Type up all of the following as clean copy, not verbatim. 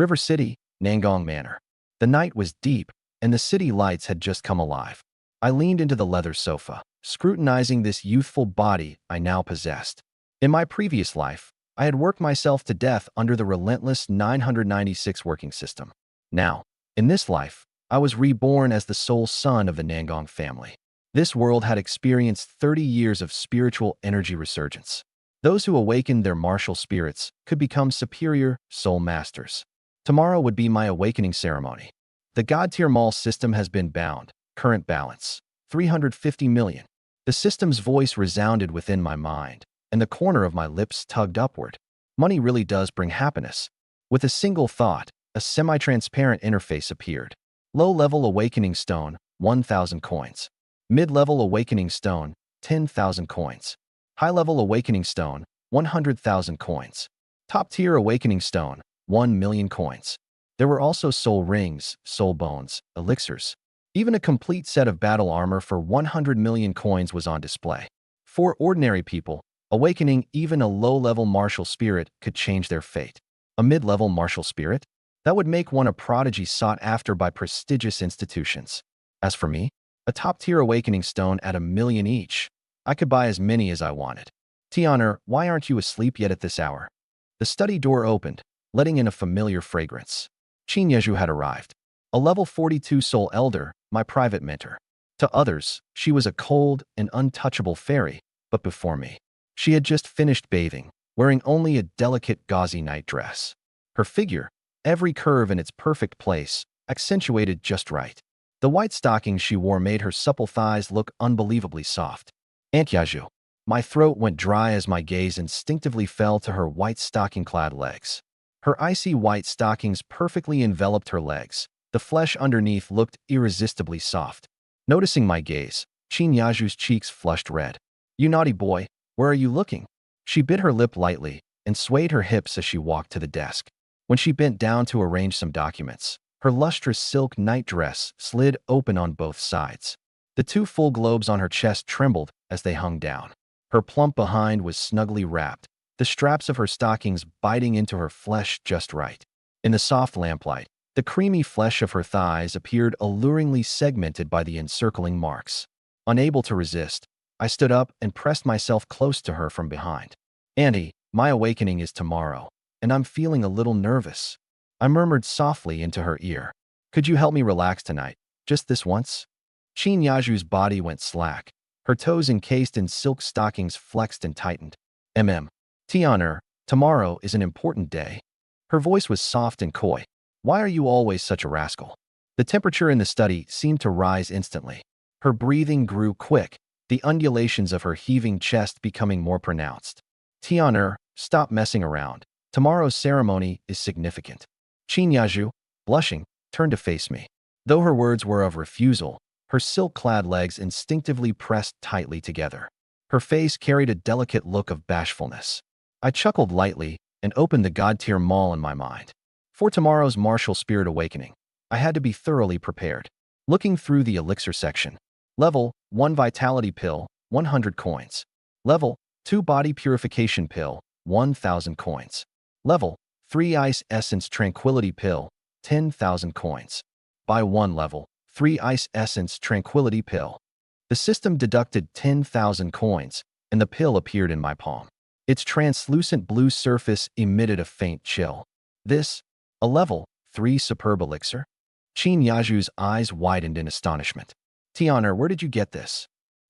River City, Nangong Manor. The night was deep, and the city lights had just come alive. I leaned into the leather sofa, scrutinizing this youthful body I now possessed. In my previous life, I had worked myself to death under the relentless 996 working system. Now, in this life, I was reborn as the sole son of the Nangong family. This world had experienced 30 years of spiritual energy resurgence. Those who awakened their martial spirits could become superior soul masters. Tomorrow would be my awakening ceremony. The God-tier mall system has been bound. Current balance, 350 million. The system's voice resounded within my mind, and the corner of my lips tugged upward. Money really does bring happiness. With a single thought, a semi-transparent interface appeared. Low-level awakening stone, 1,000 coins. Mid-level awakening stone, 10,000 coins. High-level awakening stone, 100,000 coins. Top-tier awakening stone, 1 million coins. There were also soul rings, soul bones, elixirs. Even a complete set of battle armor for 100 million coins was on display. For ordinary people, awakening even a low-level martial spirit could change their fate. A mid-level martial spirit? That would make one a prodigy sought after by prestigious institutions. As for me, a top-tier awakening stone at 1 million each. I could buy as many as I wanted. Tianer, why aren't you asleep yet at this hour? The study door opened, letting in a familiar fragrance. Chinyeju had arrived. A level 42 soul elder, my private mentor. To others, she was a cold and untouchable fairy, but before me, she had just finished bathing, wearing only a delicate gauzy night dress. Her figure, every curve in its perfect place, accentuated just right. The white stockings she wore made her supple thighs look unbelievably soft. Aunt Yaju. My throat went dry as my gaze instinctively fell to her white stocking-clad legs. Her icy white stockings perfectly enveloped her legs. The flesh underneath looked irresistibly soft. Noticing my gaze, Chin Yaju's cheeks flushed red. You naughty boy, where are you looking? She bit her lip lightly and swayed her hips as she walked to the desk. When she bent down to arrange some documents, her lustrous silk nightdress slid open on both sides. The 2 full globes on her chest trembled as they hung down. Her plump behind was snugly wrapped, the straps of her stockings biting into her flesh just right. In the soft lamplight, the creamy flesh of her thighs appeared alluringly segmented by the encircling marks. Unable to resist, I stood up and pressed myself close to her from behind. Auntie, my awakening is tomorrow, and I'm feeling a little nervous. I murmured softly into her ear. Could you help me relax tonight, just this once? Chin Yaju's body went slack. Her toes encased in silk stockings flexed and tightened. Tianer, tomorrow is an important day. Her voice was soft and coy. Why are you always such a rascal? The temperature in the study seemed to rise instantly. Her breathing grew quick, the undulations of her heaving chest becoming more pronounced. Tianer, stop messing around. Tomorrow's ceremony is significant. Chin Yaju, blushing, turned to face me. Though her words were of refusal, her silk-clad legs instinctively pressed tightly together. Her face carried a delicate look of bashfulness. I chuckled lightly and opened the God-tier mall in my mind. For tomorrow's martial spirit awakening, I had to be thoroughly prepared. Looking through the elixir section. Level 1 vitality pill, 100 coins. Level 2 body purification pill, 1,000 coins. Level 3 ice essence tranquility pill, 10,000 coins. Buy 1 level 3 ice essence tranquility pill. The system deducted 10,000 coins, and the pill appeared in my palm. Its translucent blue surface emitted a faint chill. This, a level 3 superb elixir? Chin Yaju's eyes widened in astonishment. Tianer, where did you get this?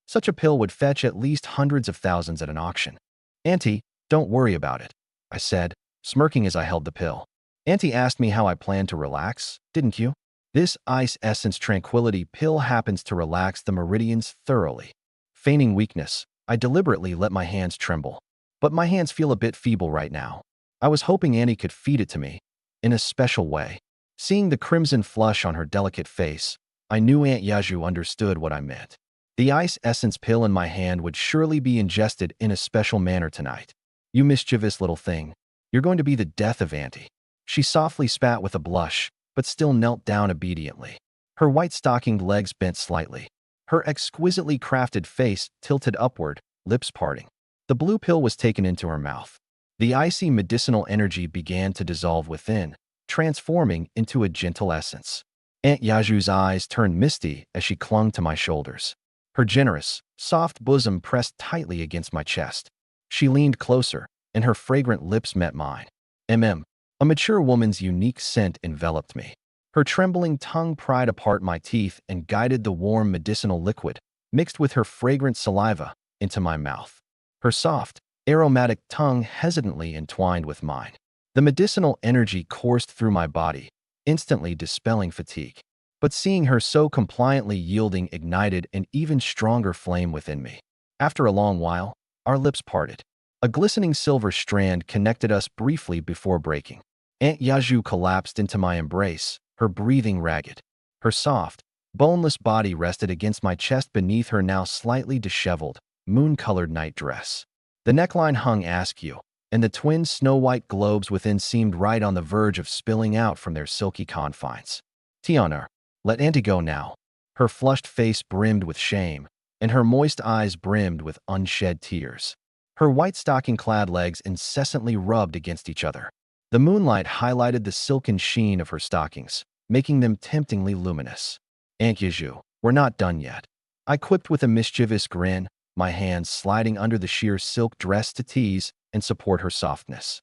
Such a pill would fetch at least hundreds of thousands at an auction. Auntie, don't worry about it, I said, smirking as I held the pill. Auntie asked me how I planned to relax, didn't you? This ice essence tranquility pill happens to relax the meridians thoroughly. Feigning weakness, I deliberately let my hands tremble. But my hands feel a bit feeble right now. I was hoping Auntie could feed it to me, in a special way. Seeing the crimson flush on her delicate face, I knew Aunt Yaju understood what I meant. The ice essence pill in my hand would surely be ingested in a special manner tonight. You mischievous little thing. You're going to be the death of Auntie. She softly spat with a blush, but still knelt down obediently. Her white-stockinged legs bent slightly. Her exquisitely crafted face tilted upward, lips parting. The blue pill was taken into her mouth. The icy medicinal energy began to dissolve within, transforming into a gentle essence. Aunt Yaju's eyes turned misty as she clung to my shoulders. Her generous, soft bosom pressed tightly against my chest. She leaned closer, and her fragrant lips met mine. A mature woman's unique scent enveloped me. Her trembling tongue pried apart my teeth and guided the warm medicinal liquid, mixed with her fragrant saliva, into my mouth. Her soft, aromatic tongue hesitantly entwined with mine. The medicinal energy coursed through my body, instantly dispelling fatigue. But seeing her so compliantly yielding ignited an even stronger flame within me. After a long while, our lips parted. A glistening silver strand connected us briefly before breaking. Aunt Yaju collapsed into my embrace, her breathing ragged. Her soft, boneless body rested against my chest beneath her now slightly disheveled, moon-colored night dress. The neckline hung askew, and the twin snow-white globes within seemed right on the verge of spilling out from their silky confines. Tiana, let Auntie go now. Her flushed face brimmed with shame, and her moist eyes brimmed with unshed tears. Her white stocking-clad legs incessantly rubbed against each other. The moonlight highlighted the silken sheen of her stockings, making them temptingly luminous. Aunt Yiju, we're not done yet. I quipped with a mischievous grin, my hands sliding under the sheer silk dress to tease and support her softness.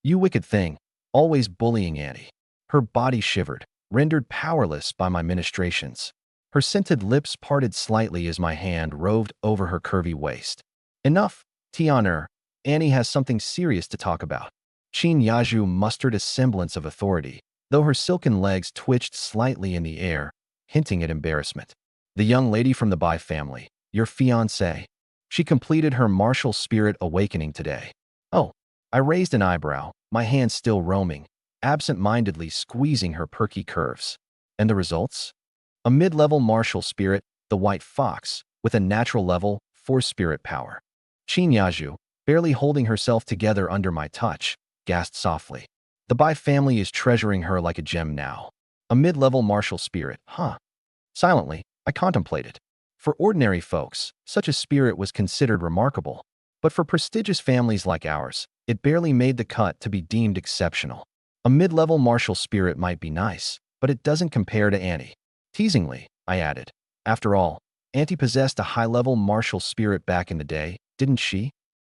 You wicked thing, always bullying Auntie. Her body shivered, rendered powerless by my ministrations. Her scented lips parted slightly as my hand roved over her curvy waist. Enough, Tianer. Annie has something serious to talk about. Qin Yaju mustered a semblance of authority, though her silken legs twitched slightly in the air, hinting at embarrassment. The young lady from the Bai family, your fiancée. She completed her martial spirit awakening today. Oh, I raised an eyebrow, my hand still roaming, absent-mindedly squeezing her perky curves. And the results? A mid-level martial spirit, the White Fox, with a natural level, force spirit power. Qin Yaju, barely holding herself together under my touch, gasped softly. The Bai family is treasuring her like a gem now. A mid-level martial spirit, huh? Silently, I contemplated. For ordinary folks, such a spirit was considered remarkable. But for prestigious families like ours, it barely made the cut to be deemed exceptional. A mid-level martial spirit might be nice, but it doesn't compare to Auntie. Teasingly, I added. After all, Auntie possessed a high-level martial spirit back in the day, didn't she?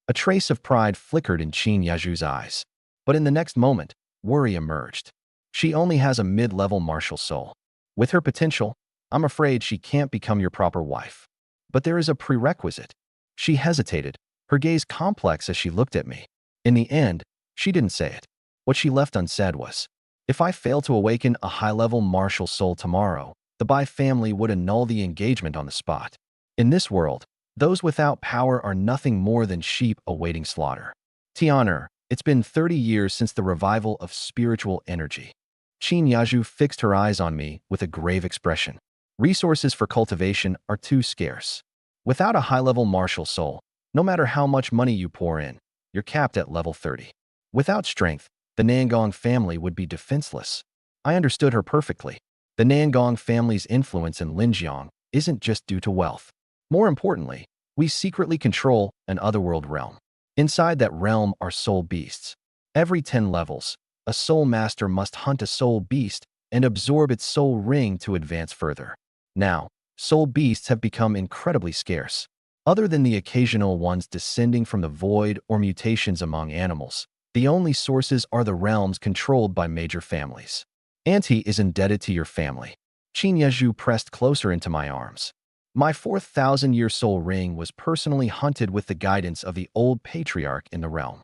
A trace of pride flickered in Qin Yaju's eyes. But in the next moment, worry emerged. She only has a mid-level martial soul. With her potential, I'm afraid she can't become your proper wife. But there is a prerequisite. She hesitated, her gaze complex as she looked at me. In the end, she didn't say it. What she left unsaid was, if I fail to awaken a high-level martial soul tomorrow, the Bai family would annul the engagement on the spot. In this world, those without power are nothing more than sheep awaiting slaughter. Tianer, it's been 30 years since the revival of spiritual energy. Qin Yaju fixed her eyes on me with a grave expression. Resources for cultivation are too scarce. Without a high-level martial soul, no matter how much money you pour in, you're capped at level 30. Without strength, the Nangong family would be defenseless. I understood her perfectly. The Nangong family's influence in Linjiang isn't just due to wealth. More importantly, we secretly control an otherworld realm. Inside that realm are soul beasts. Every 10 levels, a soul master must hunt a soul beast and absorb its soul ring to advance further. Now, soul beasts have become incredibly scarce. Other than the occasional ones descending from the void or mutations among animals, the only sources are the realms controlled by major families. Auntie is indebted to your family. Qin Yaju pressed closer into my arms. My 4,000-year soul ring was personally hunted with the guidance of the old patriarch in the realm.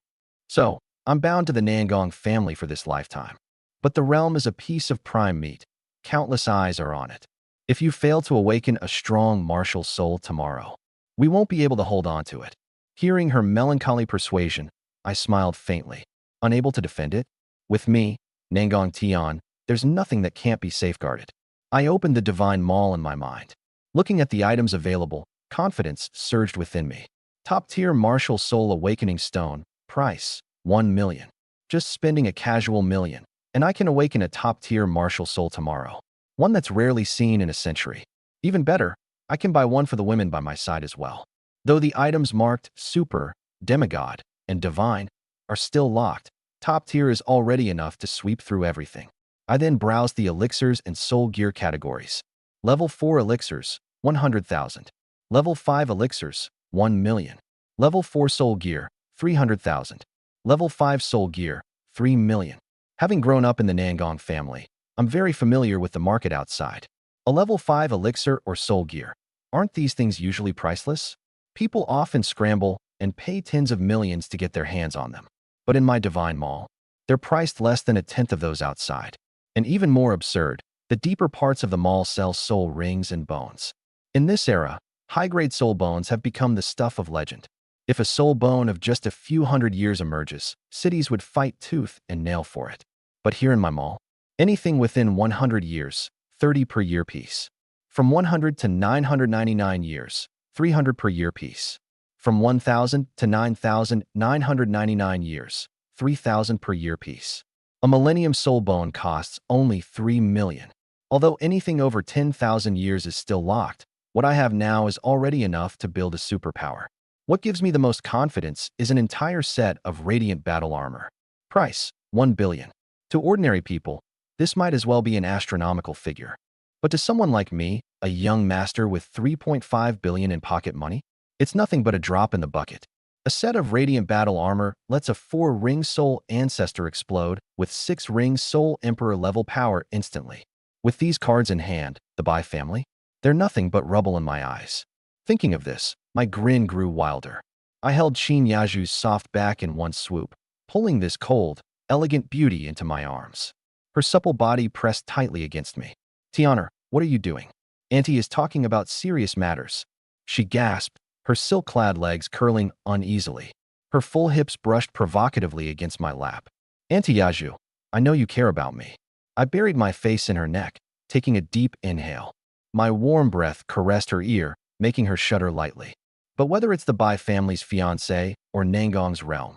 So, I'm bound to the Nangong family for this lifetime. But the realm is a piece of prime meat. Countless eyes are on it. If you fail to awaken a strong martial soul tomorrow, we won't be able to hold on to it. Hearing her melancholy persuasion, I smiled faintly. Unable to defend it? With me, Nangong Tian, there's nothing that can't be safeguarded. I opened the divine maul in my mind. Looking at the items available, confidence surged within me. Top-tier martial soul awakening stone, price, 1 million. Just spending a casual million, and I can awaken a top-tier martial soul tomorrow. One that's rarely seen in a century. Even better, I can buy one for the women by my side as well. Though the items marked super, demigod, and divine are still locked, Top tier is already enough to sweep through everything. I then browsed the elixirs and soul gear categories. Level 4 elixirs, 100,000. Level 5 elixirs, 1 million. Level 4 soul gear, 300,000. Level 5 soul gear, 3 million. Having grown up in the Nangong family, I'm very familiar with the market outside. A level 5 elixir or soul gear. Aren't these things usually priceless? People often scramble and pay tens of millions to get their hands on them. But in my divine mall, they're priced less than a tenth of those outside. And even more absurd, the deeper parts of the mall sell soul rings and bones. In this era, high-grade soul bones have become the stuff of legend. If a soul bone of just a few hundred years emerges, cities would fight tooth and nail for it. But here in my mall, anything within 100 years, 30 per year piece. From 100 to 999 years, 300 per year piece. From 1,000 to 9,999 years, 3,000 per year piece. A millennium soul bone costs only 3 million. Although anything over 10,000 years is still locked, what I have now is already enough to build a superpower. What gives me the most confidence is an entire set of radiant battle armor. Price, 1 billion. To ordinary people, this might as well be an astronomical figure. But to someone like me, a young master with 3.5 billion in pocket money, it's nothing but a drop in the bucket. A set of radiant battle armor lets a 4-ring soul ancestor explode with 6-ring soul emperor level power instantly. With these cards in hand, the Bai family, they're nothing but rubble in my eyes. Thinking of this, my grin grew wilder. I held Qin Yaju's soft back in one swoop, pulling this cold, elegant beauty into my arms. Her supple body pressed tightly against me. Tiana, what are you doing? Auntie is talking about serious matters. She gasped, her silk-clad legs curling uneasily. Her full hips brushed provocatively against my lap. Auntie Yaju, I know you care about me. I buried my face in her neck, taking a deep inhale. My warm breath caressed her ear, making her shudder lightly. But whether it's the Bai family's fiancé or Nangong's realm,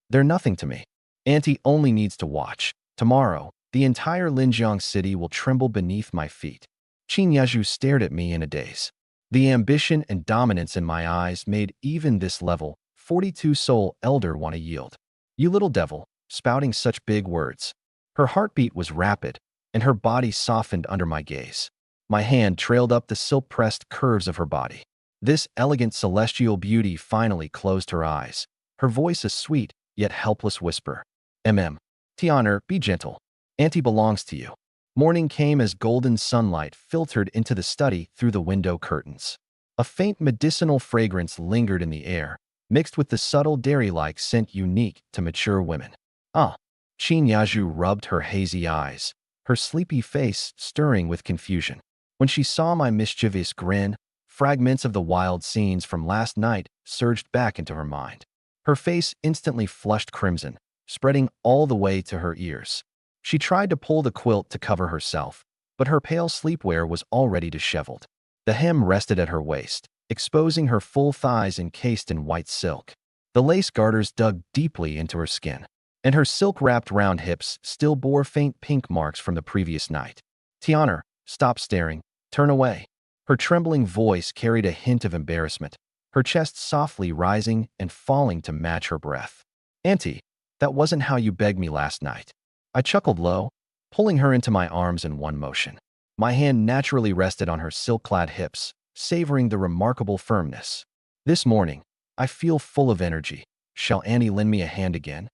they're nothing to me. Auntie only needs to watch. Tomorrow, the entire Linjiang city will tremble beneath my feet. Qin Yaju stared at me in a daze. The ambition and dominance in my eyes made even this level 42 soul elder want to yield. You little devil, spouting such big words. Her heartbeat was rapid, and her body softened under my gaze. My hand trailed up the silk-pressed curves of her body. This elegant celestial beauty finally closed her eyes, her voice a sweet, yet helpless whisper. Tiana, be gentle. Auntie belongs to you. Morning came as golden sunlight filtered into the study through the window curtains. A faint medicinal fragrance lingered in the air, mixed with the subtle dairy-like scent unique to mature women. Qin Yaju rubbed her hazy eyes, her sleepy face stirring with confusion. When she saw my mischievous grin, fragments of the wild scenes from last night surged back into her mind. Her face instantly flushed crimson, spreading all the way to her ears. She tried to pull the quilt to cover herself, but her pale sleepwear was already disheveled. The hem rested at her waist, exposing her full thighs encased in white silk. The lace garters dug deeply into her skin, and her silk-wrapped round hips still bore faint pink marks from the previous night. Tiana, stop staring. Turn away. Her trembling voice carried a hint of embarrassment, her chest softly rising and falling to match her breath. Auntie, that wasn't how you begged me last night. I chuckled low, pulling her into my arms in one motion. My hand naturally rested on her silk-clad hips, savoring the remarkable firmness. This morning, I feel full of energy. Shall Auntie lend me a hand again?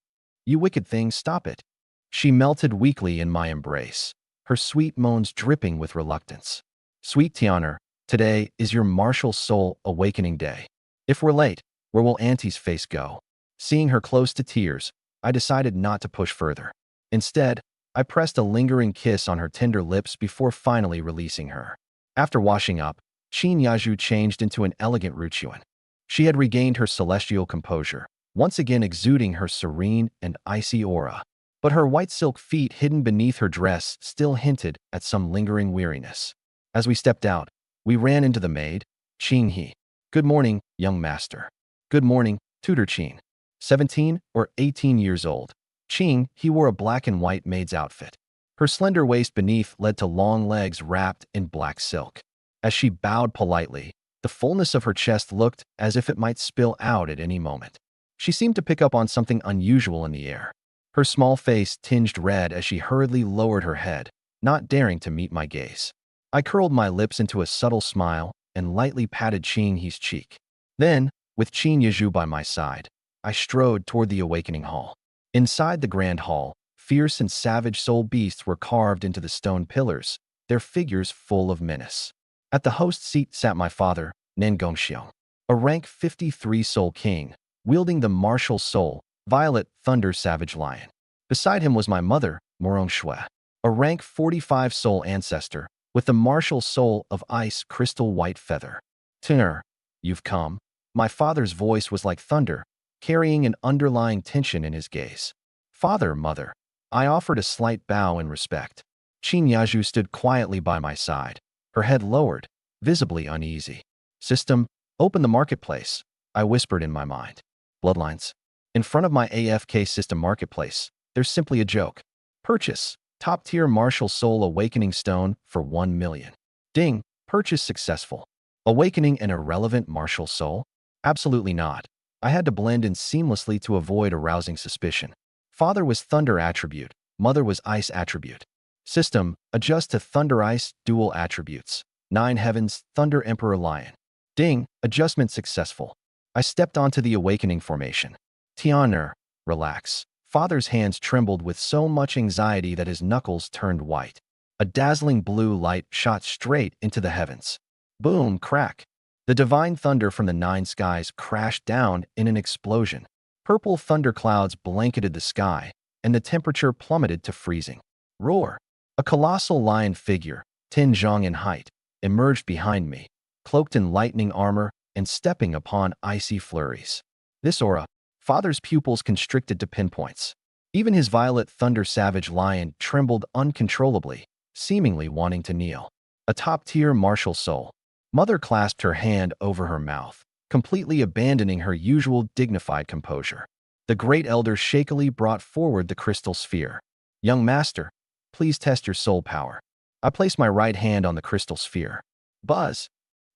You wicked thing, stop it. She melted weakly in my embrace, her sweet moans dripping with reluctance. Sweet Tiana, today is your martial soul awakening day. If we're late, where will Auntie's face go? Seeing her close to tears, I decided not to push further. Instead, I pressed a lingering kiss on her tender lips before finally releasing her. After washing up, Qin Yaju changed into an elegant Ruchuan. She had regained her celestial composure, once again exuding her serene and icy aura. But her white silk feet hidden beneath her dress still hinted at some lingering weariness. As we stepped out, we ran into the maid, Qin He. Good morning, young master. Good morning, tutor Qin. 17 or 18 years old. Qin He wore a black and white maid's outfit. Her slender waist beneath led to long legs wrapped in black silk. As she bowed politely, the fullness of her chest looked as if it might spill out at any moment. She seemed to pick up on something unusual in the air. Her small face tinged red as she hurriedly lowered her head, not daring to meet my gaze. I curled my lips into a subtle smile and lightly patted Qin He's cheek. Then, with Qin Yizhu by my side, I strode toward the awakening hall. Inside the grand hall, fierce and savage soul beasts were carved into the stone pillars, their figures full of menace. At the host seat sat my father, Nen Gongxiong, a rank 53 soul king, wielding the martial soul, violet thunder savage lion. Beside him was my mother, Morong Shui, a rank 45 soul ancestor, with the martial soul of ice crystal white feather. Tenor, you've come. My father's voice was like thunder, carrying an underlying tension in his gaze. Father, mother. I offered a slight bow in respect. Qin Yaju stood quietly by my side, her head lowered, visibly uneasy. System, open the marketplace, I whispered in my mind. Bloodlines. In front of my AFK system marketplace, there's simply a joke. Purchase, top-tier martial soul awakening stone for 1 million. Ding, purchase successful. Awakening an irrelevant martial soul? Absolutely not. I had to blend in seamlessly to avoid arousing suspicion. Father was thunder attribute, mother was ice attribute. System, adjust to thunder ice dual attributes. 9 heavens, thunder emperor lion. Ding, adjustment successful. I stepped onto the awakening formation. Tianer, relax. Father's hands trembled with so much anxiety that his knuckles turned white. A dazzling blue light shot straight into the heavens. Boom, crack. The divine thunder from the 9 skies crashed down in an explosion. Purple thunderclouds blanketed the sky, and the temperature plummeted to freezing. Roar. A colossal lion figure, 10 zhang in height, emerged behind me, cloaked in lightning armor and stepping upon icy flurries. This aura, Father's pupils constricted to pinpoints. Even his violet thunder savage lion trembled uncontrollably, seemingly wanting to kneel. A top-tier martial soul. Mother clasped her hand over her mouth, completely abandoning her usual dignified composure. The great elder shakily brought forward the crystal sphere. Young master, please test your soul power. I placed my right hand on the crystal sphere. Buzz!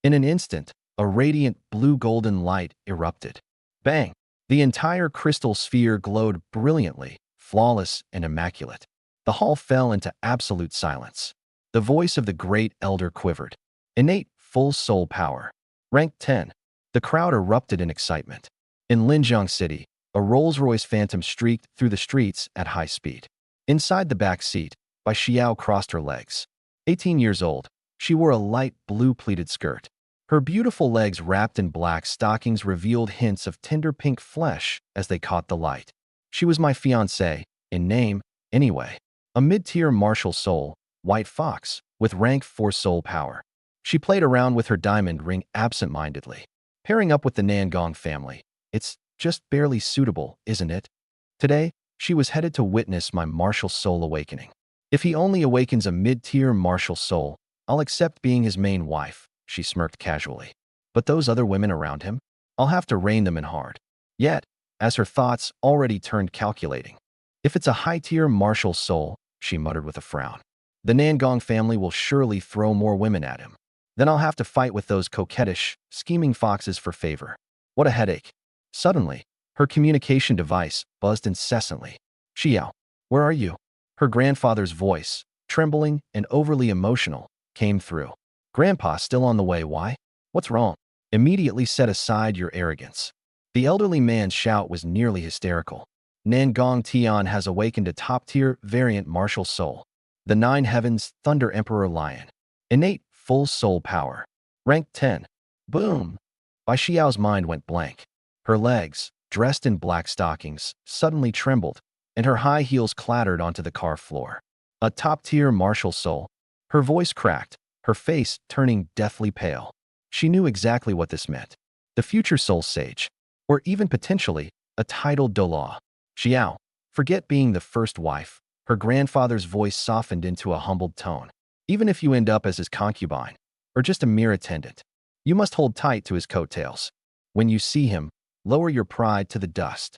In an instant, a radiant blue-golden light erupted. Bang! The entire crystal sphere glowed brilliantly, flawless and immaculate. The hall fell into absolute silence. The voice of the great elder quivered. Innate, full soul power. Rank 10. The crowd erupted in excitement. In Linjiang City, a Rolls-Royce Phantom streaked through the streets at high speed. Inside the back seat, Bai Xiao crossed her legs. 18 years old, she wore a light blue pleated skirt. Her beautiful legs wrapped in black stockings revealed hints of tender pink flesh as they caught the light. She was my fiancée, in name, anyway. A mid-tier martial soul, white fox, with rank 4 soul power. She played around with her diamond ring absent-mindedly. Pairing up with the Nangong family, it's just barely suitable, isn't it? Today, she was headed to witness my martial soul awakening. If he only awakens a mid-tier martial soul, I'll accept being his main wife, she smirked casually. But those other women around him? I'll have to rein them in hard. Yet, as her thoughts already turned calculating. If it's a high-tier martial soul, she muttered with a frown, the Nangong family will surely throw more women at him. Then I'll have to fight with those coquettish, scheming foxes for favor. What a headache. Suddenly, her communication device buzzed incessantly. Xiao, where are you? Her grandfather's voice, trembling and overly emotional, came through. Grandpa still on the way, why? What's wrong? Immediately set aside your arrogance. The elderly man's shout was nearly hysterical. Nangong Tian has awakened a top-tier variant martial soul. The 9 heavens Thunder Emperor Lion. Innate full soul power. Rank 10. Boom! Bai Xiao's mind went blank. Her legs, dressed in black stockings, suddenly trembled, and her high heels clattered onto the car floor. A top-tier martial soul. Her voice cracked, her face turning deathly pale. She knew exactly what this meant. The future soul sage, or even potentially, a titled Dola. Xiao, forget being the first wife. Her grandfather's voice softened into a humbled tone. Even if you end up as his concubine, or just a mere attendant, you must hold tight to his coattails. When you see him, lower your pride to the dust.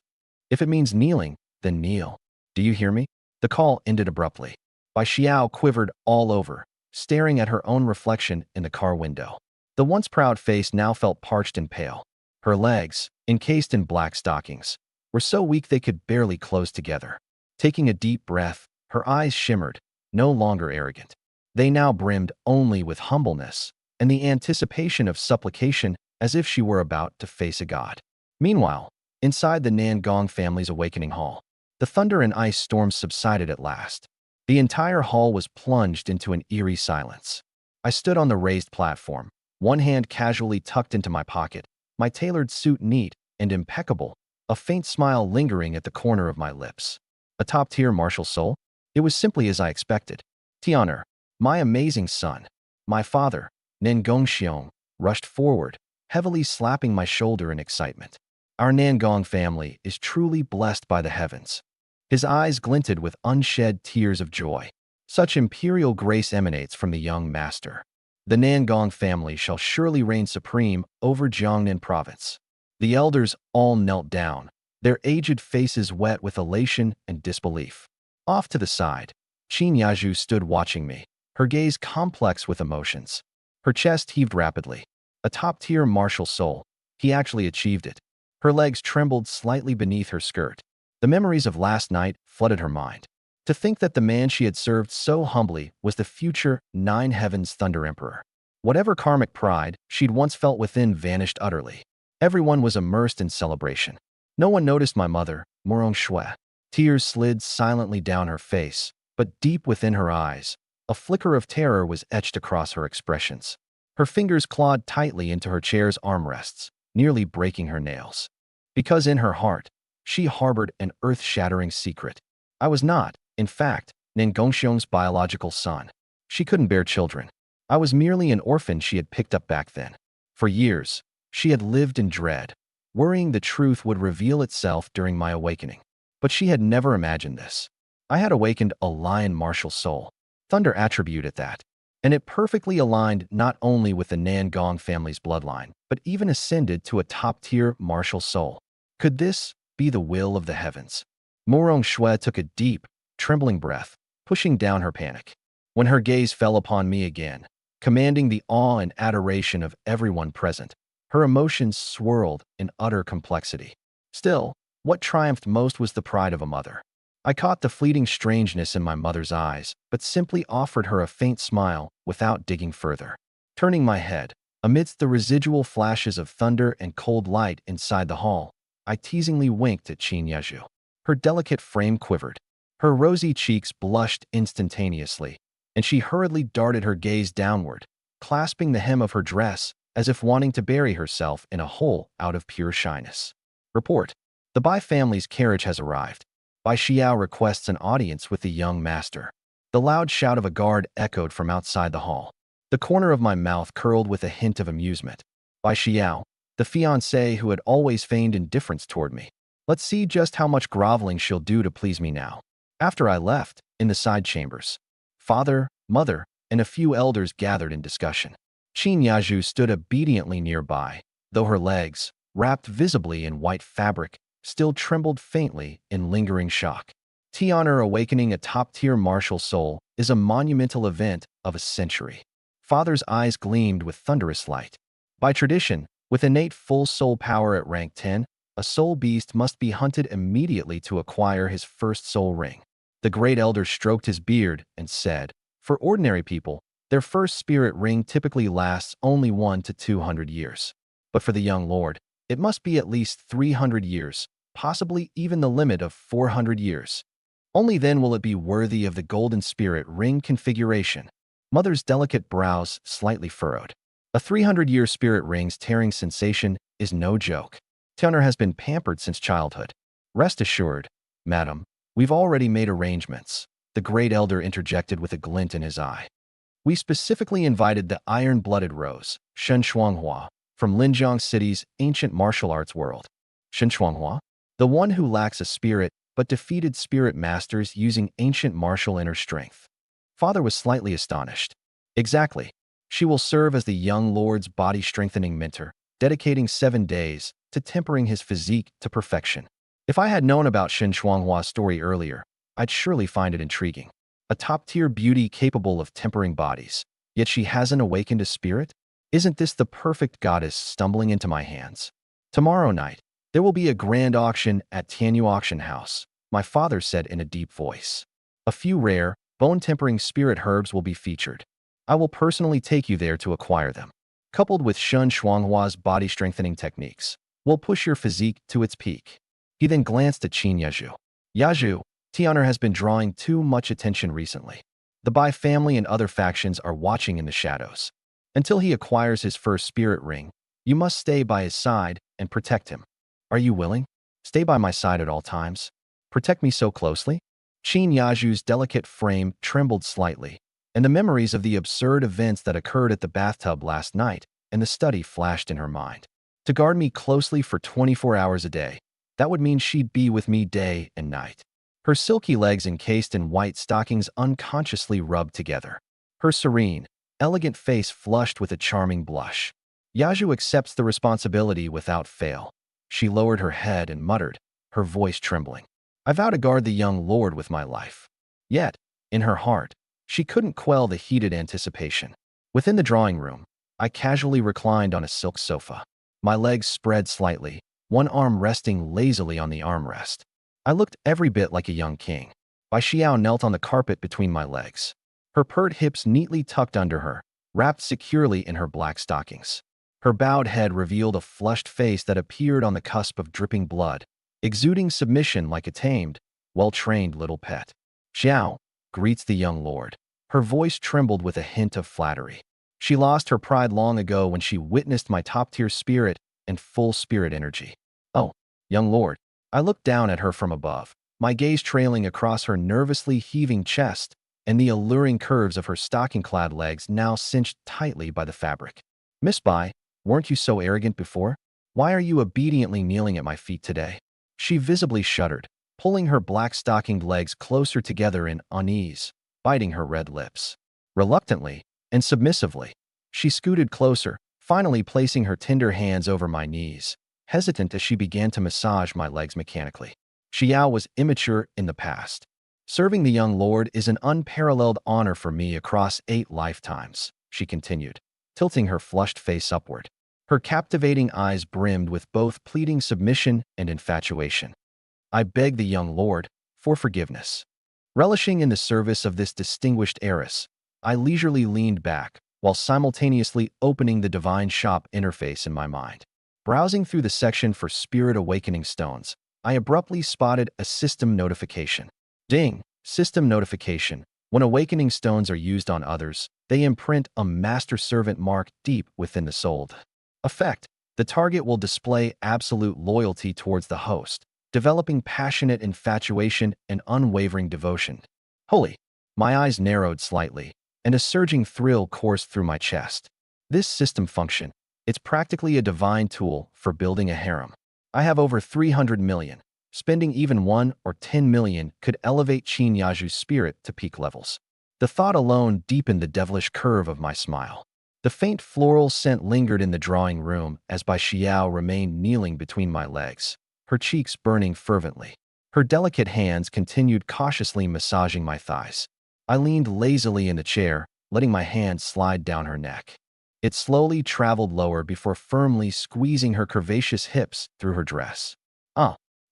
If it means kneeling, then kneel. Do you hear me? The call ended abruptly. Bai Xiao quivered all over, staring at her own reflection in the car window. The once proud face now felt parched and pale. Her legs, encased in black stockings, were so weak they could barely close together. Taking a deep breath, her eyes shimmered, no longer arrogant. They now brimmed only with humbleness and the anticipation of supplication, as if she were about to face a god. Meanwhile, inside the Nangong family's awakening hall, the thunder and ice storms subsided at last. The entire hall was plunged into an eerie silence. I stood on the raised platform, one hand casually tucked into my pocket, my tailored suit neat and impeccable, a faint smile lingering at the corner of my lips. A top-tier martial soul? It was simply as I expected. Tian'er, my amazing son, my father, Nangong rushed forward, heavily slapping my shoulder in excitement. Our Nangong family is truly blessed by the heavens. His eyes glinted with unshed tears of joy. Such imperial grace emanates from the young master. The Nangong family shall surely reign supreme over Jiangnan province. The elders all knelt down, their aged faces wet with elation and disbelief. Off to the side, Qin Yaju stood watching me, her gaze complex with emotions. Her chest heaved rapidly. A top-tier martial soul, he actually achieved it. Her legs trembled slightly beneath her skirt. The memories of last night flooded her mind. To think that the man she had served so humbly was the future Nine Heavens Thunder Emperor. Whatever karmic pride she'd once felt within vanished utterly. Everyone was immersed in celebration. No one noticed my mother, Morong Shui. Tears slid silently down her face, but deep within her eyes, a flicker of terror was etched across her expressions. Her fingers clawed tightly into her chair's armrests, nearly breaking her nails. Because in her heart, she harbored an earth-shattering secret. I was not, in fact, Nangongxiong's biological son. She couldn't bear children. I was merely an orphan she had picked up back then. For years, she had lived in dread, worrying the truth would reveal itself during my awakening. But she had never imagined this. I had awakened a lion martial soul, thunder attribute at that, and it perfectly aligned not only with the Nangong family's bloodline, but even ascended to a top-tier martial soul. Could this be the will of the heavens? Morong Shui took a deep, trembling breath, pushing down her panic. When her gaze fell upon me again, commanding the awe and adoration of everyone present, her emotions swirled in utter complexity. Still, what triumphed most was the pride of a mother. I caught the fleeting strangeness in my mother's eyes, but simply offered her a faint smile without digging further. Turning my head, amidst the residual flashes of thunder and cold light inside the hall, I teasingly winked at Qin Yaju. Her delicate frame quivered. Her rosy cheeks blushed instantaneously, and she hurriedly darted her gaze downward, clasping the hem of her dress as if wanting to bury herself in a hole out of pure shyness. Report. The Bai family's carriage has arrived. Bai Xiao requests an audience with the young master. The loud shout of a guard echoed from outside the hall. The corner of my mouth curled with a hint of amusement. Bai Xiao, the fiancée who had always feigned indifference toward me. Let's see just how much groveling she'll do to please me now. After I left, in the side chambers, father, mother, and a few elders gathered in discussion. Qin Yaju stood obediently nearby, though her legs, wrapped visibly in white fabric, still trembled faintly in lingering shock. Tian'er awakening a top-tier martial soul is a monumental event of a century. Father's eyes gleamed with thunderous light. By tradition, with innate full soul power at rank 10, a soul beast must be hunted immediately to acquire his first soul ring. The great elder stroked his beard and said, for ordinary people, their first spirit ring typically lasts only 1 to 200 years. But for the young lord, it must be at least 300 years, possibly even the limit of 400 years. Only then will it be worthy of the golden spirit ring configuration. Mother's delicate brows slightly furrowed. A 300-year spirit ring's tearing sensation is no joke. Tian'er has been pampered since childhood. Rest assured, madam, we've already made arrangements, the great elder interjected with a glint in his eye. We specifically invited the iron-blooded rose, Shen Shuanghua, from Linjiang City's ancient martial arts world. Shen Shuanghua? The one who lacks a spirit but defeated spirit masters using ancient martial inner strength. Father was slightly astonished. Exactly. She will serve as the young lord's body-strengthening mentor, dedicating 7 days to tempering his physique to perfection. If I had known about Shen Shuanghua's story earlier, I'd surely find it intriguing. A top-tier beauty capable of tempering bodies, yet she hasn't awakened a spirit? Isn't this the perfect goddess stumbling into my hands? Tomorrow night, there will be a grand auction at Tianyu Auction House. my father said in a deep voice. A few rare, bone-tempering spirit herbs will be featured. I will personally take you there to acquire them. Coupled with Shun Shuanghua's body-strengthening techniques, will push your physique to its peak. He then glanced at Qin Yaju. Yaju, Tian'er has been drawing too much attention recently. The Bai family and other factions are watching in the shadows. Until he acquires his first spirit ring, you must stay by his side and protect him. Are you willing? Stay by my side at all times. Protect me so closely? Qin Yaju's delicate frame trembled slightly, and the memories of the absurd events that occurred at the bathtub last night and the study flashed in her mind. To guard me closely for 24 hours a day, that would mean she'd be with me day and night. Her silky legs encased in white stockings unconsciously rubbed together. Her serene, elegant face flushed with a charming blush. Yaju accepts the responsibility without fail. She lowered her head and muttered, her voice trembling. I vow to guard the young lord with my life. Yet, in her heart, she couldn't quell the heated anticipation. Within the drawing room, I casually reclined on a silk sofa. My legs spread slightly, one arm resting lazily on the armrest. I looked every bit like a young king. Bai Xiao knelt on the carpet between my legs. Her pert hips neatly tucked under her, wrapped securely in her black stockings. Her bowed head revealed a flushed face that appeared on the cusp of dripping blood, exuding submission like a tamed, well-trained little pet. Xiao, greets the young lord. Her voice trembled with a hint of flattery. She lost her pride long ago when she witnessed my top-tier spirit and full spirit energy. Oh, young lord. I looked down at her from above, my gaze trailing across her nervously heaving chest and the alluring curves of her stocking-clad legs now cinched tightly by the fabric. Miss Bai, weren't you so arrogant before? Why are you obediently kneeling at my feet today? She visibly shuddered, pulling her black-stockinged legs closer together in unease, biting her red lips. Reluctantly and submissively, she scooted closer, finally placing her tender hands over my knees, hesitant as she began to massage my legs mechanically. Xiao was immature in the past. Serving the young lord is an unparalleled honor for me across 8 lifetimes, she continued, tilting her flushed face upward. Her captivating eyes brimmed with both pleading submission and infatuation. I beg the young lord for forgiveness. Relishing in the service of this distinguished heiress, I leisurely leaned back while simultaneously opening the divine shop interface in my mind. Browsing through the section for spirit awakening stones, I abruptly spotted a system notification. Ding! System notification. When awakening stones are used on others, they imprint a master-servant mark deep within the soul. Effect: the target will display absolute loyalty towards the host, developing passionate infatuation and unwavering devotion. Holy! My eyes narrowed slightly, and a surging thrill coursed through my chest. This system function, it's practically a divine tool for building a harem. I have over 300 million. Spending even 1 or 10 million could elevate Qin Yaju's spirit to peak levels. The thought alone deepened the devilish curve of my smile. The faint floral scent lingered in the drawing room as Bai Xiao remained kneeling between my legs, her cheeks burning fervently. Her delicate hands continued cautiously massaging my thighs. I leaned lazily in the chair, letting my hand slide down her neck. It slowly traveled lower before firmly squeezing her curvaceous hips through her dress.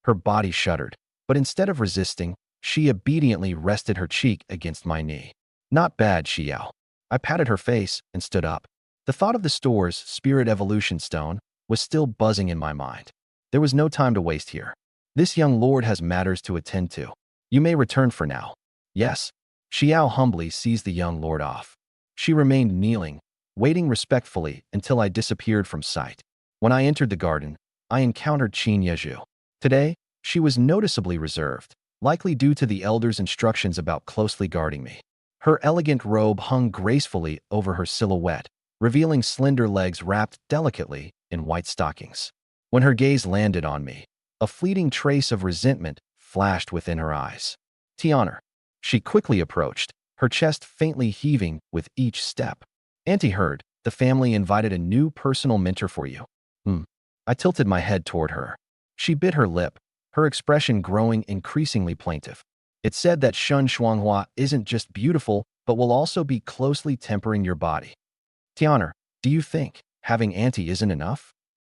Her body shuddered, but instead of resisting, she obediently rested her cheek against my knee. Not bad, Xiao. I patted her face and stood up. The thought of the store's spirit evolution stone was still buzzing in my mind. There was no time to waste here. This young lord has matters to attend to. You may return for now. Yes. Xiao humbly seized the young lord off. She remained kneeling, waiting respectfully until I disappeared from sight. When I entered the garden, I encountered Qin Yaju. Today, she was noticeably reserved, likely due to the elder's instructions about closely guarding me. Her elegant robe hung gracefully over her silhouette, revealing slender legs wrapped delicately in white stockings. When her gaze landed on me, a fleeting trace of resentment flashed within her eyes. Tian'er. She quickly approached, her chest faintly heaving with each step. Auntie heard, the family invited a new personal mentor for you. I tilted my head toward her. She bit her lip, her expression growing increasingly plaintive. It said that Shun Shuanghua isn't just beautiful, but will also be closely tempering your body. Tian'er, do you think having Auntie isn't enough?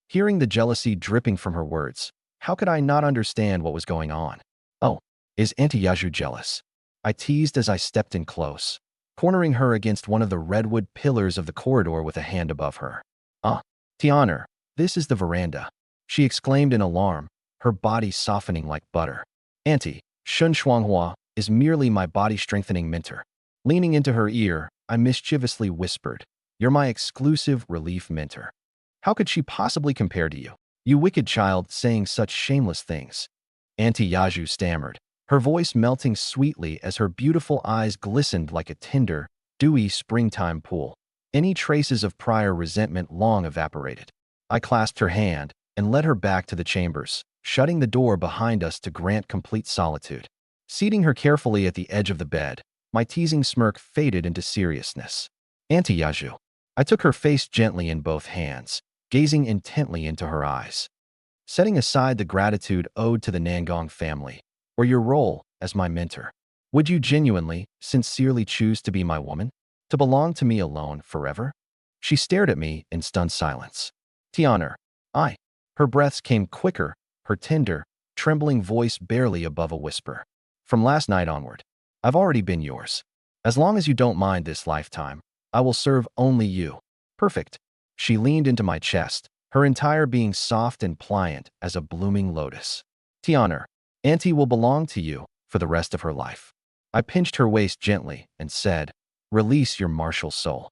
Hearing the jealousy dripping from her words, how could I not understand what was going on? Oh, Is Auntie Yaju jealous? I teased as I stepped in close, cornering her against one of the redwood pillars of the corridor with a hand above her. Tianer, this is the veranda, she exclaimed in alarm, her body softening like butter. Auntie, Shun Shuanghua is merely my body-strengthening mentor. Leaning into her ear, I mischievously whispered, You're my exclusive relief mentor. How could she possibly compare to you? You wicked child, saying such shameless things. Auntie Yaju stammered, her voice melting sweetly as her beautiful eyes glistened like a tender, dewy springtime pool. Any traces of prior resentment long evaporated. I clasped her hand and led her back to the chambers, shutting the door behind us to grant complete solitude. Seating her carefully at the edge of the bed, my teasing smirk faded into seriousness. Auntie Yaju. I took her face gently in both hands, gazing intently into her eyes. Setting aside the gratitude owed to the Nangong family, or your role as my mentor, would you genuinely, sincerely choose to be my woman? To belong to me alone forever? She stared at me in stunned silence. Tianer, I. Her breaths came quicker, her tender, trembling voice barely above a whisper. From last night onward, I've already been yours. As long as you don't mind this lifetime, I will serve only you. Perfect. She leaned into my chest, her entire being soft and pliant as a blooming lotus. Tianer, Auntie will belong to you for the rest of her life. I pinched her waist gently and said, Release your martial soul.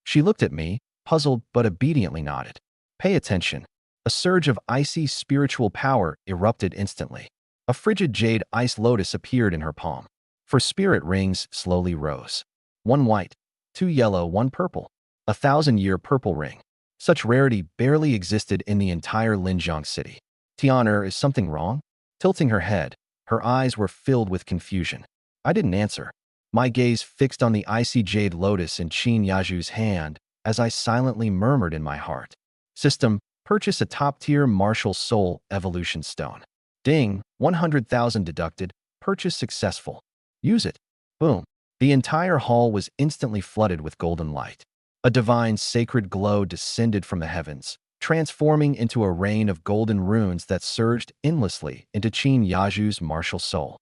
She looked at me, puzzled but obediently nodded. Pay attention. A surge of icy spiritual power erupted instantly. A frigid jade ice lotus appeared in her palm. Her spirit rings slowly rose. One white, two yellow, one purple. 1,000-year purple ring. Such rarity barely existed in the entire Linjiang city. Tianer, is something wrong? Tilting her head, her eyes were filled with confusion. I didn't answer. My gaze fixed on the icy jade lotus in Qin Yaju's hand as I silently murmured in my heart. System, purchase a top-tier martial soul evolution stone. Ding, 100,000 deducted, purchase successful. Use it. Boom. The entire hall was instantly flooded with golden light. A divine sacred glow descended from the heavens, transforming into a rain of golden runes that surged endlessly into Qin Yaju's martial soul.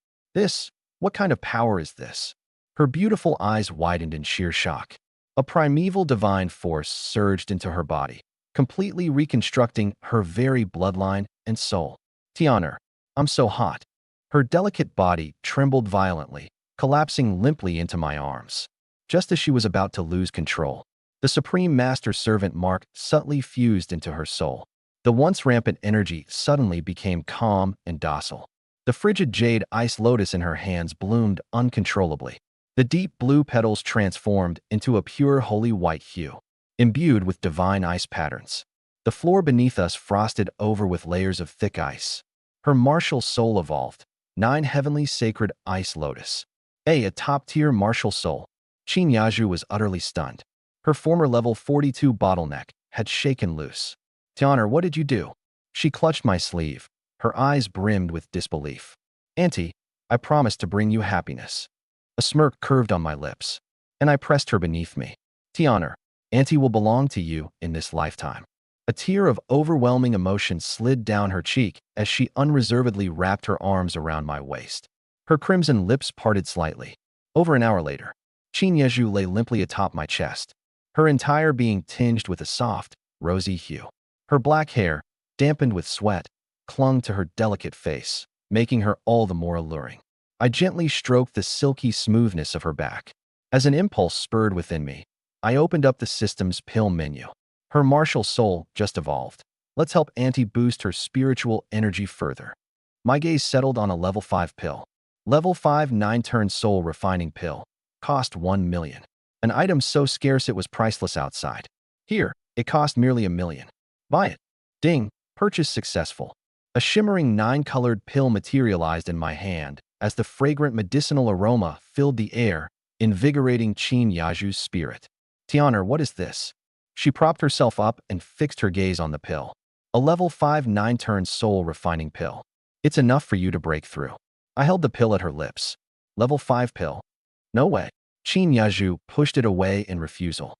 What kind of power is this? Her beautiful eyes widened in sheer shock. A primeval divine force surged into her body, completely reconstructing her very bloodline and soul. Tianer, I'm so hot. Her delicate body trembled violently, collapsing limply into my arms. Just as she was about to lose control, the Supreme Master Servant mark subtly fused into her soul. The once rampant energy suddenly became calm and docile. The frigid jade ice lotus in her hands bloomed uncontrollably. The deep blue petals transformed into a pure holy white hue, imbued with divine ice patterns. The floor beneath us frosted over with layers of thick ice. Her martial soul evolved, 9 heavenly sacred ice lotus. A top-tier martial soul. Qin Yaju was utterly stunned. Her former level 42 bottleneck had shaken loose. Tianer, what did you do? She clutched my sleeve, her eyes brimmed with disbelief. Auntie, I promised to bring you happiness. A smirk curved on my lips, and I pressed her beneath me. Tianer, Auntie will belong to you in this lifetime. A tear of overwhelming emotion slid down her cheek as she unreservedly wrapped her arms around my waist. Her crimson lips parted slightly. Over an hour later, Qin Yaju lay limply atop my chest, her entire being tinged with a soft, rosy hue. Her black hair, dampened with sweat, clung to her delicate face, making her all the more alluring. I gently stroked the silky smoothness of her back. As an impulse spurred within me, I opened up the system's pill menu. Her martial soul just evolved. Let's help Auntie boost her spiritual energy further. My gaze settled on a level 5 pill. Level 5 9-turn soul refining pill. Cost 1 million. An item so scarce it was priceless outside. Here, it cost merely 1 million. Buy it. Ding, purchase successful. A shimmering 9-colored pill materialized in my hand as the fragrant medicinal aroma filled the air, invigorating Qin Yaju's spirit. Tianer, what is this? She propped herself up and fixed her gaze on the pill. A level 5 9-turn soul refining pill. It's enough for you to break through. I held the pill at her lips. Level 5 pill? No way. Qin Yaju pushed it away in refusal.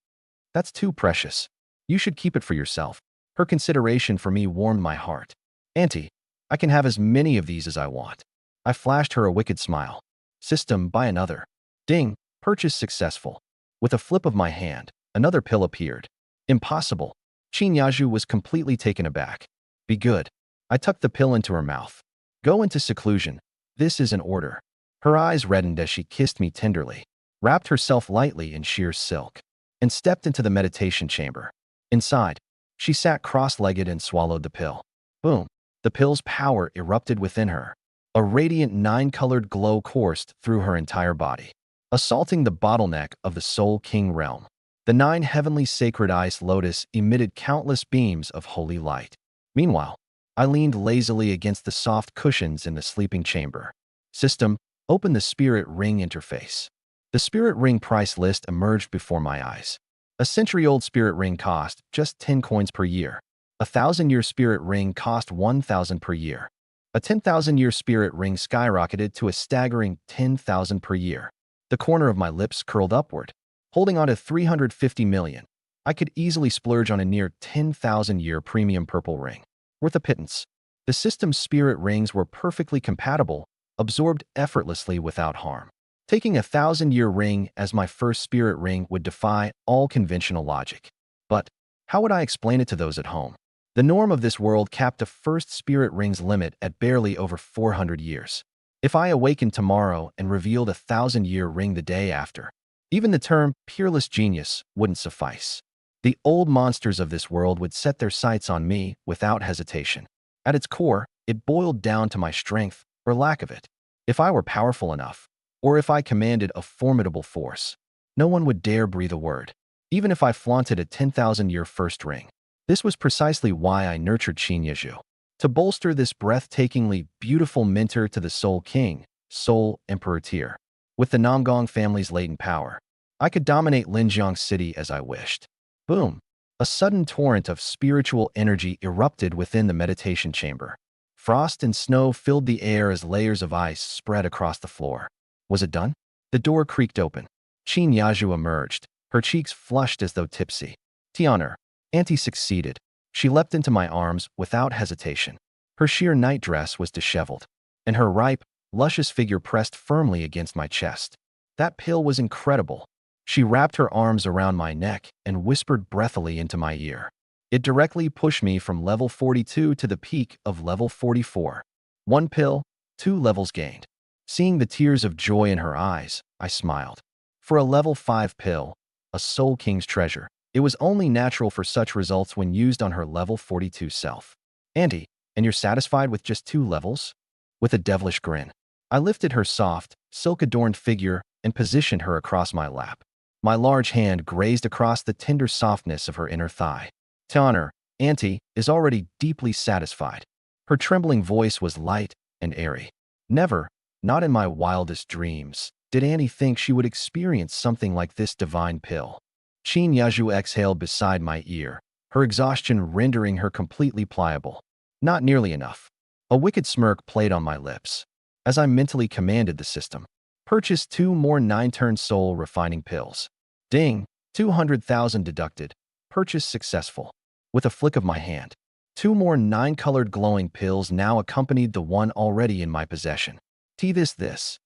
That's too precious. You should keep it for yourself. Her consideration for me warmed my heart. Auntie, I can have as many of these as I want. I flashed her a wicked smile. System, buy another. Ding, purchase successful. With a flip of my hand, another pill appeared. Impossible. Qin Yaju was completely taken aback. Be good. I tucked the pill into her mouth. Go into seclusion. This is an order. Her eyes reddened as she kissed me tenderly, wrapped herself lightly in sheer silk, and stepped into the meditation chamber. Inside, she sat cross-legged and swallowed the pill. Boom. The pill's power erupted within her. A radiant nine-colored glow coursed through her entire body, assaulting the bottleneck of the Soul King realm. The 9 heavenly sacred ice lotus emitted countless beams of holy light. Meanwhile, I leaned lazily against the soft cushions in the sleeping chamber. System, open the spirit ring interface. The spirit ring price list emerged before my eyes. A century-old spirit ring cost just 10 coins per year. A 1,000-year spirit ring cost 1,000 per year. A 10,000-year spirit ring skyrocketed to a staggering 10,000 per year. The corner of my lips curled upward. Holding on to 350 million, I could easily splurge on a near 10,000-year premium purple ring. Worth a pittance. The system's spirit rings were perfectly compatible, absorbed effortlessly without harm. Taking a 1,000-year ring as my first spirit ring would defy all conventional logic. But how would I explain it to those at home? The norm of this world capped a first spirit ring's limit at barely over 400 years. If I awakened tomorrow and revealed a 1,000-year ring the day after, even the term peerless genius wouldn't suffice. The old monsters of this world would set their sights on me without hesitation. At its core, it boiled down to my strength or lack of it. If I were powerful enough, or if I commanded a formidable force, no one would dare breathe a word, even if I flaunted a 10,000-year first ring. This was precisely why I nurtured Qin Yaju. To bolster this breathtakingly beautiful mentor to the Soul King, Soul Emperor tier. With the Namgong family's latent power, I could dominate Linjiang City as I wished. Boom! A sudden torrent of spiritual energy erupted within the meditation chamber. Frost and snow filled the air as layers of ice spread across the floor. Was it done? The door creaked open. Qin Yaju emerged, her cheeks flushed as though tipsy. Tianer, Auntie succeeded. She leapt into my arms without hesitation. Her sheer nightdress was disheveled, and her ripe, luscious figure pressed firmly against my chest. That pill was incredible. She wrapped her arms around my neck and whispered breathily into my ear. It directly pushed me from level 42 to the peak of level 44. 1 pill, 2 levels gained. Seeing the tears of joy in her eyes, I smiled. For a level 5 pill, a Soul King's treasure, it was only natural for such results when used on her level 42 self. Auntie, and you're satisfied with just 2 levels? With a devilish grin, I lifted her soft, silk-adorned figure and positioned her across my lap. My large hand grazed across the tender softness of her inner thigh. Tianer, Auntie, is already deeply satisfied. Her trembling voice was light and airy. Never, not in my wildest dreams, did Auntie think she would experience something like this divine pill. Qin Yaju exhaled beside my ear, her exhaustion rendering her completely pliable. Not nearly enough. A wicked smirk played on my lips, as I mentally commanded the system. Purchase 2 more 9-turn soul refining pills. Ding, 200,000 deducted. Purchase successful. With a flick of my hand, 2 more 9-colored glowing pills now accompanied the one already in my possession. This.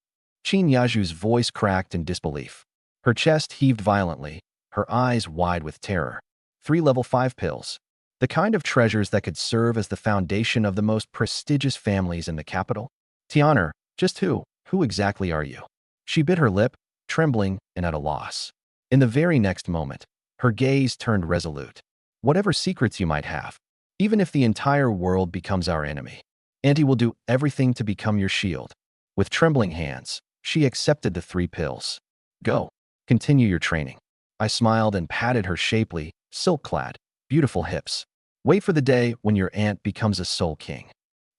Qin Yaju's voice cracked in disbelief. Her chest heaved violently, her eyes wide with terror. 3 level 5 pills. The kind of treasures that could serve as the foundation of the most prestigious families in the capital? Tianer, just who exactly are you? She bit her lip, trembling and at a loss. In the very next moment, her gaze turned resolute. Whatever secrets you might have, even if the entire world becomes our enemy, Auntie will do everything to become your shield. With trembling hands, she accepted the 3 pills. Go. Continue your training. I smiled and patted her shapely, silk-clad, beautiful hips. Wait for the day when your aunt becomes a Soul King.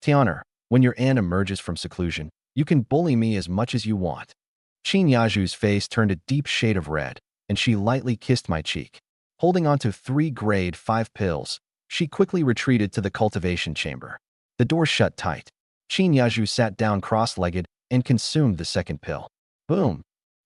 Tianer, when your aunt emerges from seclusion, you can bully me as much as you want. Qin Yaju's face turned a deep shade of red, and she lightly kissed my cheek. Holding on to 3 grade 5 pills, she quickly retreated to the cultivation chamber. The door shut tight. Qin Yaju sat down cross-legged and consumed the 2nd pill. Boom!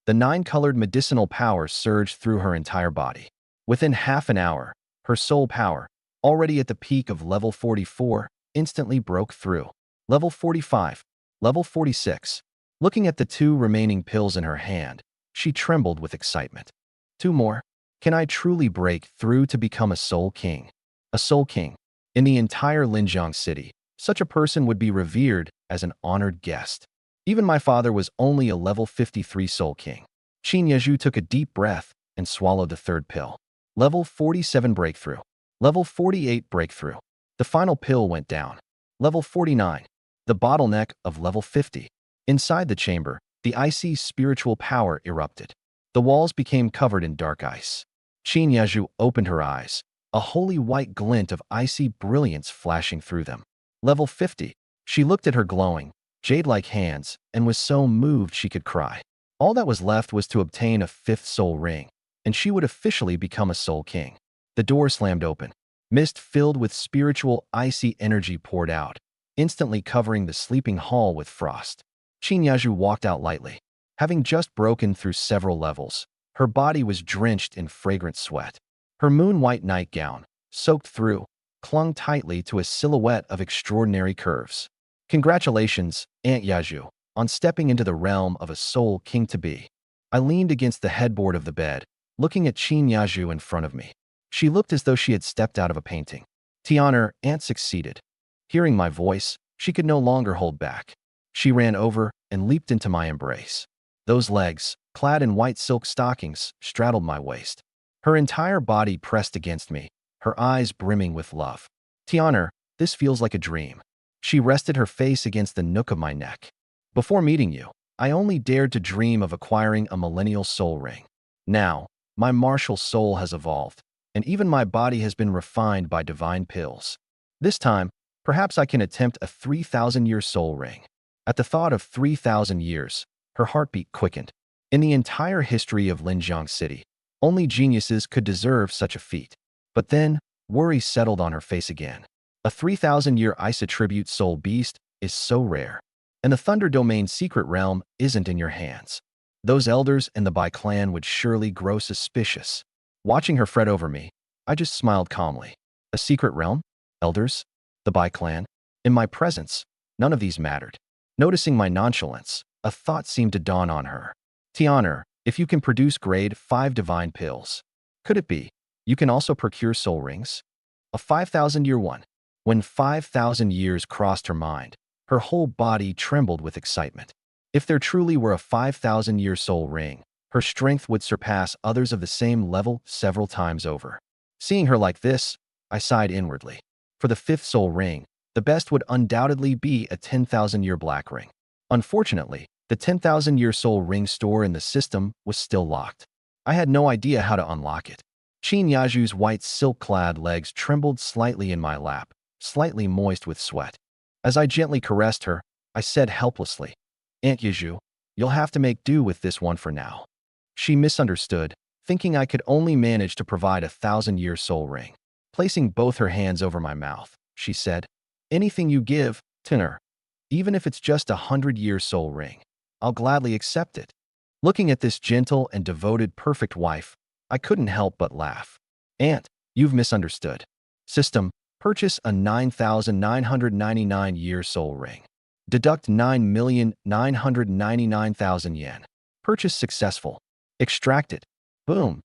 The 9-colored medicinal power surged through her entire body. Within half an hour, her soul power, already at the peak of level 44, instantly broke through. Level 45. Level 46. Looking at the 2 remaining pills in her hand, she trembled with excitement. 2 more? Can I truly break through to become a Soul King? A Soul King. In the entire Linjiang city, such a person would be revered as an honored guest. Even my father was only a level 53 Soul King. Qin Yeju took a deep breath and swallowed the 3rd pill. Level 47 breakthrough. Level 48 breakthrough. The final pill went down. Level 49. The bottleneck of level 50. Inside the chamber, the icy spiritual power erupted. The walls became covered in dark ice. Qin Yeju opened her eyes, a holy white glint of icy brilliance flashing through them. Level 50. She looked at her glowing, jade-like hands and was so moved she could cry. All that was left was to obtain a 5th soul ring, and she would officially become a Soul King. The door slammed open. Mist filled with spiritual, icy energy poured out, instantly covering the sleeping hall with frost. Qin Yeju walked out lightly. Having just broken through several levels, her body was drenched in fragrant sweat. Her moon-white nightgown, soaked through, clung tightly to a silhouette of extraordinary curves. Congratulations, Aunt Yeju, on stepping into the realm of a Soul King-to-be. I leaned against the headboard of the bed, looking at Qin Yeju in front of me. She looked as though she had stepped out of a painting. Tianer, Aunt succeeded. Hearing my voice, she could no longer hold back. She ran over and leaped into my embrace. Those legs, clad in white silk stockings, straddled my waist. Her entire body pressed against me, her eyes brimming with love. Tianer, this feels like a dream. She rested her face against the nook of my neck. Before meeting you, I only dared to dream of acquiring a millennial soul ring. Now, my martial soul has evolved, and even my body has been refined by divine pills. This time, perhaps I can attempt a 3,000-year soul ring. At the thought of 3,000 years, her heartbeat quickened. In the entire history of Linjiang City, only geniuses could deserve such a feat. But then, worry settled on her face again. A 3,000-year ice attribute soul beast is so rare. And the Thunder Domain secret realm isn't in your hands. Those elders and the Bai clan would surely grow suspicious. Watching her fret over me, I just smiled calmly. A secret realm? Elders? The Bai clan? In my presence, none of these mattered. Noticing my nonchalance, a thought seemed to dawn on her. Tianer, if you can produce grade 5 divine pills, could it be you can also procure soul rings? A 5,000-year one. When 5,000 years crossed her mind, her whole body trembled with excitement. If there truly were a 5,000-year soul ring, her strength would surpass others of the same level several times over. Seeing her like this, I sighed inwardly. For the 5th soul ring, the best would undoubtedly be a 10,000-year black ring. Unfortunately, the 10,000-year soul ring store in the system was still locked. I had no idea how to unlock it. Qin Yaju's white silk-clad legs trembled slightly in my lap, slightly moist with sweat. As I gently caressed her, I said helplessly, Aunt Yeju, you'll have to make do with this one for now. She misunderstood, thinking I could only manage to provide a 1,000-year soul ring. Placing both her hands over my mouth, she said, anything you give, Tenor, even if it's just a 100-year soul ring, I'll gladly accept it. Looking at this gentle and devoted perfect wife, I couldn't help but laugh. Aunt, you've misunderstood. System, purchase a 9,999-year soul ring. Deduct 9,999,000 yen. Purchase successful. Extract it. Boom.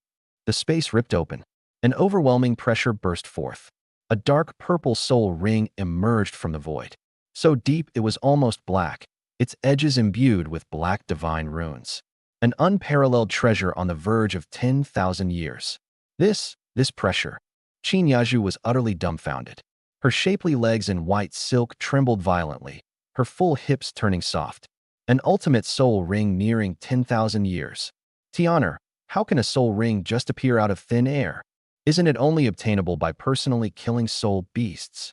The space ripped open. An overwhelming pressure burst forth. A dark purple soul ring emerged from the void. So deep it was almost black, its edges imbued with black divine runes. An unparalleled treasure on the verge of 10,000 years. This pressure. Qin Yaju was utterly dumbfounded. Her shapely legs in white silk trembled violently, her full hips turning soft. An ultimate soul ring nearing 10,000 years. Tianer, how can a soul ring just appear out of thin air? Isn't it only obtainable by personally killing soul beasts?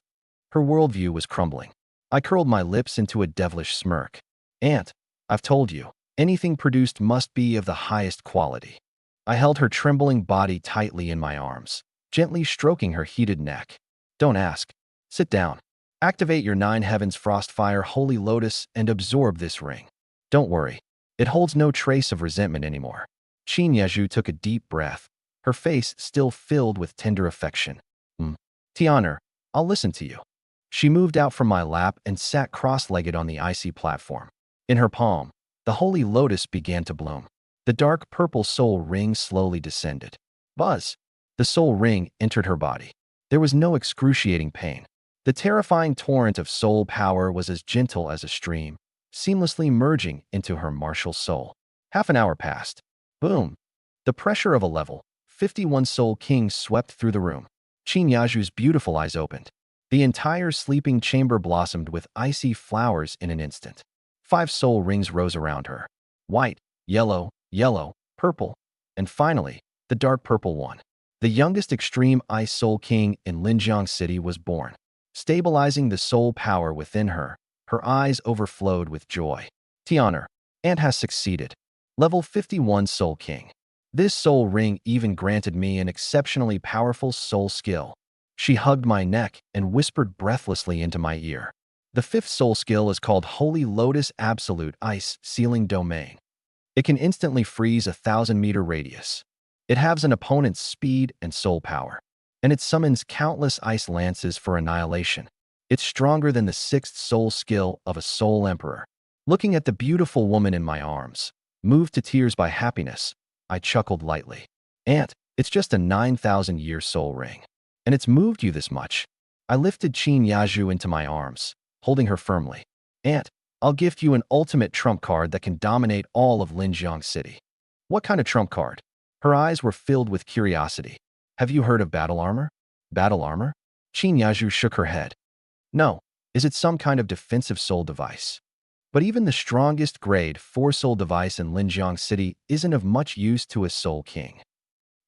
Her worldview was crumbling. I curled my lips into a devilish smirk. Aunt, I've told you, anything produced must be of the highest quality. I held her trembling body tightly in my arms, gently stroking her heated neck. Don't ask. Sit down. Activate your 9 heavens frostfire holy lotus and absorb this ring. Don't worry. It holds no trace of resentment anymore. Qin Yeju took a deep breath, her face still filled with tender affection. Tianer, I'll listen to you. She moved out from my lap and sat cross-legged on the icy platform. In her palm, the holy lotus began to bloom. The dark purple soul ring slowly descended. Buzz! The soul ring entered her body. There was no excruciating pain. The terrifying torrent of soul power was as gentle as a stream, seamlessly merging into her martial soul. Half an hour passed. Boom! The pressure of a level 51 Soul King swept through the room. Qin Yaju's beautiful eyes opened. The entire sleeping chamber blossomed with icy flowers in an instant. 5 soul rings rose around her. White, yellow, purple, and finally, the dark purple one. The youngest extreme ice soul king in Linjiang City was born. Stabilizing the soul power within her, her eyes overflowed with joy. Tianer, Ant has succeeded. Level 51 Soul King. This soul ring even granted me an exceptionally powerful soul skill. She hugged my neck and whispered breathlessly into my ear. The 5th soul skill is called Holy Lotus Absolute Ice Sealing Domain. It can instantly freeze a 1,000-meter radius. It halves an opponent's speed and soul power, and it summons countless ice lances for annihilation. It's stronger than the 6th soul skill of a soul emperor. Looking at the beautiful woman in my arms, moved to tears by happiness, I chuckled lightly. Ant, it's just a 9,000-year soul ring. And it's moved you this much. I lifted Qin Yaju into my arms, holding her firmly. Ant, I'll gift you an ultimate trump card that can dominate all of Linjiang City. What kind of trump card? Her eyes were filled with curiosity. Have you heard of battle armor? Battle armor? Qin Yaju shook her head. No. Is it some kind of defensive soul device? But even the strongest grade 4 soul device in Linjiang City isn't of much use to a soul king.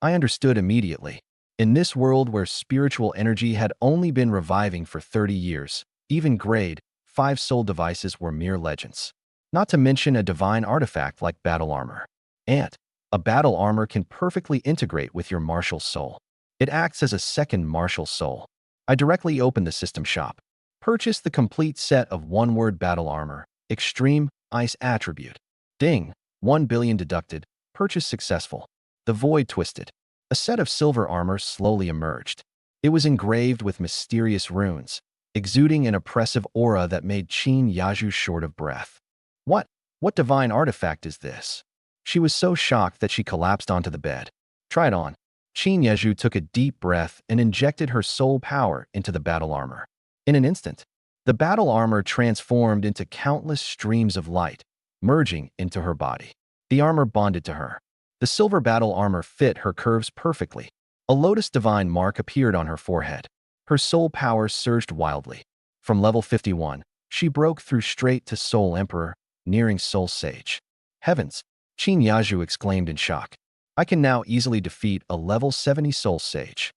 I understood immediately. In this world where spiritual energy had only been reviving for 30 years, even grade 5 soul devices were mere legends. Not to mention a divine artifact like battle armor. And a battle armor can perfectly integrate with your martial soul. It acts as a second martial soul. I directly opened the system shop. Purchased the complete set of one-word battle armor, extreme ice attribute. Ding, 1 billion deducted, purchase successful. The void twisted. A set of silver armor slowly emerged. It was engraved with mysterious runes, exuding an oppressive aura that made Qin Yaju short of breath. What divine artifact is this? She was so shocked that she collapsed onto the bed. Try it on. Qin Yaju took a deep breath and injected her soul power into the battle armor. In an instant, the battle armor transformed into countless streams of light, merging into her body. The armor bonded to her. The silver battle armor fit her curves perfectly. A lotus divine mark appeared on her forehead. Her soul power surged wildly. From level 51, she broke through straight to Soul Emperor, nearing Soul Sage. Heavens! Qin Yaju exclaimed in shock. I can now easily defeat a level 70 Soul Sage,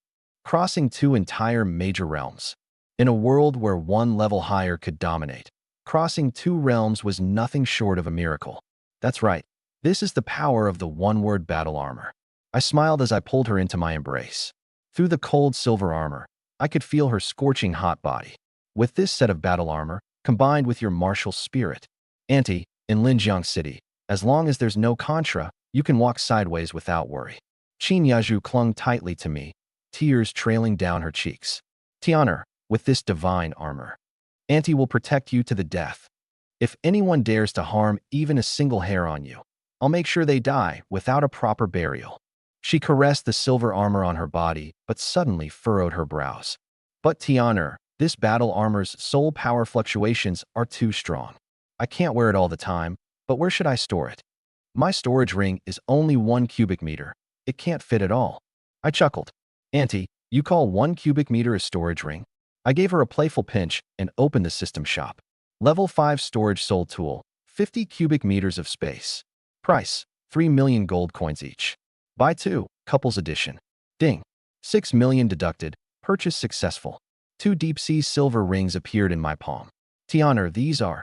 crossing 2 entire major realms. In a world where one level higher could dominate, crossing 2 realms was nothing short of a miracle. That's right. This is the power of the one-word battle armor. I smiled as I pulled her into my embrace. Through the cold silver armor, I could feel her scorching hot body. With this set of battle armor, combined with your martial spirit, Auntie, in Linjiang City, as long as there's no contra, you can walk sideways without worry. Qin Yaju clung tightly to me, tears trailing down her cheeks. Tianer, with this divine armor, Auntie will protect you to the death. If anyone dares to harm even a single hair on you, I'll make sure they die without a proper burial. She caressed the silver armor on her body, but suddenly furrowed her brows. But Tianer, this battle armor's soul power fluctuations are too strong. I can't wear it all the time, but where should I store it? My storage ring is only 1 cubic meter. It can't fit at all. I chuckled. Auntie, you call 1 cubic meter a storage ring? I gave her a playful pinch and opened the system shop. Level 5 storage soul tool, 50 cubic meters of space. Price, 3 million gold coins each. Buy 2, couples edition. Ding. 6 million deducted, purchase successful. 2 deep sea silver rings appeared in my palm. Tianer, these are.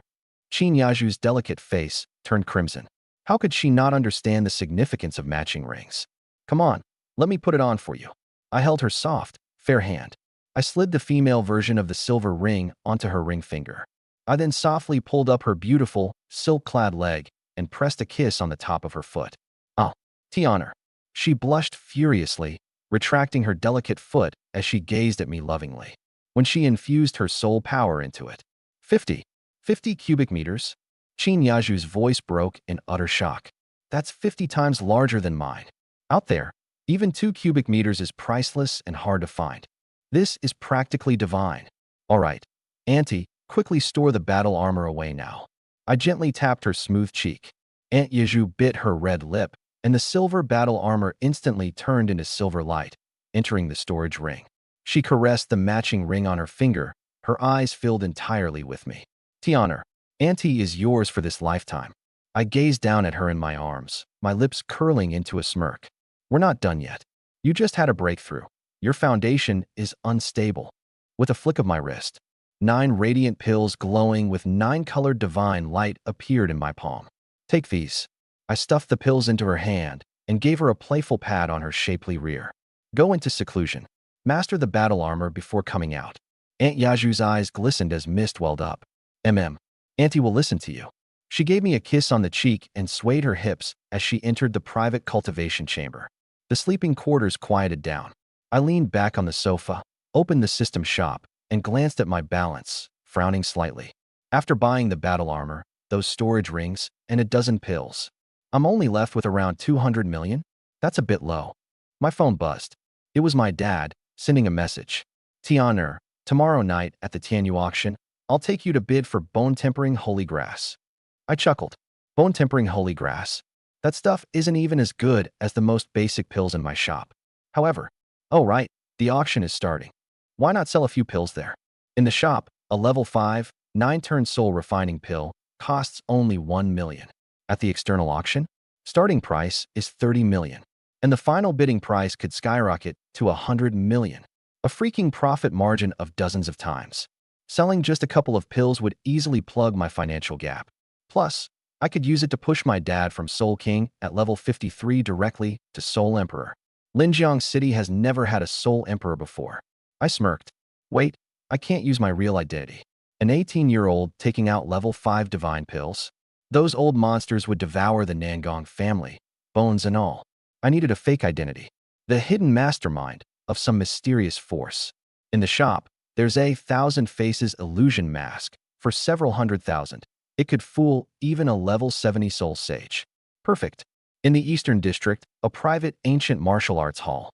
Qin Yaju's delicate face turned crimson. How could she not understand the significance of matching rings? Come on, let me put it on for you. I held her soft, fair hand. I slid the female version of the silver ring onto her ring finger. I then softly pulled up her beautiful, silk-clad leg and pressed a kiss on the top of her foot. Oh, Tianer. She blushed furiously, retracting her delicate foot as she gazed at me lovingly. when she infused her soul power into it. 50. 50 cubic meters? Qin Yaju's voice broke in utter shock. That's 50 times larger than mine. Out there, even 2 cubic meters is priceless and hard to find. This is practically divine. All right, Auntie, quickly store the battle armor away now. I gently tapped her smooth cheek. Aunt Yaju bit her red lip, and the silver battle armor instantly turned into silver light, entering the storage ring. She caressed the matching ring on her finger, her eyes filled entirely with me. Tianer, Auntie is yours for this lifetime. I gazed down at her in my arms, my lips curling into a smirk. We're not done yet. You just had a breakthrough. Your foundation is unstable. With a flick of my wrist, 9 radiant pills glowing with 9-colored divine light appeared in my palm. Take these. I stuffed the pills into her hand and gave her a playful pat on her shapely rear. Go into seclusion. Master the battle armor before coming out. Aunt Yaju's eyes glistened as mist welled up. Auntie will listen to you. She gave me a kiss on the cheek and swayed her hips as she entered the private cultivation chamber. The sleeping quarters quieted down. I leaned back on the sofa, opened the system shop, and glanced at my balance, frowning slightly. After buying the battle armor, those storage rings, and a dozen pills, I'm only left with around 200 million? That's a bit low. My phone buzzed. It was my dad, sending a message. Tianer, tomorrow night at the Tianyu auction, I'll take you to bid for bone-tempering holy grass. I chuckled. Bone-tempering holy grass? That stuff isn't even as good as the most basic pills in my shop. However, oh right, the auction is starting. Why not sell a few pills there? In the shop, a level 5, 9-turn soul refining pill costs only 1 million. At the external auction, starting price is 30 million. And the final bidding price could skyrocket to 100 million. A freaking profit margin of dozens of times. Selling just a couple of pills would easily plug my financial gap. Plus, I could use it to push my dad from Soul King at level 53 directly to Soul Emperor. Linjiang City has never had a Soul Emperor before. I smirked. Wait, I can't use my real identity. An 18-year-old taking out level 5 divine pills? Those old monsters would devour the Nangong family, bones and all. I needed a fake identity. The hidden mastermind of some mysterious force. In the shop, there's a 1,000 faces illusion mask for several 100,000. It could fool even a level 70 soul sage. Perfect. In the Eastern District, a private ancient martial arts hall.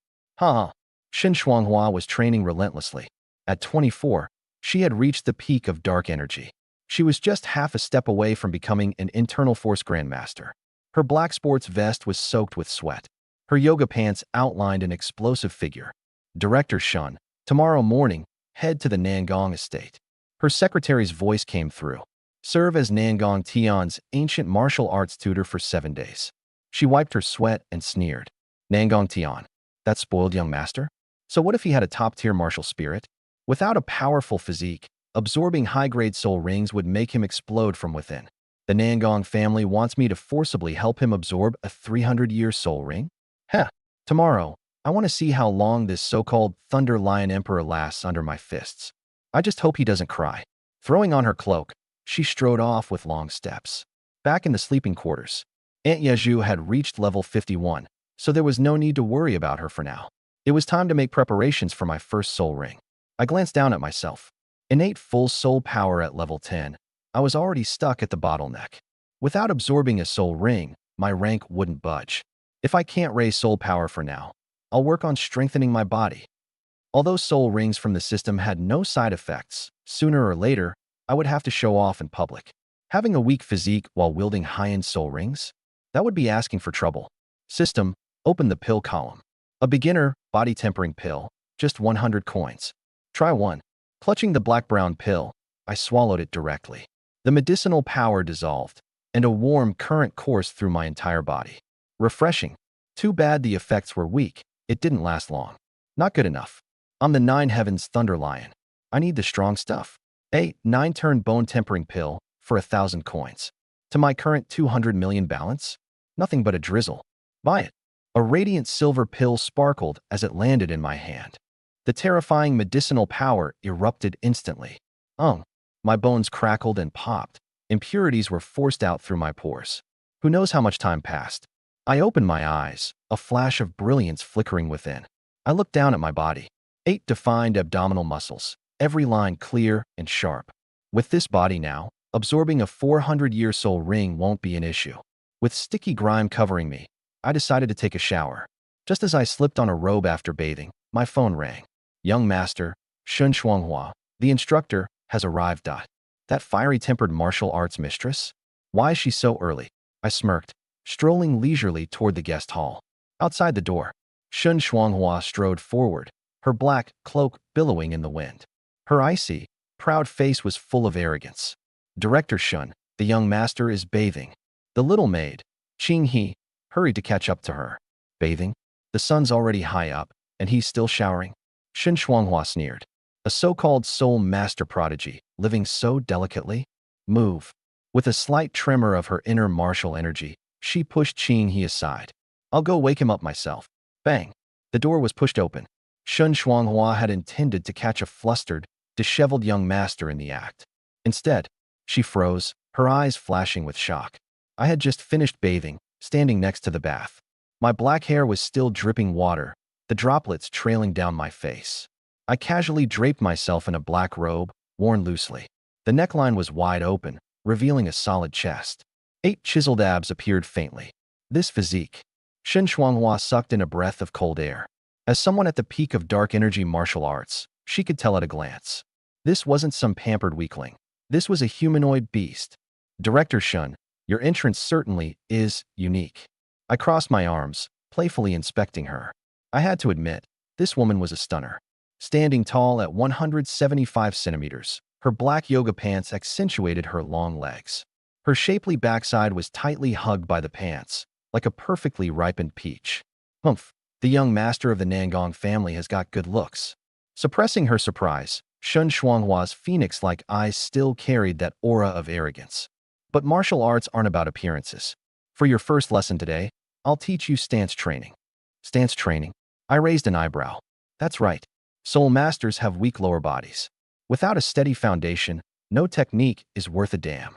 Shen Shuanghua was training relentlessly. At 24, she had reached the peak of dark energy. She was just half a step away from becoming an internal force grandmaster. Her black sports vest was soaked with sweat. Her yoga pants outlined an explosive figure. Director Shun, tomorrow morning, head to the Nangong estate. Her secretary's voice came through. Serve as Nangong Tian's ancient martial arts tutor for 7 days. She wiped her sweat and sneered. Nangong Tian, that spoiled young master? So what if he had a top-tier martial spirit? Without a powerful physique, absorbing high-grade soul rings would make him explode from within. The Nangong family wants me to forcibly help him absorb a 300-year soul ring? Tomorrow, I want to see how long this so-called Thunder Lion Emperor lasts under my fists. I just hope he doesn't cry. Throwing on her cloak, she strode off with long steps. Back in the sleeping quarters, Aunt Yaju had reached level 51, so there was no need to worry about her for now. It was time to make preparations for my first soul ring. I glanced down at myself. Innate full soul power at level 10, I was already stuck at the bottleneck. Without absorbing a soul ring, my rank wouldn't budge. If I can't raise soul power for now, I'll work on strengthening my body. Although soul rings from the system had no side effects, sooner or later, I would have to show off in public. Having a weak physique while wielding high-end soul rings? That would be asking for trouble. System, open the pill column. A beginner, body-tempering pill, just 100 coins. Try one. Clutching the black-brown pill, I swallowed it directly. The medicinal power dissolved, and a warm current coursed through my entire body. Refreshing. Too bad the effects were weak. It didn't last long. Not good enough. I'm the 9 Heavens Thunder Lion. I need the strong stuff. A 9-turn bone-tempering pill for 1,000 coins. To my current 200 million balance? Nothing but a drizzle. Buy it. A radiant silver pill sparkled as it landed in my hand. The terrifying medicinal power erupted instantly. My bones crackled and popped. Impurities were forced out through my pores. Who knows how much time passed? I opened my eyes, a flash of brilliance flickering within. I looked down at my body. 8 defined abdominal muscles, every line clear and sharp. With this body now, absorbing a 400-year soul ring won't be an issue. With sticky grime covering me, I decided to take a shower. Just as I slipped on a robe after bathing, my phone rang. Young master, Shun Shuanghua, the instructor, has arrived. That fiery-tempered martial arts mistress? Why is she so early? I smirked, strolling leisurely toward the guest hall. Outside the door, Shun Shuanghua strode forward, her black cloak billowing in the wind. Her icy, proud face was full of arrogance. Director Shun, the young master, is bathing. The little maid, Qing He, hurried to catch up to her. Bathing? The sun's already high up, and he's still showering? Shun Shuanghua sneered. A so-called soul master prodigy, living so delicately? Move. With a slight tremor of her inner martial energy, she pushed Qing He aside. I'll go wake him up myself. Bang. The door was pushed open. Shun Shuanghua had intended to catch a flustered, disheveled young master in the act. Instead, she froze, her eyes flashing with shock. I had just finished bathing, standing next to the bath. My black hair was still dripping water, the droplets trailing down my face. I casually draped myself in a black robe, worn loosely. The neckline was wide open, revealing a solid chest. 8 chiseled abs appeared faintly. This physique. Shun Shuanghua sucked in a breath of cold air. As someone at the peak of dark energy martial arts, she could tell at a glance. This wasn't some pampered weakling. This was a humanoid beast. Director Shun, your entrance certainly is unique. I crossed my arms, playfully inspecting her. I had to admit, this woman was a stunner. Standing tall at 175 centimeters, her black yoga pants accentuated her long legs. Her shapely backside was tightly hugged by the pants, like a perfectly ripened peach. Humph, the young master of the Nangong family has got good looks. Suppressing her surprise, Shun Shuanghua's phoenix-like eyes still carried that aura of arrogance. But martial arts aren't about appearances. For your first lesson today, I'll teach you stance training. Stance training? I raised an eyebrow. That's right. Soul masters have weak lower bodies. Without a steady foundation, no technique is worth a damn.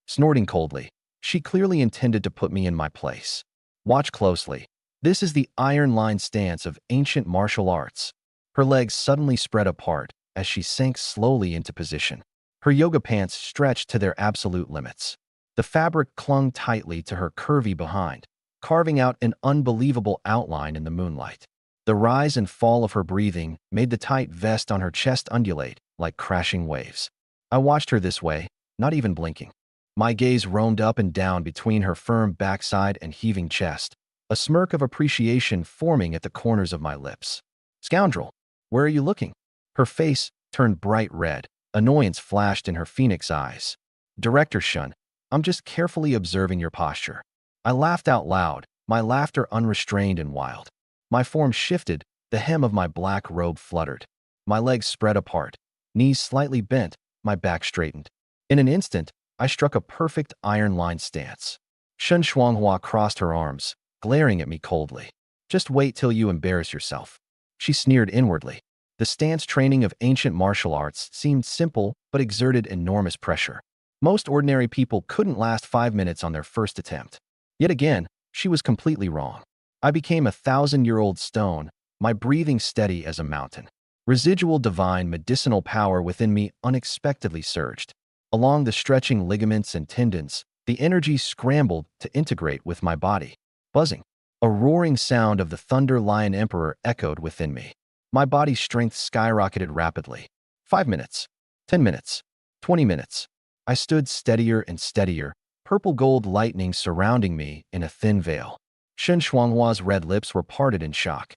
Snorting coldly, she clearly intended to put me in my place. Watch closely. This is the iron line stance of ancient martial arts. Her legs suddenly spread apart as she sank slowly into position. Her yoga pants stretched to their absolute limits. The fabric clung tightly to her curvy behind, carving out an unbelievable outline in the moonlight. The rise and fall of her breathing made the tight vest on her chest undulate like crashing waves. I watched her this way, not even blinking. My gaze roamed up and down between her firm backside and heaving chest, a smirk of appreciation forming at the corners of my lips. Scoundrel, where are you looking? Her face turned bright red. Annoyance flashed in her phoenix eyes. Director Shun, I'm just carefully observing your posture. I laughed out loud, my laughter unrestrained and wild. My form shifted, the hem of my black robe fluttered. My legs spread apart, knees slightly bent, my back straightened. In an instant, I struck a perfect iron line stance. Shun Shuanghua crossed her arms, glaring at me coldly. Just wait till you embarrass yourself. She sneered inwardly. The stance training of ancient martial arts seemed simple but exerted enormous pressure. Most ordinary people couldn't last 5 minutes on their first attempt. Yet again, she was completely wrong. I became a 1,000-year-old stone, my breathing steady as a mountain. Residual divine medicinal power within me unexpectedly surged. Along the stretching ligaments and tendons, the energy scrambled to integrate with my body. Buzzing. A roaring sound of the Thunder Lion Emperor echoed within me. My body's strength skyrocketed rapidly. 5 minutes. 10 minutes. 20 minutes. I stood steadier and steadier, purple gold lightning surrounding me in a thin veil. Shun Shuanghua's red lips were parted in shock.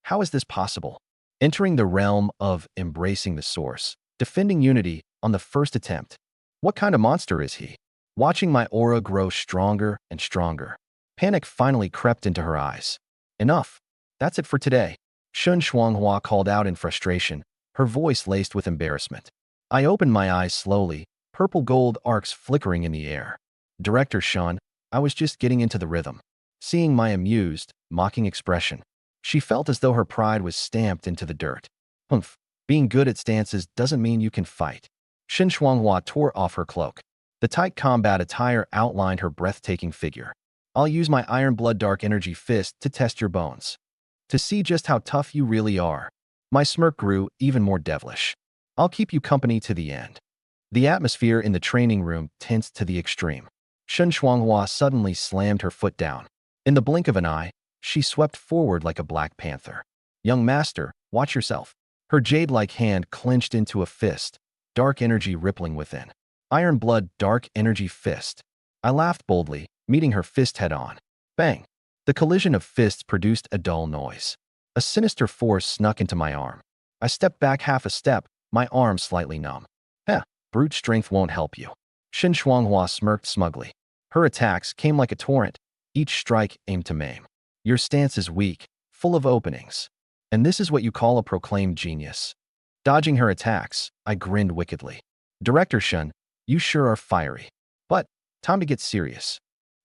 How is this possible? Entering the realm of embracing the source, defending unity on the first attempt. What kind of monster is he? Watching my aura grow stronger and stronger. Panic finally crept into her eyes. Enough. That's it for today. Shun Shuanghua called out in frustration, her voice laced with embarrassment. I opened my eyes slowly, purple gold arcs flickering in the air. Director Shun, I was just getting into the rhythm. Seeing my amused, mocking expression, she felt as though her pride was stamped into the dirt. Humph, being good at stances doesn't mean you can fight. Shun Shuanghua tore off her cloak. The tight combat attire outlined her breathtaking figure. I'll use my Iron Blood Dark Energy Fist to test your bones. To see just how tough you really are. My smirk grew even more devilish. I'll keep you company to the end. The atmosphere in the training room tensed to the extreme. Shen Shuanghua suddenly slammed her foot down. In the blink of an eye, she swept forward like a black panther. Young master, watch yourself. Her jade-like hand clenched into a fist, dark energy rippling within. Iron blood, dark energy fist. I laughed boldly, meeting her fist head-on. Bang! The collision of fists produced a dull noise. A sinister force snuck into my arm. I stepped back half a step, my arm slightly numb. Heh, brute strength won't help you. Shen Shuanghua smirked smugly. Her attacks came like a torrent, each strike aimed to maim. Your stance is weak, full of openings. And this is what you call a proclaimed genius. Dodging her attacks, I grinned wickedly. Director Shen, you sure are fiery. But, time to get serious.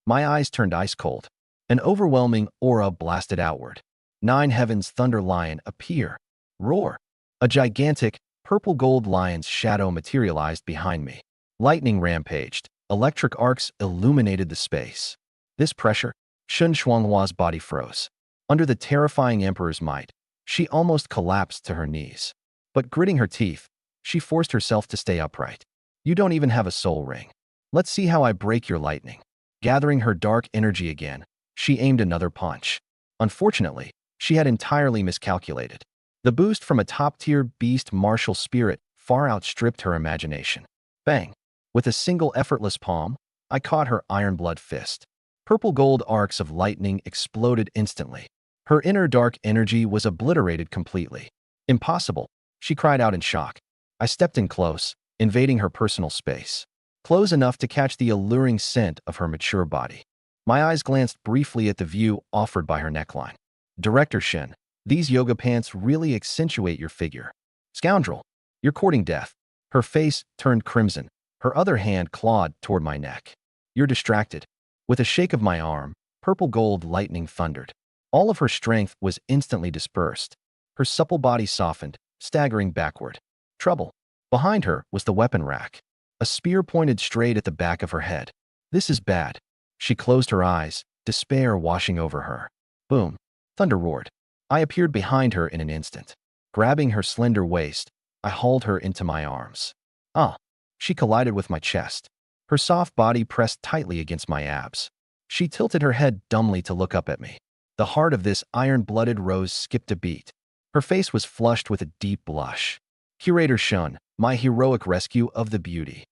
My eyes turned ice cold. An overwhelming aura blasted outward. 9 heavens thunder lion appear. Roar. A gigantic, purple-gold lion's shadow materialized behind me. Lightning rampaged. Electric arcs illuminated the space. This pressure, Shen Shuanghua's body froze. Under the terrifying emperor's might, she almost collapsed to her knees. But gritting her teeth, she forced herself to stay upright. You don't even have a soul ring. Let's see how I break your lightning. Gathering her dark energy again, she aimed another punch. Unfortunately, she had entirely miscalculated. The boost from a top-tier beast martial spirit far outstripped her imagination. Bang! With a single effortless palm, I caught her iron blood fist. Purple-gold arcs of lightning exploded instantly. Her inner dark energy was obliterated completely. Impossible, she cried out in shock. I stepped in close, invading her personal space. Close enough to catch the alluring scent of her mature body. My eyes glanced briefly at the view offered by her neckline. Director Shen, these yoga pants really accentuate your figure. Scoundrel, you're courting death. Her face turned crimson. Her other hand clawed toward my neck. You're distracted. With a shake of my arm, purple-gold lightning thundered. All of her strength was instantly dispersed. Her supple body softened, staggering backward. Trouble. Behind her was the weapon rack. A spear pointed straight at the back of her head. This is bad. She closed her eyes, despair washing over her. Boom. Thunder roared. I appeared behind her in an instant. Grabbing her slender waist, I hauled her into my arms. Ah! She collided with my chest. Her soft body pressed tightly against my abs. She tilted her head dumbly to look up at me. The heart of this iron-blooded rose skipped a beat. Her face was flushed with a deep blush. Curator Shun, my heroic rescue of the beauty.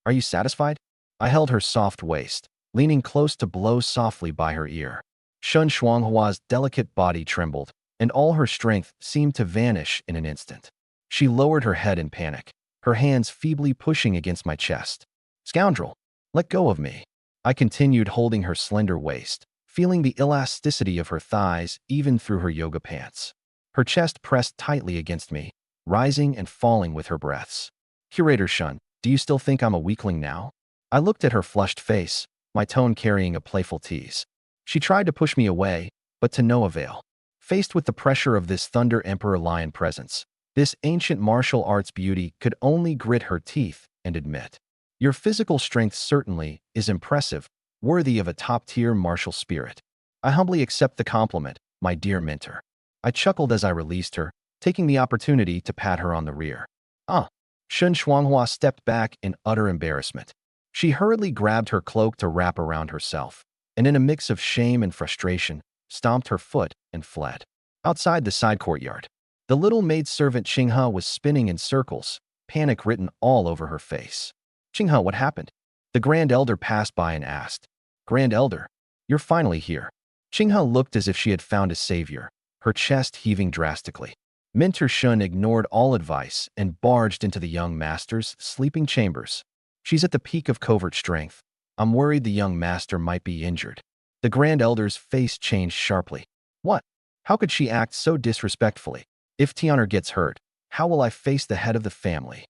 Are you satisfied? I held her soft waist, leaning close to blow softly by her ear. Shun Shuanghua's delicate body trembled, and all her strength seemed to vanish in an instant. She lowered her head in panic, her hands feebly pushing against my chest. Scoundrel, let go of me. I continued holding her slender waist, feeling the elasticity of her thighs even through her yoga pants. Her chest pressed tightly against me, rising and falling with her breaths. Curator Shun, do you still think I'm a weakling now? I looked at her flushed face, my tone carrying a playful tease. She tried to push me away, but to no avail. Faced with the pressure of this Thunder Emperor Lion presence, this ancient martial arts beauty could only grit her teeth and admit, your physical strength certainly is impressive, worthy of a top-tier martial spirit. I humbly accept the compliment, my dear mentor. I chuckled as I released her, taking the opportunity to pat her on the rear. Ah! Shun Shuanghua stepped back in utter embarrassment. She hurriedly grabbed her cloak to wrap around herself, and in a mix of shame and frustration, stomped her foot and fled. Outside the side courtyard, the little maidservant Qinghe was spinning in circles, panic written all over her face. Qinghe, what happened? The Grand Elder passed by and asked. Grand Elder, you're finally here. Qinghe looked as if she had found a savior, her chest heaving drastically. Mentor Shun ignored all advice and barged into the young master's sleeping chambers. She's at the peak of covert strength. I'm worried the young master might be injured. The Grand Elder's face changed sharply. What? How could she act so disrespectfully? If Tian'er gets hurt, how will I face the head of the family?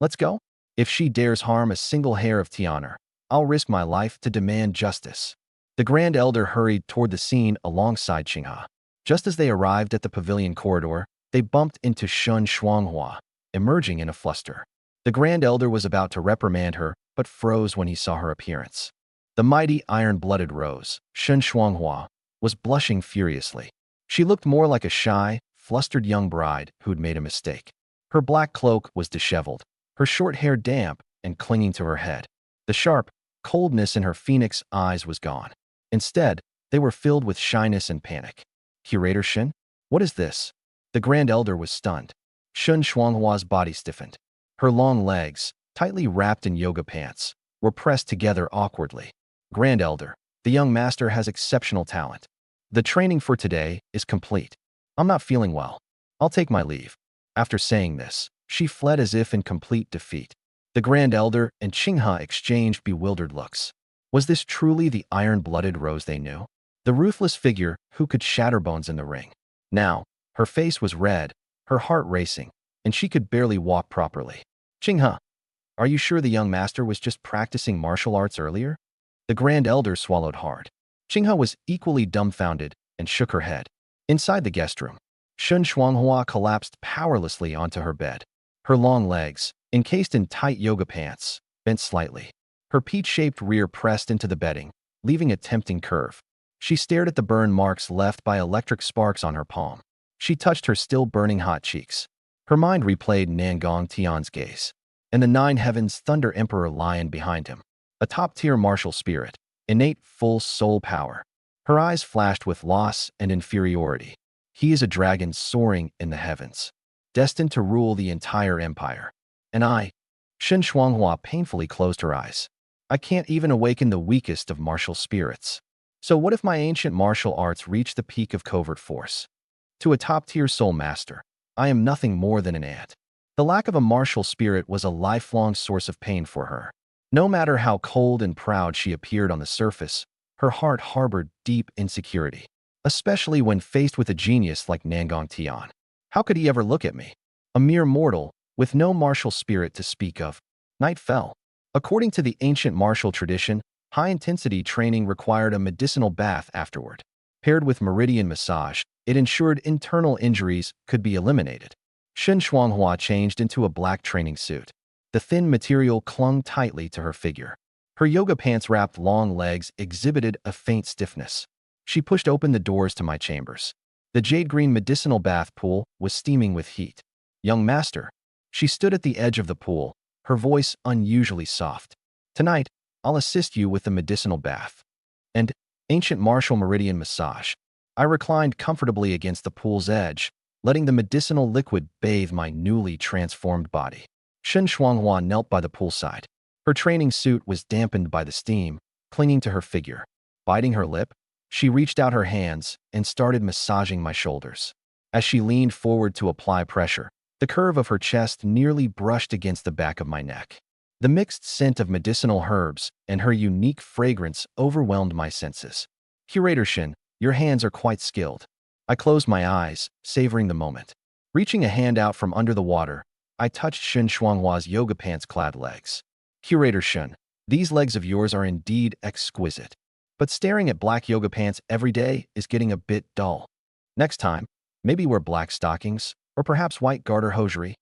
Let's go. If she dares harm a single hair of Tian'er, I'll risk my life to demand justice. The Grand Elder hurried toward the scene alongside Qinghe. Just as they arrived at the pavilion corridor, they bumped into Shun Shuanghua, emerging in a fluster. The Grand Elder was about to reprimand her, but froze when he saw her appearance. The mighty iron-blooded rose, Shun Shuanghua, was blushing furiously. She looked more like a shy, flustered young bride who'd made a mistake. Her black cloak was disheveled, her short hair damp and clinging to her head. The sharp coldness in her phoenix eyes was gone. Instead, they were filled with shyness and panic. Curator Shen? What is this? The Grand Elder was stunned. Shun Shuanghua's body stiffened. Her long legs, tightly wrapped in yoga pants, were pressed together awkwardly. Grand Elder, the young master has exceptional talent. The training for today is complete. I'm not feeling well. I'll take my leave. After saying this, she fled as if in complete defeat. The Grand Elder and Qinghe exchanged bewildered looks. Was this truly the iron-blooded Rose they knew? The ruthless figure who could shatter bones in the ring. Now, her face was red, her heart racing, and she could barely walk properly. Qinghe, are you sure the young master was just practicing martial arts earlier? The Grand Elder swallowed hard. Qinghe was equally dumbfounded and shook her head. Inside the guest room, Shun Shuanghua collapsed powerlessly onto her bed. Her long legs, encased in tight yoga pants, bent slightly. Her peach-shaped rear pressed into the bedding, leaving a tempting curve. She stared at the burn marks left by electric sparks on her palm. She touched her still burning hot cheeks. Her mind replayed Nangong Tian's gaze, and the Nine Heavens Thunder Emperor Lion behind him. A top-tier martial spirit, innate full soul power. Her eyes flashed with loss and inferiority. He is a dragon soaring in the heavens, destined to rule the entire empire. And I, Shen Shuanghua painfully closed her eyes. I can't even awaken the weakest of martial spirits. So what if my ancient martial arts reach the peak of covert force? To a top-tier soul master, I am nothing more than an ant. The lack of a martial spirit was a lifelong source of pain for her. No matter how cold and proud she appeared on the surface, her heart harbored deep insecurity, especially when faced with a genius like Nangong Tian. How could he ever look at me? A mere mortal, with no martial spirit to speak of. Night fell. According to the ancient martial tradition, high-intensity training required a medicinal bath afterward. Paired with meridian massage, it ensured internal injuries could be eliminated. Shen Shuanghua changed into a black training suit. The thin material clung tightly to her figure. Her yoga pants-wrapped long legs exhibited a faint stiffness. She pushed open the doors to my chambers. The jade-green medicinal bath pool was steaming with heat. Young master. She stood at the edge of the pool, her voice unusually soft. Tonight, I'll assist you with the medicinal bath. And ancient martial meridian massage. I reclined comfortably against the pool's edge, letting the medicinal liquid bathe my newly transformed body. Shen Shuanghua knelt by the poolside. Her training suit was dampened by the steam, clinging to her figure. Biting her lip, she reached out her hands and started massaging my shoulders. As she leaned forward to apply pressure, the curve of her chest nearly brushed against the back of my neck. The mixed scent of medicinal herbs and her unique fragrance overwhelmed my senses. Curator Shen, your hands are quite skilled. I closed my eyes, savoring the moment. Reaching a hand out from under the water, I touched Shen Shuanghua's yoga pants-clad legs. Curator Shen, these legs of yours are indeed exquisite. But staring at black yoga pants every day is getting a bit dull. Next time, maybe wear black stockings, or perhaps white garter hosiery.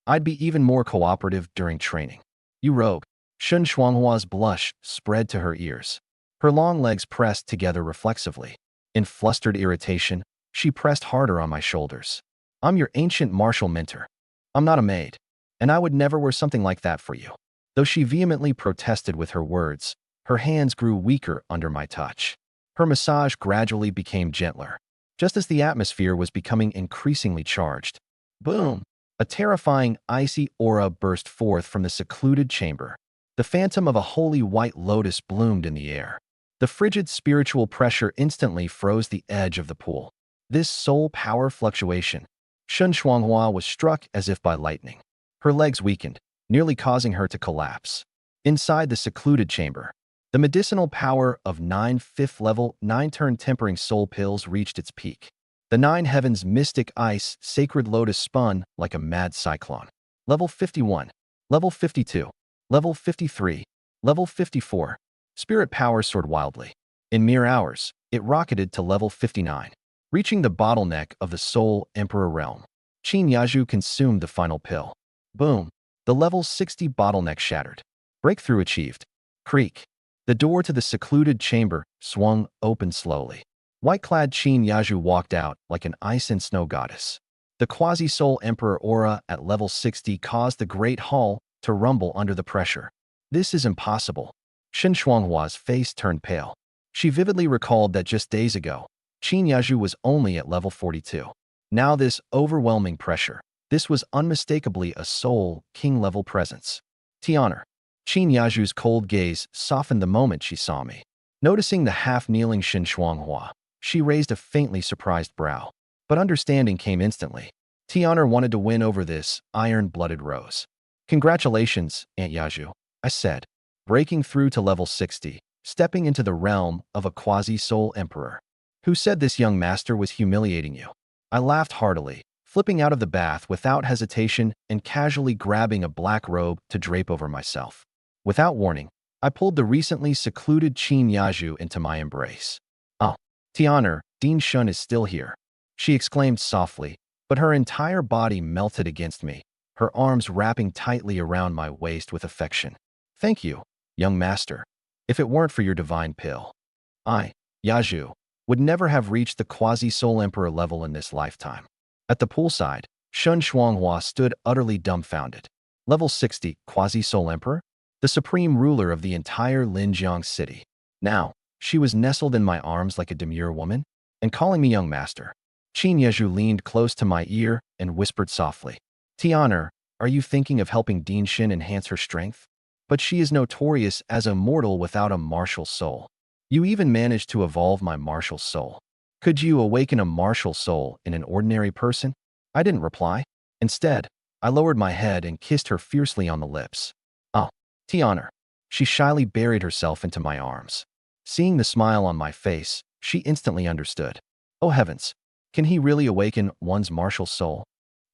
I'd be even more cooperative during training. You rogue. Shen Shuanghua's blush spread to her ears. Her long legs pressed together reflexively. In flustered irritation, she pressed harder on my shoulders. I'm your ancient martial mentor. I'm not a maid, and I would never wear something like that for you. Though she vehemently protested with her words, her hands grew weaker under my touch. Her massage gradually became gentler, just as the atmosphere was becoming increasingly charged. Boom! A terrifying, icy aura burst forth from the secluded chamber. The phantom of a holy white lotus bloomed in the air. The frigid spiritual pressure instantly froze the edge of the pool. This soul power fluctuation. Shen Shuanghua was struck as if by lightning. Her legs weakened, nearly causing her to collapse. Inside the secluded chamber, the medicinal power of 9 fifth-level, 9-turn tempering soul pills reached its peak. The 9 heavens mystic ice sacred lotus spun like a mad cyclone. Level 51, level 52, level 53, level 54. Spirit power soared wildly. In mere hours, it rocketed to level 59. Reaching the bottleneck of the Soul Emperor realm, Qin Yaju consumed the final pill. Boom! The level 60 bottleneck shattered. Breakthrough achieved. Creak. The door to the secluded chamber swung open slowly. White-clad Qin Yaju walked out like an ice and snow goddess. The quasi-soul emperor aura at level 60 caused the great hall to rumble under the pressure. This is impossible. Shen Shuanghua's face turned pale. She vividly recalled that just days ago, Qin Yaju was only at level 42. Now this overwhelming pressure. This was unmistakably a soul king-level presence. Tianer. Qin Yaju's cold gaze softened the moment she saw me. Noticing the half-kneeling Shen Shuanghua, she raised a faintly surprised brow. But understanding came instantly. Tianer wanted to win over this iron-blooded rose. Congratulations, Aunt Yaju, I said, breaking through to level 60, stepping into the realm of a quasi-soul emperor. Who said this young master was humiliating you? I laughed heartily, flipping out of the bath without hesitation and casually grabbing a black robe to drape over myself. Without warning, I pulled the recently secluded Qin Yaju into my embrace. Oh, Tianer, Dean Shun is still here, she exclaimed softly, but her entire body melted against me, her arms wrapping tightly around my waist with affection. Thank you, young master. If it weren't for your divine pill, I, Yaju, would never have reached the quasi-soul emperor level in this lifetime. At the poolside, Shen Shuanghua stood utterly dumbfounded. Level 60, quasi-soul emperor? The supreme ruler of the entire Linjiang city. Now, she was nestled in my arms like a demure woman, and calling me young master. Qin Yezhu leaned close to my ear and whispered softly, Tianer, are you thinking of helping Dean Shin enhance her strength? But she is notorious as a mortal without a martial soul. You even managed to evolve my martial soul. Could you awaken a martial soul in an ordinary person? I didn't reply. Instead, I lowered my head and kissed her fiercely on the lips. Oh, Tianer. She shyly buried herself into my arms. Seeing the smile on my face, she instantly understood. Oh heavens, can he really awaken one's martial soul?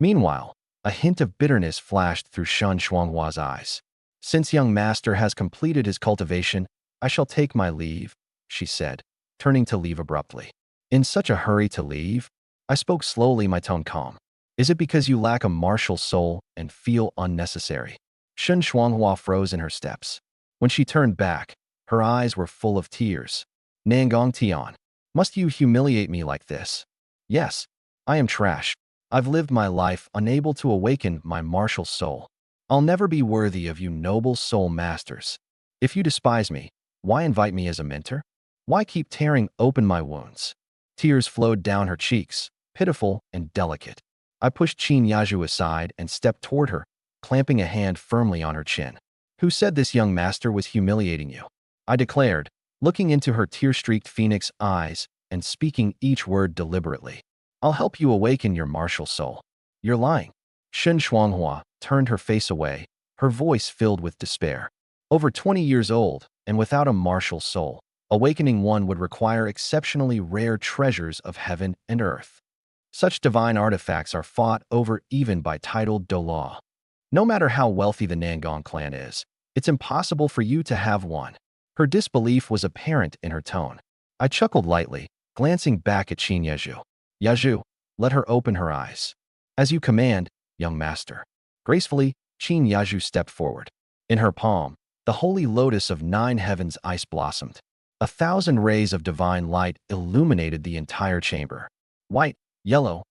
Meanwhile, a hint of bitterness flashed through Shen Shuanghua's eyes. Since young master has completed his cultivation, I shall take my leave, she said, turning to leave abruptly. In such a hurry to leave? I spoke slowly, my tone calm. Is it because you lack a martial soul and feel unnecessary? Shen Shuanghua froze in her steps. When she turned back, her eyes were full of tears. Nangong Tian, must you humiliate me like this? Yes, I am trash. I've lived my life unable to awaken my martial soul. I'll never be worthy of you noble soul masters. If you despise me, why invite me as a mentor? Why keep tearing open my wounds? Tears flowed down her cheeks, pitiful and delicate. I pushed Qin Yaju aside and stepped toward her, clamping a hand firmly on her chin. Who said this young master was humiliating you? I declared, looking into her tear-streaked phoenix eyes and speaking each word deliberately. I'll help you awaken your martial soul. You're lying. Shen Shuanghua turned her face away, her voice filled with despair. Over 20 years old, and without a martial soul, awakening one would require exceptionally rare treasures of heaven and earth. Such divine artifacts are fought over even by titled Dolaw. No matter how wealthy the Nangong clan is, it's impossible for you to have one. Her disbelief was apparent in her tone. I chuckled lightly, glancing back at Qin Yezhu. Yezhu, let her open her eyes. As you command, young master. Gracefully, Qin Yezhu stepped forward. In her palm, the holy lotus of 9 heavens ice blossomed. 1,000 rays of divine light illuminated the entire chamber. White, yellow,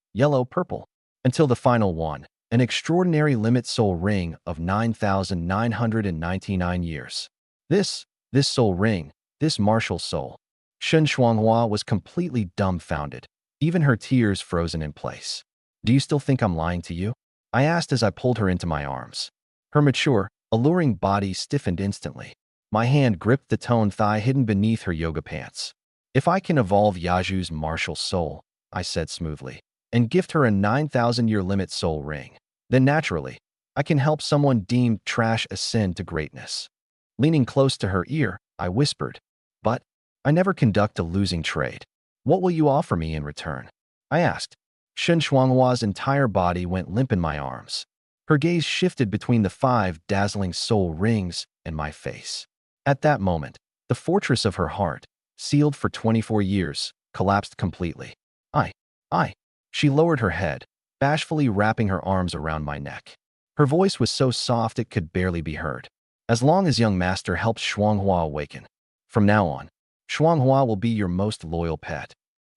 purple, until the final one, an extraordinary limit soul ring of 9,999 years. This soul ring, this martial soul. Shen Shuanghua was completely dumbfounded, even her tears frozen in place. Do you still think I'm lying to you? I asked as I pulled her into my arms. Her mature, alluring body stiffened instantly. My hand gripped the toned thigh hidden beneath her yoga pants. If I can evolve Yaju's martial soul, I said smoothly, and gift her a 9,000-year limit soul ring, then naturally, I can help someone deemed trash ascend to greatness. Leaning close to her ear, I whispered, but I never conduct a losing trade. What will you offer me in return? I asked. Shen Shuanghua's entire body went limp in my arms. Her gaze shifted between the 5 dazzling soul rings and my face. At that moment, the fortress of her heart, sealed for 24 years, collapsed completely. She lowered her head, bashfully wrapping her arms around my neck. Her voice was so soft it could barely be heard. As long as young master helps Shuanghua awaken. From now on, Shuanghua will be your most loyal pet.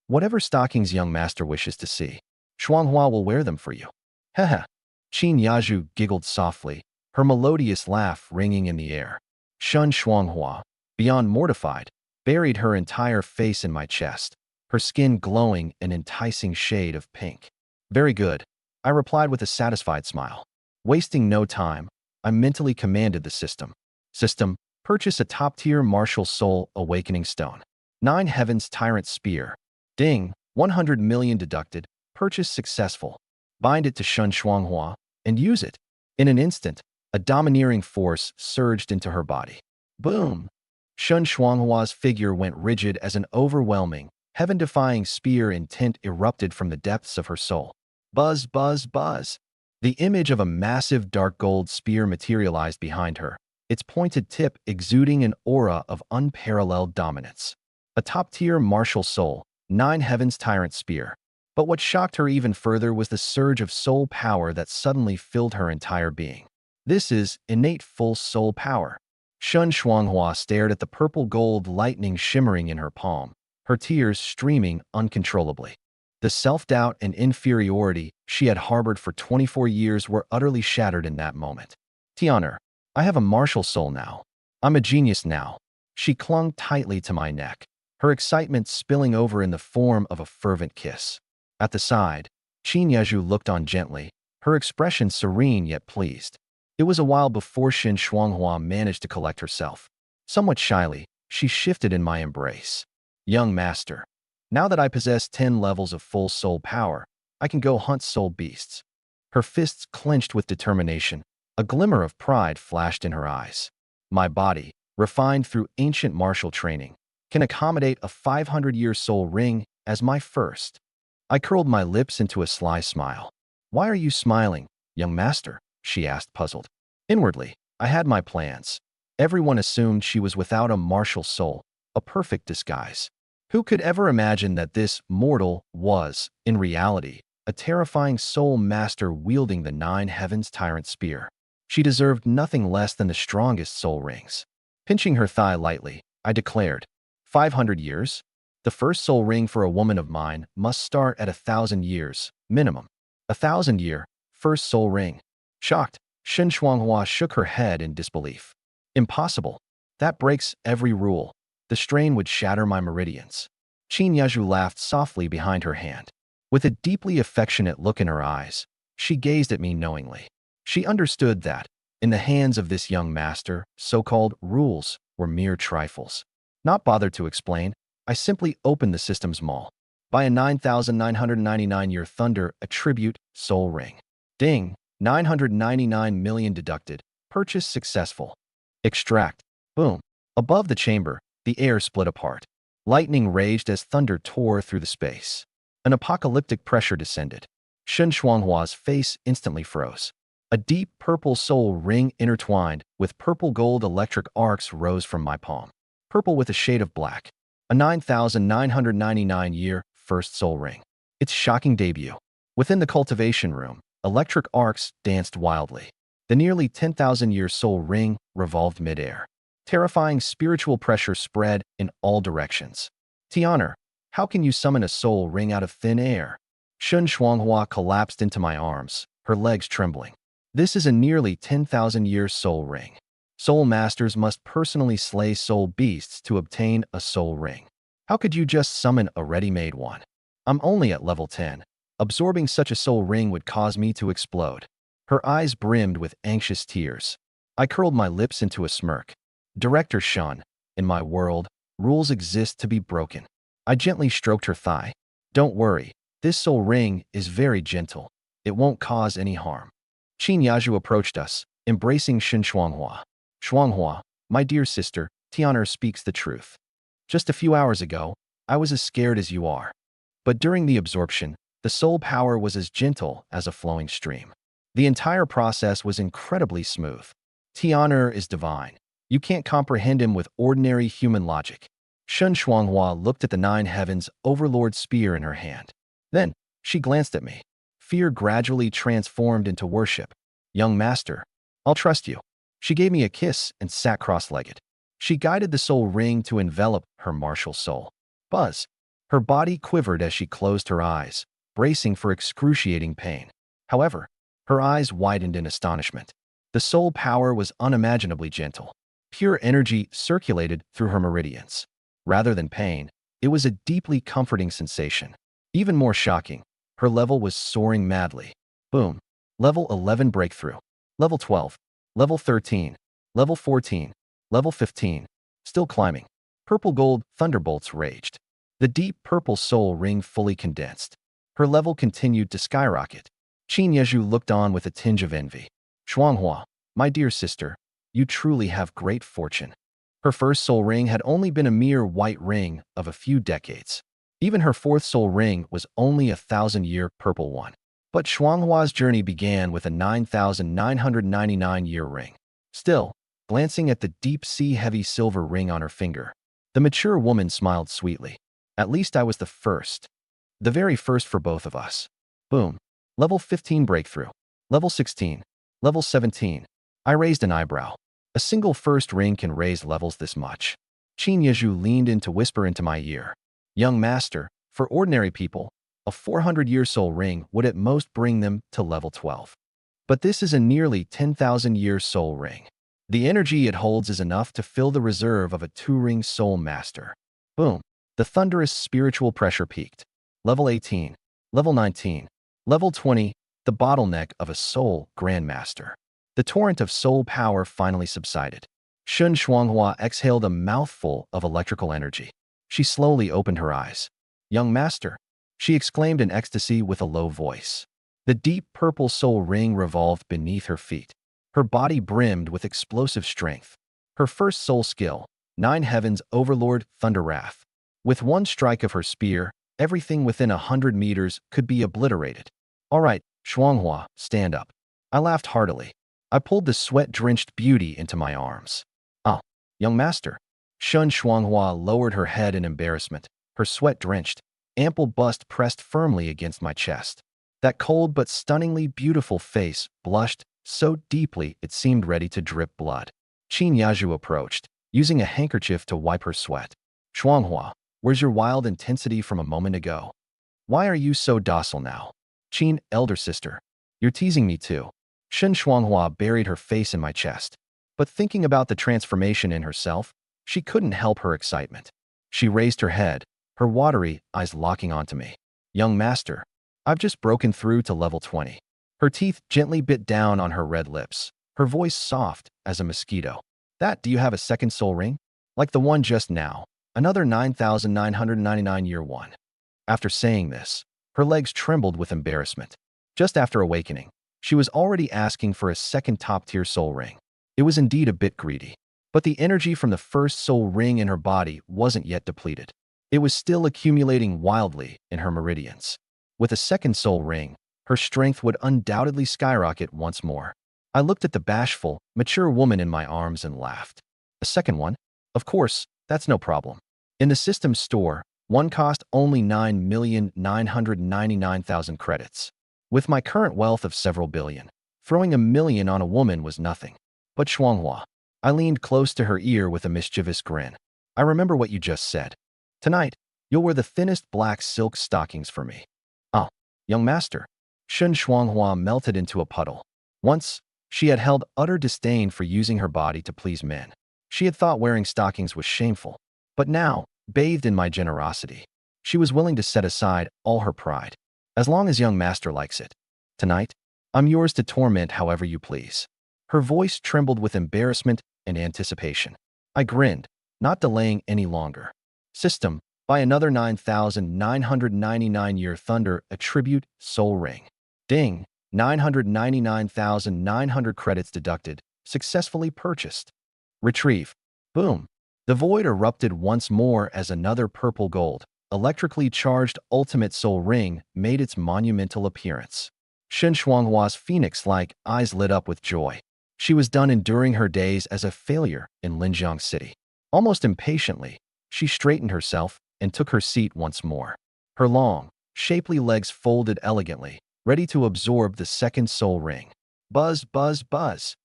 Whatever stockings young master wishes to see. Shuanghua will wear them for you. Heh. Qin Yaju giggled softly, her melodious laugh ringing in the air. Shun Shuanghua, beyond mortified, buried her entire face in my chest, her skin glowing an enticing shade of pink. Very good, I replied with a satisfied smile. Wasting no time, I mentally commanded the system. System, purchase a top-tier martial soul awakening stone. 9 Heavens Tyrant Spear. Ding, 100 million deducted, purchase successful. Bind it to Shun Shuanghua and use it. In an instant, a domineering force surged into her body. Boom! Shun Shuanghua's figure went rigid as an overwhelming, heaven-defying spear intent erupted from the depths of her soul. Buzz, buzz, buzz. The image of a massive dark gold spear materialized behind her, its pointed tip exuding an aura of unparalleled dominance. A top-tier martial soul, 9 Heavens Tyrant Spear. But what shocked her even further was the surge of soul power that suddenly filled her entire being. This is innate full soul power. Shun Shuanghua stared at the purple gold lightning shimmering in her palm, her tears streaming uncontrollably. The self-doubt and inferiority she had harbored for 24 years were utterly shattered in that moment. Tianer, I have a martial soul now. I'm a genius now. She clung tightly to my neck, her excitement spilling over in the form of a fervent kiss. At the side, Qin Yaju looked on gently, her expression serene yet pleased. It was a while before Shin Shuanghua managed to collect herself. Somewhat shyly, she shifted in my embrace. Young master, now that I possess 10 levels of full soul power, I can go hunt soul beasts. Her fists clenched with determination, a glimmer of pride flashed in her eyes. My body, refined through ancient martial training, can accommodate a 500-year soul ring as my first. I curled my lips into a sly smile. Why are you smiling, young master? She asked, puzzled. Inwardly, I had my plans. Everyone assumed she was without a martial soul, a perfect disguise. Who could ever imagine that this mortal was, in reality, a terrifying soul master wielding the 9 Heavens Tyrant Spear? She deserved nothing less than the strongest soul rings. Pinching her thigh lightly, I declared, 500 years? The first soul ring for a woman of mine must start at 1,000 years, minimum. 1,000-year, first soul ring. Shocked, Shin Shuanghua shook her head in disbelief. Impossible. That breaks every rule. The strain would shatter my meridians. Qin Yaju laughed softly behind her hand. With a deeply affectionate look in her eyes, she gazed at me knowingly. She understood that, in the hands of this young master, so-called rules were mere trifles. Not bothered to explain, I simply opened the system's maul. Buy a 9,999-year thunder attribute soul ring. Ding, 999 million deducted. Purchase successful. Extract. Boom. Above the chamber, the air split apart. Lightning raged as thunder tore through the space. An apocalyptic pressure descended. Shun Shuanghua's face instantly froze. A deep purple soul ring intertwined with purple gold electric arcs rose from my palm. Purple with a shade of black. A 9,999-year first soul ring. Its shocking debut. Within the cultivation room, electric arcs danced wildly. The nearly 10,000-year soul ring revolved midair. Terrifying spiritual pressure spread in all directions. Tianer, how can you summon a soul ring out of thin air? Shun Shuanghua collapsed into my arms, her legs trembling. This is a nearly 10,000-year soul ring. Soul masters must personally slay soul beasts to obtain a soul ring. How could you just summon a ready-made one? I'm only at level 10. Absorbing such a soul ring would cause me to explode. Her eyes brimmed with anxious tears. I curled my lips into a smirk. Director Shun, in my world, rules exist to be broken. I gently stroked her thigh. Don't worry, this soul ring is very gentle. It won't cause any harm. Qin Yaju approached us, embracing Shin Shuanghua. Shuanghua, my dear sister, Tianer speaks the truth. Just a few hours ago, I was as scared as you are. But during the absorption, the soul power was as gentle as a flowing stream. The entire process was incredibly smooth. Tianer is divine. You can't comprehend him with ordinary human logic. Shun Shuanghua looked at the 9 Heavens Overlord spear in her hand. Then, she glanced at me. Fear gradually transformed into worship. Young master, I'll trust you. She gave me a kiss and sat cross-legged. She guided the soul ring to envelop her martial soul. Buzz. Her body quivered as she closed her eyes, bracing for excruciating pain. However, her eyes widened in astonishment. The soul power was unimaginably gentle. Pure energy circulated through her meridians. Rather than pain, it was a deeply comforting sensation. Even more shocking, her level was soaring madly. Boom. Level 11 breakthrough. Level 12. Level 13. Level 14. Level 15. Still climbing. Purple gold thunderbolts raged. The deep purple soul ring fully condensed. Her level continued to skyrocket. Qin Yeju looked on with a tinge of envy. Shuanghua, my dear sister, you truly have great fortune. Her first soul ring had only been a mere white ring of a few decades. Even her fourth soul ring was only a 1,000-year purple one. But Shuanghua's journey began with a 9,999-year ring. Still, glancing at the deep-sea heavy silver ring on her finger, the mature woman smiled sweetly. At least I was the first. The very first for both of us. Boom. Level 15 breakthrough. Level 16. Level 17. I raised an eyebrow. A single first ring can raise levels this much. Qin Yeju leaned in to whisper into my ear. Young master, for ordinary people, a 400-year soul ring would at most bring them to level 12. But this is a nearly 10,000-year soul ring. The energy it holds is enough to fill the reserve of a 2-ring soul master. Boom. The thunderous spiritual pressure peaked. Level 18. Level 19. Level 20. The bottleneck of a soul grandmaster. The torrent of soul power finally subsided. Shun Shuanghua exhaled a mouthful of electrical energy. She slowly opened her eyes. Young master, she exclaimed in ecstasy with a low voice. The deep purple soul ring revolved beneath her feet. Her body brimmed with explosive strength. Her first soul skill, 9 Heavens Overlord Thunder Wrath. With one strike of her spear, everything within 100 meters could be obliterated. All right, Shuanghua, stand up. I laughed heartily. I pulled the sweat-drenched beauty into my arms. Ah, young master. Shun Shuanghua lowered her head in embarrassment, her sweat-drenched, ample bust pressed firmly against my chest. That cold but stunningly beautiful face blushed so deeply it seemed ready to drip blood. Qin Yaju approached, using a handkerchief to wipe her sweat. Shuanghua, where's your wild intensity from a moment ago? Why are you so docile now? Qin, elder sister, you're teasing me too. Shun Shuanghua buried her face in my chest. But thinking about the transformation in herself, she couldn't help her excitement. She raised her head, her watery eyes locking onto me. Young master, I've just broken through to level 20. Her teeth gently bit down on her red lips, her voice soft as a mosquito. Do you have a second soul ring? Like the one just now, another 9,999-year one. After saying this, her legs trembled with embarrassment. Just after awakening, she was already asking for a second top-tier soul ring. It was indeed a bit greedy. But the energy from the first soul ring in her body wasn't yet depleted. It was still accumulating wildly in her meridians. With a second soul ring, her strength would undoubtedly skyrocket once more. I looked at the bashful, mature woman in my arms and laughed. A second one? Of course, that's no problem. In the system store, one cost only 9,999,000 credits. With my current wealth of several billion, throwing 1,000,000 on a woman was nothing. But Shuanghua, I leaned close to her ear with a mischievous grin. I remember what you just said. Tonight, you'll wear the thinnest black silk stockings for me. Ah, young master. Shun Shuanghua melted into a puddle. Once, she had held utter disdain for using her body to please men. She had thought wearing stockings was shameful. But now, bathed in my generosity, she was willing to set aside all her pride. As long as young master likes it. Tonight, I'm yours to torment however you please. Her voice trembled with embarrassment and anticipation. I grinned, not delaying any longer. System, buy another 9,999-year thunder attribute soul ring. Ding, 999,900 credits deducted, successfully purchased. Retrieve. Boom. The void erupted once more as another purple gold, electrically charged ultimate soul ring made its monumental appearance. Shun Shuanghua's phoenix-like eyes lit up with joy. She was done enduring her days as a failure in Linjiang City. Almost impatiently, she straightened herself and took her seat once more. Her long, shapely legs folded elegantly, ready to absorb the second soul ring. Buzz, buzz, buzz.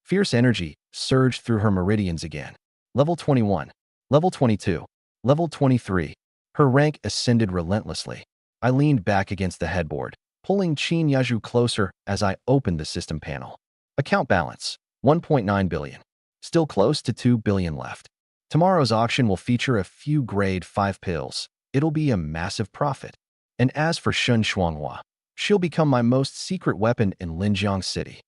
Fierce energy surged through her meridians again. Level 21. Level 22. Level 23. Her rank ascended relentlessly. I leaned back against the headboard, pulling Qin Yaju closer as I opened the system panel. Account balance, 1.9 billion. Still close to 2 billion left. Tomorrow's auction will feature a few grade 5 pills. It'll be a massive profit. And as for Shun Shuanghua, she'll become my most secret weapon in Linjiang City.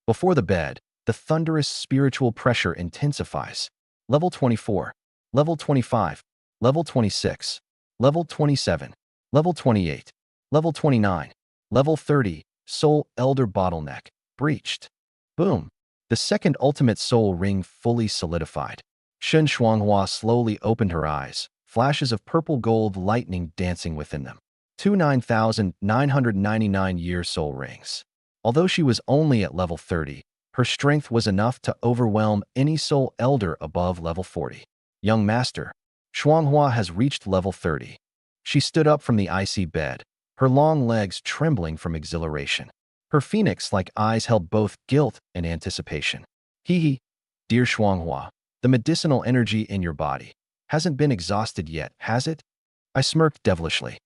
Before the bed, the thunderous spiritual pressure intensifies. Level 24, Level 25, Level 26, Level 27, Level 28, Level 29, Level 30, Soul Elder Bottleneck, breached. Boom. The second ultimate soul ring fully solidified. Shun Shuanghua slowly opened her eyes, flashes of purple gold lightning dancing within them. 29,999-year soul rings. Although she was only at level 30, her strength was enough to overwhelm any soul elder above level 40. Young master, Shuanghua has reached level 30. She stood up from the icy bed, her long legs trembling from exhilaration. Her phoenix-like eyes held both guilt and anticipation. Hee, dear Shuanghua, the medicinal energy in your body hasn't been exhausted yet, has it? I smirked devilishly.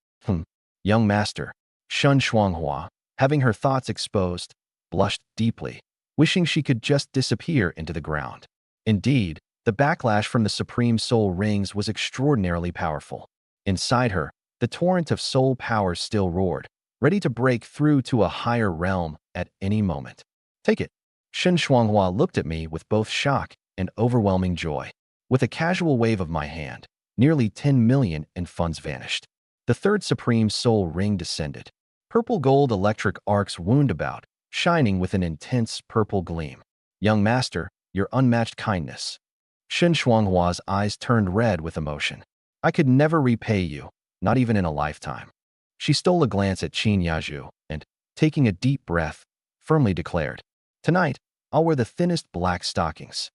Young master, Shun Shuanghua, having her thoughts exposed, blushed deeply, wishing she could just disappear into the ground. Indeed, the backlash from the Supreme Soul Rings was extraordinarily powerful. Inside her, the torrent of soul power still roared, ready to break through to a higher realm at any moment. Take it. Shun Shuanghua looked at me with both shock and overwhelming joy. With a casual wave of my hand, nearly 10 million in funds vanished. The third Supreme Soul Ring descended. Purple gold electric arcs wound about, shining with an intense purple gleam. Young master, your unmatched kindness. Shun Shuanghua's eyes turned red with emotion. I could never repay you, not even in a lifetime. She stole a glance at Qin Yaju and, taking a deep breath, firmly declared, Tonight, I'll wear the thinnest black stockings.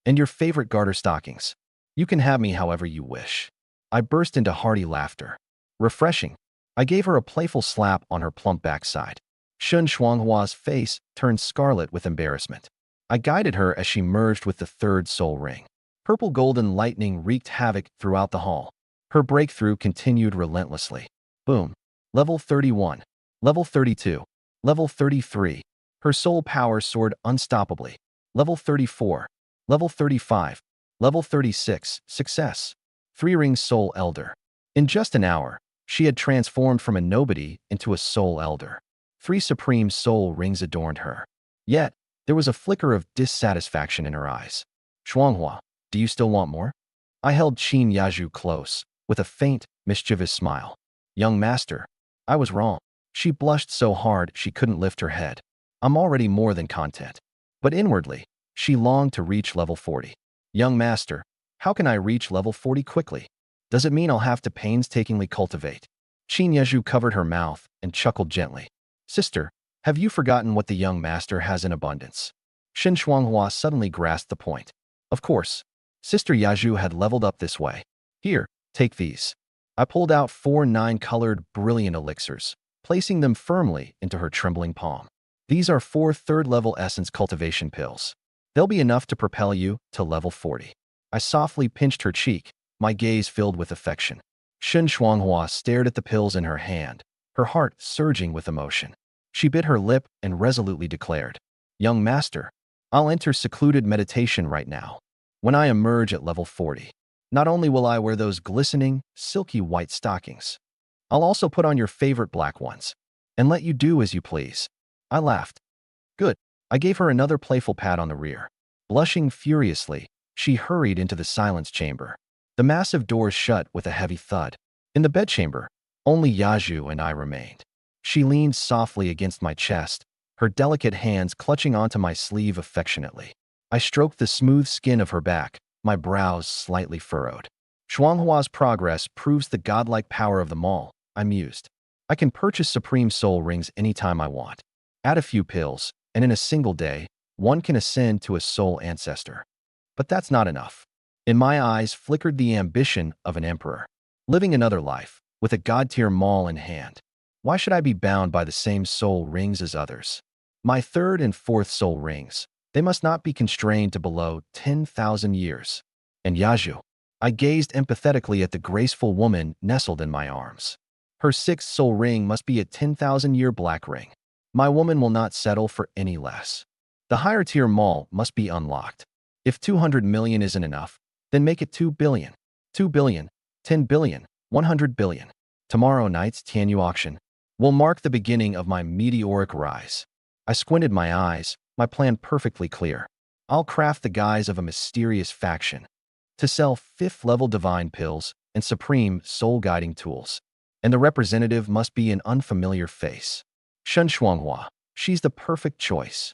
And your favorite garter stockings. You can have me however you wish. I burst into hearty laughter. Refreshing. I gave her a playful slap on her plump backside. Shun Shuanghua's face turned scarlet with embarrassment. I guided her as she merged with the third soul ring. Purple golden lightning wreaked havoc throughout the hall. Her breakthrough continued relentlessly. Boom. Level 31. Level 32. Level 33. Her soul power soared unstoppably. Level 34. Level 35. Level 36. Success. 3-ring soul elder. In just an hour, she had transformed from a nobody into a soul elder. 3 supreme soul rings adorned her. Yet, there was a flicker of dissatisfaction in her eyes. Shuanghua, do you still want more? I held Qin Yaju close, with a faint, mischievous smile. Young master, I was wrong. She blushed so hard she couldn't lift her head. I'm already more than content. But inwardly, she longed to reach level 40. Young master, how can I reach level 40 quickly? Does it mean I'll have to painstakingly cultivate? Qin Yaju covered her mouth and chuckled gently. Sister, have you forgotten what the young master has in abundance? Shun Shuanghua suddenly grasped the point. Of course. Sister Yaju had leveled up this way. Here, take these. I pulled out 4 9-colored brilliant elixirs, placing them firmly into her trembling palm. These are 4 third-level essence cultivation pills. They'll be enough to propel you to level 40. I softly pinched her cheek, my gaze filled with affection. Shun Shuanghua stared at the pills in her hand, her heart surging with emotion. She bit her lip and resolutely declared, Young master, I'll enter secluded meditation right now. When I emerge at level 40, not only will I wear those glistening, silky white stockings, I'll also put on your favorite black ones and let you do as you please. I laughed. Good. I gave her another playful pat on the rear. Blushing furiously, she hurried into the silence chamber. The massive doors shut with a heavy thud. In the bedchamber, only Yaju and I remained. She leaned softly against my chest, her delicate hands clutching onto my sleeve affectionately. I stroked the smooth skin of her back, my brows slightly furrowed. Shuanghua's progress proves the godlike power of them all, I mused. I can purchase Supreme Soul Rings anytime I want. Add a few pills, and in a single day, one can ascend to a soul ancestor. But that's not enough. In my eyes flickered the ambition of an emperor, living another life, with a god-tier maul in hand. Why should I be bound by the same soul rings as others? My third and fourth soul rings, they must not be constrained to below 10,000 years. And Yaju, I gazed empathetically at the graceful woman nestled in my arms. Her sixth soul ring must be a 10,000-year black ring. My woman will not settle for any less. The higher tier mall must be unlocked. If 200 million isn't enough, then make it 2 billion. 2 billion, 10 billion, 100 billion. Tomorrow night's Tianyu auction will mark the beginning of my meteoric rise. I squinted my eyes, my plan perfectly clear. I'll craft the guise of a mysterious faction to sell 5th-level divine pills and supreme soul-guiding tools. And the representative must be an unfamiliar face. Shen Shuanghua, she's the perfect choice.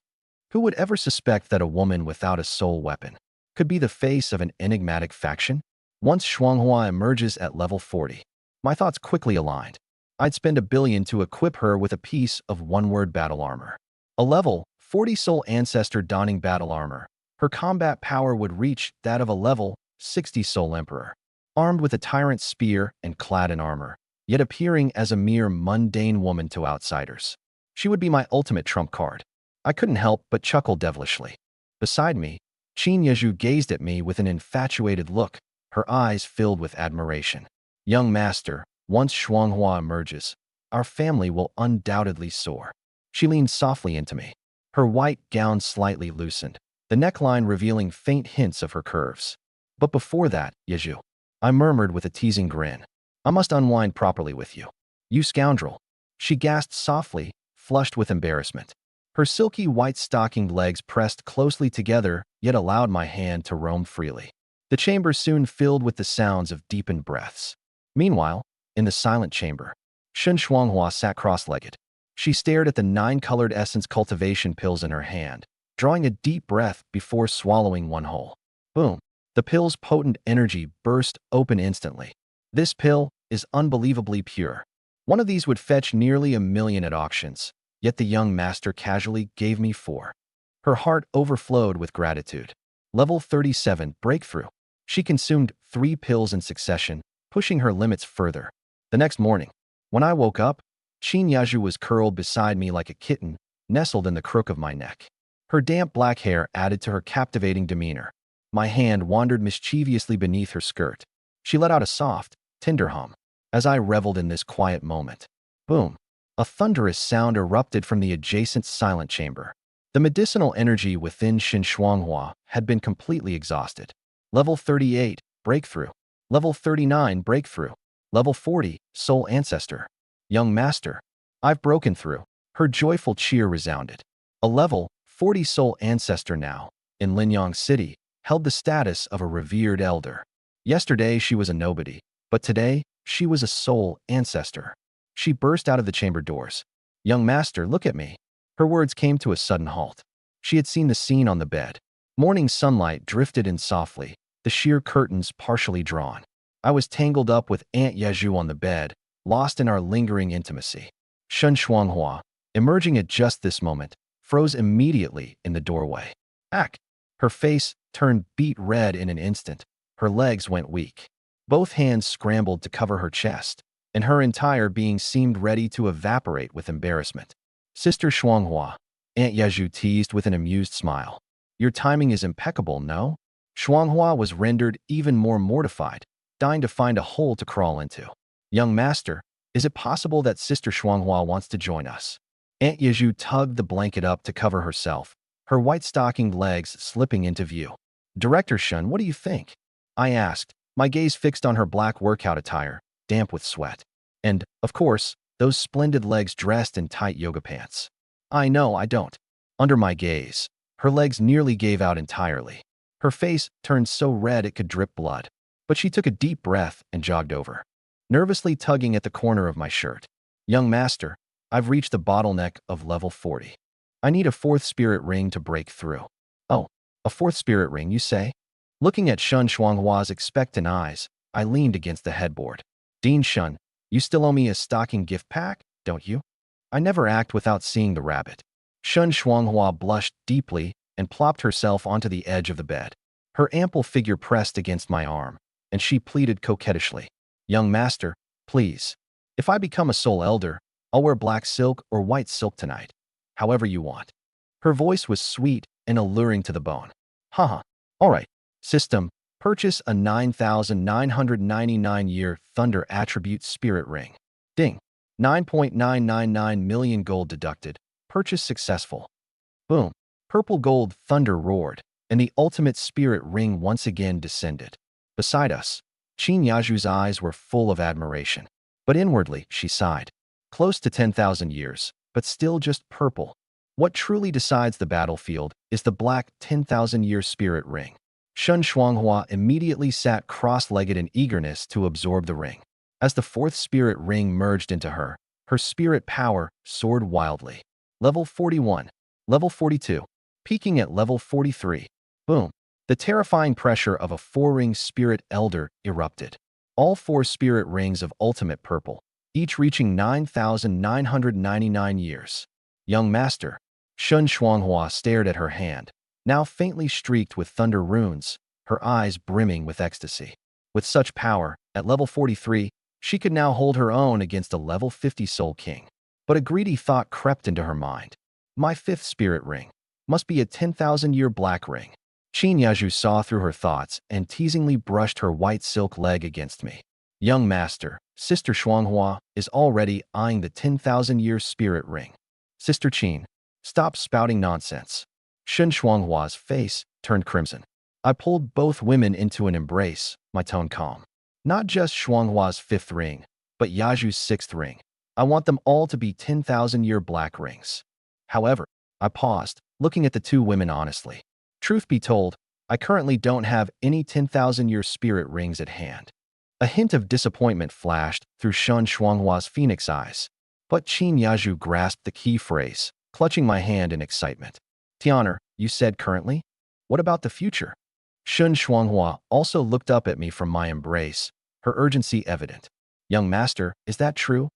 Who would ever suspect that a woman without a soul weapon could be the face of an enigmatic faction? Once Shuanghua emerges at level 40, my thoughts quickly aligned. I'd spend 1 billion to equip her with a piece of one-word battle armor. A level 40 soul ancestor donning battle armor. Her combat power would reach that of a level 60 soul emperor. Armed with a tyrant spear and clad in armor, yet appearing as a mere mundane woman to outsiders. She would be my ultimate trump card. I couldn't help but chuckle devilishly. Beside me, Qin Yeju gazed at me with an infatuated look, her eyes filled with admiration. Young master, once Shuanghua emerges, our family will undoubtedly soar. She leaned softly into me, her white gown slightly loosened, the neckline revealing faint hints of her curves. But before that, Yeju, I murmured with a teasing grin, I must unwind properly with you. You scoundrel. She gasped softly, flushed with embarrassment. Her silky white stockinged legs pressed closely together, yet allowed my hand to roam freely. The chamber soon filled with the sounds of deepened breaths. Meanwhile, in the silent chamber, Shen Shuanghua sat cross-legged. She stared at the 9-colored essence cultivation pills in her hand, drawing a deep breath before swallowing one whole. Boom. The pill's potent energy burst open instantly. This pill is unbelievably pure. One of these would fetch nearly 1 million at auctions, yet the young master casually gave me 4. Her heart overflowed with gratitude. Level 37, breakthrough. She consumed 3 pills in succession, pushing her limits further. The next morning, when I woke up, Qin Yaju was curled beside me like a kitten, nestled in the crook of my neck. Her damp black hair added to her captivating demeanor. My hand wandered mischievously beneath her skirt. She let out a soft, tender hum as I reveled in this quiet moment. Boom! A thunderous sound erupted from the adjacent silent chamber. The medicinal energy within Shen Shuanghua had been completely exhausted. Level 38, breakthrough. Level 39, breakthrough. Level 40, soul ancestor. Young master, I've broken through. Her joyful cheer resounded. A level 40 soul ancestor now, in Linyang City, held the status of a revered elder. Yesterday she was a nobody, but today she was a soul ancestor. She burst out of the chamber doors. Young master, look at me. Her words came to a sudden halt. She had seen the scene on the bed. Morning sunlight drifted in softly, the sheer curtains partially drawn. I was tangled up with Aunt Yeju on the bed, lost in our lingering intimacy. Shen Shuanghua, emerging at just this moment, froze immediately in the doorway. Ack! Her face turned beet red in an instant. Her legs went weak. Both hands scrambled to cover her chest, and her entire being seemed ready to evaporate with embarrassment. Sister Shuanghua, Aunt Yeju teased with an amused smile. Your timing is impeccable, no? Shuanghua was rendered even more mortified, dying to find a hole to crawl into. Young master, is it possible that Sister Shuanghua wants to join us? Aunt Yeju tugged the blanket up to cover herself, her white-stockinged legs slipping into view. Director Shun, what do you think? I asked, my gaze fixed on her black workout attire, damp with sweat. And, of course, those splendid legs dressed in tight yoga pants. I know, I don't. Under my gaze, her legs nearly gave out entirely. Her face turned so red it could drip blood. But she took a deep breath and jogged over, nervously tugging at the corner of my shirt. Young master, I've reached the bottleneck of level 40. I need a 4th spirit ring to break through. Oh, a 4th spirit ring, you say? Looking at Shen Shuanghua's expectant eyes, I leaned against the headboard. Dean Shun, you still owe me a stocking gift pack, don't you? I never act without seeing the rabbit. Shen Shuanghua blushed deeply and plopped herself onto the edge of the bed. Her ample figure pressed against my arm, and she pleaded coquettishly. Young master, please. If I become a soul elder, I'll wear black silk or white silk tonight. However you want. Her voice was sweet and alluring to the bone. Haha. All right. System, purchase a 9,999-year Thunder Attribute Spirit Ring. Ding. 9.999 million gold deducted. Purchase successful. Boom. Purple gold thunder roared, and the ultimate spirit ring once again descended. Beside us, Qin Yaju's eyes were full of admiration. But inwardly, she sighed. Close to 10,000 years, but still just purple. What truly decides the battlefield is the black 10,000-year spirit ring. Shun Shuanghua immediately sat cross-legged in eagerness to absorb the ring. As the fourth spirit ring merged into her, her spirit power soared wildly. Level 41. Level 42. Peaking at level 43. Boom. The terrifying pressure of a four-ring spirit elder erupted. All four spirit rings of ultimate purple, each reaching 9,999 years. Young master. Shun Shuanghua stared at her hand, now faintly streaked with thunder runes, her eyes brimming with ecstasy. With such power, at level 43, she could now hold her own against a level 50 Soul King. But a greedy thought crept into her mind. My fifth spirit ring must be a 10,000-year black ring. Qin Yaju saw through her thoughts and teasingly brushed her white silk leg against me. Young master, Sister Shuanghua is already eyeing the 10,000-year spirit ring. Sister Qin, stop spouting nonsense. Shun Shuanghua's face turned crimson. I pulled both women into an embrace, my tone calm. Not just Shuanghua's fifth ring, but Yaju's sixth ring. I want them all to be 10,000-year black rings. However, I paused, looking at the two women honestly. Truth be told, I currently don't have any 10,000-year spirit rings at hand. A hint of disappointment flashed through Shun Shuanghua's phoenix eyes. But Qin Yaju grasped the key phrase, clutching my hand in excitement. Tianer, you said currently? What about the future? Shun Shuanghua also looked up at me from my embrace, her urgency evident. Young master, is that true?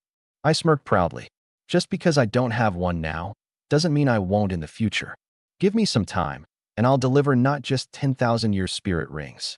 I smirked proudly. Just because I don't have one now, doesn't mean I won't in the future. Give me some time, and I'll deliver not just 10,000-year spirit rings.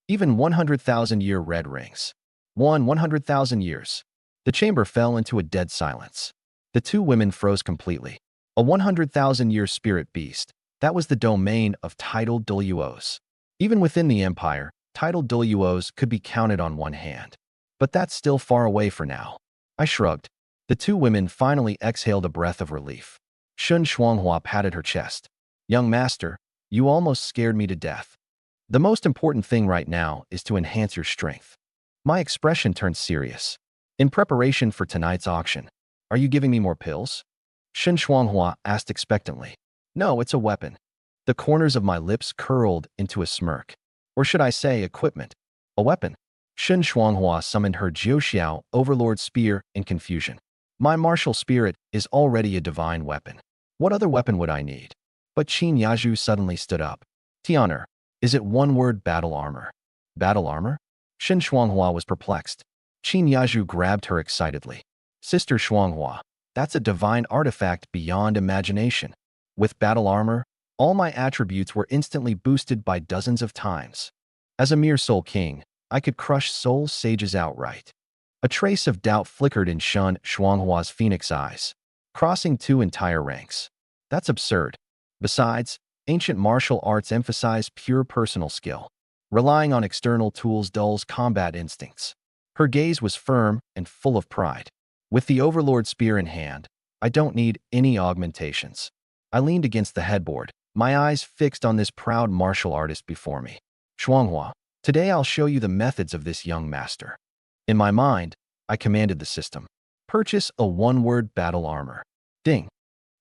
Even 100,000-year red rings. 100,000 years. The chamber fell into a dead silence. The two women froze completely. A 100,000-year spirit beast. That was the domain of titled Duluos. Even within the empire, titled Duluos could be counted on one hand. But that's still far away for now. I shrugged. The two women finally exhaled a breath of relief. Shun Shuanghua patted her chest. Young master, you almost scared me to death. The most important thing right now is to enhance your strength. My expression turned serious. In preparation for tonight's auction, are you giving me more pills? Shun Shuanghua asked expectantly. No, it's a weapon. The corners of my lips curled into a smirk. Or should I say equipment? A weapon. Shun Shuanghua summoned her Jiuxiao Overlord Spear in confusion. My martial spirit is already a divine weapon. What other weapon would I need? But Qin Yaju suddenly stood up. Tianer, is it one-word battle armor? Battle armor? Shun Shuanghua was perplexed. Qin Yaju grabbed her excitedly. Sister Shuanghua, that's a divine artifact beyond imagination. With battle armor, all my attributes were instantly boosted by dozens of times. As a mere soul king, I could crush soul sages outright. A trace of doubt flickered in Shun Shuanghua's phoenix eyes, crossing two entire ranks. That's absurd. Besides, ancient martial arts emphasize pure personal skill. Relying on external tools dulls combat instincts. Her gaze was firm and full of pride. With the Overlord Spear in hand, I don't need any augmentations. I leaned against the headboard, my eyes fixed on this proud martial artist before me. Shuanghua, today I'll show you the methods of this young master. In my mind, I commanded the system. Purchase a one-word battle armor. Ding.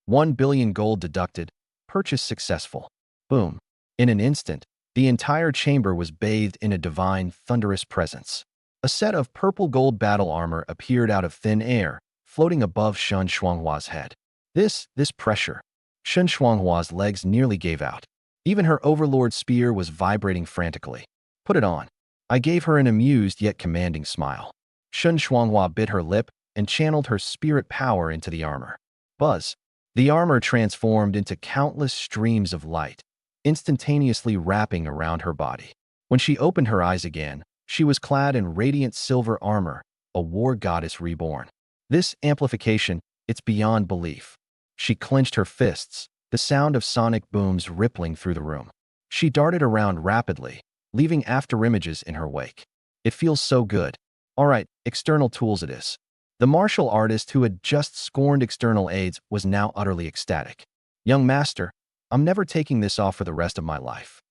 1 billion gold deducted. Purchase successful. Boom. In an instant, the entire chamber was bathed in a divine, thunderous presence. A set of purple gold battle armor appeared out of thin air, floating above Shun Shuanghua's head. This pressure. Shun Shuanghua's legs nearly gave out. Even her Overlord Spear was vibrating frantically. Put it on. I gave her an amused yet commanding smile. Shun Shuanghua bit her lip and channeled her spirit power into the armor. Buzz. The armor transformed into countless streams of light, instantaneously wrapping around her body. When she opened her eyes again, she was clad in radiant silver armor, a war goddess reborn. This amplification, it's beyond belief. She clenched her fists, the sound of sonic booms rippling through the room. She darted around rapidly, leaving afterimages in her wake. It feels so good. All right, external tools it is. The martial artist who had just scorned external aids was now utterly ecstatic. Young master, I'm never taking this off for the rest of my life.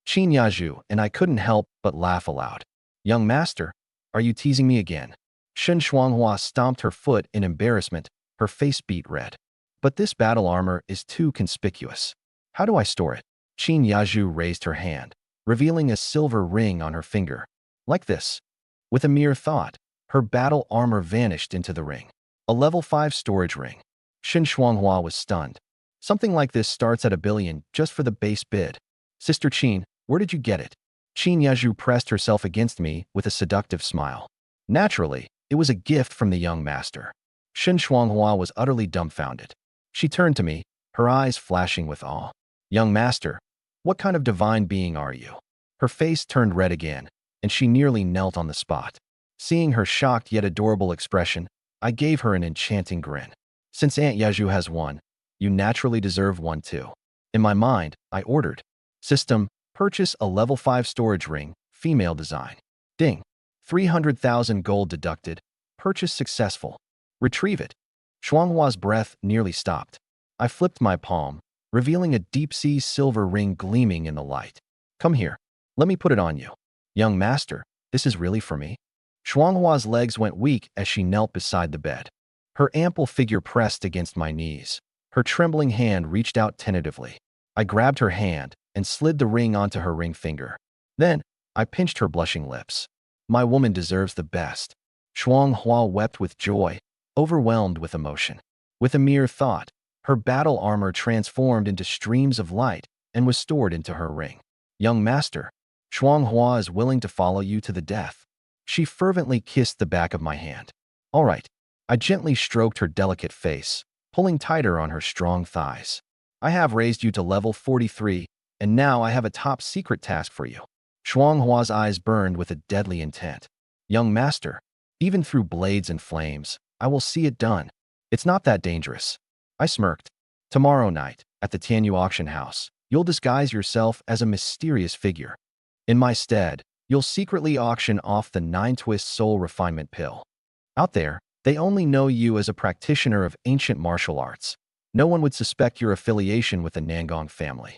Qin Yaju and I couldn't help but laugh aloud. Young master, are you teasing me again? Shen Shuanghua stomped her foot in embarrassment, her face beet red. But this battle armor is too conspicuous. How do I store it? Qin Yaju raised her hand, revealing a silver ring on her finger. Like this. With a mere thought, her battle armor vanished into the ring. A level 5 storage ring. Shen Shuanghua was stunned. Something like this starts at $1 billion just for the base bid. Sister Qin, where did you get it? Qin Yaju pressed herself against me with a seductive smile. Naturally, it was a gift from the young master. Shen Shuanghua was utterly dumbfounded. She turned to me, her eyes flashing with awe. Young master, what kind of divine being are you? Her face turned red again, and she nearly knelt on the spot. Seeing her shocked yet adorable expression, I gave her an enchanting grin. Since Aunt Yaju has one, you naturally deserve one too. In my mind, I ordered. System, purchase a level 5 storage ring, female design. Ding. 300,000 gold deducted. Purchase successful. Retrieve it. Shuanghua's breath nearly stopped. I flipped my palm, revealing a deep-sea silver ring gleaming in the light. Come here. Let me put it on you. Young master, this is really for me? Shuanghua's legs went weak as she knelt beside the bed. Her ample figure pressed against my knees. Her trembling hand reached out tentatively. I grabbed her hand and slid the ring onto her ring finger. Then, I pinched her blushing lips. My woman deserves the best. Shuanghua wept with joy, overwhelmed with emotion. With a mere thought, her battle armor transformed into streams of light and was stored into her ring. Young master, Shuanghua is willing to follow you to the death. She fervently kissed the back of my hand. All right. I gently stroked her delicate face, pulling tighter on her strong thighs. I have raised you to level 43, and now I have a top secret task for you. Shuanghua's eyes burned with a deadly intent. Young master, even through blades and flames, I will see it done. It's not that dangerous. I smirked. Tomorrow night, at the Tianyu auction house, you'll disguise yourself as a mysterious figure. In my stead, you'll secretly auction off the 9-twist soul refinement pill. Out there, they only know you as a practitioner of ancient martial arts. No one would suspect your affiliation with the Nangong family.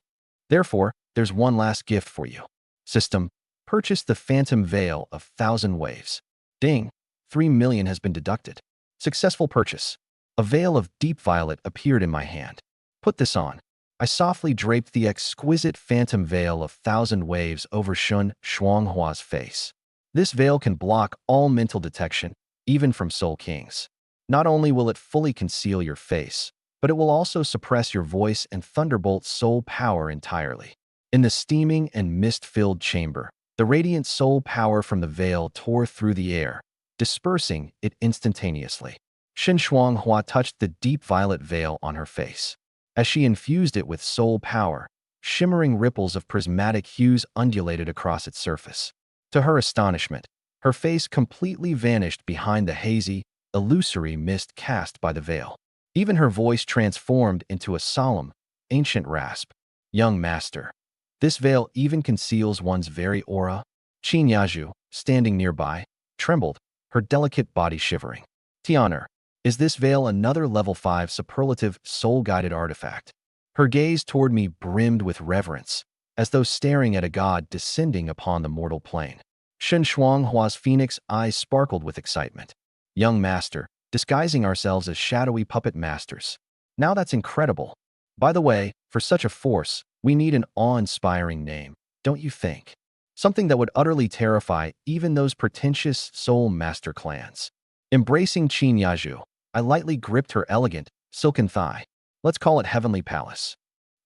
Therefore, there's one last gift for you. System, purchase the Phantom Veil of 1,000 Waves. Ding, 3 million has been deducted. Successful purchase. A veil of deep violet appeared in my hand. Put this on. I softly draped the exquisite Phantom Veil of 1,000 Waves over Shen Shuanghua's face. This veil can block all mental detection, even from Soul Kings. Not only will it fully conceal your face, but it will also suppress your voice and thunderbolt soul power entirely. In the steaming and mist-filled chamber, the radiant soul power from the veil tore through the air, dispersing it instantaneously. Shen Shuanghua touched the deep violet veil on her face. As she infused it with soul power, shimmering ripples of prismatic hues undulated across its surface. To her astonishment, her face completely vanished behind the hazy, illusory mist cast by the veil. Even her voice transformed into a solemn, ancient rasp. Young master, this veil even conceals one's very aura. Qin Yaju, standing nearby, trembled, her delicate body shivering. Tianer, is this veil another level 5 superlative soul-guided artifact? Her gaze toward me brimmed with reverence, as though staring at a god descending upon the mortal plane. Shen Shuanghua's phoenix eyes sparkled with excitement. Young master, disguising ourselves as shadowy puppet masters. Now that's incredible. By the way, for such a force, we need an awe-inspiring name, don't you think? Something that would utterly terrify even those pretentious soul master clans. Embracing Qin Yaju, I lightly gripped her elegant, silken thigh. Let's call it Heavenly Palace.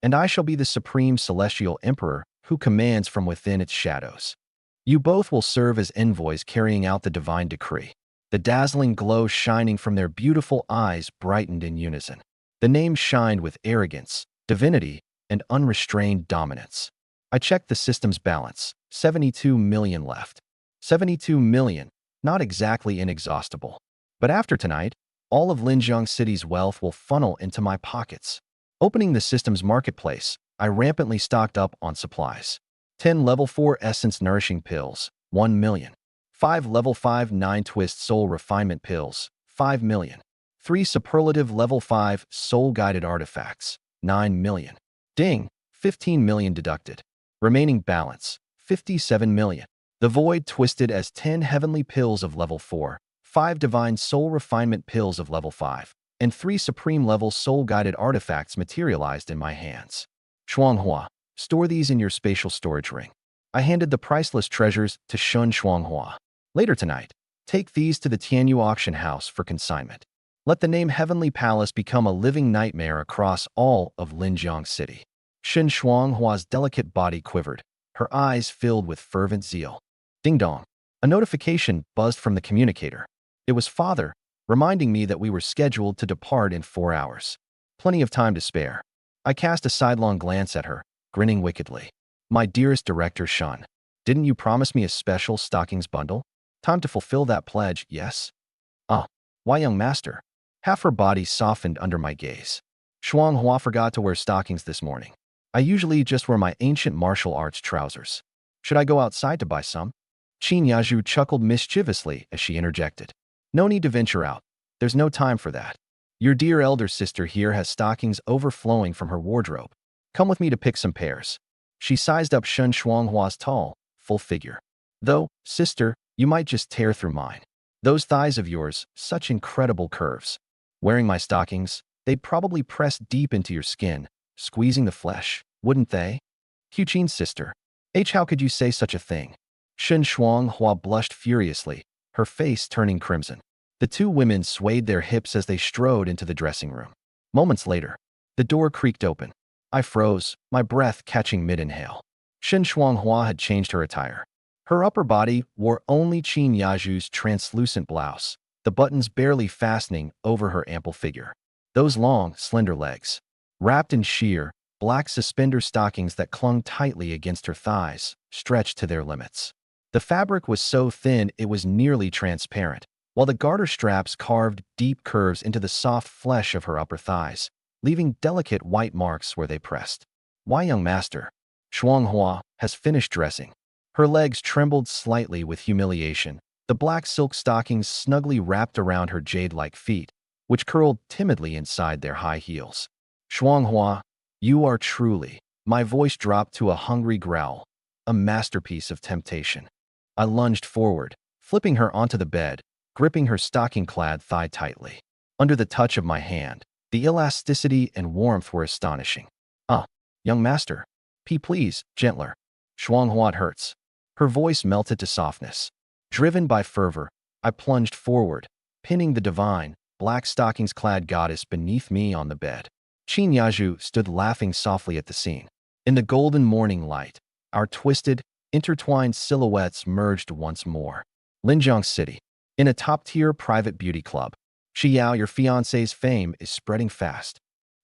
And I shall be the supreme celestial emperor who commands from within its shadows. You both will serve as envoys carrying out the divine decree. The dazzling glow shining from their beautiful eyes brightened in unison. The name shined with arrogance, divinity, and unrestrained dominance. I checked the system's balance. 72 million left. 72 million, not exactly inexhaustible. But after tonight, all of Linjiang City's wealth will funnel into my pockets. Opening the system's marketplace, I rampantly stocked up on supplies. 10 level 4 essence nourishing pills, 1 million. 5 level 5 9-twist soul refinement pills, 5 million. 3 superlative level 5 soul-guided artifacts, 9 million. Ding, 15 million deducted. Remaining balance, 57 million. The void twisted as 10 heavenly pills of level 4, 5 divine soul refinement pills of level 5, and 3 supreme level soul-guided artifacts materialized in my hands. Shuanghua, store these in your spatial storage ring. I handed the priceless treasures to Shun Shuanghua. Later tonight, take these to the Tianyu auction house for consignment. Let the name Heavenly Palace become a living nightmare across all of Linjiang City. Shen Shuanghua's delicate body quivered, her eyes filled with fervent zeal. Ding dong. A notification buzzed from the communicator. It was Father, reminding me that we were scheduled to depart in 4 hours. Plenty of time to spare. I cast a sidelong glance at her, grinning wickedly. My dearest Director Shun, didn't you promise me a special stockings bundle? Time to fulfill that pledge, yes? Why, young master? Half her body softened under my gaze. Shuanghua forgot to wear stockings this morning. I usually just wear my ancient martial arts trousers. Should I go outside to buy some? Qin Yaju chuckled mischievously as she interjected. No need to venture out. There's no time for that. Your dear elder sister here has stockings overflowing from her wardrobe. Come with me to pick some pairs. She sized up Shun Shuanghua's tall, full figure. Though, sister, you might just tear through mine. Those thighs of yours, such incredible curves. Wearing my stockings, they'd probably press deep into your skin, squeezing the flesh, wouldn't they? Qin's sister. How could you say such a thing? Shen Shuanghua blushed furiously, her face turning crimson. The two women swayed their hips as they strode into the dressing room. Moments later, the door creaked open. I froze, my breath catching mid-inhale. Shen Shuanghua had changed her attire. Her upper body wore only Qin Yaju's translucent blouse, the buttons barely fastening over her ample figure. Those long, slender legs, wrapped in sheer, black suspender stockings that clung tightly against her thighs, stretched to their limits. The fabric was so thin it was nearly transparent, while the garter straps carved deep curves into the soft flesh of her upper thighs, leaving delicate white marks where they pressed. Why, young master? Shuanghua has finished dressing. Her legs trembled slightly with humiliation, the black silk stockings snugly wrapped around her jade-like feet, which curled timidly inside their high heels. Shuanghua, you are truly, my voice dropped to a hungry growl, a masterpiece of temptation. I lunged forward, flipping her onto the bed, gripping her stocking-clad thigh tightly. Under the touch of my hand, the elasticity and warmth were astonishing. Young master. Please, gentler. Shuanghua hurts. Her voice melted to softness. Driven by fervor, I plunged forward, pinning the divine, black stockings-clad goddess beneath me on the bed. Qin Yaju stood laughing softly at the scene. In the golden morning light, our twisted, intertwined silhouettes merged once more. Linjiang City. In a top-tier private beauty club. Xiao, your fiancé's fame is spreading fast.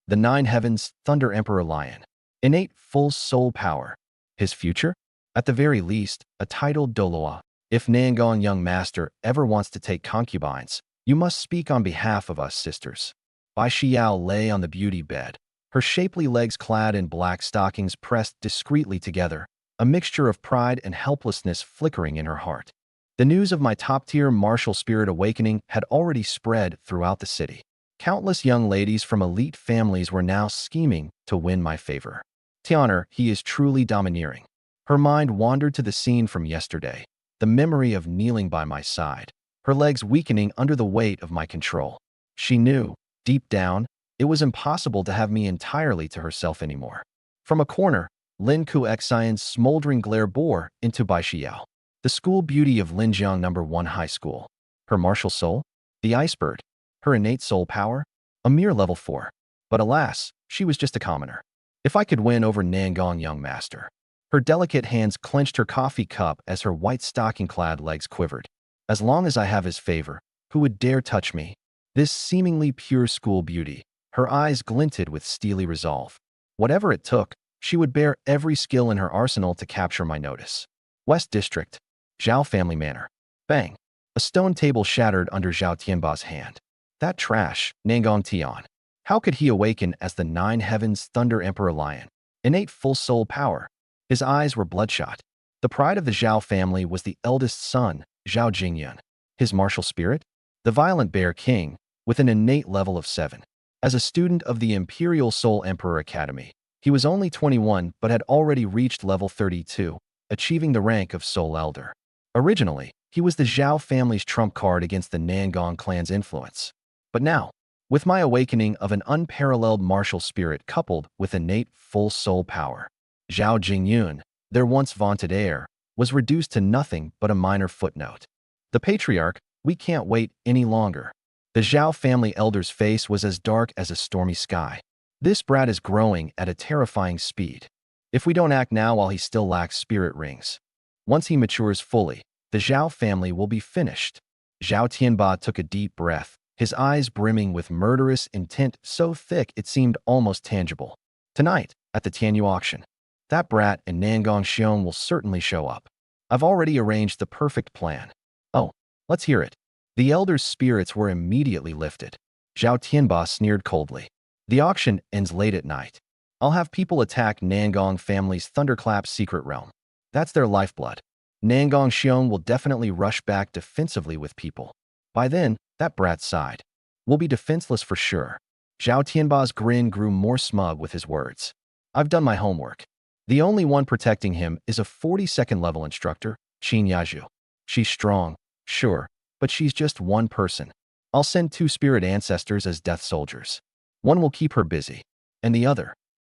The Nine Heavens, Thunder Emperor Lion. Innate full soul power. His future? At the very least, a titled Doloa. If Nangong young master ever wants to take concubines, you must speak on behalf of us sisters. Bai Xiao lay on the beauty bed, her shapely legs clad in black stockings pressed discreetly together, a mixture of pride and helplessness flickering in her heart. The news of my top-tier martial spirit awakening had already spread throughout the city. Countless young ladies from elite families were now scheming to win my favor. Tianer, he is truly domineering. Her mind wandered to the scene from yesterday, the memory of kneeling by my side, her legs weakening under the weight of my control. She knew, deep down, it was impossible to have me entirely to herself anymore. From a corner, Lin Kuxian's smoldering glare bore into Bai Xiao, the school beauty of Linjiang No. 1 High School. Her martial soul? The icebird. Her innate soul power? A mere level 4. But alas, she was just a commoner. If I could win over Nangong young master. Her delicate hands clenched her coffee cup as her white stocking-clad legs quivered. As long as I have his favor, who would dare touch me? This seemingly pure school beauty, her eyes glinted with steely resolve. Whatever it took, she would bear every skill in her arsenal to capture my notice. West District. Zhao Family Manor. Bang. A stone table shattered under Zhao Tianba's hand. That trash, Nangong Tian. How could he awaken as the Nine Heavens Thunder Emperor Lion? Innate full soul power. His eyes were bloodshot. The pride of the Zhao family was the eldest son, Zhao Jingyan. His martial spirit? the violent Bear King, with an innate level of 7. As a student of the Imperial Soul Emperor Academy, he was only 21 but had already reached level 32, achieving the rank of Soul Elder. Originally, he was the Zhao family's trump card against the Nangong clan's influence. But now, with my awakening of an unparalleled martial spirit coupled with innate full soul power, Zhao Jingyun, their once vaunted heir, was reduced to nothing but a minor footnote. The patriarch, we can't wait any longer. The Zhao family elder's face was as dark as a stormy sky. This brat is growing at a terrifying speed. If we don't act now while he still lacks spirit rings, once he matures fully, the Zhao family will be finished. Zhao Tianba took a deep breath, his eyes brimming with murderous intent so thick it seemed almost tangible. Tonight, at the Tianyu auction, that brat and Nangong Xiong will certainly show up. I've already arranged the perfect plan. Oh, let's hear it. The elder's spirits were immediately lifted. Zhao Tianba sneered coldly. The auction ends late at night. I'll have people attack Nangong family's Thunderclap secret realm. That's their lifeblood. Nangong Xiong will definitely rush back defensively with people. By then, that brat's side will be defenseless for sure. Zhao Tianba's grin grew more smug with his words. I've done my homework. The only one protecting him is a 42nd level instructor, Qin Yaju. She's strong, sure, but she's just one person. I'll send 2 spirit ancestors as death soldiers. One will keep her busy, and the other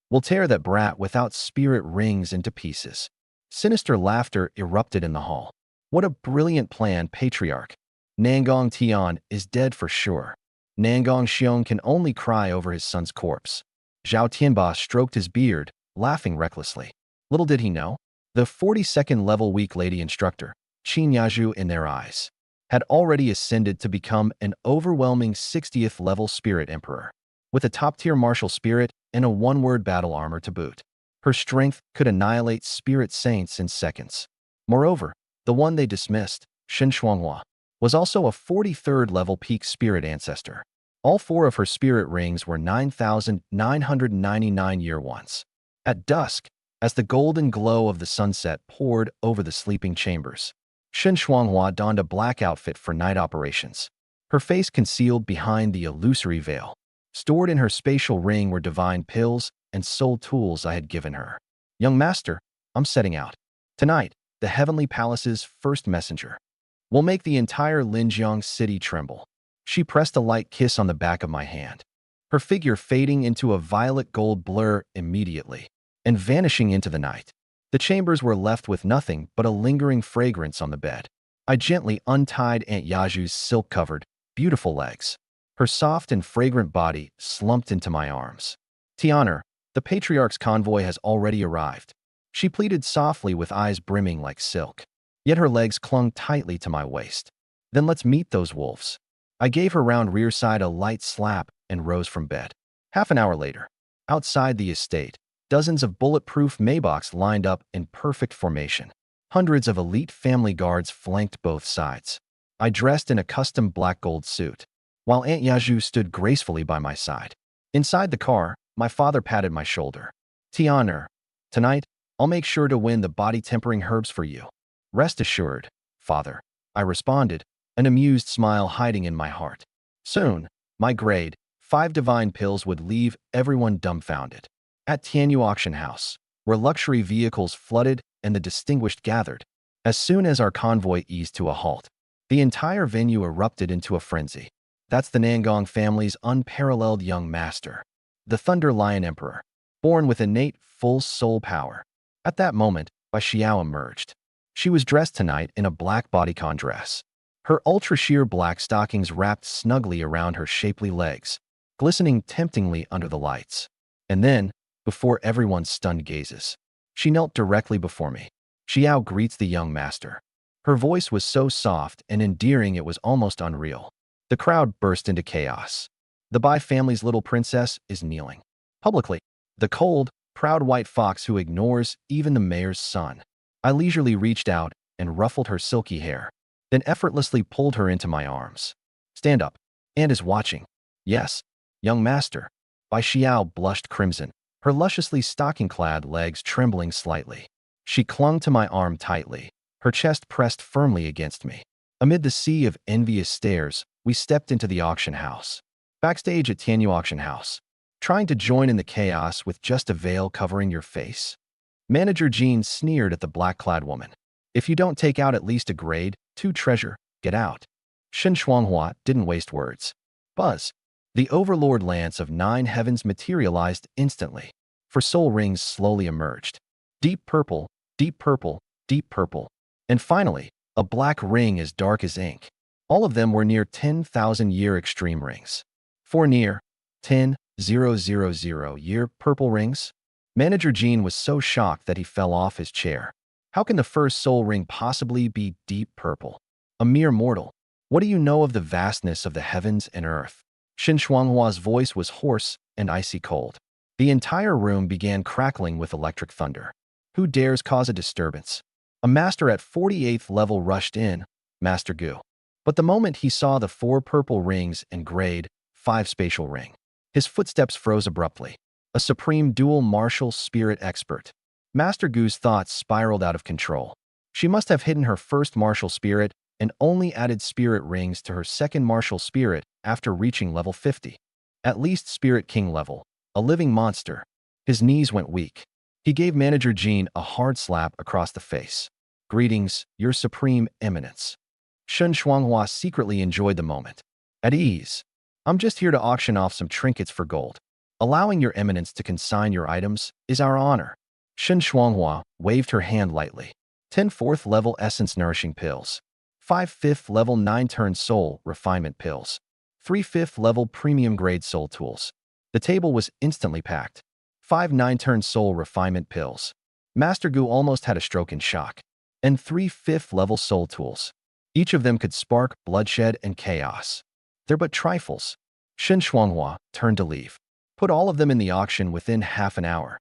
will tear that brat without spirit rings into pieces. Sinister laughter erupted in the hall. What a brilliant plan, Patriarch. Nangong Tian is dead for sure. Nangong Xiong can only cry over his son's corpse. Zhao Tianba stroked his beard, laughing recklessly. Little did he know, the 42nd level weak lady instructor, Qin Yaju in their eyes, had already ascended to become an overwhelming 60th level spirit emperor. With a top-tier martial spirit and a one-word battle armor to boot, her strength could annihilate spirit saints in seconds. Moreover, the one they dismissed, Shen Shuanghua, was also a 43rd level peak spirit ancestor. All 4 of her spirit rings were 9,999 year ones. At dusk, as the golden glow of the sunset poured over the sleeping chambers, Shen Shuanghua donned a black outfit for night operations, her face concealed behind the illusory veil. Stored in her spatial ring were divine pills and soul tools I had given her. Young master, I'm setting out. Tonight, the Heavenly Palace's first messenger will make the entire Linjiang city tremble. She pressed a light kiss on the back of my hand, her figure fading into a violet gold blur immediately and vanishing into the night. The chambers were left with nothing but a lingering fragrance on the bed. I gently untied Aunt Yaju's silk-covered, beautiful legs. Her soft and fragrant body slumped into my arms. Tianer, the patriarch's convoy has already arrived. She pleaded softly with eyes brimming like silk. Yet her legs clung tightly to my waist. Then let's meet those wolves. I gave her round rear side a light slap and rose from bed. Half an hour later, outside the estate, dozens of bulletproof Maybachs lined up in perfect formation. Hundreds of elite family guards flanked both sides. I dressed in a custom black gold suit, while Aunt Yaju stood gracefully by my side. Inside the car, my father patted my shoulder. Tianer, tonight, I'll make sure to win the body-tempering herbs for you. Rest assured, father, I responded, an amused smile hiding in my heart. Soon, my grade 5 divine pills would leave everyone dumbfounded. At Tianyu Auction House, where luxury vehicles flooded and the distinguished gathered, as soon as our convoy eased to a halt, the entire venue erupted into a frenzy. That's the Nangong family's unparalleled young master, the Thunder Lion Emperor, born with innate full soul power. At that moment, Bai Xiao emerged. She was dressed tonight in a black bodycon dress. Her ultra-sheer black stockings wrapped snugly around her shapely legs, glistening temptingly under the lights. And then, before everyone's stunned gazes, she knelt directly before me. Xiao greets the young master. Her voice was so soft and endearing it was almost unreal. The crowd burst into chaos. The Bai family's little princess is kneeling publicly. The cold, proud white fox who ignores even the mayor's son. I leisurely reached out and ruffled her silky hair, then effortlessly pulled her into my arms. Stand up. Aunt is watching. Yes, young master. Bai Xiao blushed crimson, her lusciously stocking-clad legs trembling slightly. She clung to my arm tightly, her chest pressed firmly against me. Amid the sea of envious stares, we we stepped into the auction house. Backstage at Tianyu Auction House, trying to join in the chaos with just a veil covering your face. Manager Jean sneered at the black-clad woman. If you don't take out at least a grade 2 treasure, get out. Shen Shuanghua didn't waste words. Buzz. The overlord lance of 9 heavens materialized instantly. 4 soul rings slowly emerged. Deep purple, deep purple, deep purple. And finally, a black ring as dark as ink. All of them were near 10,000-year extreme rings. 4 near 10,000-year purple rings. Manager Jean was so shocked that he fell off his chair. How can the first soul ring possibly be deep purple? A mere mortal. What do you know of the vastness of the heavens and earth? Shen Shuanghua's voice was hoarse and icy cold. The entire room began crackling with electric thunder. Who dares cause a disturbance? A master at 48th level rushed in, Master Gu. But the moment he saw the 4 purple rings and grade 5 spatial ring, his footsteps froze abruptly. A supreme dual martial spirit expert. Master Gu's thoughts spiraled out of control. She must have hidden her first martial spirit and only added spirit rings to her second martial spirit after reaching level 50. At least Spirit King level. A living monster. His knees went weak. He gave Manager Jean a hard slap across the face. Greetings, Your Supreme Eminence. Shen Shuanghua secretly enjoyed the moment. At ease. I'm just here to auction off some trinkets for gold. Allowing Your Eminence to consign your items is our honor. Shen Shuanghua waved her hand lightly. 10 4th level essence nourishing pills. 5 5th level 9 turn soul refinement pills. 3 5th level premium grade soul tools. The table was instantly packed. 5 9 turn soul refinement pills. Master Gu almost had a stroke in shock. And 3 5th level soul tools. Each of them could spark bloodshed and chaos. They're but trifles. Shen Shuanghua turned to leave. Put all of them in the auction within half an hour.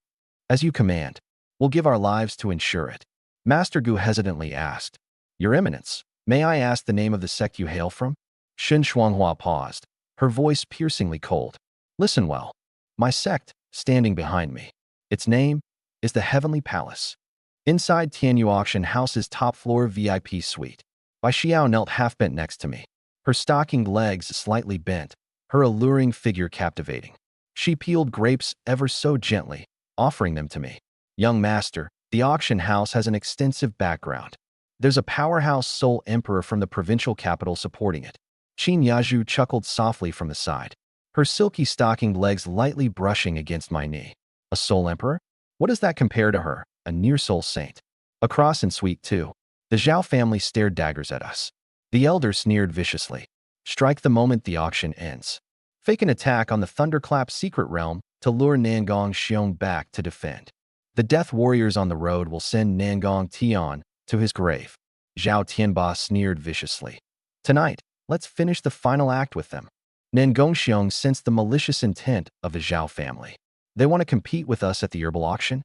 As you command. We'll give our lives to ensure it. Master Gu hesitantly asked. Your Eminence, may I ask the name of the sect you hail from? Shen Shuanghua paused, her voice piercingly cold. Listen well. My sect, standing behind me. Its name is the Heavenly Palace. Inside Tianyu Auction House's top-floor VIP suite. Bai Xiao knelt half-bent next to me. Her stockinged legs slightly bent, her alluring figure captivating. She peeled grapes ever so gently, offering them to me. Young master, the auction house has an extensive background. There's a powerhouse soul emperor from the provincial capital supporting it. Qin Yaju chuckled softly from the side, her silky stockinged legs lightly brushing against my knee. A soul emperor? What does that compare to her, a near-soul saint? Across in Suite 2, the Zhao family stared daggers at us. The elder sneered viciously. Strike the moment the auction ends. Fake an attack on the Thunderclap secret realm to lure Nangong Xiong back to defend. The death warriors on the road will send Nangong Tian to his grave. Zhao Tianba sneered viciously. Tonight, let's finish the final act with them. Nangong Xiong sensed the malicious intent of the Zhao family. They want to compete with us at the herbal auction?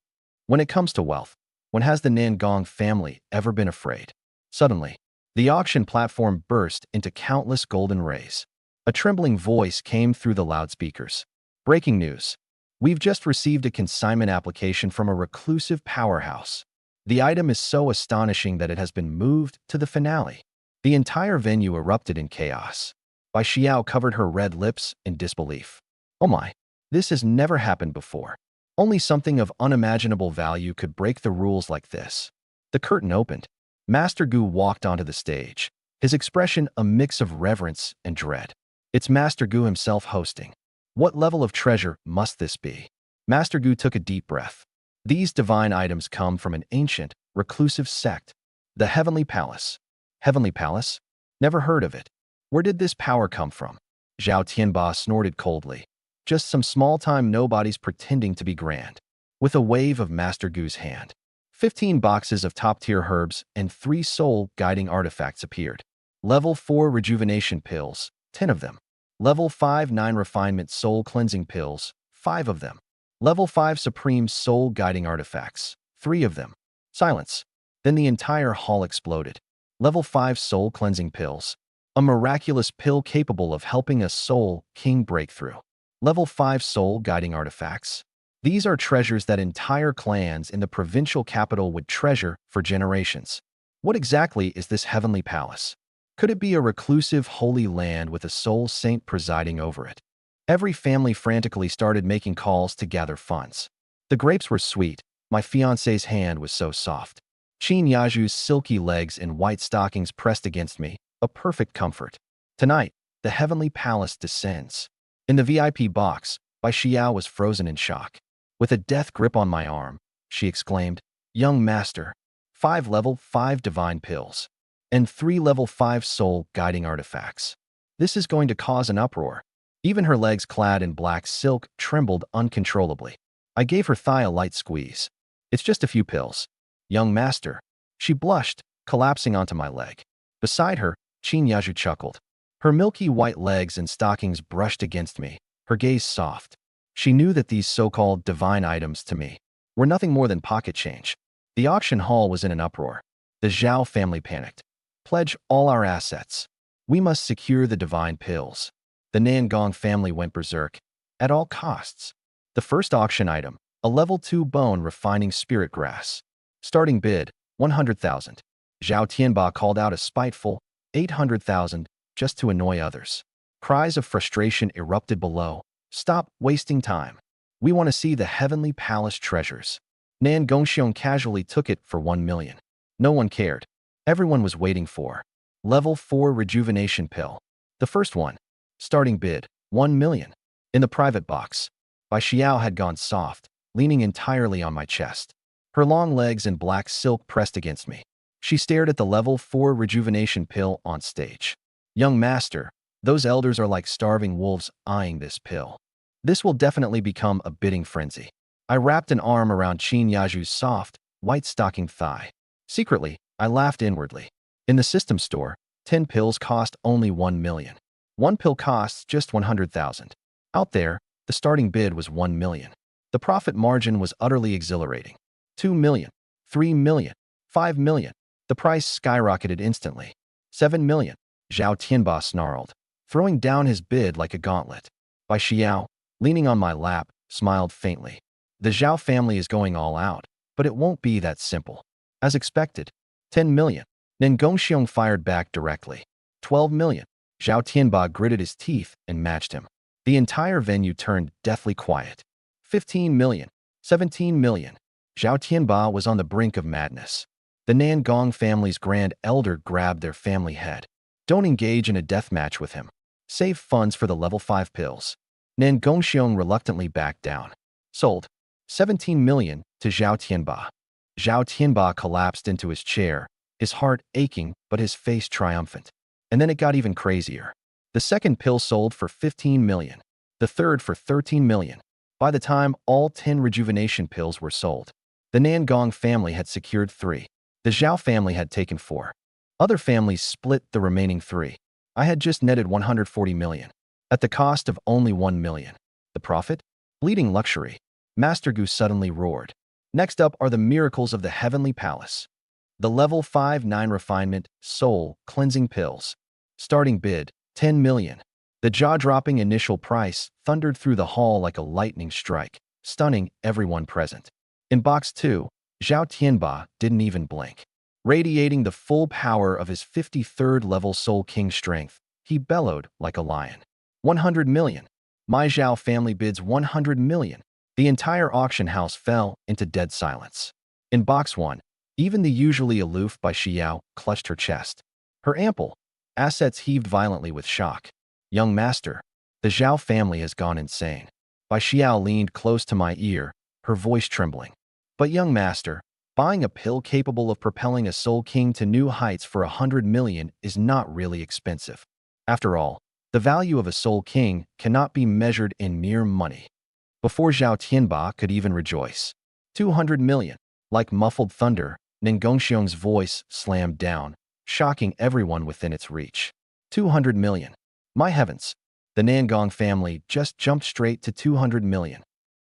When it comes to wealth, when has the Nangong family ever been afraid? Suddenly, the auction platform burst into countless golden rays. A trembling voice came through the loudspeakers. Breaking news. We've just received a consignment application from a reclusive powerhouse. The item is so astonishing that it has been moved to the finale. The entire venue erupted in chaos. Bai Xiao covered her red lips in disbelief. Oh my, this has never happened before. Only something of unimaginable value could break the rules like this. The curtain opened. Master Gu walked onto the stage, his expression a mix of reverence and dread. It's Master Gu himself hosting. What level of treasure must this be? Master Gu took a deep breath. These divine items come from an ancient, reclusive sect. The Heavenly Palace. Heavenly Palace? Never heard of it. Where did this power come from? Zhao Tianba snorted coldly. Just some small-time nobodies pretending to be grand. With a wave of Master Gu's hand, 15 boxes of top-tier herbs and 3 soul-guiding artifacts appeared. Level 4 rejuvenation pills, 10 of them. Level 5 9 refinement soul cleansing pills, 5 of them. Level 5 supreme soul guiding artifacts, 3 of them. Silence. Then the entire hall exploded. Level 5 soul cleansing pills. A miraculous pill capable of helping a soul king break through. Level 5 soul guiding artifacts. These are treasures that entire clans in the provincial capital would treasure for generations. What exactly is this heavenly palace? Could it be a reclusive holy land with a soul saint presiding over it? Every family frantically started making calls to gather funds. The grapes were sweet. My fiancé's hand was so soft. Qin Yaju's silky legs in white stockings pressed against me, a perfect comfort. Tonight, the heavenly palace descends. In the VIP box, Bai Xiao was frozen in shock. With a death grip on my arm, she exclaimed, "Young master, 5 level 5 divine pills, and 3 level 5 soul guiding artifacts. This is going to cause an uproar." Even her legs clad in black silk trembled uncontrollably. I gave her thigh a light squeeze. "It's just a few pills. Young master." She blushed, collapsing onto my leg. Beside her, Qin Yaju chuckled. Her milky white legs and stockings brushed against me, her gaze soft. She knew that these so-called divine items to me were nothing more than pocket change. The auction hall was in an uproar. The Zhao family panicked. "Pledge all our assets. We must secure the divine pills." The Nangong family went berserk. At all costs. The first auction item, a level 2 bone refining spirit grass. Starting bid, 100,000. Zhao Tianba called out a spiteful 800,000 just to annoy others. Cries of frustration erupted below. "Stop wasting time. We want to see the heavenly palace treasures." Nan Gongxiong casually took it for 1 million. No one cared. Everyone was waiting for level 4 rejuvenation pill. The first one. Starting bid, 1 million. In the private box, Bai Xiao had gone soft, leaning entirely on my chest. Her long legs in black silk pressed against me. She stared at the level 4 rejuvenation pill on stage. "Young master, those elders are like starving wolves eyeing this pill. This will definitely become a bidding frenzy." I wrapped an arm around Qin Yaju's soft, white-stockinged thigh. Secretly, I laughed inwardly. In the system store, 10 pills cost only 1 million. One pill costs just 100,000. Out there, the starting bid was 1 million. The profit margin was utterly exhilarating. 2 million, 3 million, 5 million. The price skyrocketed instantly. 7 million. Zhao Tianba snarled, throwing down his bid like a gauntlet. Bai Xiao, leaning on my lap, smiled faintly. The Zhao family is going all out, but it won't be that simple. As expected, 10 million. Then Gongxiong fired back directly. 12 million. Zhao Tianba gritted his teeth and matched him. The entire venue turned deathly quiet. 15 million. 17 million. Zhao Tianba was on the brink of madness. The Nangong family's grand elder grabbed their family head. "Don't engage in a death match with him. Save funds for the level 5 pills." Nan Gongxiong reluctantly backed down. Sold. 17 million to Zhao Tianba. Zhao Tianba collapsed into his chair, his heart aching but his face triumphant. And then it got even crazier. The second pill sold for 15 million. The third for 13 million. By the time all 10 rejuvenation pills were sold, the Nangong family had secured 3. The Zhao family had taken 4. Other families split the remaining 3. I had just netted 140 million. At the cost of only 1 million. The profit? Bleeding luxury. Master Gu suddenly roared. Next up are the miracles of the heavenly palace. The level 5-9 refinement, soul, cleansing pills. Starting bid, 10 million. The jaw-dropping initial price thundered through the hall like a lightning strike, stunning everyone present. In box 2, Zhao Tianba didn't even blink. Radiating the full power of his 53rd level Soul King strength, he bellowed like a lion. 100 million. My Zhao family bids 100 million. The entire auction house fell into dead silence. In box 1, even the usually aloof Bai Xiao clutched her chest. Her ample assets heaved violently with shock. "Young master, the Zhao family has gone insane." Bai Xiao leaned close to my ear, her voice trembling. "But young master, buying a pill capable of propelling a Soul King to new heights for 100 million is not really expensive. After all, the value of a Soul King cannot be measured in mere money." Before Zhao Tianba could even rejoice, 200 million. Like muffled thunder, Ning Gongxiong's voice slammed down, shocking everyone within its reach. 200 million. My heavens. The Nangong family just jumped straight to 200 million.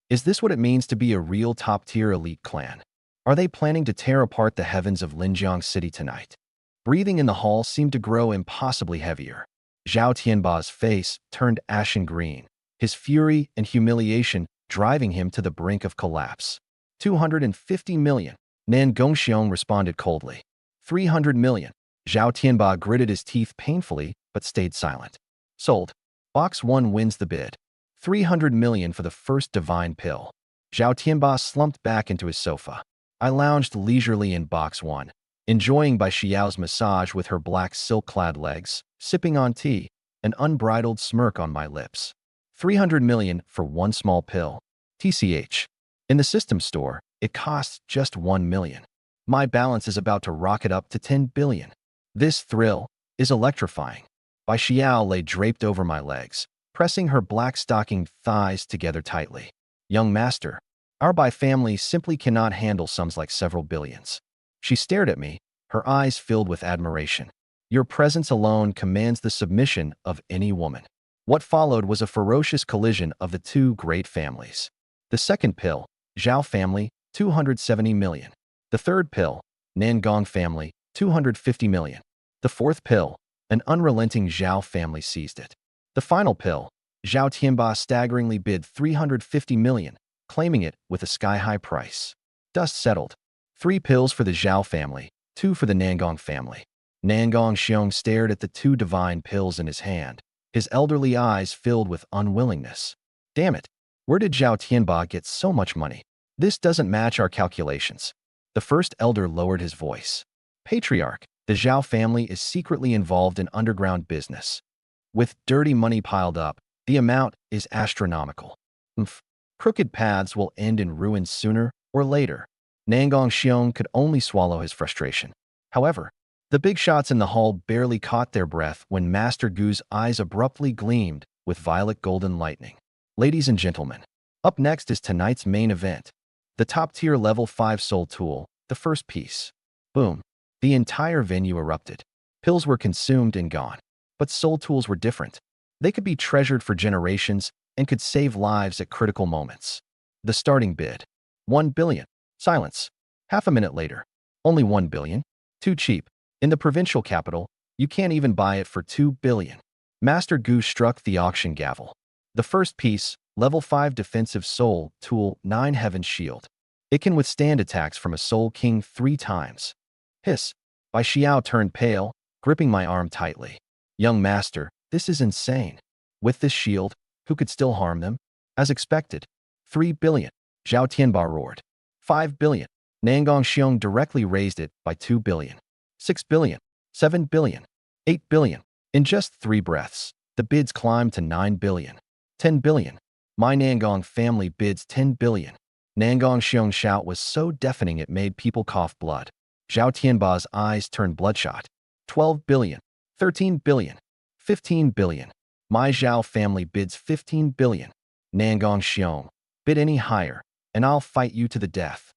Is this what it means to be a real top-tier elite clan? Are they planning to tear apart the heavens of Linjiang City tonight? Breathing in the hall seemed to grow impossibly heavier. Zhao Tianba's face turned ashen green, his fury and humiliation driving him to the brink of collapse. 250 million. Nan Gongxiong responded coldly. 300 million. Zhao Tianba gritted his teeth painfully, but stayed silent. Sold. Box 1 wins the bid. 300 million for the first divine pill. Zhao Tianba slumped back into his sofa. I lounged leisurely in box 1, enjoying Bai Xiao's massage with her black silk-clad legs, sipping on tea, an unbridled smirk on my lips. 300 million for one small pill. TCH. In the system store, it costs just 1 million. My balance is about to rocket up to 10 billion. This thrill is electrifying. Bai Xiao lay draped over my legs, pressing her black-stockinged thighs together tightly. Young master, our Bai family simply cannot handle sums like several billions. She stared at me, her eyes filled with admiration. Your presence alone commands the submission of any woman. What followed was a ferocious collision of the two great families. The second pill, Zhao family, 270 million. The third pill, Nangong family, 250 million. The fourth pill, an unrelenting Zhao family seized it. The final pill, Zhao Tianba staggeringly bid 350 million, claiming it with a sky-high price. Dust settled. 3 pills for the Zhao family, 2 for the Nangong family. Nangong Xiong stared at the 2 divine pills in his hand, his elderly eyes filled with unwillingness. Damn it, where did Zhao Tianba get so much money? This doesn't match our calculations. The first elder lowered his voice. Patriarch, the Zhao family is secretly involved in underground business. With dirty money piled up, the amount is astronomical. Crooked paths will end in ruin sooner or later. Nangong Xiong could only swallow his frustration. However, the big shots in the hall barely caught their breath when Master Gu's eyes abruptly gleamed with violet golden lightning. Ladies and gentlemen, up next is tonight's main event. The top-tier level 5 soul tool, the first piece. Boom. The entire venue erupted. Pills were consumed and gone. But soul tools were different. They could be treasured for generations and could save lives at critical moments. The starting bid. 1 billion. Silence. Half a minute later. Only 1 billion? Too cheap. In the provincial capital, you can't even buy it for 2 billion. Master Gu struck the auction gavel. The first piece, level 5 defensive soul tool 9 heaven shield. It can withstand attacks from a soul king 3 times. Hiss. Bai Xiao turned pale, gripping my arm tightly. Young master, this is insane. With this shield, who could still harm them? As expected. 3 billion. Zhao Tianba roared. 5 billion. Nangong Xiong directly raised it by 2 billion. 6 billion. 7 billion. 8 billion. In just 3 breaths, the bids climbed to 9 billion. 10 billion. My Nangong family bids 10 billion. Nangong Xiong's shout was so deafening it made people cough blood. Zhao Tianba's eyes turned bloodshot. 12 billion. 13 billion. 15 billion. My Zhao family bids 15 billion. Nangong Xiong, bid any higher, and I'll fight you to the death.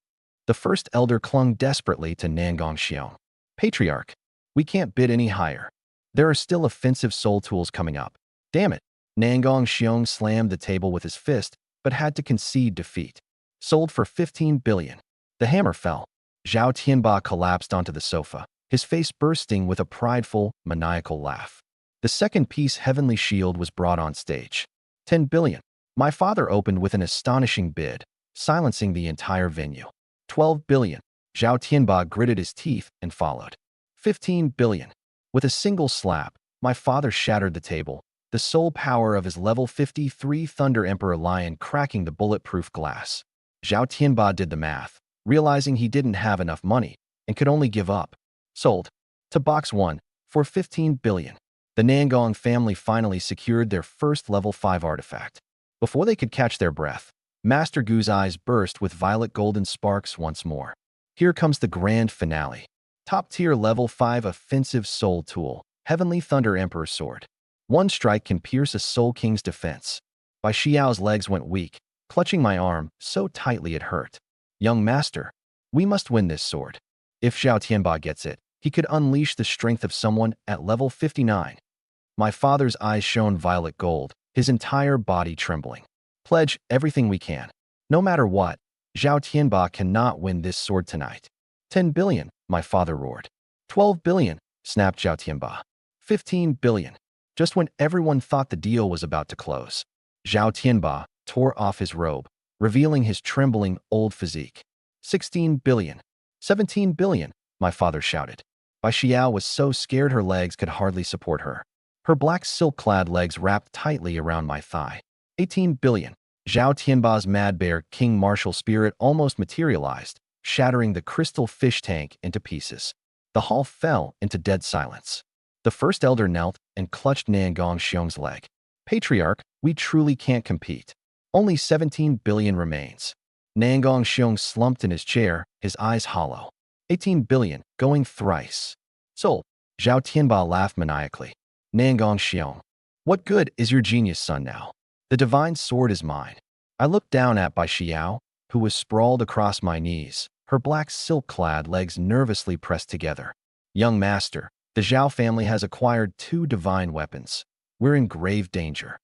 The first elder clung desperately to Nangong Xiong. Patriarch, we can't bid any higher. There are still offensive soul tools coming up. Damn it. Nangong Xiong slammed the table with his fist, but had to concede defeat. Sold for 15 billion. The hammer fell. Zhao Tianba collapsed onto the sofa, his face bursting with a prideful, maniacal laugh. The second piece heavenly shield was brought on stage. 10 billion. My father opened with an astonishing bid, silencing the entire venue. 12 billion. Zhao Tianba gritted his teeth and followed. 15 billion. With a single slap, my father shattered the table, the sole power of his level 53 Thunder Emperor Lion cracking the bulletproof glass. Zhao Tianba did the math, realizing he didn't have enough money and could only give up. Sold. To box 1, for 15 billion. The Nangong family finally secured their first level 5 artifact. Before they could catch their breath, Master Gu's eyes burst with violet golden sparks once more. Here comes the grand finale. Top-tier level 5 offensive soul tool, Heavenly Thunder Emperor Sword. One strike can pierce a Soul King's defense. Bai Xiao's legs went weak, clutching my arm so tightly it hurt. Young master, we must win this sword. If Zhao Tianba gets it, he could unleash the strength of someone at level 59. My father's eyes shone violet gold, his entire body trembling. Pledge everything we can. No matter what, Zhao Tianba cannot win this sword tonight. 10 billion, my father roared. 12 billion, snapped Zhao Tianba. 15 billion. Just when everyone thought the deal was about to close, Zhao Tianba tore off his robe, revealing his trembling old physique. 16 billion. 17 billion, my father shouted. Bai Xiao was so scared her legs could hardly support her. Her black silk-clad legs wrapped tightly around my thigh. 18 billion. Zhao Tianba's mad bear king martial spirit almost materialized, shattering the crystal fish tank into pieces. The hall fell into dead silence. The first elder knelt and clutched Nangong Xiong's leg. Patriarch, we truly can't compete. Only 17 billion remains. Nangong Xiong slumped in his chair, his eyes hollow. 18 billion, going thrice. Soul. Zhao Tianba laughed maniacally. Nangong Xiong, what good is your genius son now? The divine sword is mine. I looked down at Bai Xiao, who was sprawled across my knees, her black silk-clad legs nervously pressed together. Young master, the Zhao family has acquired 2 divine weapons. We're in grave danger.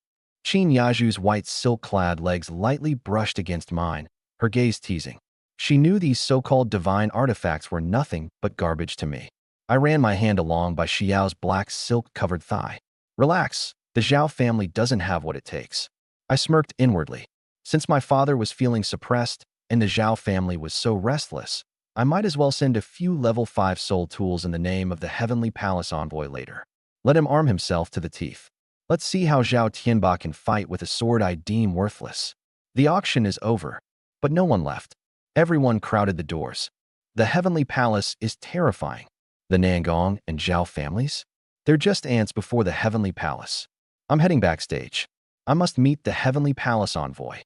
Qin Yaju's white silk-clad legs lightly brushed against mine, her gaze teasing. She knew these so-called divine artifacts were nothing but garbage to me. I ran my hand along Bai Xiao's black silk-covered thigh. Relax, the Zhao family doesn't have what it takes. I smirked inwardly. Since my father was feeling suppressed and the Zhao family was so restless, I might as well send a few level 5 soul tools in the name of the Heavenly Palace envoy later. Let him arm himself to the teeth. Let's see how Zhao Tianba can fight with a sword I deem worthless. The auction is over, but no one left. Everyone crowded the doors. The Heavenly Palace is terrifying. The Nangong and Zhao families? They're just ants before the Heavenly Palace. I'm heading backstage. I must meet the Heavenly Palace envoy.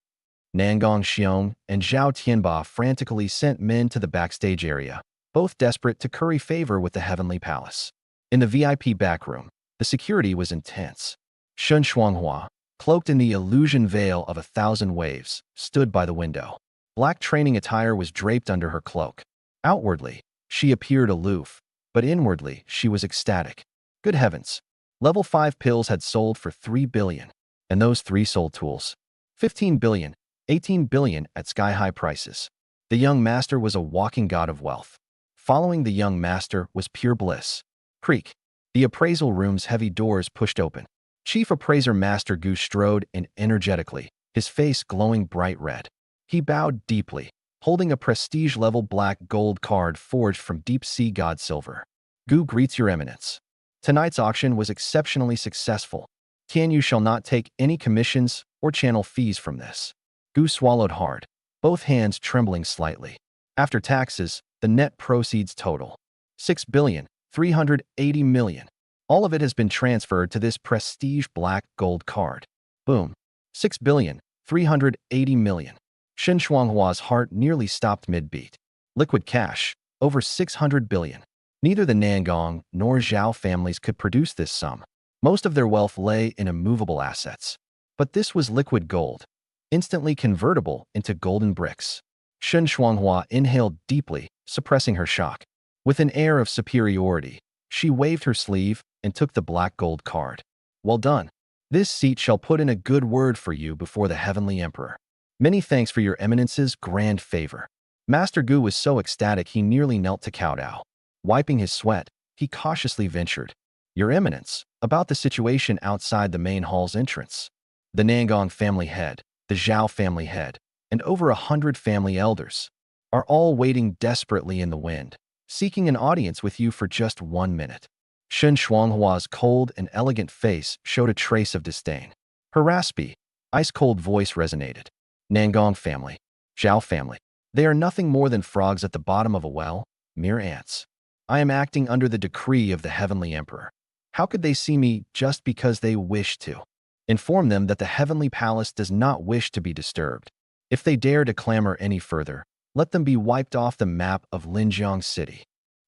Nangong Xiong and Zhao Tianba frantically sent men to the backstage area, both desperate to curry favor with the Heavenly Palace. In the VIP back room, the security was intense. Shun Shuanghua, cloaked in the illusion veil of 1,000 waves, stood by the window. Black training attire was draped under her cloak. Outwardly, she appeared aloof, but inwardly, she was ecstatic. Good heavens! Level 5 pills had sold for 3 billion. And those 3 soul tools. 15 billion, 18 billion at sky-high prices. The young master was a walking god of wealth. Following the young master was pure bliss. Creak. The appraisal room's heavy doors pushed open. Chief Appraiser Master Gu strode in energetically, his face glowing bright red. He bowed deeply, holding a prestige-level black gold card forged from deep-sea god silver. Gu greets your eminence. Tonight's auction was exceptionally successful. Tianyu shall not take any commissions or channel fees from this. Gu swallowed hard, both hands trembling slightly. After taxes, the net proceeds total 6,380 million. All of it has been transferred to this prestige black gold card. Boom. 6,380 million. Shen Shuanghua's heart nearly stopped mid-beat. Liquid cash, over 600 billion. Neither the Nangong nor Zhao families could produce this sum. Most of their wealth lay in immovable assets. But this was liquid gold, instantly convertible into golden bricks. Shen Shuanghua inhaled deeply, suppressing her shock. With an air of superiority, she waved her sleeve and took the black gold card. Well done. This seat shall put in a good word for you before the Heavenly Emperor. Many thanks for your eminence's grand favor. Master Gu was so ecstatic he nearly knelt to kowtow. Wiping his sweat, he cautiously ventured. Your eminence, about the situation outside the main hall's entrance. The Nangong family head, the Zhao family head, and over 100 family elders are all waiting desperately in the wind, seeking an audience with you for just 1 minute. Shen Shuanghua's cold and elegant face showed a trace of disdain. Her raspy, ice-cold voice resonated. Nangong family, Zhao family, they are nothing more than frogs at the bottom of a well, mere ants. I am acting under the decree of the Heavenly Emperor. How could they see me just because they wish to? Inform them that the Heavenly Palace does not wish to be disturbed. If they dare to clamor any further, let them be wiped off the map of Linjiang City.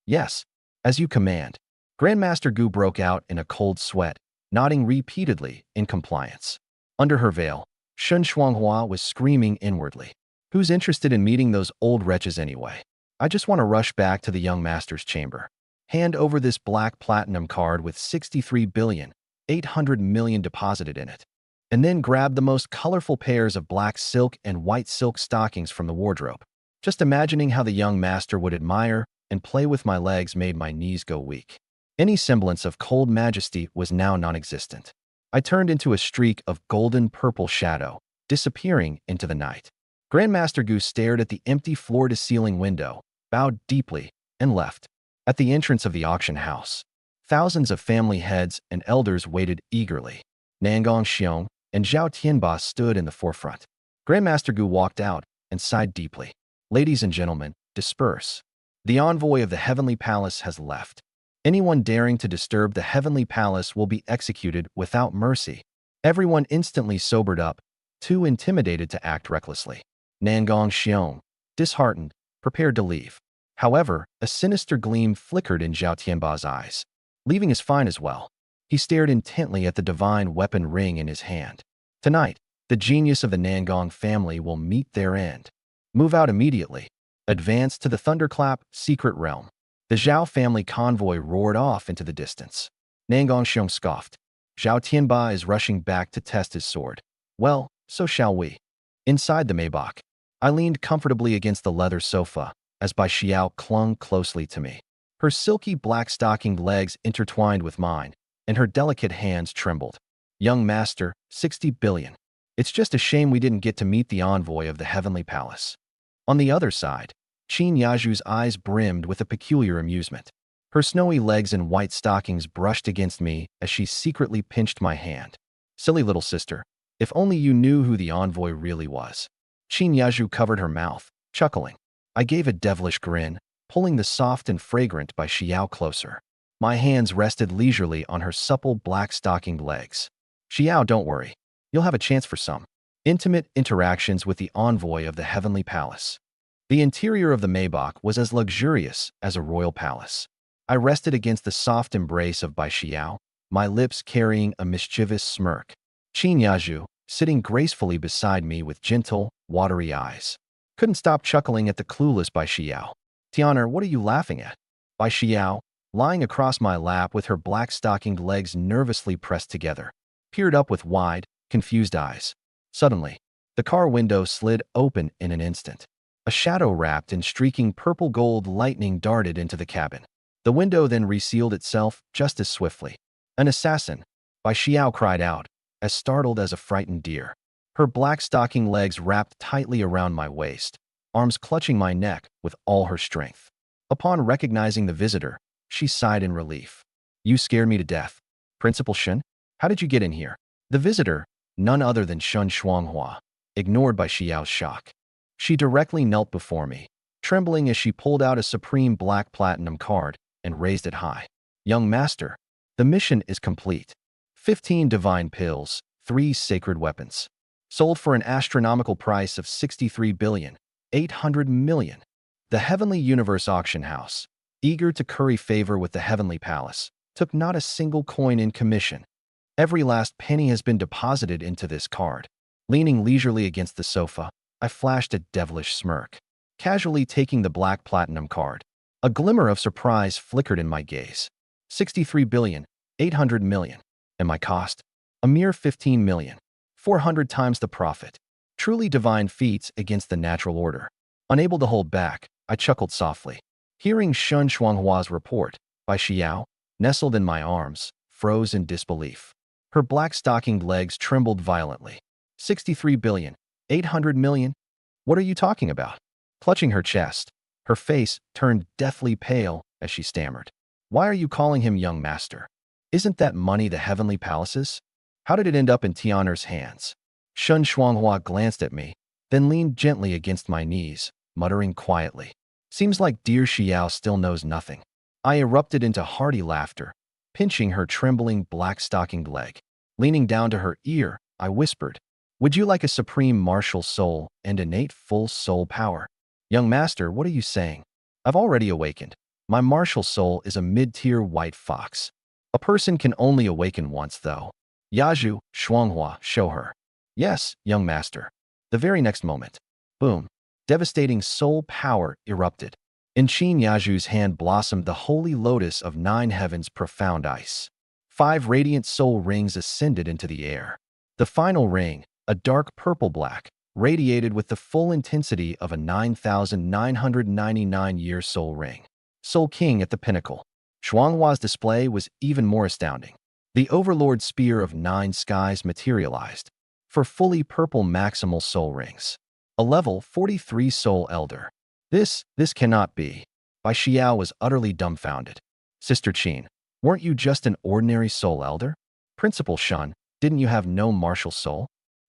Yes, as you command. Grandmaster Gu broke out in a cold sweat, nodding repeatedly in compliance. Under her veil, Shun Shuanghua was screaming inwardly. Who's interested in meeting those old wretches anyway? I just want to rush back to the young master's chamber. Hand over this black platinum card with 63,800 million deposited in it. And then grab the most colorful pairs of black silk and white silk stockings from the wardrobe. Just imagining how the young master would admire and play with my legs made my knees go weak. Any semblance of cold majesty was now non-existent. I turned into a streak of golden-purple shadow, disappearing into the night. Grandmaster Gu stared at the empty floor-to-ceiling window, bowed deeply, and left. At the entrance of the auction house, thousands of family heads and elders waited eagerly. Nangong Xiong and Zhao Tianba stood in the forefront. Grandmaster Gu walked out and sighed deeply. Ladies and gentlemen, disperse. The envoy of the Heavenly Palace has left. Anyone daring to disturb the Heavenly Palace will be executed without mercy. Everyone instantly sobered up, too intimidated to act recklessly. Nangong Xiong, disheartened, prepared to leave. However, a sinister gleam flickered in Zhao Tianba's eyes. Leaving is fine as well. He stared intently at the divine weapon ring in his hand. Tonight, the genius of the Nangong family will meet their end. Move out immediately. Advance to the Thunderclap secret realm. The Zhao family convoy roared off into the distance. Nangong Xiong scoffed. Zhao Tianba is rushing back to test his sword. Well, so shall we. Inside the Maybach, I leaned comfortably against the leather sofa as Bai Xiao clung closely to me. Her silky black-stockinged legs intertwined with mine, and her delicate hands trembled. Young master, 60 billion. It's just a shame we didn't get to meet the envoy of the Heavenly Palace. On the other side, Qin Yaju's eyes brimmed with a peculiar amusement. Her snowy legs and white stockings brushed against me as she secretly pinched my hand. Silly little sister, if only you knew who the envoy really was. Qin Yaju covered her mouth, chuckling. I gave a devilish grin, pulling the soft and fragrant Bai Xiao closer. My hands rested leisurely on her supple black-stockinged legs. Xiao, don't worry. You'll have a chance for some intimate interactions with the envoy of the Heavenly Palace. The interior of the Maybach was as luxurious as a royal palace. I rested against the soft embrace of Bai Xiao, my lips carrying a mischievous smirk. Qin Yaju, sitting gracefully beside me with gentle, watery eyes, couldn't stop chuckling at the clueless Bai Xiao. Tianer, what are you laughing at? Bai Xiao, lying across my lap with her black-stockinged legs nervously pressed together, peered up with wide, confused eyes. Suddenly, the car window slid open in an instant. A shadow wrapped in streaking purple gold lightning darted into the cabin. The window then resealed itself just as swiftly. An assassin, Bai Xiao cried out, as startled as a frightened deer. Her black-stocking legs wrapped tightly around my waist, arms clutching my neck with all her strength. Upon recognizing the visitor, she sighed in relief. You scared me to death. Principal Shun, how did you get in here? The visitor, none other than Shun Shuanghua, ignored Bai Xiao's shock. She directly knelt before me, trembling as she pulled out a supreme black platinum card and raised it high. Young master, the mission is complete. 15 divine pills, 3 sacred weapons. Sold for an astronomical price of 63,800 million. The Heavenly Universe Auction House, eager to curry favor with the Heavenly Palace, took not a single coin in commission. Every last penny has been deposited into this card. Leaning leisurely against the sofa, I flashed a devilish smirk, casually taking the black platinum card. A glimmer of surprise flickered in my gaze. 63,800 million. And my cost? A mere 15 million. 400 times the profit. Truly divine feats against the natural order. Unable to hold back, I chuckled softly. Hearing Shun Shuanghua's report, Bai Xiao, nestled in my arms, froze in disbelief. Her black-stockinged legs trembled violently. 63,800 million? What are you talking about? Clutching her chest, her face turned deathly pale as she stammered. Why are you calling him young master? Isn't that money the Heavenly Palace's? How did it end up in Tianer's hands? Shun Shuanghua glanced at me, then leaned gently against my knees, muttering quietly. Seems like dear Xiao still knows nothing. I erupted into hearty laughter, pinching her trembling black-stockinged leg. Leaning down to her ear, I whispered, would you like a supreme martial soul and innate full soul power? Young master, what are you saying? I've already awakened. My martial soul is a mid-tier white fox. A person can only awaken once, though. Yaju, Shuanghua, show her. Yes, young master. The very next moment. Boom. Devastating soul power erupted. In Qin Yaju's hand blossomed the holy lotus of 9 heavens profound ice. 5 radiant soul rings ascended into the air. The final ring, a dark purple-black, radiated with the full intensity of a 9,999-year soul ring. Soul King at the pinnacle. Shuanghua's display was even more astounding. The Overlord Spear of 9 skies materialized for fully purple maximal soul rings. A level 43 soul elder. This cannot be. Bai Xiao was utterly dumbfounded. Sister Qin, weren't you just an ordinary soul elder? Principal Shun, didn't you have no martial soul?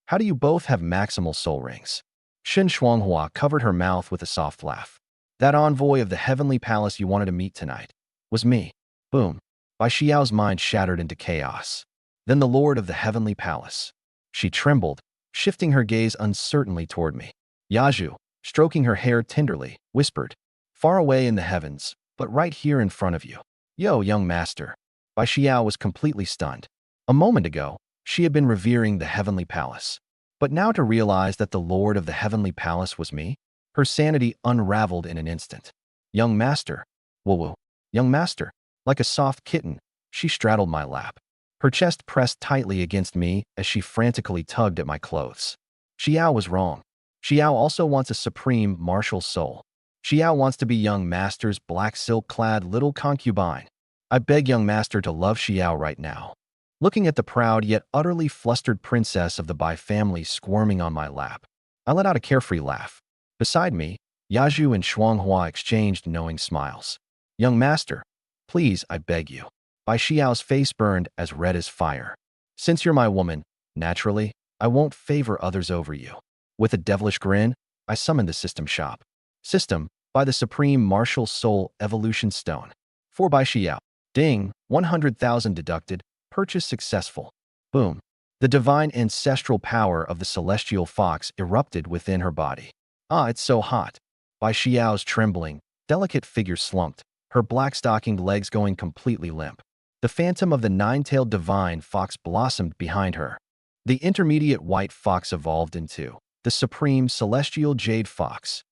How do you both have maximal soul rings? Shen Shuanghua covered her mouth with a soft laugh. That envoy of the heavenly palace you wanted to meet tonight was me. Boom. Bai Xiao's mind shattered into chaos. Then the lord of the heavenly palace. She trembled, shifting her gaze uncertainly toward me. Yaju, stroking her hair tenderly, whispered, far away in the heavens, but right here in front of you. Yo, young master. Bai Xiao was completely stunned. A moment ago, she had been revering the heavenly palace. But now to realize that the lord of the heavenly palace was me, her sanity unraveled in an instant. Young master. Woo-woo. Young master. Like a soft kitten, she straddled my lap. Her chest pressed tightly against me as she frantically tugged at my clothes. Xiao was wrong. Xiao also wants a supreme martial soul. Xiao wants to be young master's black silk-clad little concubine. I beg young master to love Xiao right now. Looking at the proud yet utterly flustered princess of the Bai family squirming on my lap, I let out a carefree laugh. Beside me, Yaju and Shuanghua exchanged knowing smiles. Young master, please, I beg you. Bai Xiao's face burned as red as fire. Since you're my woman, naturally, I won't favor others over you. With a devilish grin, I summoned the system shop. System, by the Supreme Martial Soul Evolution Stone. For Bai Xiao. Ding, 100,000 deducted, purchase successful. Boom. The divine ancestral power of the celestial fox erupted within her body. Ah, it's so hot. Bai Xiao's trembling, delicate figure slumped, her black-stockinged legs going completely limp. The phantom of the nine-tailed divine fox blossomed behind her. The intermediate white fox evolved into the supreme celestial jade fox.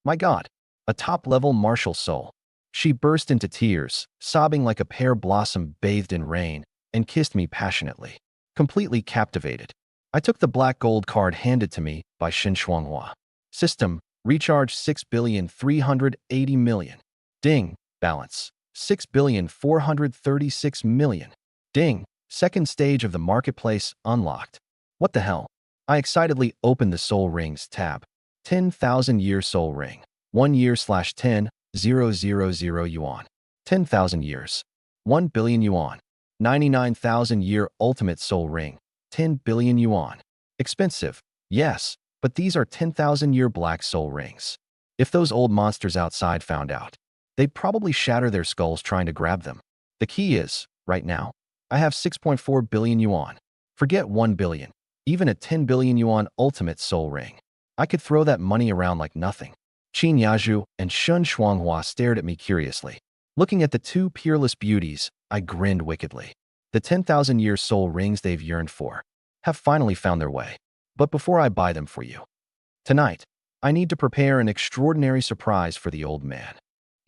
My God, a top-level martial soul. She burst into tears, sobbing like a pear blossom bathed in rain, and kissed me passionately. Completely captivated, I took the black gold card handed to me by Shen Shuanghua. System, recharge 6,380,000,000. Ding, balance, 6,436,000,000. Ding, second stage of the marketplace unlocked. What the hell? I excitedly opened the Soul Rings tab. 10,000-year Soul Ring. 1 year/10, 000 yuan. 10,000 years. 1 billion yuan. 99,000-year Ultimate Soul Ring. 10 billion yuan. Expensive, yes, but these are 10,000-year Black Soul Rings. If those old monsters outside found out, they'd probably shatter their skulls trying to grab them. The key is, right now, I have 6.4 billion yuan. Forget 1 billion. Even a 10 billion yuan Ultimate Soul Ring. I could throw that money around like nothing. Qin Yaju and Shun Shuanghua stared at me curiously. Looking at the two peerless beauties, I grinned wickedly. The 10,000-year soul rings they've yearned for have finally found their way. But before I buy them for you, tonight, I need to prepare an extraordinary surprise for the old man.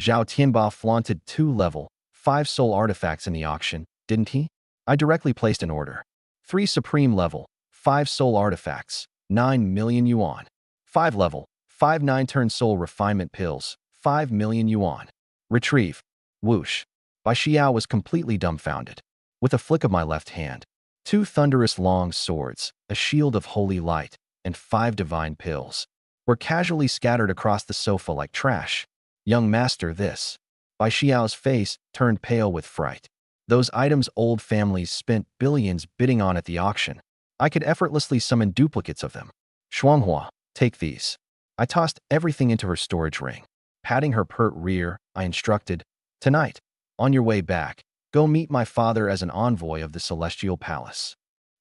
Zhao Tianba flaunted 2 level 5 soul artifacts in the auction, didn't he? I directly placed an order. 3 supreme level 5 soul artifacts, 9 million yuan. 5 level 5 9-turn soul refinement pills, 5 million yuan. Retrieve. Whoosh. Bai Xiao was completely dumbfounded. With a flick of my left hand, 2 thunderous long swords, a shield of holy light, and 5 divine pills were casually scattered across the sofa like trash. Young master, this. Bai Xiao's face turned pale with fright. Those items old families spent billions bidding on at the auction. I could effortlessly summon duplicates of them. Shuanghua, take these. I tossed everything into her storage ring. Patting her pert rear, I instructed, tonight, on your way back, go meet my father as an envoy of the Celestial Palace.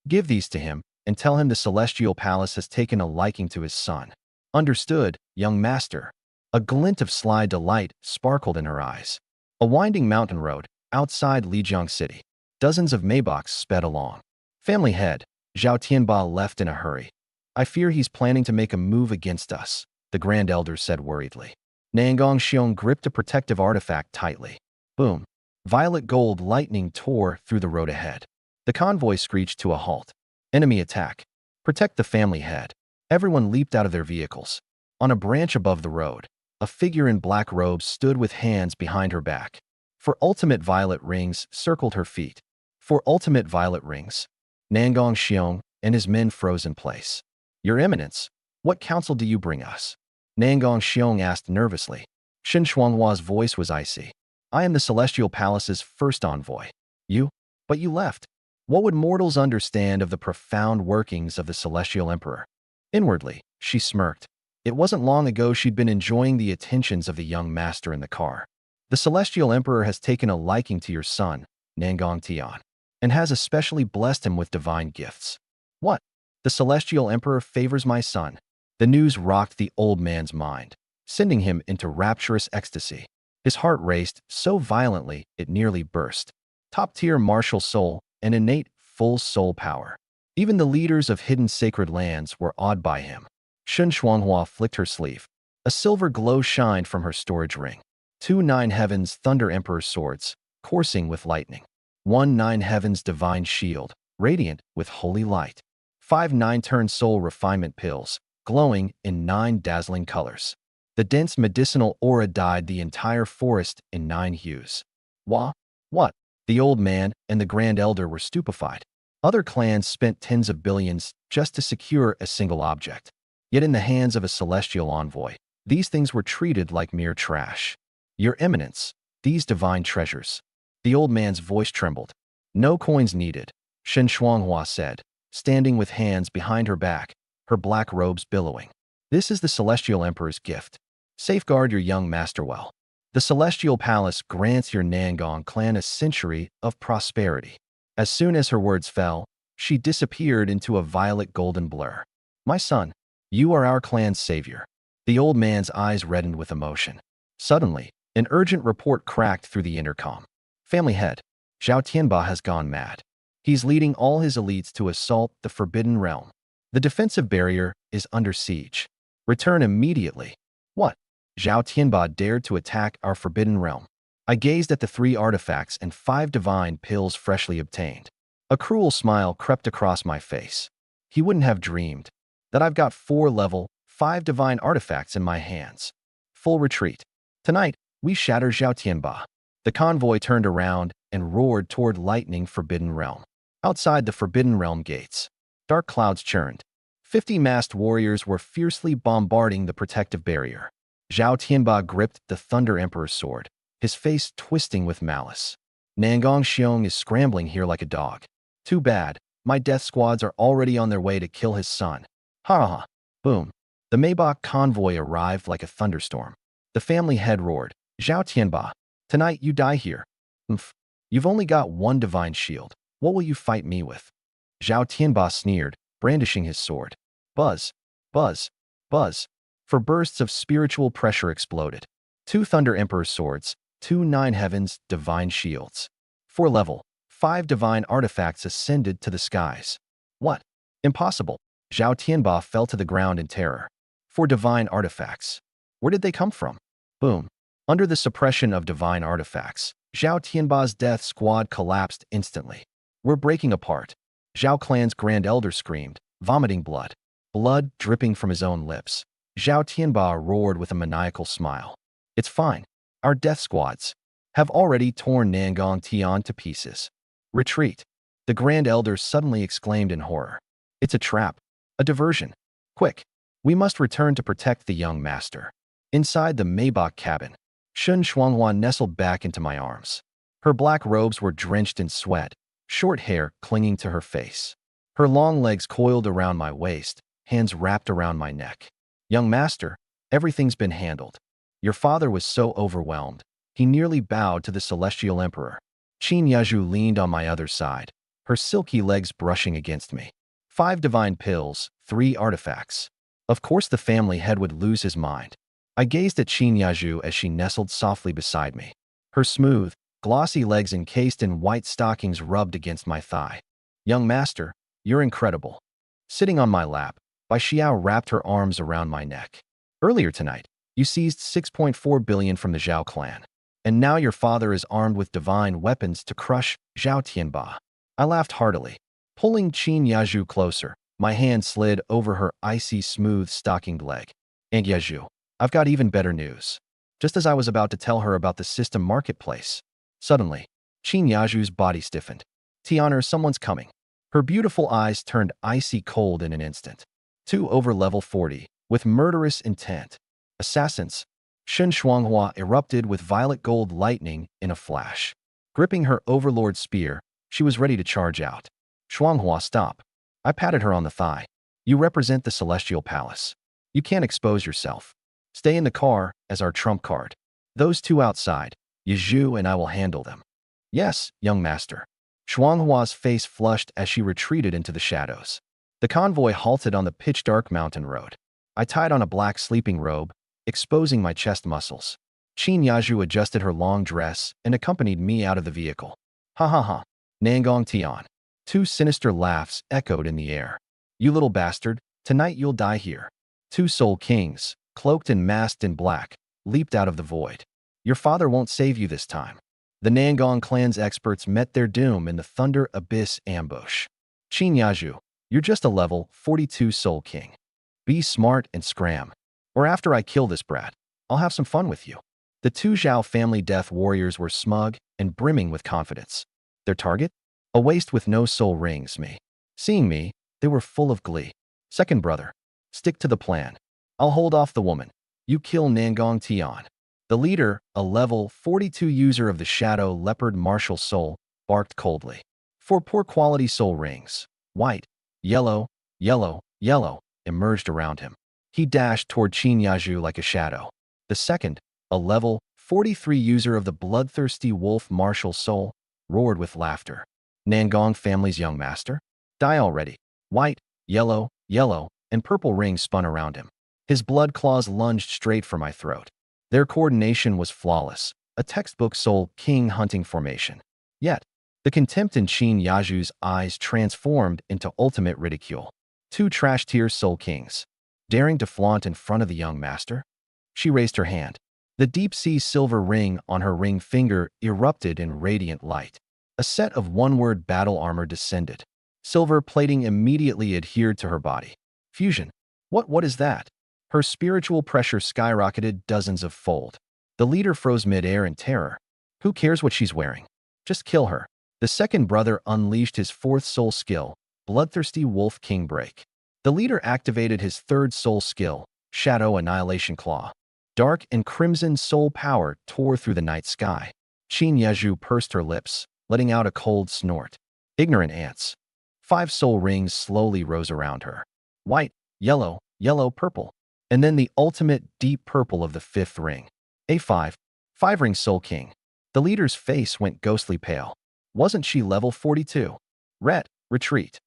Give these to him, and tell him the Celestial Palace has taken a liking to his son. Understood, young master. A glint of sly delight sparkled in her eyes. A winding mountain road, outside Lijiang City. Dozens of Maybachs sped along. Family head, Zhao Tianba left in a hurry. I fear he's planning to make a move against us, the Grand Elder said worriedly. Nangong Xiong gripped a protective artifact tightly. Boom. Violet gold lightning tore through the road ahead. The convoy screeched to a halt. Enemy attack. Protect the family head. Everyone leaped out of their vehicles. On a branch above the road, a figure in black robes stood with hands behind her back. For ultimate violet rings circled her feet. For ultimate violet rings. Nangong Xiong and his men froze in place. Your Eminence, what counsel do you bring us? Nangong Xiong asked nervously. Shen Shuanghua's voice was icy. I am the Celestial Palace's first envoy. You? But you left. What would mortals understand of the profound workings of the Celestial Emperor? Inwardly, she smirked. It wasn't long ago she'd been enjoying the attentions of the young master in the car. The Celestial Emperor has taken a liking to your son, Nangong Tian, and has especially blessed him with divine gifts. What? The Celestial Emperor favors my son. The news rocked the old man's mind, sending him into rapturous ecstasy. His heart raced so violently it nearly burst. Top-tier martial soul and innate full soul power. Even the leaders of hidden sacred lands were awed by him. Shen Shuanghua flicked her sleeve. A silver glow shined from her storage ring. 2 Nine Heavens Thunder Emperor swords, coursing with lightning. 1 Nine Heavens Divine Shield, radiant with holy light. 5 Nine Turn Soul Refinement Pills, glowing in 9 dazzling colors. The dense medicinal aura dyed the entire forest in 9 hues. What? The old man and the Grand Elder were stupefied. Other clans spent tens of billions just to secure a single object. Yet in the hands of a celestial envoy, these things were treated like mere trash. Your Eminence, these divine treasures. The old man's voice trembled. No coins needed, Shen Shuanghua said, standing with hands behind her back, her black robes billowing. This is the Celestial Emperor's gift. Safeguard your young master well. The Celestial Palace grants your Nangong clan a century of prosperity. As soon as her words fell, she disappeared into a violet golden blur. My son, you are our clan's savior. The old man's eyes reddened with emotion. Suddenly, an urgent report cracked through the intercom. Family head, Zhao Tianba has gone mad. He's leading all his elites to assault the Forbidden Realm. The defensive barrier is under siege. Return immediately. What? Zhao Tianba dared to attack our Forbidden Realm. I gazed at the 3 artifacts and 5 divine pills freshly obtained. A cruel smile crept across my face. He wouldn't have dreamed that I've got 4 level, 5 divine artifacts in my hands. Full retreat. Tonight, we shatter Zhao Tianba. The convoy turned around and roared toward lightning Forbidden Realm. Outside the Forbidden Realm gates, dark clouds churned. 50 masked warriors were fiercely bombarding the protective barrier. Zhao Tianba gripped the Thunder Emperor's sword, his face twisting with malice. Nangong Xiong is scrambling here like a dog. Too bad, my death squads are already on their way to kill his son. Ha ha. Boom. The Maybach convoy arrived like a thunderstorm. The family head roared, Zhao Tianba, tonight you die here. You've only got 1 divine shield. What will you fight me with? Zhao Tianba sneered, brandishing his sword. Buzz, buzz, buzz. For bursts of spiritual pressure exploded. 2 Thunder Emperor swords, 2 Nine Heavens divine shields. 4 level, 5 divine artifacts ascended to the skies. What? Impossible. Zhao Tianba fell to the ground in terror. 4 divine artifacts. Where did they come from? Boom. Under the suppression of divine artifacts, Zhao Tianba's death squad collapsed instantly. We're breaking apart. Zhao Clan's Grand Elder screamed, vomiting blood. Blood dripping from his own lips. Zhao Tianba roared with a maniacal smile. It's fine. Our death squads have already torn Nangong Tian to pieces. Retreat. The Grand Elder suddenly exclaimed in horror. It's a trap. A diversion. Quick. We must return to protect the young master. Inside the Maybach cabin, Shen Shuanghua nestled back into my arms. Her black robes were drenched in sweat, short hair clinging to her face. Her long legs coiled around my waist, hands wrapped around my neck. Young master, everything's been handled. Your father was so overwhelmed, he nearly bowed to the Celestial Emperor. Qin Yaju leaned on my other side, her silky legs brushing against me. 5 divine pills, 3 artifacts. Of course the family head would lose his mind. I gazed at Qin Yaju as she nestled softly beside me. Her smooth, glossy legs encased in white stockings rubbed against my thigh. Young master, you're incredible. Sitting on my lap, Bai Xiao wrapped her arms around my neck. Earlier tonight, you seized 6.4 billion from the Zhao clan. And now your father is armed with divine weapons to crush Zhao Tianba. I laughed heartily. Pulling Qin Yaju closer, my hand slid over her icy smooth stockinged leg. And Yaju, I've got even better news. Just as I was about to tell her about the system marketplace, suddenly, Qin Yaju's body stiffened. Tianer, someone's coming. Her beautiful eyes turned icy cold in an instant. 2 over level 40, with murderous intent. Assassins. Shen Shuanghua erupted with violet gold lightning in a flash. Gripping her overlord spear, she was ready to charge out. Shuanghua, stop. I patted her on the thigh. You represent the Celestial Palace. You can't expose yourself. Stay in the car as our trump card. Those two outside, Yizhu and I will handle them. Yes, young master. Shuanghua's face flushed as she retreated into the shadows. The convoy halted on the pitch-dark mountain road. I tied on a black sleeping robe, exposing my chest muscles. Qin Yaju adjusted her long dress and accompanied me out of the vehicle. Ha ha ha. Nangong Tian. Two sinister laughs echoed in the air. You little bastard, tonight you'll die here. Two soul kings, cloaked and masked in black, leaped out of the void. Your father won't save you this time. The Nangong clan's experts met their doom in the Thunder Abyss ambush. Qin Yaju, you're just a level 42 soul king. Be smart and scram. Or after I kill this brat, I'll have some fun with you. The two Zhao family death warriors were smug and brimming with confidence. Their target? A waste with no soul rings, me. Seeing me, they were full of glee. Second brother, stick to the plan. I'll hold off the woman. You kill Nangong Tian. The leader, a level 42 user of the Shadow Leopard Martial Soul, barked coldly. Four poor quality soul rings, white, yellow, yellow, yellow, emerged around him. He dashed toward Qin Yaju like a shadow. The second, a level 43 user of the Bloodthirsty Wolf Martial Soul, roared with laughter. Nangong family's young master? Die already. White, yellow, yellow, and purple rings spun around him. His blood claws lunged straight for my throat. Their coordination was flawless, a textbook soul king hunting formation. Yet, the contempt in Qin Yaju's eyes transformed into ultimate ridicule. Two trash-tier soul kings, daring to flaunt in front of the young master? She raised her hand. The deep-sea silver ring on her ring finger erupted in radiant light. A set of one-word battle armor descended. Silver plating immediately adhered to her body. Fusion. What is that? Her spiritual pressure skyrocketed dozens of fold. The leader froze mid-air in terror. Who cares what she's wearing? Just kill her. The second brother unleashed his fourth soul skill, Bloodthirsty Wolf King Break. The leader activated his third soul skill, Shadow Annihilation Claw. Dark and crimson soul power tore through the night sky. Qin Yaju pursed her lips, letting out a cold snort. Ignorant ants. 5 soul rings slowly rose around her. White, yellow, yellow, purple. And then the ultimate deep purple of the 5th ring. A5, 5-ring soul king. The leader's face went ghostly pale. Wasn't she level 42? Retreat.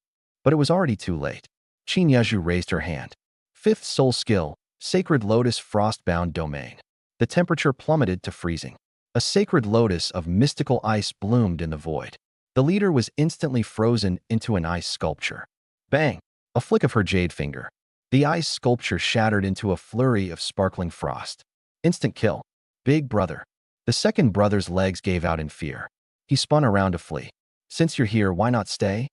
But it was already too late. Qin Yaju raised her hand. 5th soul skill, Sacred Lotus Frostbound Domain. The temperature plummeted to freezing. A sacred lotus of mystical ice bloomed in the void. The leader was instantly frozen into an ice sculpture. Bang! A flick of her jade finger. The ice sculpture shattered into a flurry of sparkling frost. Instant kill. Big brother. The second brother's legs gave out in fear. He spun around to flee. Since you're here, why not stay?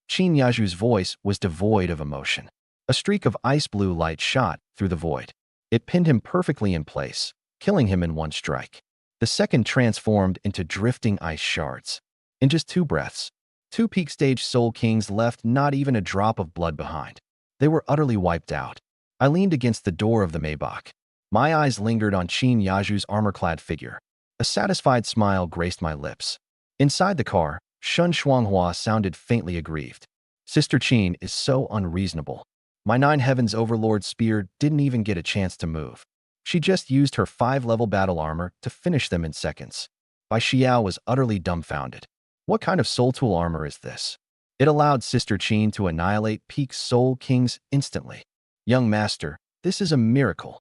Qin Yaju's voice was devoid of emotion. A streak of ice blue light shot through the void. It pinned him perfectly in place, killing him in one strike. The second transformed into drifting ice shards. In just 2 breaths, 2 peak stage soul kings left not even a drop of blood behind. They were utterly wiped out. I leaned against the door of the Maybach. My eyes lingered on Qin Yaju's armor-clad figure. A satisfied smile graced my lips. Inside the car, Shen Shuanghua sounded faintly aggrieved. Sister Qin is so unreasonable. My 9 Heavens Overlord spear didn't even get a chance to move. She just used her 5-level battle armor to finish them in seconds. Bai Xiao was utterly dumbfounded. What kind of soul tool armor is this? It allowed Sister Qin to annihilate peak soul kings instantly. Young master, this is a miracle.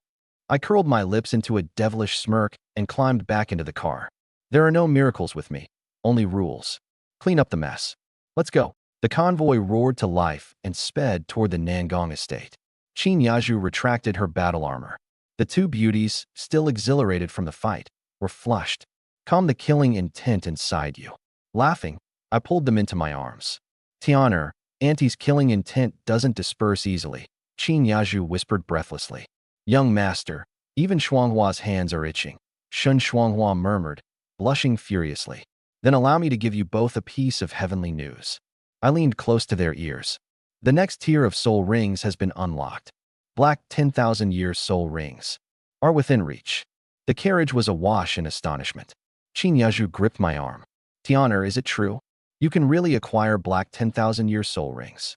I curled my lips into a devilish smirk and climbed back into the car. There are no miracles with me, only rules. Clean up the mess. Let's go. The convoy roared to life and sped toward the Nangong estate. Qin Yaju retracted her battle armor. The 2 beauties, still exhilarated from the fight, were flushed. Calm the killing intent inside you. Laughing, I pulled them into my arms. Tianer, Auntie's killing intent doesn't disperse easily, Qin Yaju whispered breathlessly. Young master, even Shuanghua's hands are itching, Shen Shuanghua murmured, blushing furiously. Then allow me to give you both a piece of heavenly news. I leaned close to their ears. The next tier of soul rings has been unlocked. Black 10,000 year soul rings are within reach. The carriage was awash in astonishment. Qin Yaju gripped my arm. Tianer, is it true? You can really acquire black 10,000-year soul rings.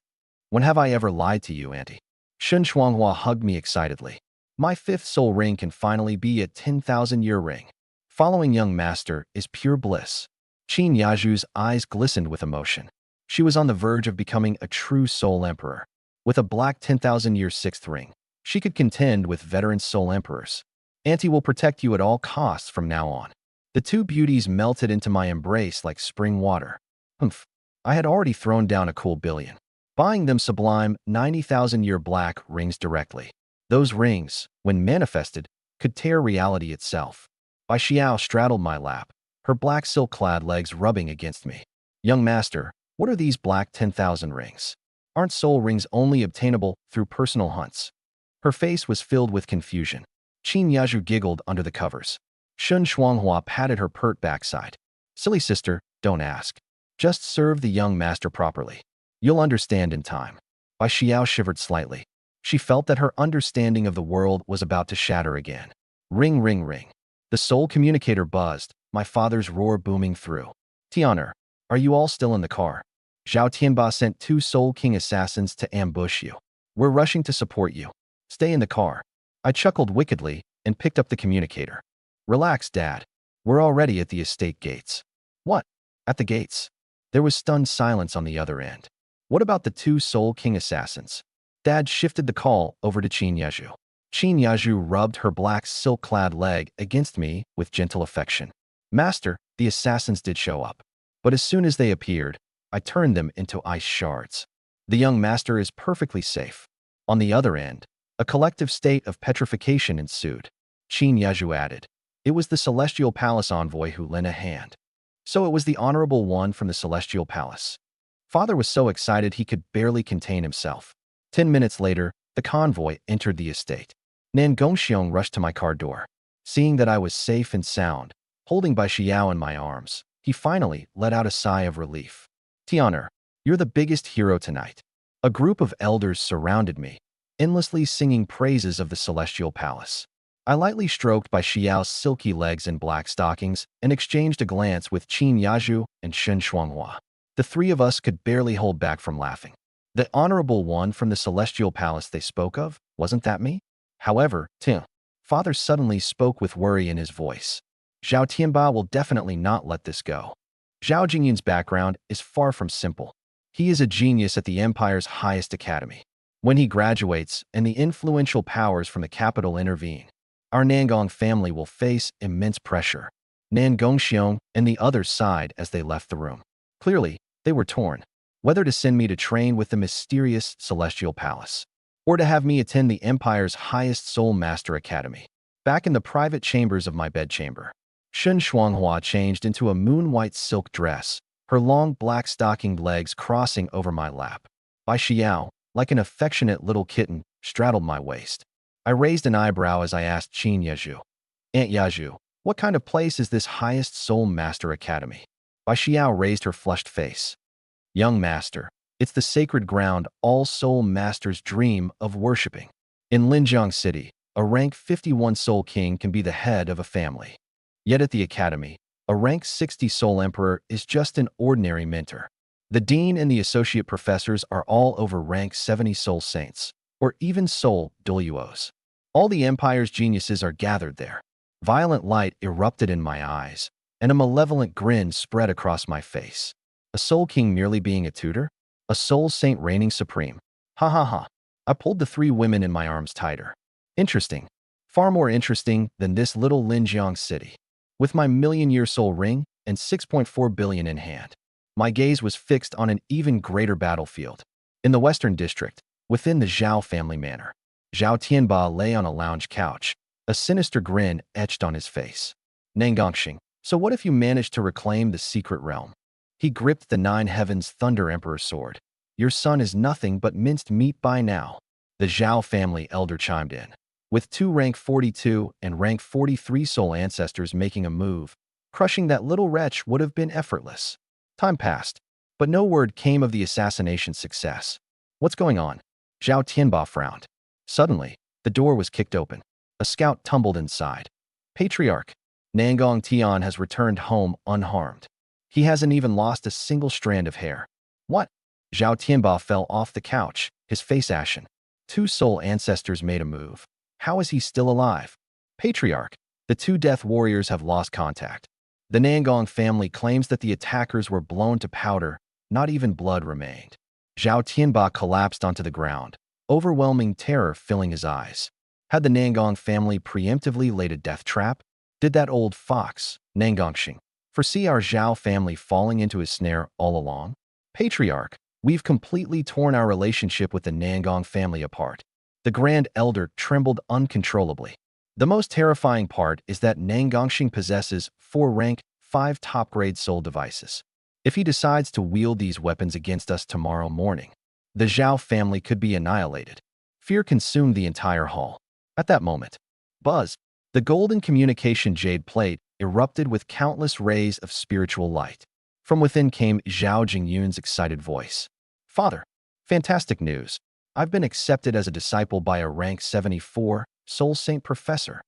When have I ever lied to you, Auntie? Shun Shuanghua hugged me excitedly. My 5th soul ring can finally be a 10,000-year ring. Following young master is pure bliss. Qin Yaju's eyes glistened with emotion. She was on the verge of becoming a true soul emperor. With a black 10,000-year 6th ring, she could contend with veteran soul emperors. Auntie will protect you at all costs from now on. The two beauties melted into my embrace like spring water. Humph, I had already thrown down a cool billion, buying them sublime 90,000-year black rings directly. Those rings, when manifested, could tear reality itself. Bai Xiao straddled my lap, her black silk-clad legs rubbing against me. Young master, what are these black 10,000 rings? Aren't soul rings only obtainable through personal hunts? Her face was filled with confusion. Qin Yaju giggled under the covers. Shun Shuanghua patted her pert backside. Silly sister, don't ask. Just serve the young master properly. You'll understand in time. Bai Xiao shivered slightly. She felt that her understanding of the world was about to shatter again. Ring, ring, ring. The soul communicator buzzed, my father's roar booming through. Tianer, are you all still in the car? Zhao Tianba sent 2 Soul King assassins to ambush you. We're rushing to support you. Stay in the car. I chuckled wickedly and picked up the communicator. Relax, Dad. We're already at the estate gates. What? At the gates? There was stunned silence on the other end. What about the 2 Soul King assassins? Dad shifted the call over to Qin Yaju. Qin Yaju rubbed her black silk-clad leg against me with gentle affection. Master, the assassins did show up. But as soon as they appeared, I turned them into ice shards. The young master is perfectly safe. On the other end, a collective state of petrification ensued. Qin Yaju added, it was the Celestial Palace envoy who lent a hand. So it was the Honorable One from the Celestial Palace. Father was so excited he could barely contain himself. 10 minutes later, the convoy entered the estate. Nan Gongxiong rushed to my car door. Seeing that I was safe and sound, holding Bai Xiao in my arms, he finally let out a sigh of relief. Tianer, you're the biggest hero tonight. A group of elders surrounded me, endlessly singing praises of the Celestial Palace. I lightly stroked Bai Xiao's silky legs in black stockings and exchanged a glance with Qin Yaju and Shun Shuanghua. The 3 of us could barely hold back from laughing. The Honorable One from the Celestial Palace they spoke of, wasn't that me? However, Father suddenly spoke with worry in his voice. Zhao Tianba will definitely not let this go. Zhao Jingyun's background is far from simple. He is a genius at the Empire's highest academy. When he graduates and the influential powers from the capital intervene, our Nangong family will face immense pressure. Nan Gongxiong and the others sighed as they left the room. Clearly, they were torn, whether to send me to train with the mysterious Celestial Palace, or to have me attend the Empire's highest Soul Master Academy. Back in the private chambers of my bedchamber, Shun Shuanghua changed into a moon-white silk dress, her long black stockinged legs crossing over my lap. Bai Xiao, like an affectionate little kitten, straddled my waist. I raised an eyebrow as I asked Qin Yaju, Aunt Yaju, what kind of place is this highest Soul Master Academy? Bai Xiao raised her flushed face. Young master, it's the sacred ground all soul masters dream of worshipping. In Linjiang City, a rank 51 soul king can be the head of a family. Yet at the academy, a rank 60 soul emperor is just an ordinary mentor. The dean and the associate professors are all over rank 70 soul saints, or even soul duos. All the empire's geniuses are gathered there. Violent light erupted in my eyes, and a malevolent grin spread across my face. A soul king merely being a tutor? A soul saint reigning supreme? Ha ha ha. I pulled the 3 women in my arms tighter. Interesting. Far more interesting than this little Linjiang city. With my million-year soul ring and 6.4 billion in hand, my gaze was fixed on an even greater battlefield. In the Western District, within the Zhao family manor, Zhao Tianba lay on a lounge couch, a sinister grin etched on his face. Nangongxing, so what if you managed to reclaim the secret realm? He gripped the 9 Heavens Thunder Emperor sword. Your son is nothing but minced meat by now. The Zhao family elder chimed in. With 2 rank 42 and rank 43 soul ancestors making a move, crushing that little wretch would have been effortless. Time passed, but no word came of the assassination's success. What's going on? Zhao Tianba frowned. Suddenly, the door was kicked open. A scout tumbled inside. Patriarch, Nangong Tian has returned home unharmed. He hasn't even lost a single strand of hair. What? Zhao Tianba fell off the couch, his face ashen. Two soul ancestors made a move. How is he still alive? Patriarch, the two death warriors have lost contact. The Nangong family claims that the attackers were blown to powder, not even blood remained. Zhao Tianba collapsed onto the ground, overwhelming terror filling his eyes. Had the Nangong family preemptively laid a death trap? Did that old fox, Nangongxing, foresee our Zhao family falling into his snare all along? Patriarch, we've completely torn our relationship with the Nangong family apart. The Grand Elder trembled uncontrollably. The most terrifying part is that Nangongxing possesses 4 rank, 5 top-grade soul devices. If he decides to wield these weapons against us tomorrow morning, the Zhao family could be annihilated. Fear consumed the entire hall. At that moment, buzz, the golden communication jade plate erupted with countless rays of spiritual light. From within came Zhao Jingyun's excited voice. Father, fantastic news. I've been accepted as a disciple by a rank 74 Soul Saint professor.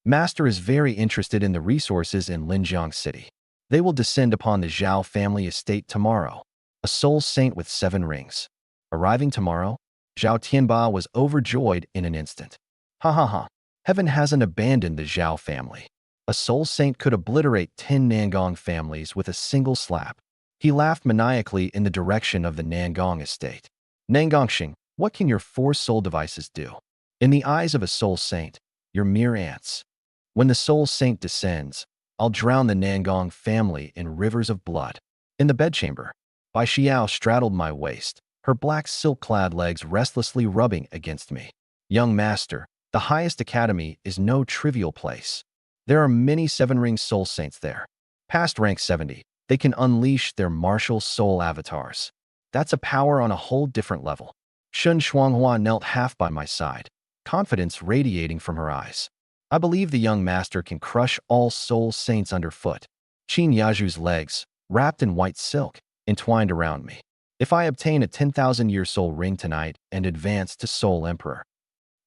Master is very interested in the resources in Linjiang City. They will descend upon the Zhao family estate tomorrow. A Soul Saint with 7 rings. Arriving tomorrow, Zhao Tianba was overjoyed in an instant. Ha ha ha. Heaven hasn't abandoned the Zhao family. A Soul Saint could obliterate 10 Nangong families with a single slap. He laughed maniacally in the direction of the Nangong estate. Nangongxing, what can your 4 soul devices do? In the eyes of a Soul Saint, you're mere ants. When the Soul Saint descends, I'll drown the Nangong family in rivers of blood. In the bedchamber, Bai Xiao straddled my waist, her black silk-clad legs restlessly rubbing against me. Young master, the highest academy is no trivial place. There are many 7-ring Soul Saints there. Past rank 70, they can unleash their martial soul avatars. That's a power on a whole different level. Shun Shuanghua knelt half by my side, confidence radiating from her eyes. I believe the young master can crush all Soul Saints underfoot. Qin Yaju's legs, wrapped in white silk, entwined around me. If I obtain a 10,000-year soul ring tonight and advance to Soul Emperor,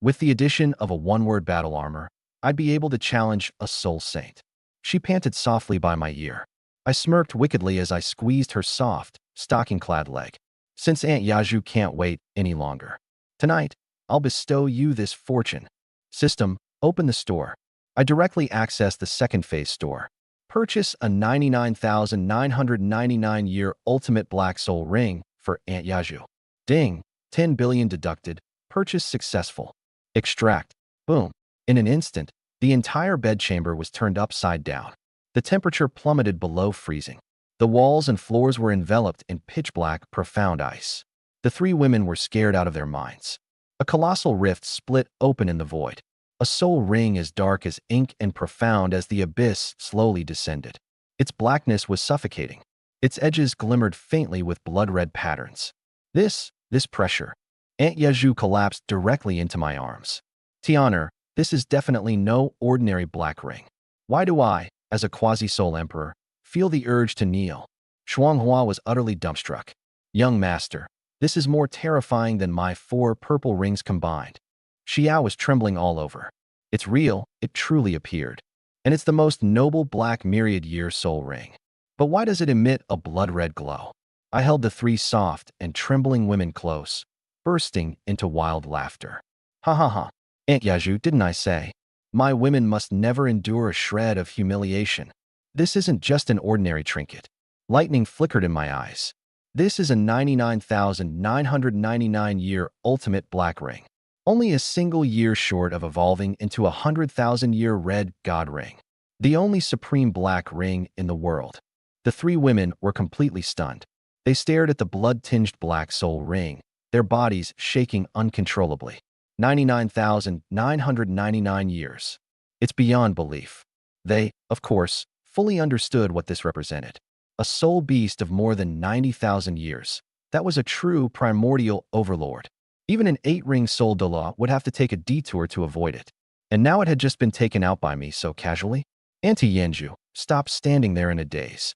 with the addition of a 1-word battle armor, I'd be able to challenge a Soul Saint. She panted softly by my ear. I smirked wickedly as I squeezed her soft, stocking-clad leg. Since Aunt Yaju can't wait any longer, tonight, I'll bestow you this fortune. System, open the store. I directly accessed the second phase store. Purchase a 99,999-year ultimate black soul ring for Aunt Yaju. Ding, 10 billion deducted. Purchase successful. Extract. Boom. In an instant, the entire bedchamber was turned upside down. The temperature plummeted below freezing. The walls and floors were enveloped in pitch-black, profound ice. The 3 women were scared out of their minds. A colossal rift split open in the void. A soul ring as dark as ink and profound as the abyss slowly descended. Its blackness was suffocating. Its edges glimmered faintly with blood-red patterns. This pressure. Aunt Yaju collapsed directly into my arms. Tianer, this is definitely no ordinary black ring. Why do I, as a quasi-soul emperor, feel the urge to kneel? Shuanghua was utterly dumbstruck. Young master, this is more terrifying than my 4 purple rings combined. Xiao was trembling all over. It's real, it truly appeared. And it's the most noble black myriad-year soul ring. But why does it emit a blood-red glow? I held the 3 soft and trembling women close, bursting into wild laughter. Ha ha ha. Aunt Yaju, didn't I say? My women must never endure a shred of humiliation. This isn't just an ordinary trinket. Lightning flickered in my eyes. This is a 99,999-year ultimate black ring. Only a single year short of evolving into a 100,000-year red god ring. The only supreme black ring in the world. The 3 women were completely stunned. They stared at the blood-tinged black soul ring, their bodies shaking uncontrollably. 99,999 years. It's beyond belief. They, of course, fully understood what this represented. A soul beast of more than 90,000 years. That was a true primordial overlord. Even an 8-ring soul Dala would have to take a detour to avoid it. And now it had just been taken out by me so casually. Auntie Yanju, stop standing there in a daze.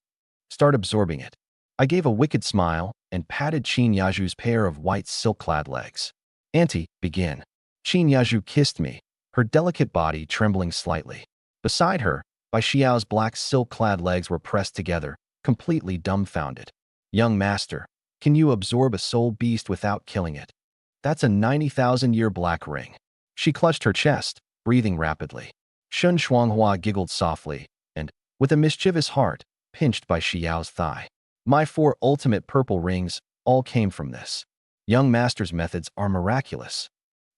Start absorbing it. I gave a wicked smile and patted Qin Yaju's pair of white silk-clad legs. Auntie, begin. Qin Yaju kissed me, her delicate body trembling slightly. Beside her, Bai Xiao's black silk-clad legs were pressed together, completely dumbfounded. Young master, can you absorb a soul beast without killing it? That's a 90,000-year black ring. She clutched her chest, breathing rapidly. Shun Shuanghua giggled softly, and, with a mischievous heart, pinched Bai Xiao's thigh. My 4 ultimate purple rings all came from this. Young master's methods are miraculous.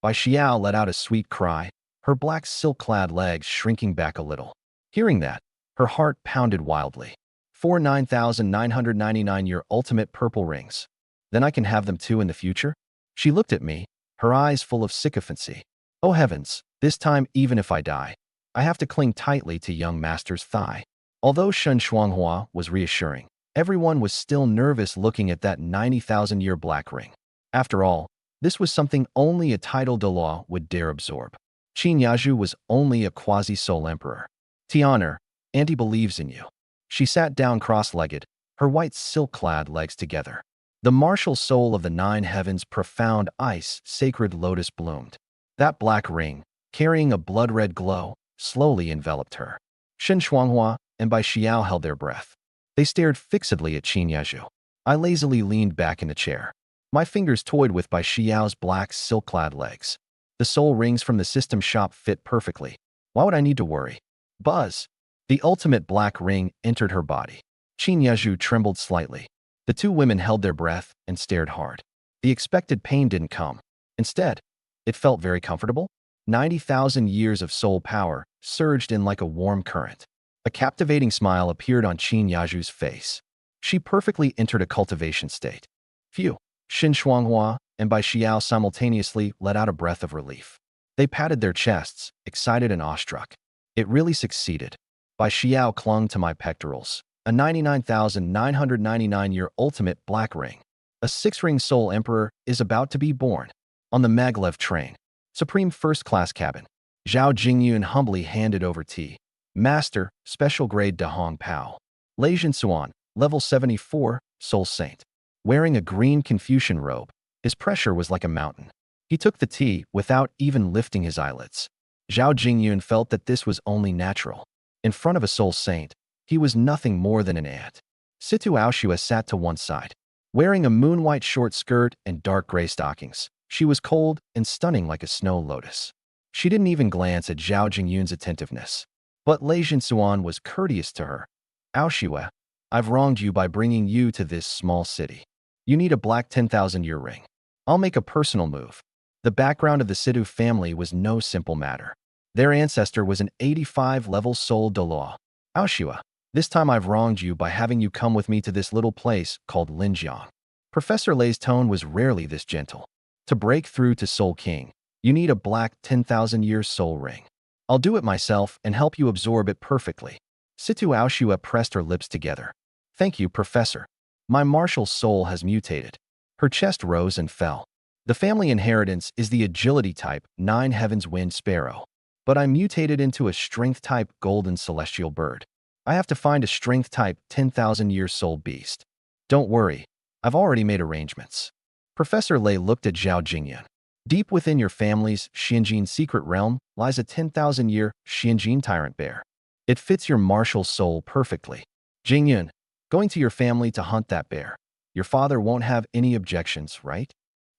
Bai Xiao let out a sweet cry, her black silk-clad legs shrinking back a little. Hearing that, her heart pounded wildly. 4 9,999-year ultimate purple rings. Then I can have them too in the future? She looked at me, her eyes full of sycophancy. Oh heavens, this time even if I die, I have to cling tightly to young master's thigh. Although Shun Shuanghua was reassuring, everyone was still nervous looking at that 90,000-year black ring. After all, this was something only a title de law would dare absorb. Qin Yaju was only a quasi-soul emperor. Tianer, Auntie believes in you. She sat down cross-legged, her white silk-clad legs together. The martial soul of the 9 heavens, profound ice, sacred lotus bloomed. That black ring, carrying a blood-red glow, slowly enveloped her. Shen Shuanghua and Bai Xiao held their breath. They stared fixedly at Qin Yaju. I lazily leaned back in the chair. My fingers toyed with Bai Xiao's black silk-clad legs. The soul rings from the system shop fit perfectly. Why would I need to worry? Buzz! The ultimate black ring entered her body. Qin Yaju trembled slightly. The 2 women held their breath and stared hard. The expected pain didn't come. Instead, it felt very comfortable. 90,000 years of soul power surged in like a warm current. A captivating smile appeared on Qin Yaju's face. She perfectly entered a cultivation state. Phew! Shin Shuanghua and Bai Xiao simultaneously let out a breath of relief. They patted their chests, excited and awestruck. It really succeeded. Bai Xiao clung to my pectorals. A 99,999-year ultimate black ring. A 6-ring soul emperor is about to be born. On the maglev train. Supreme first-class cabin. Zhao Jingyun humbly handed over tea. Master, special grade De Hong Pao. Lei Jinsuan, level 74, soul saint. Wearing a green Confucian robe, his pressure was like a mountain. He took the tea without even lifting his eyelids. Zhao Jingyun felt that this was only natural. In front of a soul saint, he was nothing more than an ant. Situ Aoshua sat to one side. Wearing a moon-white short skirt and dark gray stockings, she was cold and stunning like a snow lotus. She didn't even glance at Zhao Jingyun's attentiveness. But Lei Jinsuan was courteous to her. Aoshua, I've wronged you by bringing you to this small city. You need a black 10,000-year ring. I'll make a personal move. The background of the Sidhu family was no simple matter. Their ancestor was an 85-level soul de law. Aoshua, this time I've wronged you by having you come with me to this little place called Linjiang. Professor Lei's tone was rarely this gentle. To break through to Soul King, you need a black 10,000-year soul ring. I'll do it myself and help you absorb it perfectly. Situ Aoshua pressed her lips together. Thank you, Professor. My martial soul has mutated. Her chest rose and fell. The family inheritance is the agility type, 9 heavens wind sparrow. But I mutated into a strength type golden celestial bird. I have to find a strength type 10,000-year soul beast. Don't worry, I've already made arrangements. Professor Lei looked at Zhao Jingyun. Deep within your family's Xianjin secret realm lies a 10,000-year Xianjin tyrant bear. It fits your martial soul perfectly. Jingyun, going to your family to hunt that bear. Your father won't have any objections, right?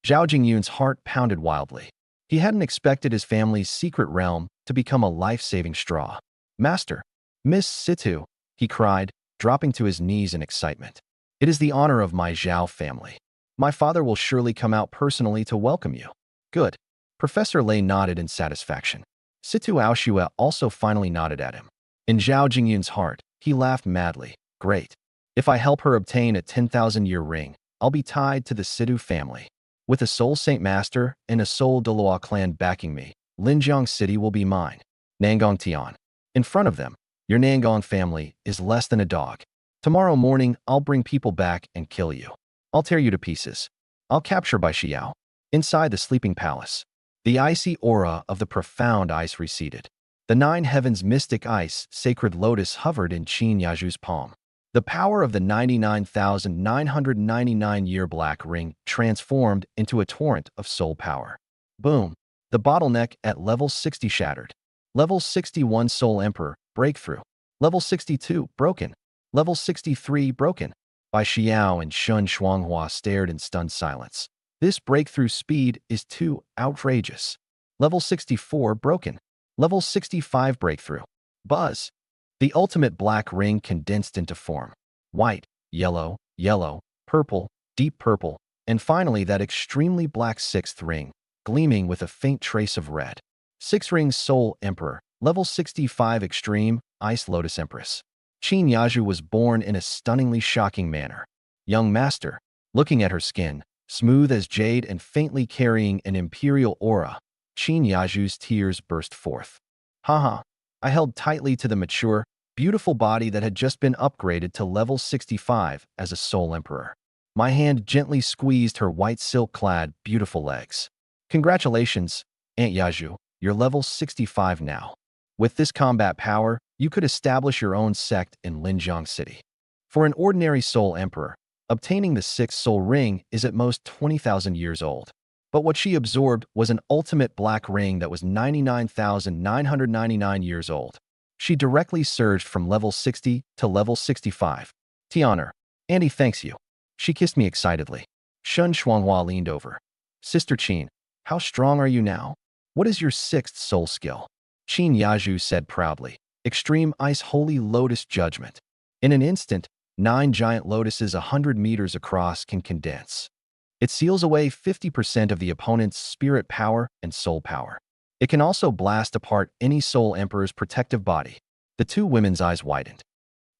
Zhao Jingyun's heart pounded wildly. He hadn't expected his family's secret realm to become a life-saving straw. Master, Miss Situ, he cried, dropping to his knees in excitement. It is the honor of my Zhao family. My father will surely come out personally to welcome you. Good. Professor Lei nodded in satisfaction. Situ Aoshua also finally nodded at him. In Zhao Jingyun's heart, he laughed madly. Great. If I help her obtain a 10,000-year ring, I'll be tied to the Situ family. With a Soul Saint Master and a Soul Deloa clan backing me, Linjiang City will be mine. Nangong Tian. In front of them, your Nangong family is less than a dog. Tomorrow morning, I'll bring people back and kill you. I'll tear you to pieces. I'll capture Bai Xiao. Inside the sleeping palace, the icy aura of the profound ice receded. The 9 heavens mystic ice, sacred lotus hovered in Qin Yaju's palm. The power of the 99,999-year black ring transformed into a torrent of soul power. Boom! The bottleneck at level 60 shattered. Level 61 Soul Emperor, breakthrough. Level 62, broken. Level 63, broken. Bai Xiao and Shun Shuanghua stared in stunned silence. This breakthrough speed is too outrageous. Level 64, broken. Level 65, breakthrough. Buzz. The ultimate black ring condensed into form. White, yellow, yellow, purple, deep purple, and finally that extremely black sixth ring, gleaming with a faint trace of red. Six Rings Soul Emperor, Level 65 Extreme, Ice Lotus Empress. Qin Yaju was born in a stunningly shocking manner. Young master, looking at her skin, smooth as jade and faintly carrying an imperial aura, Qin Yaju's tears burst forth. Haha, I held tightly to the mature, beautiful body that had just been upgraded to level 65 as a soul emperor. My hand gently squeezed her white silk-clad, beautiful legs. Congratulations, Aunt Yaju, you're level 65 now. With this combat power, you could establish your own sect in Linjiang City. For an ordinary soul emperor, obtaining the sixth soul ring is at most 20,000 years old. But what she absorbed was an ultimate black ring that was 99,999 years old. She directly surged from level 60 to level 65. Tianer, Andy thanks you. She kissed me excitedly. Shun Shuanghua leaned over. Sister Qin, how strong are you now? What is your sixth soul skill? Qin Yaju said proudly. Extreme Ice Holy Lotus Judgment. In an instant, 9 giant lotuses 100 meters across can condense. It seals away 50% of the opponent's spirit power and soul power. It can also blast apart any soul emperor's protective body. The two women's eyes widened.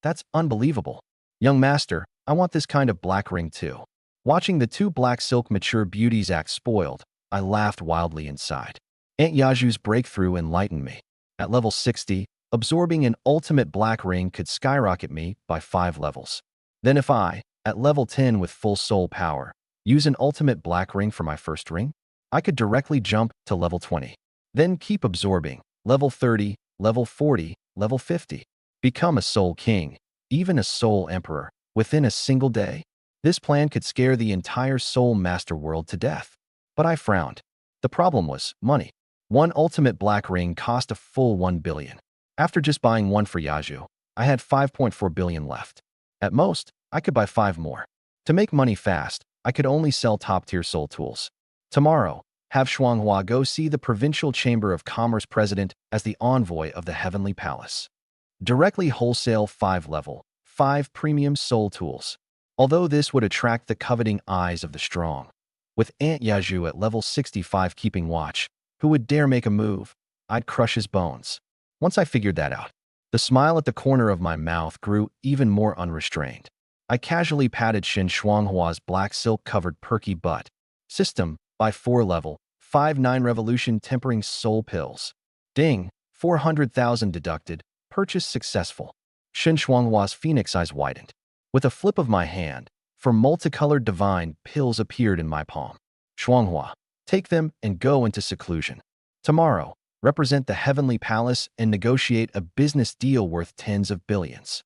That's unbelievable. Young master, I want this kind of black ring too. Watching the two black silk mature beauties act spoiled, I laughed wildly inside. Aunt Yaju's breakthrough enlightened me. At level 60, absorbing an ultimate black ring could skyrocket me by 5 levels. Then if I, at level 10 with full soul power, use an ultimate black ring for my first ring, I could directly jump to level 20. Then keep absorbing, level 30, level 40, level 50. Become a soul king, even a soul emperor, within a single day. This plan could scare the entire soul master world to death. But I frowned. The problem was money. One ultimate black ring cost a full 1 billion. After just buying one for Yaju, I had 5.4 billion left. At most, I could buy 5 more. To make money fast, I could only sell top-tier soul tools. Tomorrow, have Shuanghua go see the Provincial Chamber of Commerce President as the envoy of the Heavenly Palace. Directly wholesale 5 level, 5 premium soul tools. Although this would attract the coveting eyes of the strong. With Aunt Yaju at level 65 keeping watch, who would dare make a move? I'd crush his bones. Once I figured that out, the smile at the corner of my mouth grew even more unrestrained. I casually patted Shin Shuanghua's black silk-covered perky butt. System, by 4 level, 5-9 revolution tempering soul pills. Ding, 400,000 deducted, purchase successful. Shin Shuanghua's phoenix eyes widened. With a flip of my hand, 4 multicolored divine pills appeared in my palm. Shuanghua, take them and go into seclusion. Tomorrow, represent the Heavenly Palace and negotiate a business deal worth tens of billions.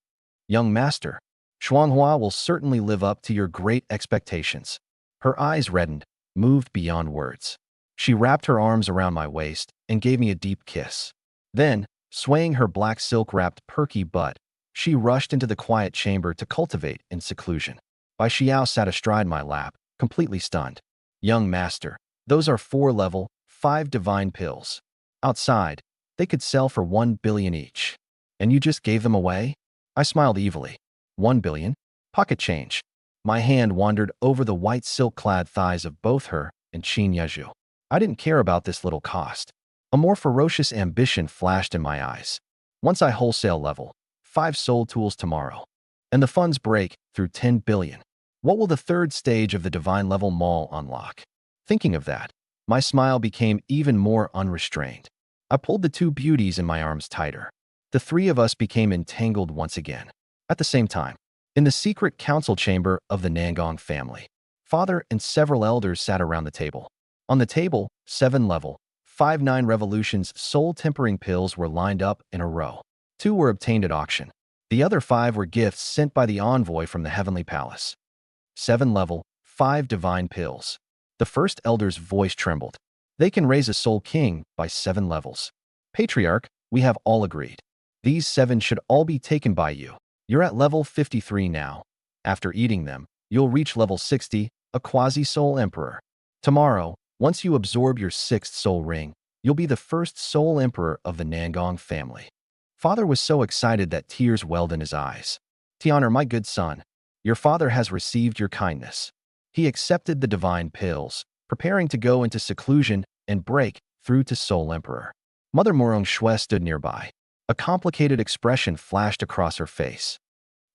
Young master, Shuanghua will certainly live up to your great expectations. Her eyes reddened, moved beyond words. She wrapped her arms around my waist and gave me a deep kiss. Then, swaying her black silk-wrapped perky butt, she rushed into the quiet chamber to cultivate in seclusion. Bai Xiao sat astride my lap, completely stunned. Young master, those are 4 level, 5 divine pills. Outside, they could sell for 1 billion each. And you just gave them away? I smiled evilly. 1 billion? Pocket change. My hand wandered over the white silk-clad thighs of both her and Qin Yaju. I didn't care about this little cost. A more ferocious ambition flashed in my eyes. Once I wholesale level, 5 soul tools tomorrow. And the funds break through 10 billion. What will the third stage of the divine level mall unlock? Thinking of that, my smile became even more unrestrained. I pulled the two beauties in my arms tighter. The 3 of us became entangled once again. At the same time, in the secret council chamber of the Nangong family, father and several elders sat around the table. On the table, 7 level, 5-9 revolutions soul-tempering pills were lined up in a row. 2 were obtained at auction. The other 5 were gifts sent by the envoy from the Heavenly Palace. 7 level, 5 divine pills. The first elder's voice trembled. They can raise a soul king by 7 levels. Patriarch, We have all agreed. These 7 should all be taken by you. You're at level 53 now. After eating them, you'll reach level 60, a quasi-soul emperor. Tomorrow, once you absorb your 6th soul ring, you'll be the first soul emperor of the Nangong family. Father was so excited that tears welled in his eyes. Tian'er, my good son, your father has received your kindness. He accepted the divine pills, preparing to go into seclusion and break through to soul emperor. Mother Morong Shui stood nearby. A complicated expression flashed across her face.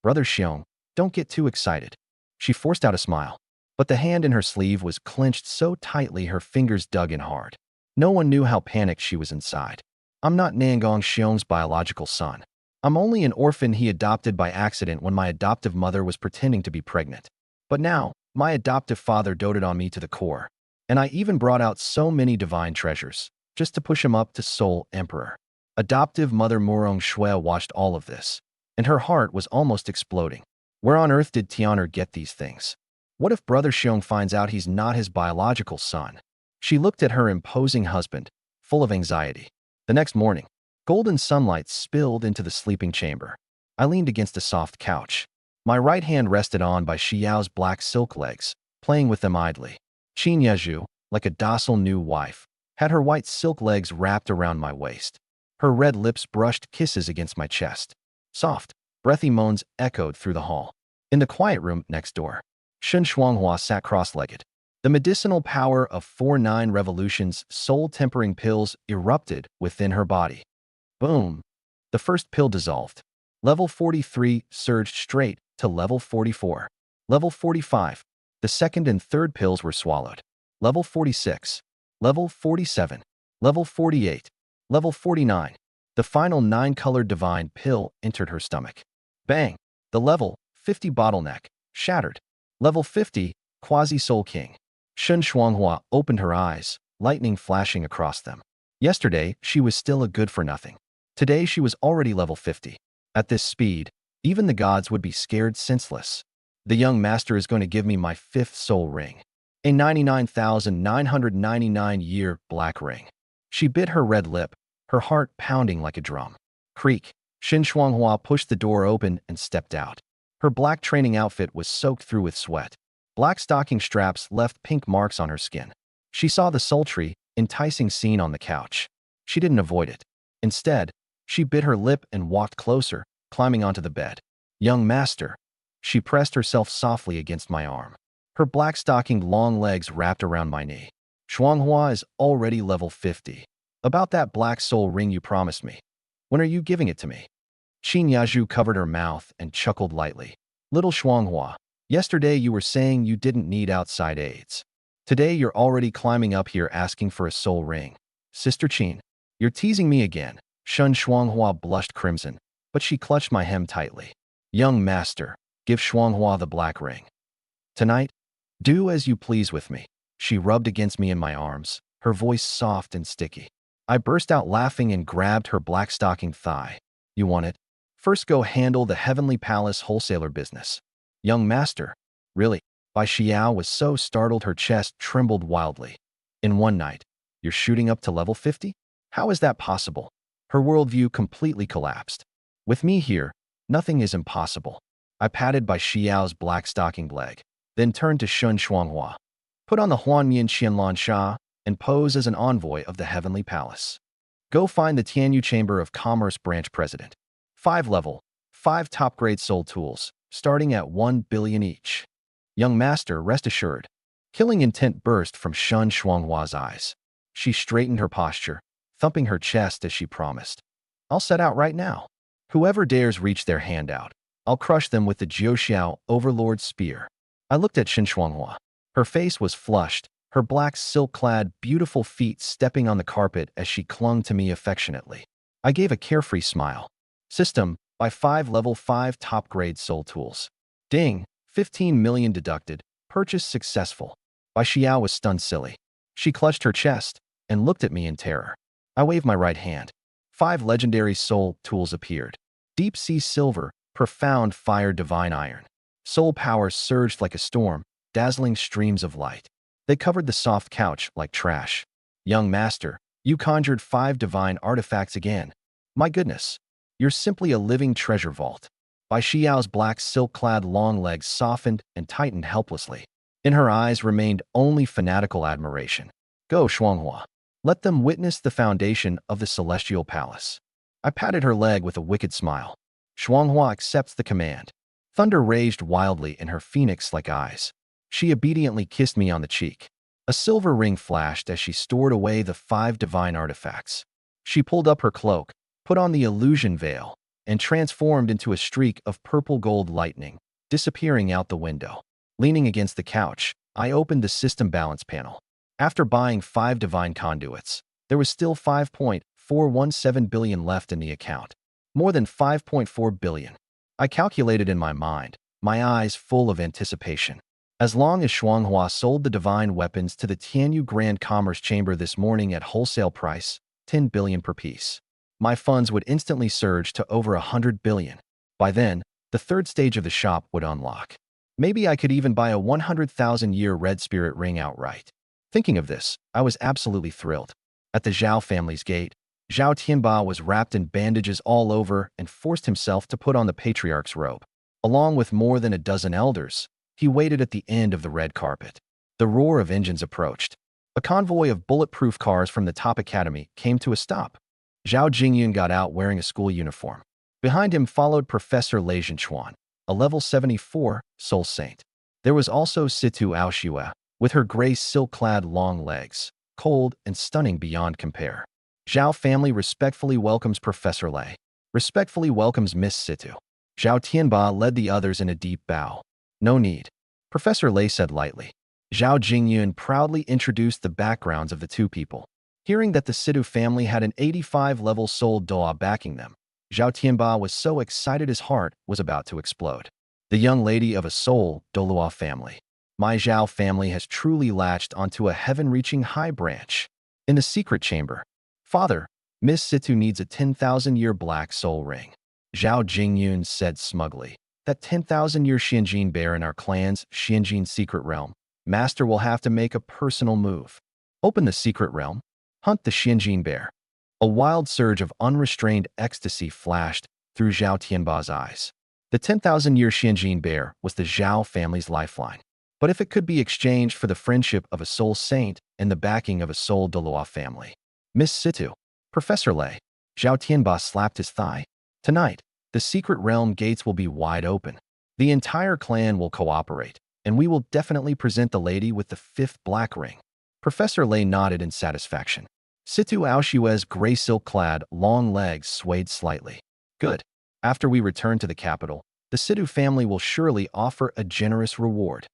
Brother Xiong, don't get too excited. She forced out a smile, but the hand in her sleeve was clenched so tightly her fingers dug in hard. No one knew how panicked she was inside. I'm not Nangong Xiong's biological son. I'm only an orphan he adopted by accident when my adoptive mother was pretending to be pregnant. But now, my adoptive father doted on me to the core, and I even brought out so many divine treasures, just to push him up to Soul Emperor. Adoptive mother Morong Shui watched all of this, and her heart was almost exploding. Where on earth did Tian'er get these things? What if Brother Xiong finds out he's not his biological son? She looked at her imposing husband, full of anxiety. The next morning, golden sunlight spilled into the sleeping chamber. I leaned against a soft couch. My right hand rested on by Xiao's black silk legs, playing with them idly. Qin Yazhu, like a docile new wife, had her white silk legs wrapped around my waist. Her red lips brushed kisses against my chest. Soft, breathy moans echoed through the hall. In the quiet room next door, Shun Shuanghua sat cross-legged. The medicinal power of 4-9 revolutions soul-tempering pills erupted within her body. Boom! The first pill dissolved. Level 43 surged straight to level 44. Level 45. The second and third pills were swallowed. Level 46. Level 47. Level 48. Level 49. The final 9-colored divine pill entered her stomach. Bang! The level 50 bottleneck shattered. Level 50, Quasi-Soul King. Shun Shuanghua opened her eyes, lightning flashing across them. Yesterday, she was still a good-for-nothing. Today, she was already level 50. At this speed, even the gods would be scared senseless. The young master is going to give me my 5th soul ring. A 99,999-year black ring. She bit her red lip, her heart pounding like a drum. Creak. Shin Shuanghua pushed the door open and stepped out. Her black training outfit was soaked through with sweat. Black stocking straps left pink marks on her skin. She saw the sultry, enticing scene on the couch. She didn't avoid it. Instead, she bit her lip and walked closer, climbing onto the bed. Young master. She pressed herself softly against my arm. Her black stockinged long legs wrapped around my knee. Shuanghua is already level 50. About that black soul ring you promised me. When are you giving it to me? Qin Yazhu covered her mouth and chuckled lightly. Little Shuanghua, yesterday you were saying you didn't need outside aids. Today you're already climbing up here asking for a soul ring. Sister Qin, you're teasing me again. Shun Shuanghua blushed crimson, but she clutched my hem tightly. Young master, give Shuanghua the black ring. Tonight, do as you please with me. She rubbed against me in my arms, her voice soft and sticky. I burst out laughing and grabbed her black stocking thigh. You want it? First go handle the Heavenly Palace wholesaler business. Young master, really? Bai Xiao was so startled her chest trembled wildly. In one night, you're shooting up to level 50? How is that possible? Her worldview completely collapsed. With me here, nothing is impossible. I patted Bai Xiao's black stockinged leg, then turned to Shun Shuanghua. Put on the Huanmian Qianlan Sha and pose as an envoy of the Heavenly Palace. Go find the Tianyu Chamber of Commerce branch president. 5 level, 5 top-grade soul tools, starting at 1 billion each. Young master, rest assured. Killing intent burst from Shun Shuanghua's eyes. She straightened her posture, thumping her chest as she promised. I'll set out right now. Whoever dares reach their hand out, I'll crush them with the Jiuxiao Overlord Spear. I looked at Shin Shuanghua. Her face was flushed, her black silk-clad, beautiful feet stepping on the carpet as she clung to me affectionately. I gave a carefree smile. System, by 5 level 5 top-grade soul tools. Ding, 15 million deducted, purchase successful. Bai Xiao was stunned silly. She clutched her chest and looked at me in terror. I waved my right hand. 5 legendary soul tools appeared. Deep sea silver, profound fire divine iron. Soul power surged like a storm, dazzling streams of light. They covered the soft couch like trash. Young master, you conjured 5 divine artifacts again. My goodness, you're simply a living treasure vault. Bai Xiao's black silk-clad long legs softened and tightened helplessly. In her eyes remained only fanatical admiration. Go, Shuanghua. Let them witness the foundation of the celestial palace. I patted her leg with a wicked smile. Shuanghua accepts the command. Thunder raged wildly in her phoenix-like eyes. She obediently kissed me on the cheek. A silver ring flashed as she stored away the 5 divine artifacts. She pulled up her cloak, put on the illusion veil, and transformed into a streak of purple-gold lightning, disappearing out the window. Leaning against the couch, I opened the system balance panel. After buying 5 divine conduits, there was still 5.417 billion left in the account. More than 5.4 billion. I calculated in my mind, my eyes full of anticipation. As long as Shuanghua sold the divine weapons to the Tianyu Grand Commerce Chamber this morning at wholesale price, 10 billion per piece, my funds would instantly surge to over 100 billion. By then, the third stage of the shop would unlock. Maybe I could even buy a 100,000-year red spirit ring outright. Thinking of this, I was absolutely thrilled. At the Zhao family's gate, Zhao Tianba was wrapped in bandages all over and forced himself to put on the patriarch's robe. Along with more than a dozen elders, he waited at the end of the red carpet. The roar of engines approached. A convoy of bulletproof cars from the top academy came to a stop. Zhao Jingyun got out wearing a school uniform. Behind him followed Professor Lei Zhenchuan, a level 74 soul saint. There was also Situ Aoshue, with her gray silk-clad long legs, cold and stunning beyond compare. Zhao family respectfully welcomes Professor Lei. Respectfully welcomes Miss Situ. Zhao Tianba led the others in a deep bow. No need. Professor Lei said lightly. Zhao Jingyun proudly introduced the backgrounds of the two people. Hearing that the Situ family had an 85-level soul doa backing them, Zhao Tianba was so excited his heart was about to explode. The young lady of a soul Dolua family. My Zhao family has truly latched onto a heaven-reaching high branch. In the secret chamber, Father, Miss Situ needs a 10,000-year black soul ring. Zhao Jingyun said smugly. That 10,000-year Xianjin bear in our clan's Xianjin secret realm. Master will have to make a personal move. Open the secret realm. Hunt the Xianjin bear. A wild surge of unrestrained ecstasy flashed through Zhao Tianba's eyes. The 10,000-year Xianjin bear was the Zhao family's lifeline. But if it could be exchanged for the friendship of a soul saint and the backing of a soul Dolua family. Miss Situ, Professor Lei, Zhao Tianba slapped his thigh. Tonight, the secret realm gates will be wide open. The entire clan will cooperate, and we will definitely present the lady with the 5th black ring. Professor Lei nodded in satisfaction. Situ Aoshue's gray silk-clad, long legs swayed slightly. Good. After we return to the capital, the Situ family will surely offer a generous reward.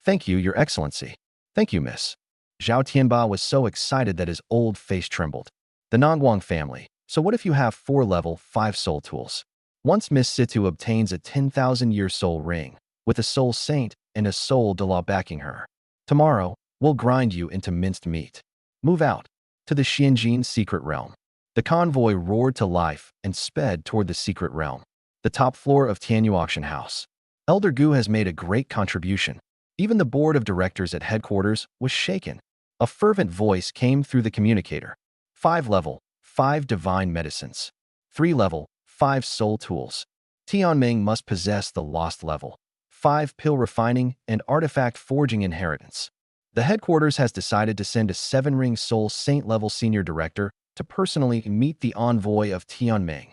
Thank you, Your Excellency. Thank you, Miss. Zhao Tianba was so excited that his old face trembled. The Nongguang family. So what if you have 4 level 5 soul tools? Once Miss Situ obtains a 10,000-year soul ring, with a soul saint and a soul Dala backing her. Tomorrow, we'll grind you into minced meat. Move out. To the Xianjin secret realm. The convoy roared to life and sped toward the secret realm. The top floor of Tianyu Auction House. Elder Gu has made a great contribution. Even the board of directors at headquarters was shaken. A fervent voice came through the communicator. 5 level, 5 divine medicines. 3 level, 5 soul tools. Tianming must possess the lost level. 5 pill refining and artifact forging inheritance. The headquarters has decided to send a 7-ring soul saint level senior director to personally meet the envoy of Tianming.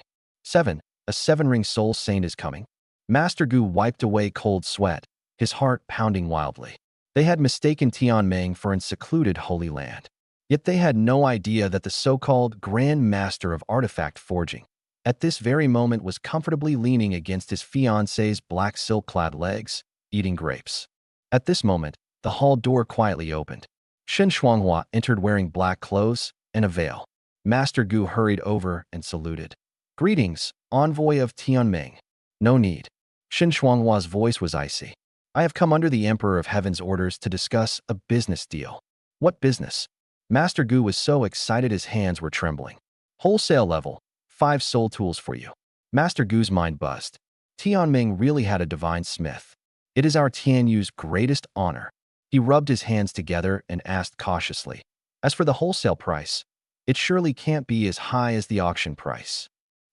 7. A 7-ring soul saint is coming. Master Gu wiped away cold sweat, his heart pounding wildly. They had mistaken Tianming for an secluded holy land. Yet they had no idea that the so-called Grand Master of Artifact Forging, at this very moment was comfortably leaning against his fiancée's black silk-clad legs, eating grapes. At this moment, the hall door quietly opened. Shen Shuanghua entered wearing black clothes and a veil. Master Gu hurried over and saluted. Greetings, envoy of Tianming. No need. Shen Shuanghua's voice was icy. I have come under the Emperor of Heaven's orders to discuss a business deal. What business? Master Gu was so excited his hands were trembling. Wholesale level, 5 soul tools for you. Master Gu's mind buzzed. Tianming really had a divine smith. It is our Tianyu's greatest honor. He rubbed his hands together and asked cautiously. As for the wholesale price, it surely can't be as high as the auction price.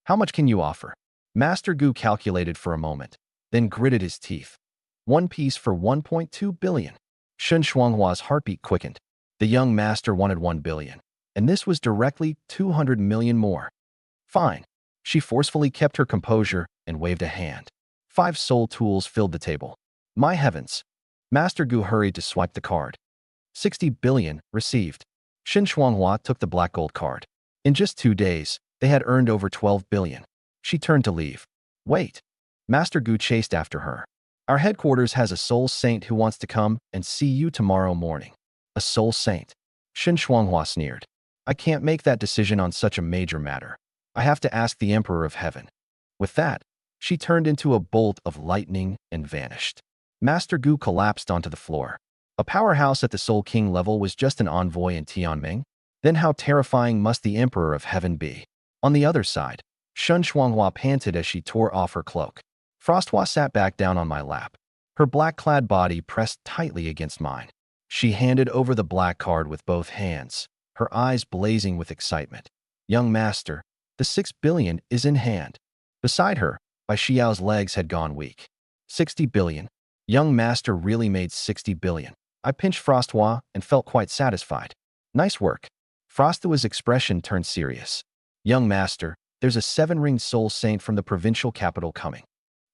How much can you offer? Master Gu calculated for a moment, then gritted his teeth. One piece for 1.2 billion. Shun Shuanghua's heartbeat quickened. The young master wanted 1 billion, and this was directly 200 million more. Fine. She forcefully kept her composure and waved a hand. 5 soul tools filled the table. My heavens. Master Gu hurried to swipe the card. 60 billion received. Shin Shuanghua took the black gold card. In just 2 days, they had earned over 12 billion. She turned to leave. Wait. Master Gu chased after her. Our headquarters has a soul saint who wants to come and see you tomorrow morning. A soul saint. Shin Shuanghua sneered. I can't make that decision on such a major matter. I have to ask the Emperor of Heaven. With that, she turned into a bolt of lightning and vanished. Master Gu collapsed onto the floor. A powerhouse at the Soul King level was just an envoy in Tianming? Then how terrifying must the Emperor of Heaven be? On the other side, Shun Shuanghua panted as she tore off her cloak. Frosthua sat back down on my lap. Her black-clad body pressed tightly against mine. She handed over the black card with both hands, her eyes blazing with excitement. Young master, the 6 billion is in hand. Beside her, Bai Xiao's legs had gone weak. 60 billion. Young master really made 60 billion. I pinched Frosthua and felt quite satisfied. Nice work. Frosthua's expression turned serious. Young master, there's a 7-ringed soul saint from the provincial capital coming.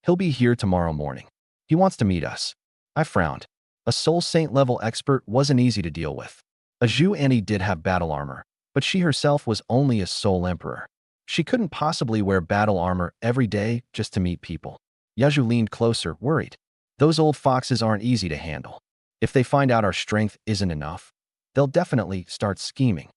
He'll be here tomorrow morning. He wants to meet us. I frowned. A soul saint level expert wasn't easy to deal with. A Zhu Annie did have battle armor, but she herself was only a soul emperor. She couldn't possibly wear battle armor every day just to meet people. Yaju leaned closer, worried. Those old foxes aren't easy to handle. If they find out our strength isn't enough, they'll definitely start scheming.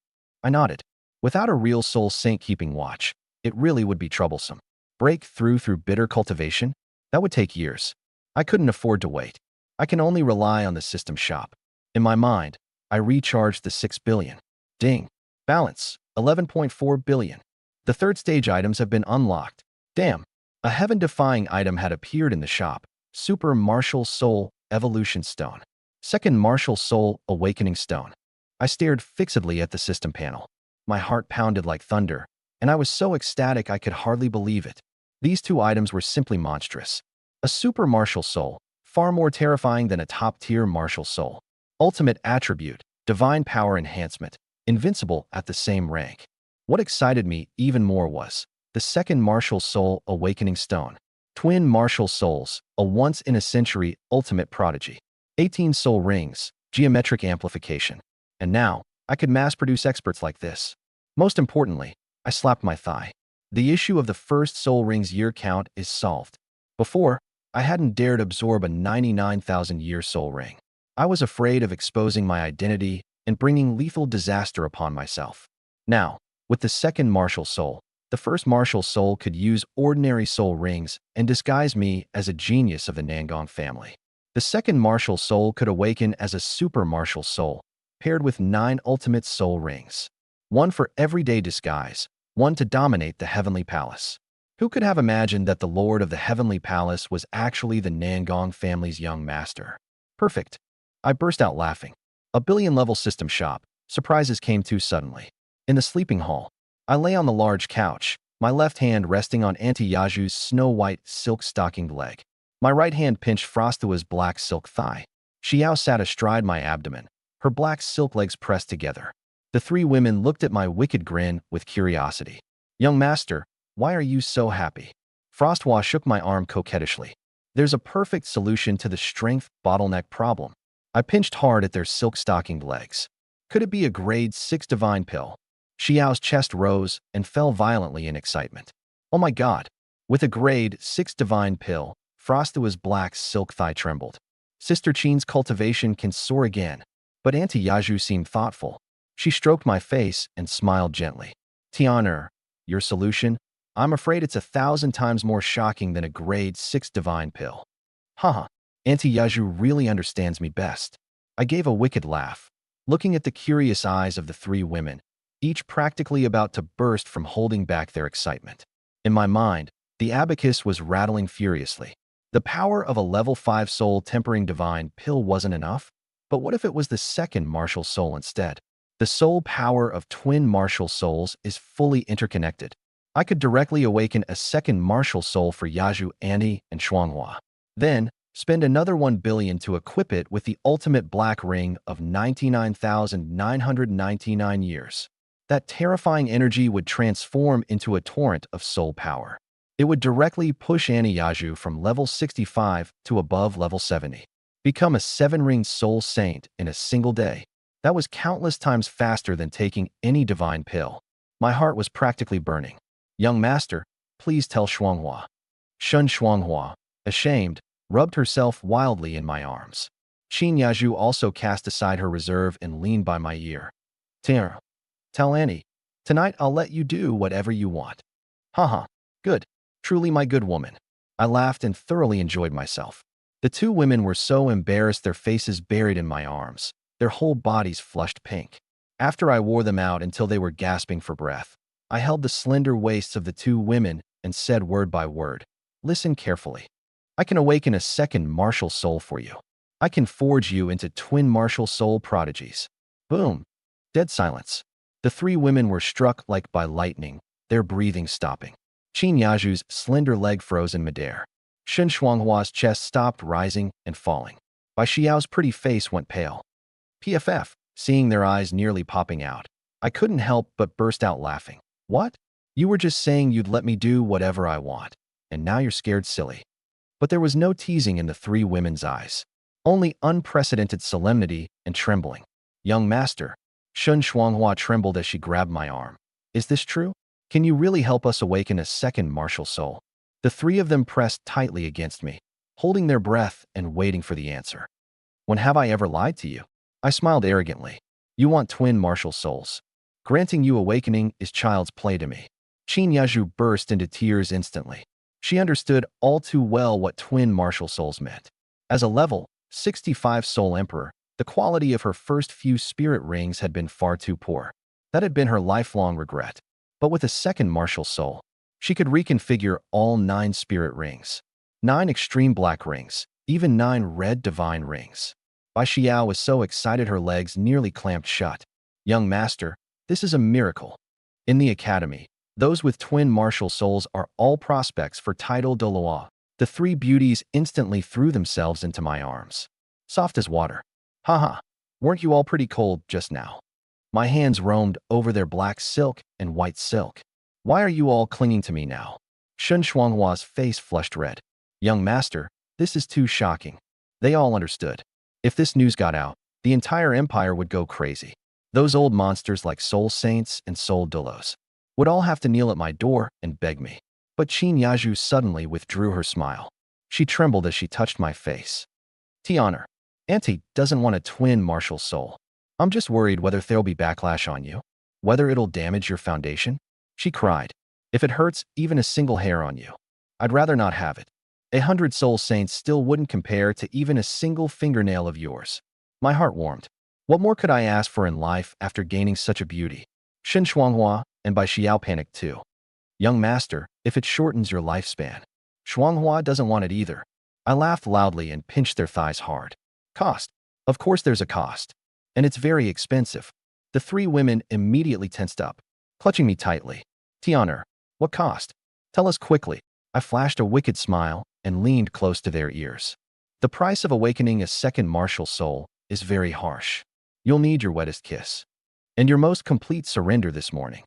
I nodded. Without a real soul saint keeping watch, it really would be troublesome. Break through bitter cultivation? That would take years. I couldn't afford to wait. I can only rely on the system shop. In my mind, I recharged the 6 billion. Ding. Balance, 11.4 billion. The third stage items have been unlocked. Damn. A heaven-defying item had appeared in the shop. Super Martial Soul Evolution Stone. Second Martial Soul Awakening Stone. I stared fixedly at the system panel. My heart pounded like thunder, and I was so ecstatic I could hardly believe it. These 2 items were simply monstrous. A Super Martial Soul, far more terrifying than a top-tier Martial Soul. Ultimate attribute, Divine Power Enhancement, invincible at the same rank. What excited me even more was the second Martial Soul Awakening Stone. Twin Martial Souls, a once-in-a-century ultimate prodigy. 18 soul rings, geometric amplification. And now, I could mass-produce experts like this. Most importantly, I slapped my thigh. The issue of the first soul ring's year count is solved. Before, I hadn't dared absorb a 99,000-year soul ring. I was afraid of exposing my identity and bringing lethal disaster upon myself. Now, with the second Martial Soul, the first Martial Soul could use ordinary soul rings and disguise me as a genius of the Nangong family. The second Martial Soul could awaken as a Super Martial Soul, paired with 9 ultimate soul rings. One for everyday disguise, one to dominate the Heavenly Palace. Who could have imagined that the Lord of the Heavenly Palace was actually the Nangong family's young master? Perfect. I burst out laughing. A billion-level system shop. Surprises came too suddenly. In the sleeping hall, I lay on the large couch, my left hand resting on Auntie Yaju's snow-white silk-stockinged leg. My right hand pinched Frosthua's black silk thigh. Xiao sat astride my abdomen, her black silk legs pressed together. The 3 women looked at my wicked grin with curiosity. Young master, why are you so happy? Frosthua shook my arm coquettishly. There's a perfect solution to the strength bottleneck problem. I pinched hard at their silk-stockinged legs. Could it be a grade 6 divine pill? Xiao's chest rose and fell violently in excitement. Oh my god. With a grade 6 divine pill, Frosthua's black silk thigh trembled. Sister Qin's cultivation can soar again. But Auntie Yaju seemed thoughtful. She stroked my face and smiled gently. Tianer, your solution? I'm afraid it's 1,000 times more shocking than a grade 6 divine pill. Haha, Auntie Yaju really understands me best. I gave a wicked laugh, looking at the curious eyes of the 3 women, each practically about to burst from holding back their excitement. In my mind, the abacus was rattling furiously. The power of a level 5 soul tempering divine pill wasn't enough, but what if it was the second Martial Soul instead? The soul power of twin Martial Souls is fully interconnected. I could directly awaken a second martial soul for Yaju, Annie, and Shuanghua. Then, spend another 1 billion to equip it with the ultimate black ring of 99,999 years. That terrifying energy would transform into a torrent of soul power. It would directly push Annie Yaju from level 65 to above level 70. Become a 7-ring soul saint in a single day. That was countless times faster than taking any divine pill. My heart was practically burning. Young master, please tell Shuanghua. Shun Shuanghua, ashamed, rubbed herself wildly in my arms. Qin Yaju also cast aside her reserve and leaned by my ear. Tell Annie. Tonight I'll let you do whatever you want. Haha, good. Truly my good woman. I laughed and thoroughly enjoyed myself. The two women were so embarrassed, their faces buried in my arms, their whole bodies flushed pink. After I wore them out until they were gasping for breath, I held the slender waists of the two women and said word by word, listen carefully. I can awaken a second martial soul for you. I can forge you into twin martial soul prodigies. Boom. Dead silence. The three women were struck like by lightning, their breathing stopping. Qin Yaju's slender leg froze in midair. Shun Shuanghua's chest stopped rising and falling. Bai Xiao's pretty face went pale. PFF, seeing their eyes nearly popping out. I couldn't help but burst out laughing. What? You were just saying you'd let me do whatever I want, and now you're scared silly. But there was no teasing in the three women's eyes. Only unprecedented solemnity and trembling. Young master, Shun Shuanghua trembled as she grabbed my arm. Is this true? Can you really help us awaken a second martial soul? The three of them pressed tightly against me, holding their breath and waiting for the answer. When have I ever lied to you? I smiled arrogantly. You want twin martial souls. Granting you awakening is child's play to me. Qin Yaju burst into tears instantly. She understood all too well what twin martial souls meant. As a level 65 soul emperor, the quality of her first few spirit rings had been far too poor. That had been her lifelong regret. But with a second martial soul, she could reconfigure all 9 spirit rings, 9 extreme black rings, even 9 red divine rings. Bai Xiao was so excited her legs nearly clamped shut. Young master, this is a miracle. In the academy, those with twin martial souls are all prospects for title de loi. The three beauties instantly threw themselves into my arms. Soft as water. Haha, weren't you all pretty cold just now? My hands roamed over their black silk and white silk. Why are you all clinging to me now? Shun Shuanghua's face flushed red. Young master, this is too shocking. They all understood. If this news got out, the entire empire would go crazy. Those old monsters like Soul Saints and Soul Dulos would all have to kneel at my door and beg me. But Qin Yaju suddenly withdrew her smile. She trembled as she touched my face. Honor, Auntie doesn't want a twin martial soul. I'm just worried whether there'll be backlash on you, whether it'll damage your foundation. She cried. If it hurts even a single hair on you, I'd rather not have it. 100 soul saints still wouldn't compare to even a single fingernail of yours. My heart warmed. What more could I ask for in life after gaining such a beauty? Shin Shuanghua and Bai Xiao panicked too. Young master, if it shortens your lifespan. Shuanghua doesn't want it either. I laughed loudly and pinched their thighs hard. Cost. Of course there's a cost. And it's very expensive. The three women immediately tensed up, clutching me tightly. Honor, what cost? Tell us quickly. I flashed a wicked smile and leaned close to their ears. The price of awakening a second martial soul is very harsh. You'll need your wettest kiss. And your most complete surrender this morning.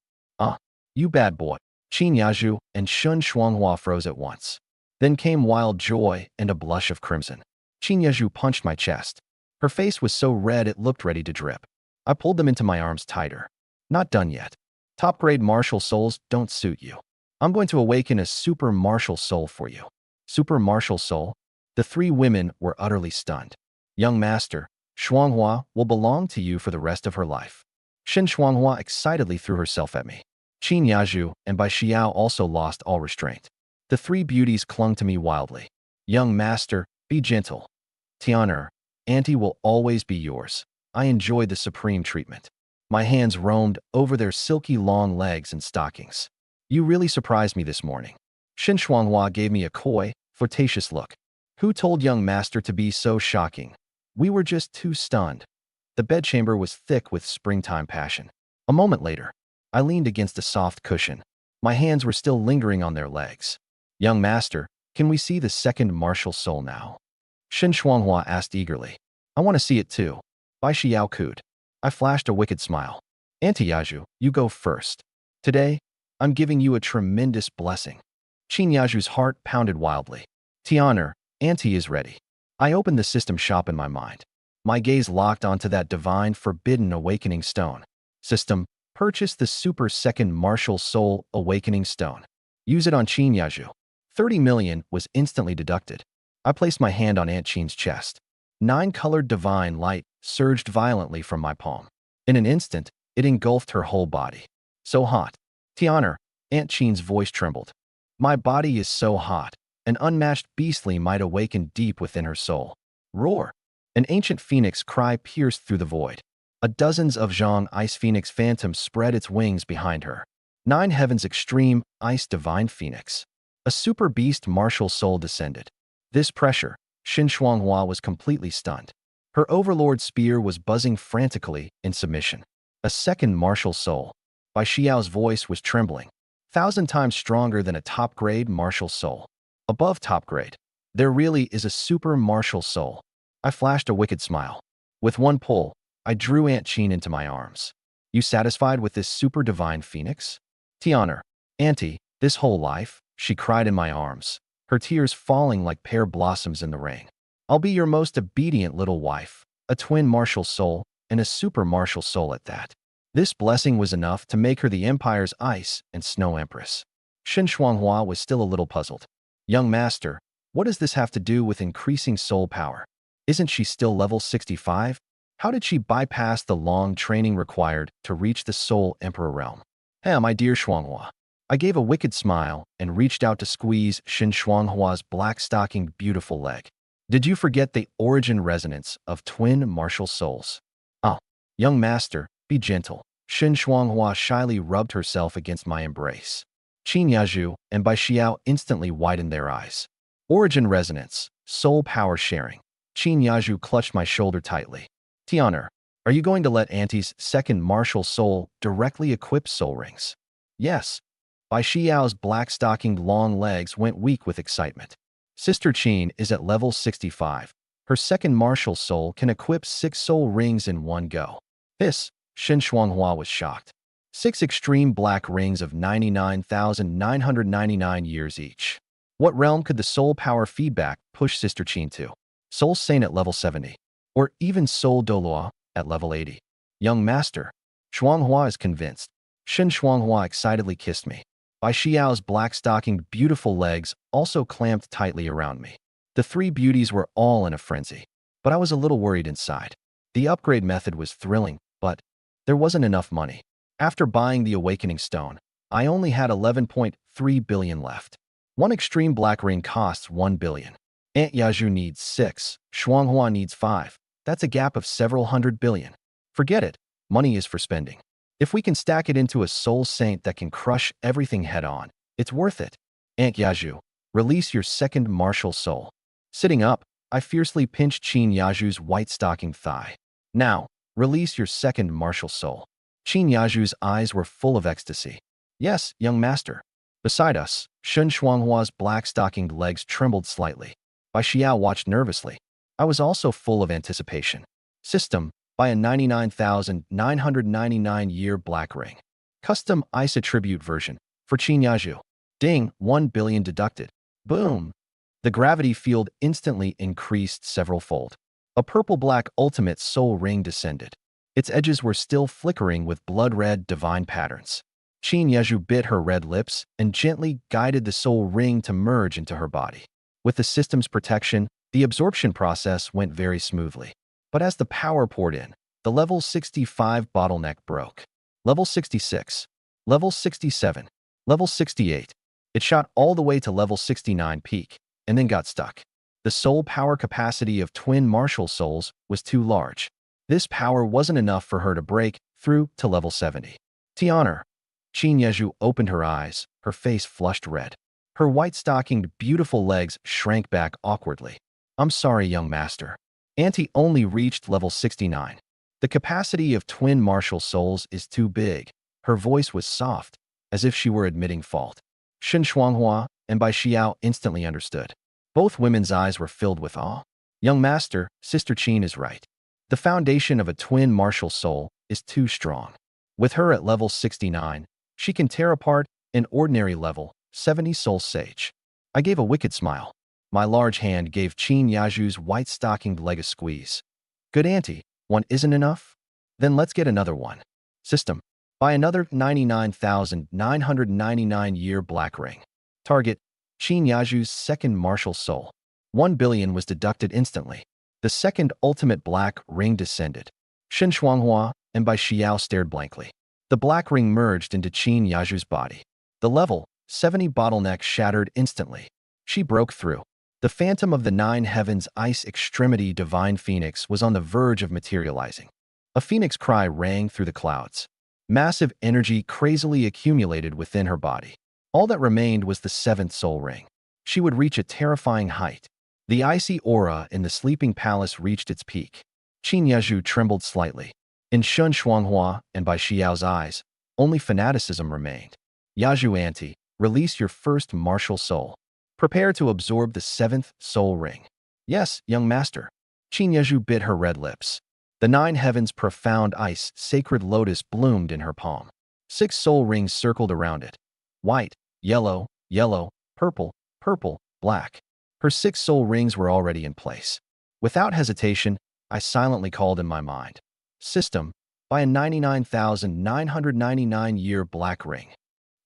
You bad boy. Qin Yaju and Shun Shuanghua froze at once. Then came wild joy and a blush of crimson. Qin Yaju punched my chest. Her face was so red it looked ready to drip. I pulled them into my arms tighter. Not done yet. Top-grade martial souls don't suit you. I'm going to awaken a super martial soul for you. Super martial soul? The three women were utterly stunned. Young master, Shuanghua will belong to you for the rest of her life. Shin Shuanghua excitedly threw herself at me. Qin Yaju and Bai Xiao also lost all restraint. The three beauties clung to me wildly. Young master, be gentle. Honor, Auntie will always be yours. I enjoyed the supreme treatment. My hands roamed over their silky long legs and stockings. You really surprised me this morning. Shin Shuanghua gave me a coy, flirtatious look. Who told young master to be so shocking? We were just too stunned. The bedchamber was thick with springtime passion. A moment later, I leaned against a soft cushion. My hands were still lingering on their legs. Young master, can we see the second martial soul now? Shin Shuanghua asked eagerly. I want to see it too. Bai Xiao cooed. I flashed a wicked smile. Auntie Yaju, you go first. Today, I'm giving you a tremendous blessing. Qin Yaju's heart pounded wildly. Tianer, Auntie is ready. I opened the system shop in my mind. My gaze locked onto that divine forbidden awakening stone. System, purchase the super second martial soul awakening stone. Use it on Qin Yaju. 30 million was instantly deducted. I placed my hand on Aunt Qin's chest. 9-colored divine light surged violently from my palm. In an instant, it engulfed her whole body. So hot. Tianer, Aunt Qin's voice trembled. My body is so hot. An unmatched beastly might awaken deep within her soul. Roar! An ancient phoenix cry pierced through the void. A dozens of Zhang Ice Phoenix phantoms spread its wings behind her. 9 Heavens Extreme Ice Divine Phoenix. A super beast martial soul descended. This pressure, Shin Shuanghua was completely stunned. Her overlord spear was buzzing frantically in submission. A second martial soul. Bai Xiao's voice was trembling. 1,000 times stronger than a top-grade martial soul. Above top grade, there really is a super martial soul. I flashed a wicked smile. With one pull, I drew Aunt Qin into my arms. You satisfied with this super divine phoenix? Tianer, Auntie, this whole life, she cried in my arms, her tears falling like pear blossoms in the rain. I'll be your most obedient little wife, a twin martial soul, and a super martial soul at that. This blessing was enough to make her the Empire's ice and snow empress. Shin Shuanghua was still a little puzzled. Young master, what does this have to do with increasing soul power? Isn't she still level 65? How did she bypass the long training required to reach the Soul Emperor realm? Hey, my dear Shuanghua. I gave a wicked smile and reached out to squeeze Shin Shuanghua's black-stockinged beautiful leg. Did you forget the origin resonance of twin martial souls? Oh, young master, be gentle. Shin Shuanghua shyly rubbed herself against my embrace. Qin Yaju and Bai Xiao instantly widened their eyes. Origin resonance, soul power sharing. Qin Yaju clutched my shoulder tightly. Tianer, are you going to let Auntie's second martial soul directly equip soul rings? Yes. Bai Xiao's black-stockinged long legs went weak with excitement. Sister Qin is at level 65. Her second martial soul can equip 6 soul rings in one go. This, Shin Shuanghua was shocked. 6 extreme black rings of 99,999 years each. What realm could the soul power feedback push Sister Qin to? Soul Saint at level 70. Or even Soul Dolua at level 80. Young master. Shuanghua is convinced. Shin Shuanghua excitedly kissed me. Bai Xiao's black-stockinged beautiful legs also clamped tightly around me. The 3 beauties were all in a frenzy. But I was a little worried inside. The upgrade method was thrilling, but there wasn't enough money. After buying the Awakening Stone, I only had 11.3 billion left. One extreme black ring costs 1 billion. Aunt Yaju needs 6, Shuanghua needs 5. That's a gap of several hundred billion. Forget it, money is for spending. If we can stack it into a soul saint that can crush everything head-on, it's worth it. Aunt Yaju, release your second martial soul. Sitting up, I fiercely pinched Qin Yaju's white-stockinged thigh. Now, release your second martial soul. Qin Yaju's eyes were full of ecstasy. Yes, young master. Beside us, Shin Shuanghua's black-stockinged legs trembled slightly. Bai Xiao watched nervously. I was also full of anticipation. System, by a 99,999-year black ring. Custom ice attribute version, for Qin Yaju. Ding, 1 billion deducted. Boom! The gravity field instantly increased several-fold. A purple-black ultimate soul ring descended. Its edges were still flickering with blood-red divine patterns. Qin Yaju bit her red lips and gently guided the soul ring to merge into her body. With the system's protection, the absorption process went very smoothly. But as the power poured in, the level 65 bottleneck broke. Level 66, level 67, level 68. It shot all the way to level 69 peak, and then got stuck. The soul power capacity of twin martial souls was too large. This power wasn't enough for her to break through to level 70. Tianer. Qin Yaju opened her eyes, her face flushed red. Her white-stockinged, beautiful legs shrank back awkwardly. I'm sorry, young master. Auntie only reached level 69. The capacity of twin martial souls is too big. Her voice was soft. as if she were admitting fault. Shen Shuanghua and Bai Xiao instantly understood. Both women's eyes were filled with awe. Young master, Sister Qin is right. The foundation of a twin martial soul is too strong. With her at level 69, she can tear apart an ordinary level 70 soul sage. I gave a wicked smile. My large hand gave Qin Yaju's white-stockinged leg a squeeze. Good auntie, one isn't enough? Then let's get another one. System. Buy another 99,999-year black ring. Target. Qin Yaju's second martial soul. 1 billion was deducted instantly. The second ultimate black ring descended. Shen Shuanghua and Bai Xiao stared blankly. The black ring merged into Qin Yaju's body. The level 70 bottleneck shattered instantly. She broke through. The phantom of the nine heavens ice extremity divine phoenix was on the verge of materializing. A phoenix cry rang through the clouds. Massive energy crazily accumulated within her body. All that remained was the seventh soul ring. She would reach a terrifying height. The icy aura in the sleeping palace reached its peak. Qin Yaju trembled slightly. In Shen Shuanghua and Bai Xiao's eyes, only fanaticism remained. Yaju auntie, release your first martial soul. Prepare to absorb the seventh soul ring. Yes, young master. Qin Yaju bit her red lips. The nine heavens' profound ice sacred lotus bloomed in her palm. 6 soul rings circled around it. White, yellow, yellow, purple, purple, black. Her 6 soul rings were already in place. Without hesitation, I silently called in my mind. System, buy a 99,999-year black ring.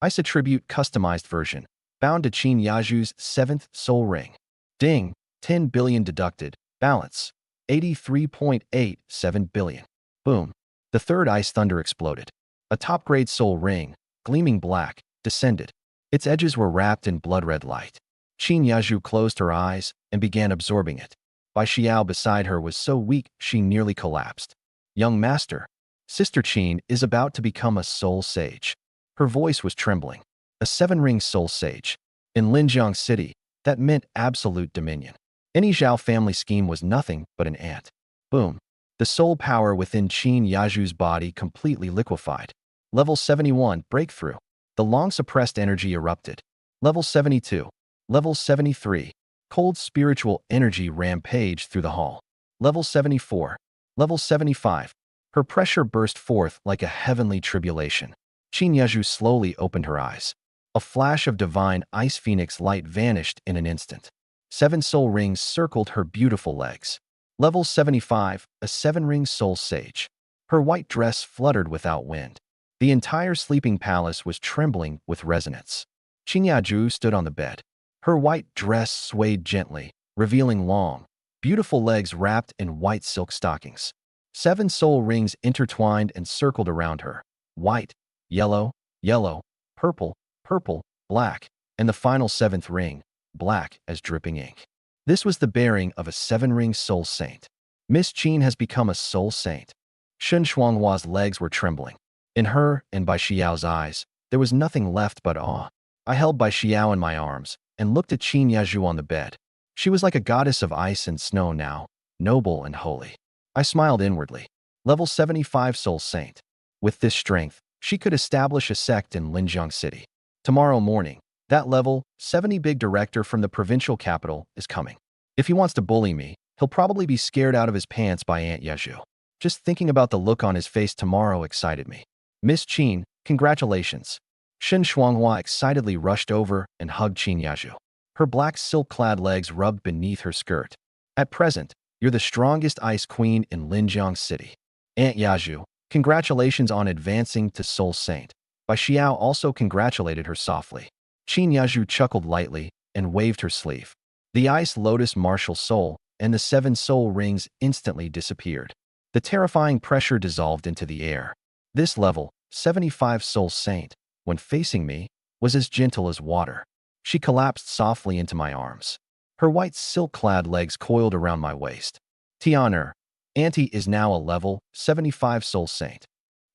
Ice attribute customized version. Bound to Qin Yaju's 7th soul ring. Ding, 10 billion deducted. Balance, 83.87 billion. Boom. The third ice thunder exploded. A top-grade soul ring, gleaming black, descended. Its edges were wrapped in blood-red light. Qin Yaju closed her eyes and began absorbing it. Bai Xiao beside her was so weak she nearly collapsed. Young master, Sister Qin is about to become a soul sage. Her voice was trembling. A 7-ring soul sage. In Linjiang City, that meant absolute dominion. Any Zhao family scheme was nothing but an ant. Boom. The soul power within Qin Yaju's body completely liquefied. Level 71, breakthrough. The long-suppressed energy erupted. Level 72. Level 73. Cold spiritual energy rampaged through the hall. Level 74. Level 75. Her pressure burst forth like a heavenly tribulation. Qin Yaju slowly opened her eyes. A flash of divine ice phoenix light vanished in an instant. 7 soul rings circled her beautiful legs. Level 75, a 7-ring soul sage. Her white dress fluttered without wind. The entire sleeping palace was trembling with resonance. Qin Yaju stood on the bed. Her white dress swayed gently, revealing long, beautiful legs wrapped in white silk stockings. 7 soul rings intertwined and circled around her. White, yellow, yellow, purple, purple, black, and the final 7th ring, black as dripping ink. This was the bearing of a 7-ring soul saint. Miss Qin has become a soul saint. Shen Shuanghua's legs were trembling. In her and Bai Xiao's eyes, there was nothing left but awe. I held Bai Xiao in my arms and looked at Qin Yaju on the bed. She was like a goddess of ice and snow now, noble and holy. I smiled inwardly. Level 75 soul saint. With this strength, she could establish a sect in Linjiang City. Tomorrow morning, that level 70 big director from the provincial capital is coming. If he wants to bully me, he'll probably be scared out of his pants by Aunt Yaju. Just thinking about the look on his face tomorrow excited me. Miss Qin, congratulations. Shen Shuanghua excitedly rushed over and hugged Qin Yaju. Her black silk-clad legs rubbed beneath her skirt. At present, you're the strongest ice queen in Linjiang City. Aunt Yaju, congratulations on advancing to Soul Saint. Bai Xiao also congratulated her softly. Qin Yaju chuckled lightly and waved her sleeve. The ice lotus martial soul and the 7 soul rings instantly disappeared. The terrifying pressure dissolved into the air. This level, 75 soul saint, when facing me, was as gentle as water. She collapsed softly into my arms. Her white silk-clad legs coiled around my waist. Tianer, Auntie is now a level 75 soul saint.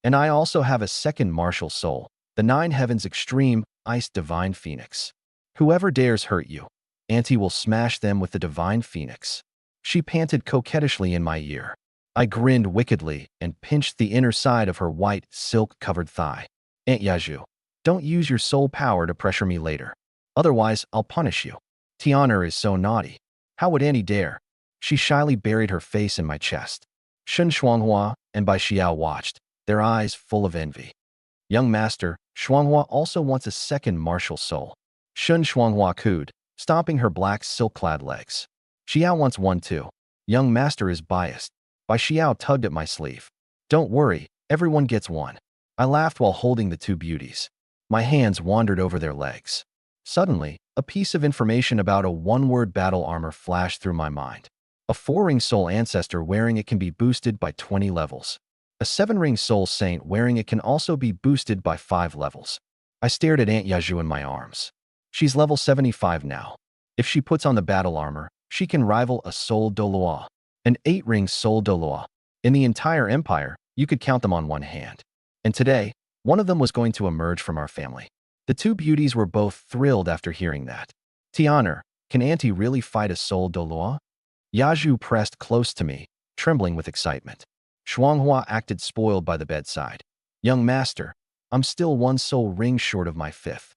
And I also have a second martial soul, the 9 heavens extreme ice divine phoenix. Whoever dares hurt you, Auntie will smash them with the divine phoenix. She panted coquettishly in my ear. I grinned wickedly and pinched the inner side of her white silk-covered thigh. Aunt Yaju, Don't use your soul power to pressure me later. Otherwise, I'll punish you. Tiana is so naughty. How would Annie dare? She shyly buried her face in my chest. Shun Shuanghua and Bai Xiao watched, their eyes full of envy. Young master, Shuanghua also wants a second martial soul. Shun Shuanghua cooed, stomping her black silk-clad legs. Xiao wants one too. Young master is biased. Bai Xiao tugged at my sleeve. Don't worry, everyone gets one. I laughed while holding the two beauties. My hands wandered over their legs. Suddenly, a piece of information about a one-word battle armor flashed through my mind. A 4-ring soul ancestor wearing it can be boosted by 20 levels. A 7-ring soul saint wearing it can also be boosted by 5 levels. I stared at Aunt Yaju in my arms. She's level 75 now. If she puts on the battle armor, she can rival a soul Doloa, an 8-ring soul Doloa. In the entire empire, you could count them on one hand. And today, one of them was going to emerge from our family. The two beauties were both thrilled after hearing that. Tiana, can Auntie really fight a soul Doloa? Yaju pressed close to me, trembling with excitement. Shuanghua acted spoiled by the bedside. Young master, I'm still 1 soul ring short of my 5th.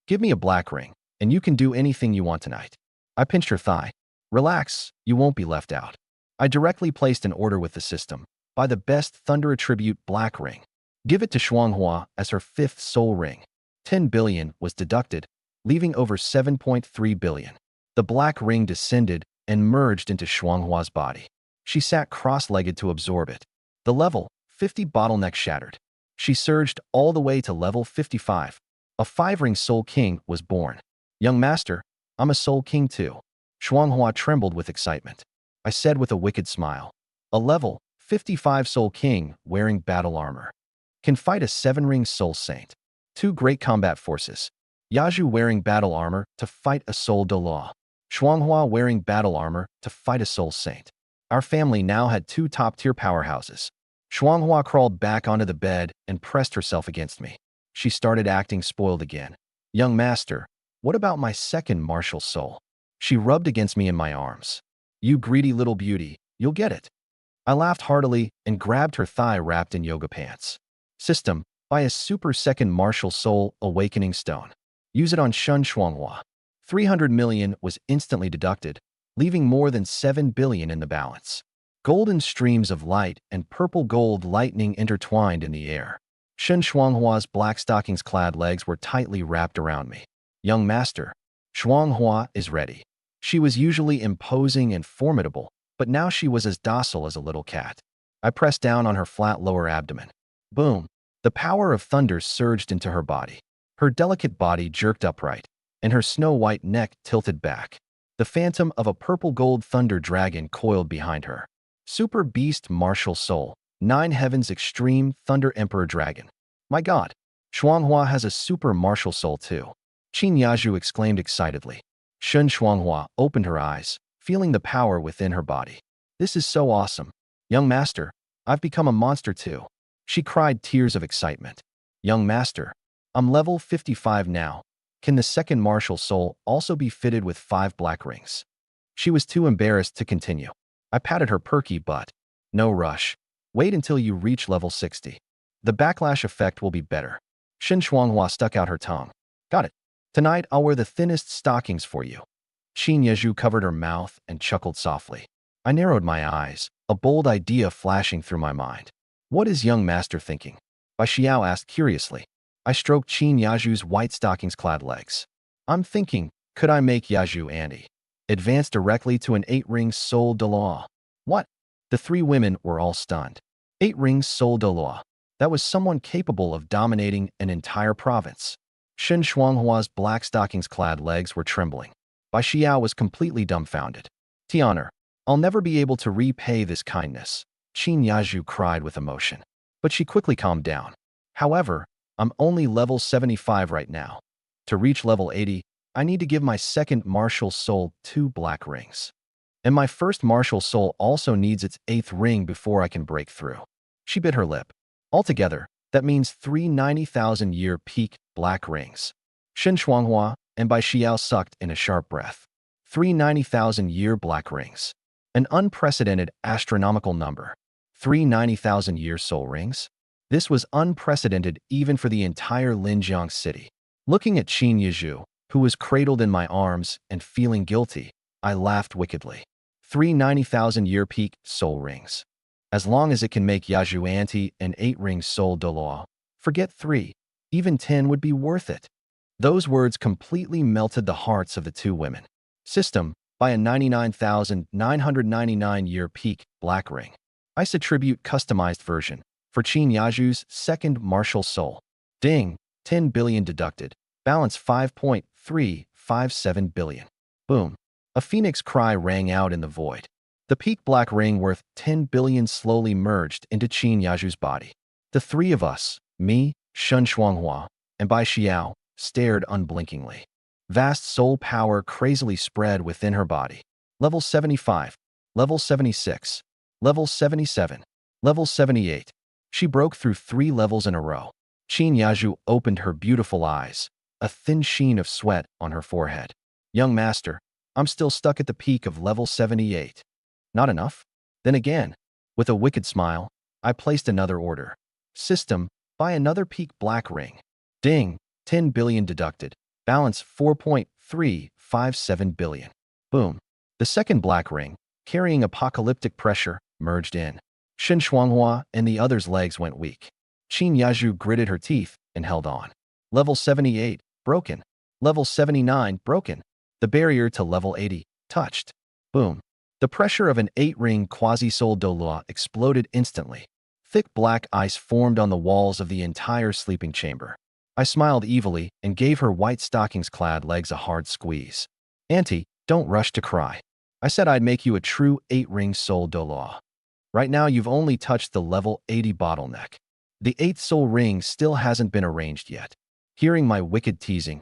Give me a black ring, and you can do anything you want tonight. I pinched her thigh. Relax, you won't be left out. I directly placed an order with the system. Buy the best Thunder Attribute black ring. Give it to Shuanghua as her 5th soul ring. 10 billion was deducted, leaving over 7.3 billion. The black ring descended and merged into Shuanghua's body. She sat cross-legged to absorb it. The level 50 bottleneck shattered. She surged all the way to level 55. A 5-ring soul king was born. Young master, I'm a soul king too. Shuanghua trembled with excitement. I said with a wicked smile. A level 55 soul king wearing battle armor can fight a 7-ring soul saint. 2 great combat forces. Yaju wearing battle armor to fight a soul Doloa. Shuanghua wearing battle armor to fight a soul saint. Our family now had 2 top-tier powerhouses. Shuanghua crawled back onto the bed and pressed herself against me. She started acting spoiled again. Young master, what about my second martial soul? She rubbed against me in my arms. You greedy little beauty, you'll get it. I laughed heartily and grabbed her thigh wrapped in yoga pants. System, buy a super second martial soul awakening stone. Use it on Shun Shuanghua. 300 million was instantly deducted, leaving more than 7 billion in the balance. Golden streams of light and purple gold lightning intertwined in the air. Shun Shuanghua's black stockings-clad legs were tightly wrapped around me. Young master, Shuanghua is ready. She was usually imposing and formidable, but now she was as docile as a little cat. I pressed down on her flat lower abdomen. Boom! The power of thunder surged into her body. Her delicate body jerked upright, and her snow-white neck tilted back. The phantom of a purple-gold thunder dragon coiled behind her. Super Beast Martial Soul, 9 Heavens Extreme Thunder Emperor Dragon. My god, Shuanghua has a super martial soul too. Qin Yaju exclaimed excitedly. Shun Shuanghua opened her eyes, feeling the power within her body. This is so awesome. Young master, I've become a monster too. She cried tears of excitement. Young master, I'm level 55 now. Can the second martial soul also be fitted with 5 black rings? She was too embarrassed to continue. I patted her perky butt. No rush. Wait until you reach level 60. The backlash effect will be better. Shin Shuanghua stuck out her tongue. Got it. Tonight I'll wear the thinnest stockings for you. Qin Yeju covered her mouth and chuckled softly. I narrowed my eyes, a bold idea flashing through my mind. What is young master thinking? Bai Xiao asked curiously. I stroked Qin Yaju's white stockings-clad legs. I'm thinking, could I make Yaju Annie? Advance directly to an 8-ring soul de law. What? The 3 women were all stunned. 8-ring soul de law. That was someone capable of dominating an entire province. Shin Shuanghua's black stockings-clad legs were trembling. Bai Xiao was completely dumbfounded. Tiana, I'll never be able to repay this kindness. Qin Yaju cried with emotion. But she quickly calmed down. However, I'm only level 75 right now. To reach level 80, I need to give my second martial soul 2 black rings. And my first martial soul also needs its 8th ring before I can break through. She bit her lip. Altogether, that means 3 90,000-year peak black rings. Shin Shuanghua and Bai Xiao sucked in a sharp breath. 3 90,000-year black rings. An unprecedented astronomical number. 3 90,000-year soul rings? This was unprecedented even for the entire Linjiang city. Looking at Qin Yizhu, who was cradled in my arms and feeling guilty, I laughed wickedly. 390,000-year peak soul rings. As long as it can make Yaju Anti an 8-ring soul Doloa, forget 3, even 10 would be worth it. Those words completely melted the hearts of the two women. System, by a 99,999-year peak black ring. Ice attribute customized version for Qin Yaju's second martial soul. Ding, 10 billion deducted. Balance 5.357 billion. Boom. A phoenix cry rang out in the void. The peak black ring worth 10 billion slowly merged into Qin Yaju's body. The three of us, me, Shen Shuanghua, and Bai Xiao, stared unblinkingly. Vast soul power crazily spread within her body. Level 75, level 76, level 77, level 78. She broke through 3 levels in a row. Qin Yaju opened her beautiful eyes, a thin sheen of sweat on her forehead. Young master, I'm still stuck at the peak of level 78. Not enough? Then again, with a wicked smile, I placed another order. System, buy another peak black ring. Ding, 10 billion deducted. Balance 4.357 billion. Boom. The second black ring, carrying apocalyptic pressure, merged in. Shen Shuanghua and the other's legs went weak. Qin Yaju gritted her teeth and held on. Level 78, broken. Level 79, broken. The barrier to level 80, touched. Boom. The pressure of an 8-ring quasi-soul Dolua exploded instantly. Thick black ice formed on the walls of the entire sleeping chamber. I smiled evilly and gave her white stockings-clad legs a hard squeeze. Auntie, don't rush to cry. I said I'd make you a true 8-ring soul Dolua. Right now you've only touched the level 80 bottleneck. The 8th soul ring still hasn't been arranged yet. Hearing my wicked teasing,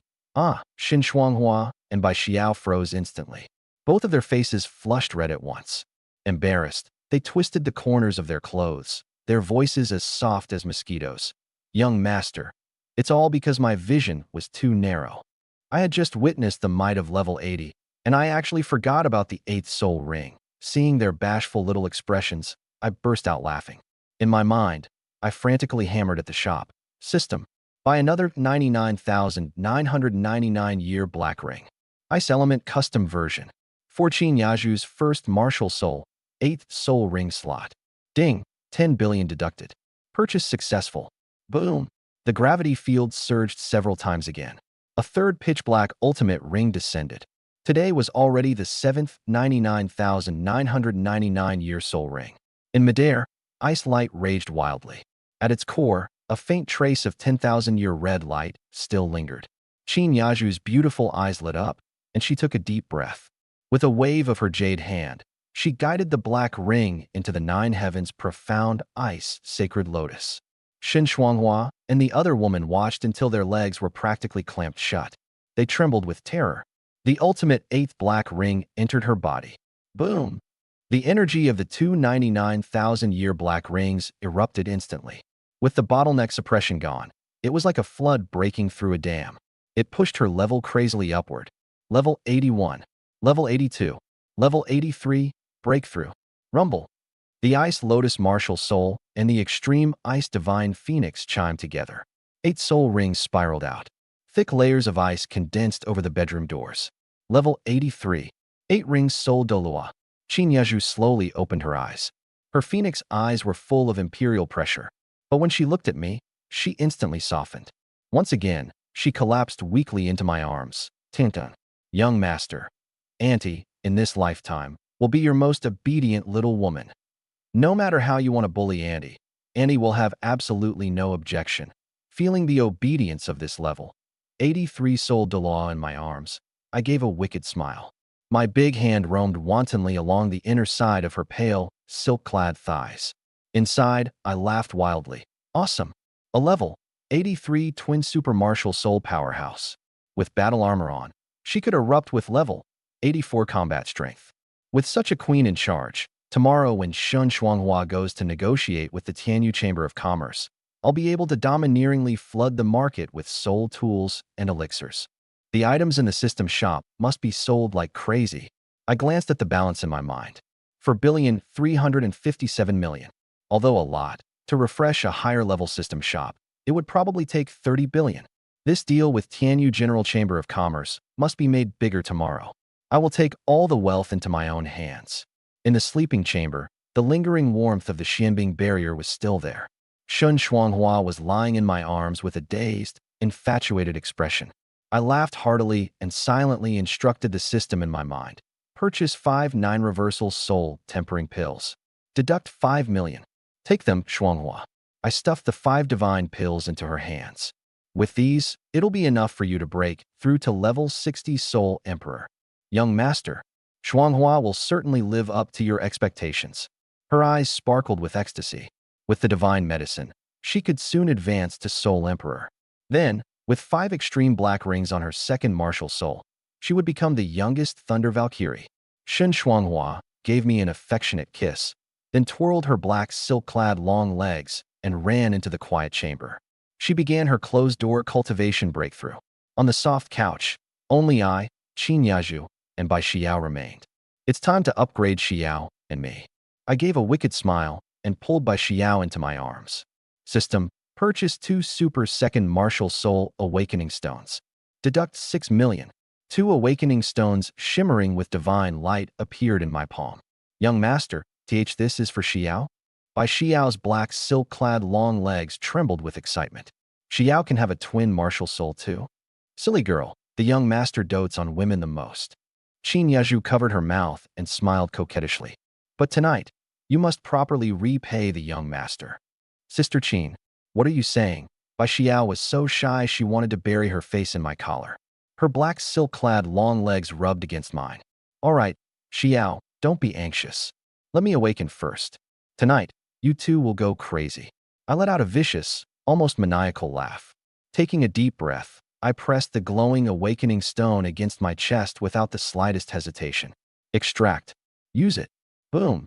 Shen Shuanghua and Bai Xiao froze instantly. Both of their faces flushed red at once. Embarrassed, they twisted the corners of their clothes, their voices as soft as mosquitoes. Young master, it's all because my vision was too narrow. I had just witnessed the might of level 80, and I actually forgot about the 8th soul ring. Seeing their bashful little expressions, I burst out laughing. In my mind, I frantically hammered at the shop. System, buy another 99,999-year black ring. Ice Element Custom Version. For Qin Yaju's first martial soul, 8th soul ring slot. Ding, 10 billion deducted. Purchase successful. Boom. The gravity field surged several times again. A third pitch-black ultimate ring descended. Today was already the 7th 99,999-year soul ring. In midair, ice light raged wildly. At its core, a faint trace of 10,000-year red light still lingered. Qin Yaju's beautiful eyes lit up, and she took a deep breath. With a wave of her jade hand, she guided the black ring into the 9 heavens' profound ice sacred lotus. Shen Shuanghua and the other woman watched until their legs were practically clamped shut. They trembled with terror. The ultimate 8th black ring entered her body. Boom! The energy of the 299,000-year black rings erupted instantly. With the bottleneck suppression gone, it was like a flood breaking through a dam. It pushed her level crazily upward. Level 81. Level 82. Level 83. Breakthrough. Rumble. The Ice Lotus Martial Soul and the Extreme Ice Divine Phoenix chimed together. 8 soul rings spiraled out. Thick layers of ice condensed over the bedroom doors. Level 83. 8 rings soul Dolua. Qin Yaju slowly opened her eyes. Her phoenix eyes were full of imperial pressure. But when she looked at me, she instantly softened. Once again, she collapsed weakly into my arms. Tintin. Young master. Auntie, in this lifetime, will be your most obedient little woman. No matter how you want to bully Auntie, Auntie will have absolutely no objection. Feeling the obedience of this level, 83 soul Dolua in my arms, I gave a wicked smile. My big hand roamed wantonly along the inner side of her pale, silk-clad thighs. Inside, I laughed wildly. Awesome! A level 83 twin super martial soul powerhouse. With battle armor on, she could erupt with level 84 combat strength. With such a queen in charge, tomorrow when Shen Shuanghua goes to negotiate with the Tianyu Chamber of Commerce, I'll be able to domineeringly flood the market with soul tools and elixirs. The items in the system shop must be sold like crazy. I glanced at the balance in my mind. 4,357 million. Although a lot, To refresh a higher-level system shop, it would probably take 30 billion. This deal with Tianyu General Chamber of Commerce must be made bigger tomorrow. I will take all the wealth into my own hands. In the sleeping chamber, the lingering warmth of the Xianbing barrier was still there. Shun Shuanghua was lying in my arms with a dazed, infatuated expression. I laughed heartily and silently instructed the system in my mind. Purchase 5 9-reversal soul tempering pills. Deduct 5 million. Take them, Shuanghua. I stuffed the 5 divine pills into her hands. With these, it'll be enough for you to break through to level 60 Soul Emperor. Young master, Shuanghua will certainly live up to your expectations. Her eyes sparkled with ecstasy. With the divine medicine, she could soon advance to Soul Emperor. Then, with 5 extreme black rings on her second martial soul, she would become the youngest Thunder Valkyrie. Shen Shuanghua gave me an affectionate kiss, then twirled her black silk-clad long legs and ran into the quiet chamber. She began her closed-door cultivation breakthrough. On the soft couch, only I, Qin Yaju, and Bai Xiao remained. It's time to upgrade Xiao and me. I gave a wicked smile and pulled Bai Xiao into my arms. System, purchase 2 super second martial soul awakening stones. Deduct 6 million. 2 awakening stones shimmering with divine light appeared in my palm. Young master, this is for Xiao? Bai Xiao's black silk-clad long legs trembled with excitement. Xiao can have a twin martial soul too? Silly girl, the young master dotes on women the most. Qin Yaju covered her mouth and smiled coquettishly. But tonight, you must properly repay the young master. Sister Qin, what are you saying? Bai Xiao was so shy she wanted to bury her face in my collar. Her black silk-clad long legs rubbed against mine. All right, Xiao, don't be anxious. Let me awaken first. Tonight, you two will go crazy. I let out a vicious, almost maniacal laugh. Taking a deep breath, I pressed the glowing awakening stone against my chest without the slightest hesitation. Extract. Use it. Boom.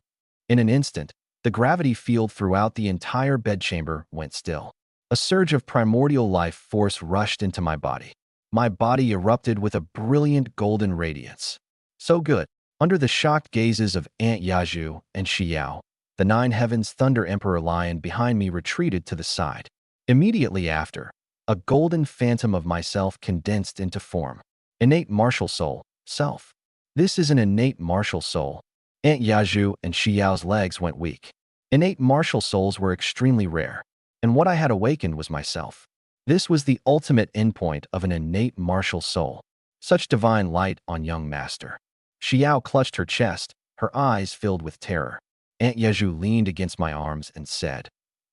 In an instant, the gravity field throughout the entire bedchamber went still. A surge of primordial life force rushed into my body. My body erupted with a brilliant golden radiance. So good. Under the shocked gazes of Aunt Yaju and Xiao, the 9 Heavens Thunder Emperor Lion behind me retreated to the side. Immediately after, a golden phantom of myself condensed into form. Innate martial soul, self. This is an innate martial soul. Aunt Yaju and Xiao's legs went weak. Innate martial souls were extremely rare, and what I had awakened was myself. This was the ultimate endpoint of an innate martial soul. Such divine light on young master. Xiao clutched her chest, her eyes filled with terror. Aunt Yaju leaned against my arms and said,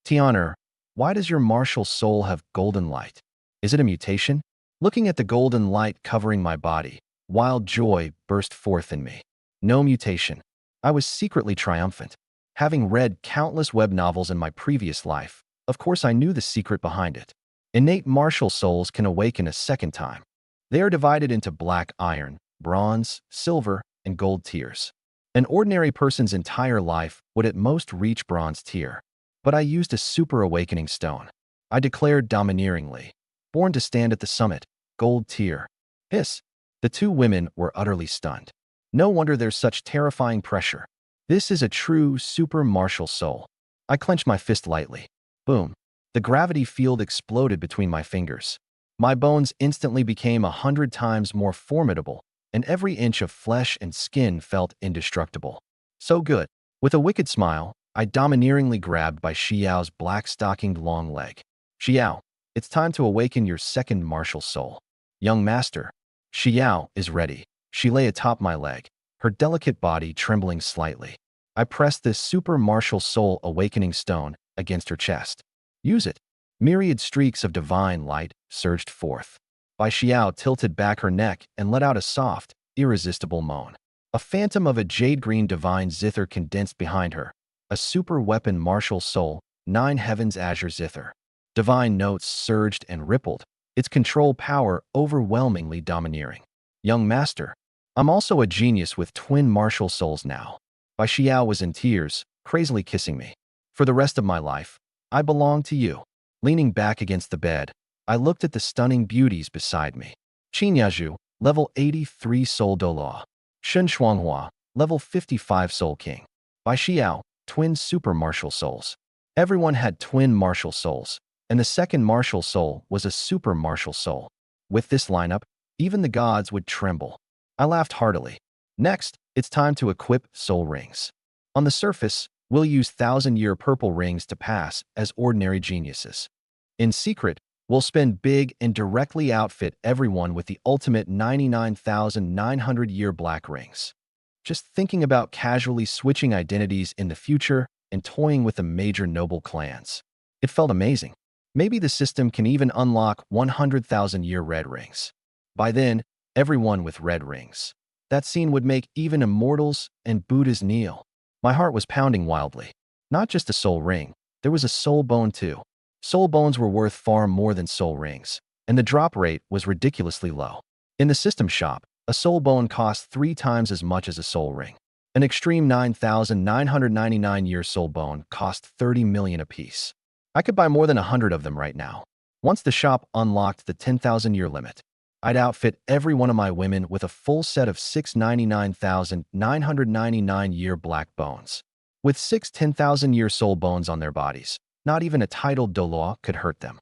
Tian'er, why does your martial soul have golden light? Is it a mutation? Looking at the golden light covering my body, wild joy burst forth in me. No mutation. I was secretly triumphant. Having read countless web novels in my previous life, of course I knew the secret behind it. Innate martial souls can awaken a second time. They are divided into black iron, bronze, silver, and gold tiers. An ordinary person's entire life would at most reach bronze tier. But I used a super awakening stone. I declared domineeringly, born to stand at the summit, gold tier. Hiss. The 2 women were utterly stunned. No wonder there's such terrifying pressure. This is a true super martial soul. I clenched my fist lightly. Boom. The gravity field exploded between my fingers. My bones instantly became 100 times more formidable, and every inch of flesh and skin felt indestructible. So good. With a wicked smile, I domineeringly grabbed Bai Xiao's black-stockinged long leg. Xiao, it's time to awaken your second martial soul. Young master, Xiao is ready. She lay atop my leg, her delicate body trembling slightly. I pressed this super martial soul awakening stone against her chest. Use it. Myriad streaks of divine light surged forth. Bai Xiao tilted back her neck and let out a soft, irresistible moan. A phantom of a jade-green divine zither condensed behind her. A super weapon martial soul, 9 Heavens Azure Zither. Divine notes surged and rippled, its control power overwhelmingly domineering. Young master, I'm also a genius with twin martial souls now. Bai Xiao was in tears, crazily kissing me. For the rest of my life, I belong to you. Leaning back against the bed, I looked at the stunning beauties beside me. Qin Yaju, level 83 Soul Dolaw. Shun Shuanghua, level 55 Soul King. Bai Xiao, twin super martial souls. Everyone had twin martial souls, and the second martial soul was a super martial soul. With this lineup, even the gods would tremble. I laughed heartily. Next, it's time to equip soul rings. On the surface, we'll use thousand-year purple rings to pass as ordinary geniuses. In secret, we'll spend big and directly outfit everyone with the ultimate 99,900-year black rings. Just thinking about casually switching identities in the future and toying with the major noble clans. It felt amazing. Maybe the system can even unlock 100,000-year red rings. By then, everyone with red rings. That scene would make even immortals and Buddhas kneel. My heart was pounding wildly. Not just a soul ring, there was a soul bone too. Soul bones were worth far more than soul rings, and the drop rate was ridiculously low. In the system shop, a soul bone cost 3 times as much as a soul ring. An extreme 9,999-year soul bone cost 30 million apiece. I could buy more than 100 of them right now. Once the shop unlocked the 10,000-year limit, I'd outfit every one of my women with a full set of 699,999-year black bones. With 6 10,000-year soul bones on their bodies, not even a titled Doloa could hurt them.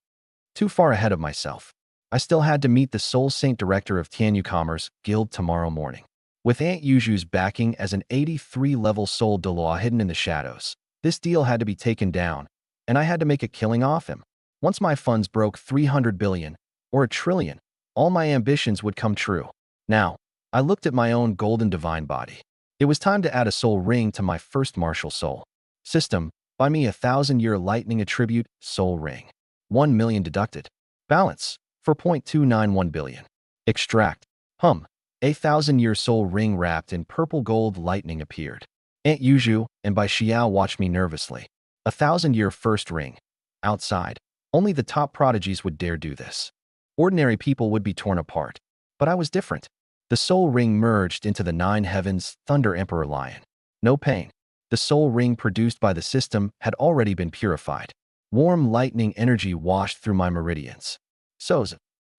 Too far ahead of myself. I still had to meet the Soul Saint Director of Tianyucommerce Guild tomorrow morning. With Aunt Yuju's backing as an 83-level soul Doloa hidden in the shadows, this deal had to be taken down, and I had to make a killing off him. Once my funds broke 300 billion, or a trillion, all my ambitions would come true. Now, I looked at my own golden divine body. It was time to add a soul ring to my first martial soul. System, buy me a 1,000-year lightning attribute soul ring. 1 million deducted. Balance, for 0.291 billion. Extract. A 1,000-year soul ring wrapped in purple gold lightning appeared. Aunt Yuju and Bai Xiao watched me nervously. A 1,000-year first ring. Outside, only the top prodigies would dare do this. Ordinary people would be torn apart. But I was different. The soul ring merged into the 9 heavens Thunder Emperor Lion. No pain. The soul ring produced by the system had already been purified. Warm lightning energy washed through my meridians. Soz.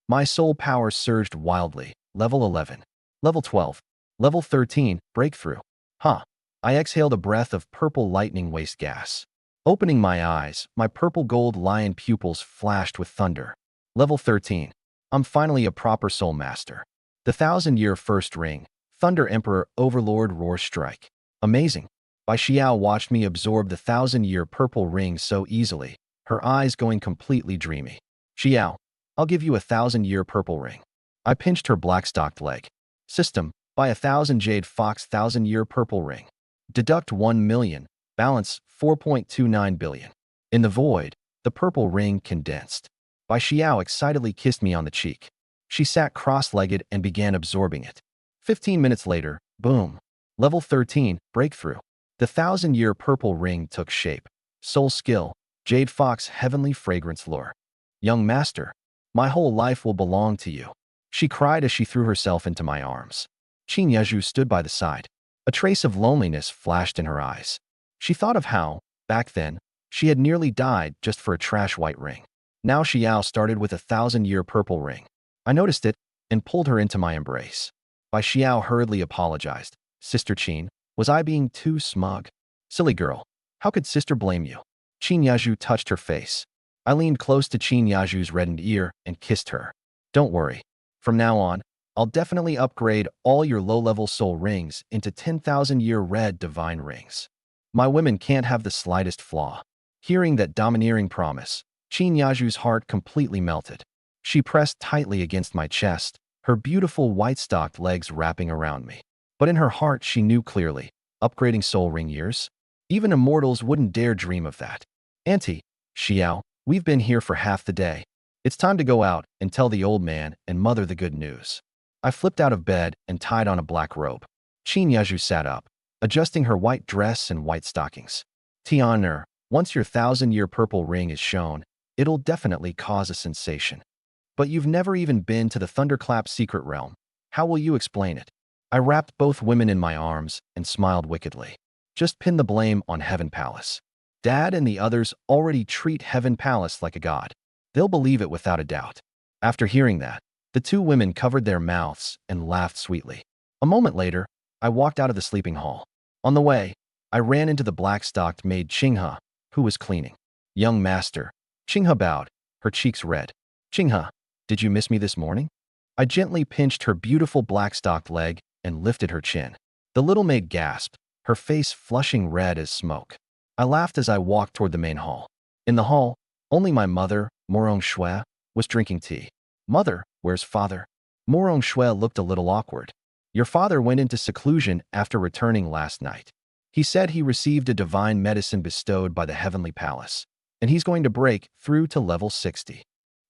My soul power surged wildly. Level 11. Level 12. Level 13. Breakthrough. I exhaled a breath of purple lightning waste gas. Opening my eyes, my purple gold lion pupils flashed with thunder. Level 13. I'm finally a proper soul master. The 1,000-year first ring. Thunder Emperor Overlord Roar Strike. Amazing. Bai Xiao watched me absorb the 1,000-year purple ring so easily, her eyes going completely dreamy. Xiao, I'll give you a 1,000-year purple ring. I pinched her black-stocked leg. System, buy a 1,000 Jade Fox 1,000-year purple ring. Deduct 1 million. Balance, 4.29 billion. In the void, the purple ring condensed. Bai Xiao excitedly kissed me on the cheek. She sat cross-legged and began absorbing it. 15 minutes later, boom. Level 13, breakthrough. The 1,000-year purple ring took shape. Soul skill, Jade Fox heavenly fragrance lure. Young master, my whole life will belong to you. She cried as she threw herself into my arms. Qin Yezhu stood by the side. A trace of loneliness flashed in her eyes. She thought of how, back then, she had nearly died just for a trash white ring. Now Xiao started with a 1,000-year purple ring. I noticed it and pulled her into my embrace. Bai Xiao hurriedly apologized. Sister Qin, was I being too smug? Silly girl, how could sister blame you? Qin Yezhu touched her face. I leaned close to Qin Yezhu's reddened ear and kissed her. Don't worry. From now on, I'll definitely upgrade all your low-level soul rings into 10,000-year red divine rings. My women can't have the slightest flaw. Hearing that domineering promise, Qin Yezhu's heart completely melted. She pressed tightly against my chest, her beautiful white-stocked legs wrapping around me. But in her heart she knew clearly, upgrading soul ring years? Even immortals wouldn't dare dream of that. Auntie, Xiao, we've been here for half the day. It's time to go out and tell the old man and mother the good news. I flipped out of bed and tied on a black robe. Qin Yezhu sat up, adjusting her white dress and white stockings. Tian'er, once your 1,000-year purple ring is shown, it'll definitely cause a sensation. But you've never even been to the Thunderclap secret realm. How will you explain it? I wrapped both women in my arms and smiled wickedly. Just pin the blame on Heaven Palace. Dad and the others already treat Heaven Palace like a god. They'll believe it without a doubt. After hearing that, the two women covered their mouths and laughed sweetly. A moment later, I walked out of the sleeping hall. On the way, I ran into the black-stocked maid Qinghe, who was cleaning. Young master. Qinghe bowed, her cheeks red. Qinghe, did you miss me this morning? I gently pinched her beautiful black-stocked leg and lifted her chin. The little maid gasped, her face flushing red as smoke. I laughed as I walked toward the main hall. In the hall, only my mother, Morong Shui, was drinking tea. Mother, where's father? Morong Shui looked a little awkward. Your father went into seclusion after returning last night. He said he received a divine medicine bestowed by the heavenly palace, and he's going to break through to level 60.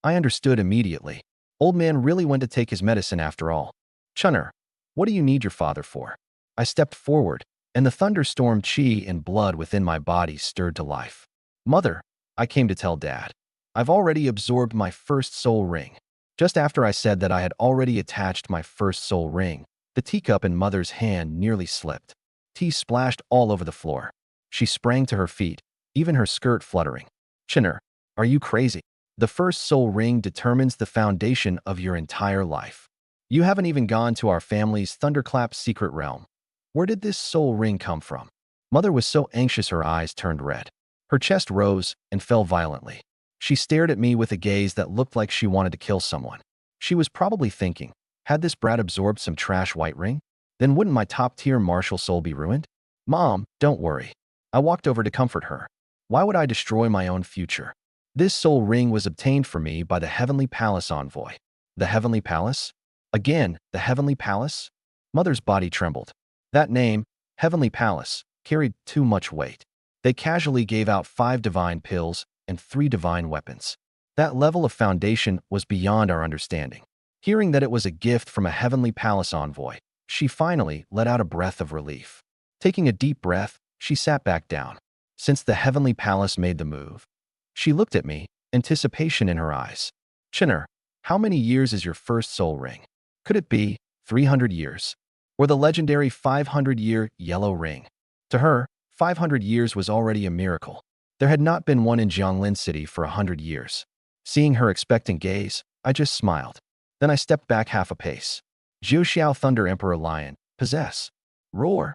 I understood immediately. Old man really went to take his medicine after all. Chunner, what do you need your father for? I stepped forward, and the thunderstorm chi and blood within my body stirred to life. Mother, I came to tell Dad. I've already absorbed my first soul ring. Just after I said that I had already attached my first soul ring, the teacup in Mother's hand nearly slipped. Tea splashed all over the floor. She sprang to her feet, even her skirt fluttering. Chinner, are you crazy? The first soul ring determines the foundation of your entire life. You haven't even gone to our family's thunderclap secret realm. Where did this soul ring come from? Mother was so anxious her eyes turned red. Her chest rose and fell violently. She stared at me with a gaze that looked like she wanted to kill someone. She was probably thinking, had this brat absorbed some trash white ring? Then wouldn't my top-tier martial soul be ruined? Mom, don't worry. I walked over to comfort her. Why would I destroy my own future? This soul ring was obtained for me by the Heavenly Palace envoy. The Heavenly Palace? Again, the Heavenly Palace? Mother's body trembled. That name, Heavenly Palace, carried too much weight. They casually gave out 5 divine pills and 3 divine weapons. That level of foundation was beyond our understanding. Hearing that it was a gift from a Heavenly Palace envoy, she finally let out a breath of relief. Taking a deep breath, she sat back down. Since the Heavenly Palace made the move, she looked at me, anticipation in her eyes. Chinner, how many years is your first soul ring? Could it be 300 years? Or the legendary 500-year yellow ring? To her, 500 years was already a miracle. There had not been one in Jianglin City for 100 years. Seeing her expectant gaze, I just smiled. Then I stepped back half a pace. Jiuxiao Thunder Emperor Lion, possess. Roar.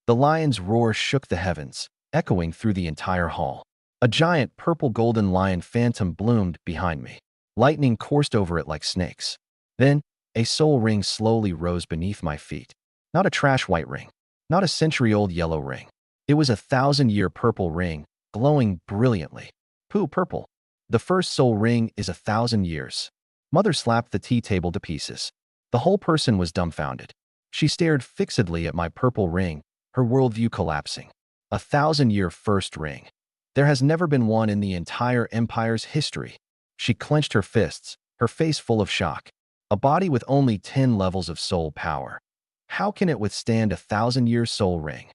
The lion's roar shook the heavens, echoing through the entire hall. A giant purple-golden lion phantom bloomed behind me. Lightning coursed over it like snakes. Then, a soul ring slowly rose beneath my feet. Not a trash white ring. Not a century-old yellow ring. It was a 1,000-year purple ring, glowing brilliantly. Pooh, purple. The first soul ring is 1,000 years. Mother slapped the tea table to pieces. The whole person was dumbfounded. She stared fixedly at my purple ring, her worldview collapsing. 1,000-year first ring. There has never been one in the entire empire's history. She clenched her fists, her face full of shock. A body with only 10 levels of soul power. How can it withstand a 1,000-year soul ring?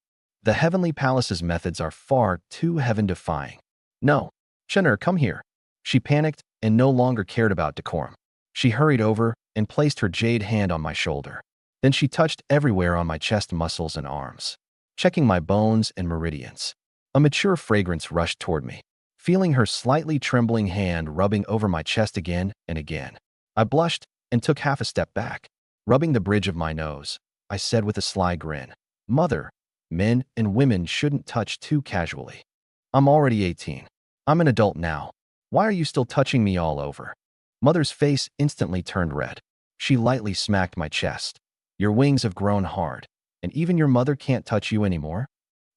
The Heavenly Palace's methods are far too heaven-defying. No. Chenner, come here. She panicked and no longer cared about decorum. She hurried over and placed her jade hand on my shoulder. Then she touched everywhere on my chest muscles and arms, checking my bones and meridians. A mature fragrance rushed toward me, feeling her slightly trembling hand rubbing over my chest again and again. I blushed and took half a step back. Rubbing the bridge of my nose, I said with a sly grin, Mother, men and women shouldn't touch too casually. I'm already 18. I'm an adult now. Why are you still touching me all over? Mother's face instantly turned red. She lightly smacked my chest. Your wings have grown hard, and even your mother can't touch you anymore?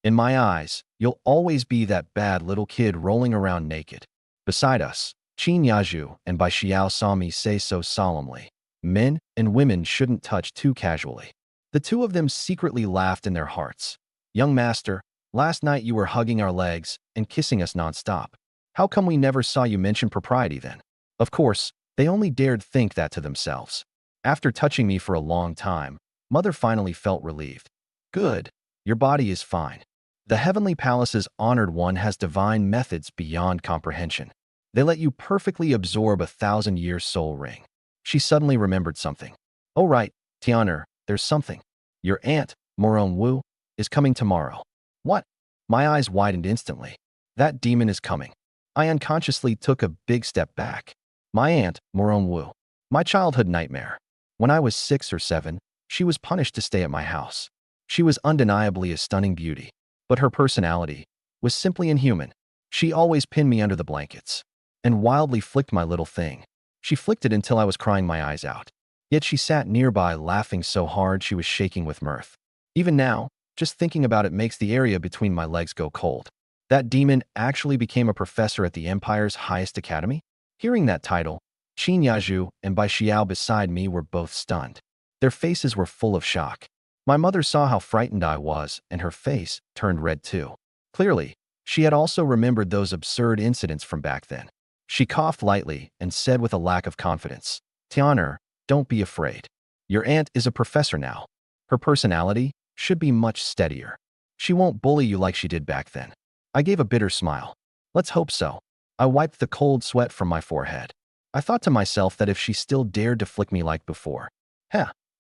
In my eyes, you'll always be that bad little kid rolling around naked. Beside us, Qin Yaju and Bai Xiao saw me say so solemnly. Men and women shouldn't touch too casually. The two of them secretly laughed in their hearts. Young master, last night you were hugging our legs and kissing us nonstop. How come we never saw you mention propriety then? Of course, they only dared think that to themselves. After touching me for a long time, Mother finally felt relieved. Good. Your body is fine. The Heavenly Palace's honored one has divine methods beyond comprehension. They let you perfectly absorb a 1,000-year soul ring. She suddenly remembered something. Oh right, Tianer, there's something. Your aunt, Morong Wu, is coming tomorrow. What? My eyes widened instantly. That demon is coming. I unconsciously took a big step back. My aunt, Morong Wu. My childhood nightmare. When I was 6 or 7, she was punished to stay at my house. She was undeniably a stunning beauty, but her personality was simply inhuman. She always pinned me under the blankets and wildly flicked my little thing. She flicked it until I was crying my eyes out. Yet she sat nearby laughing so hard she was shaking with mirth. Even now, just thinking about it makes the area between my legs go cold. That demon actually became a professor at the Empire's highest academy? Hearing that title, Qin Yaju and Bai Xiao beside me were both stunned. Their faces were full of shock. My mother saw how frightened I was, and her face turned red too. Clearly, she had also remembered those absurd incidents from back then. She coughed lightly and said with a lack of confidence, "Tianer, don't be afraid. Your aunt is a professor now. Her personality should be much steadier. She won't bully you like she did back then." I gave a bitter smile. Let's hope so. I wiped the cold sweat from my forehead. I thought to myself that if she still dared to flick me like before,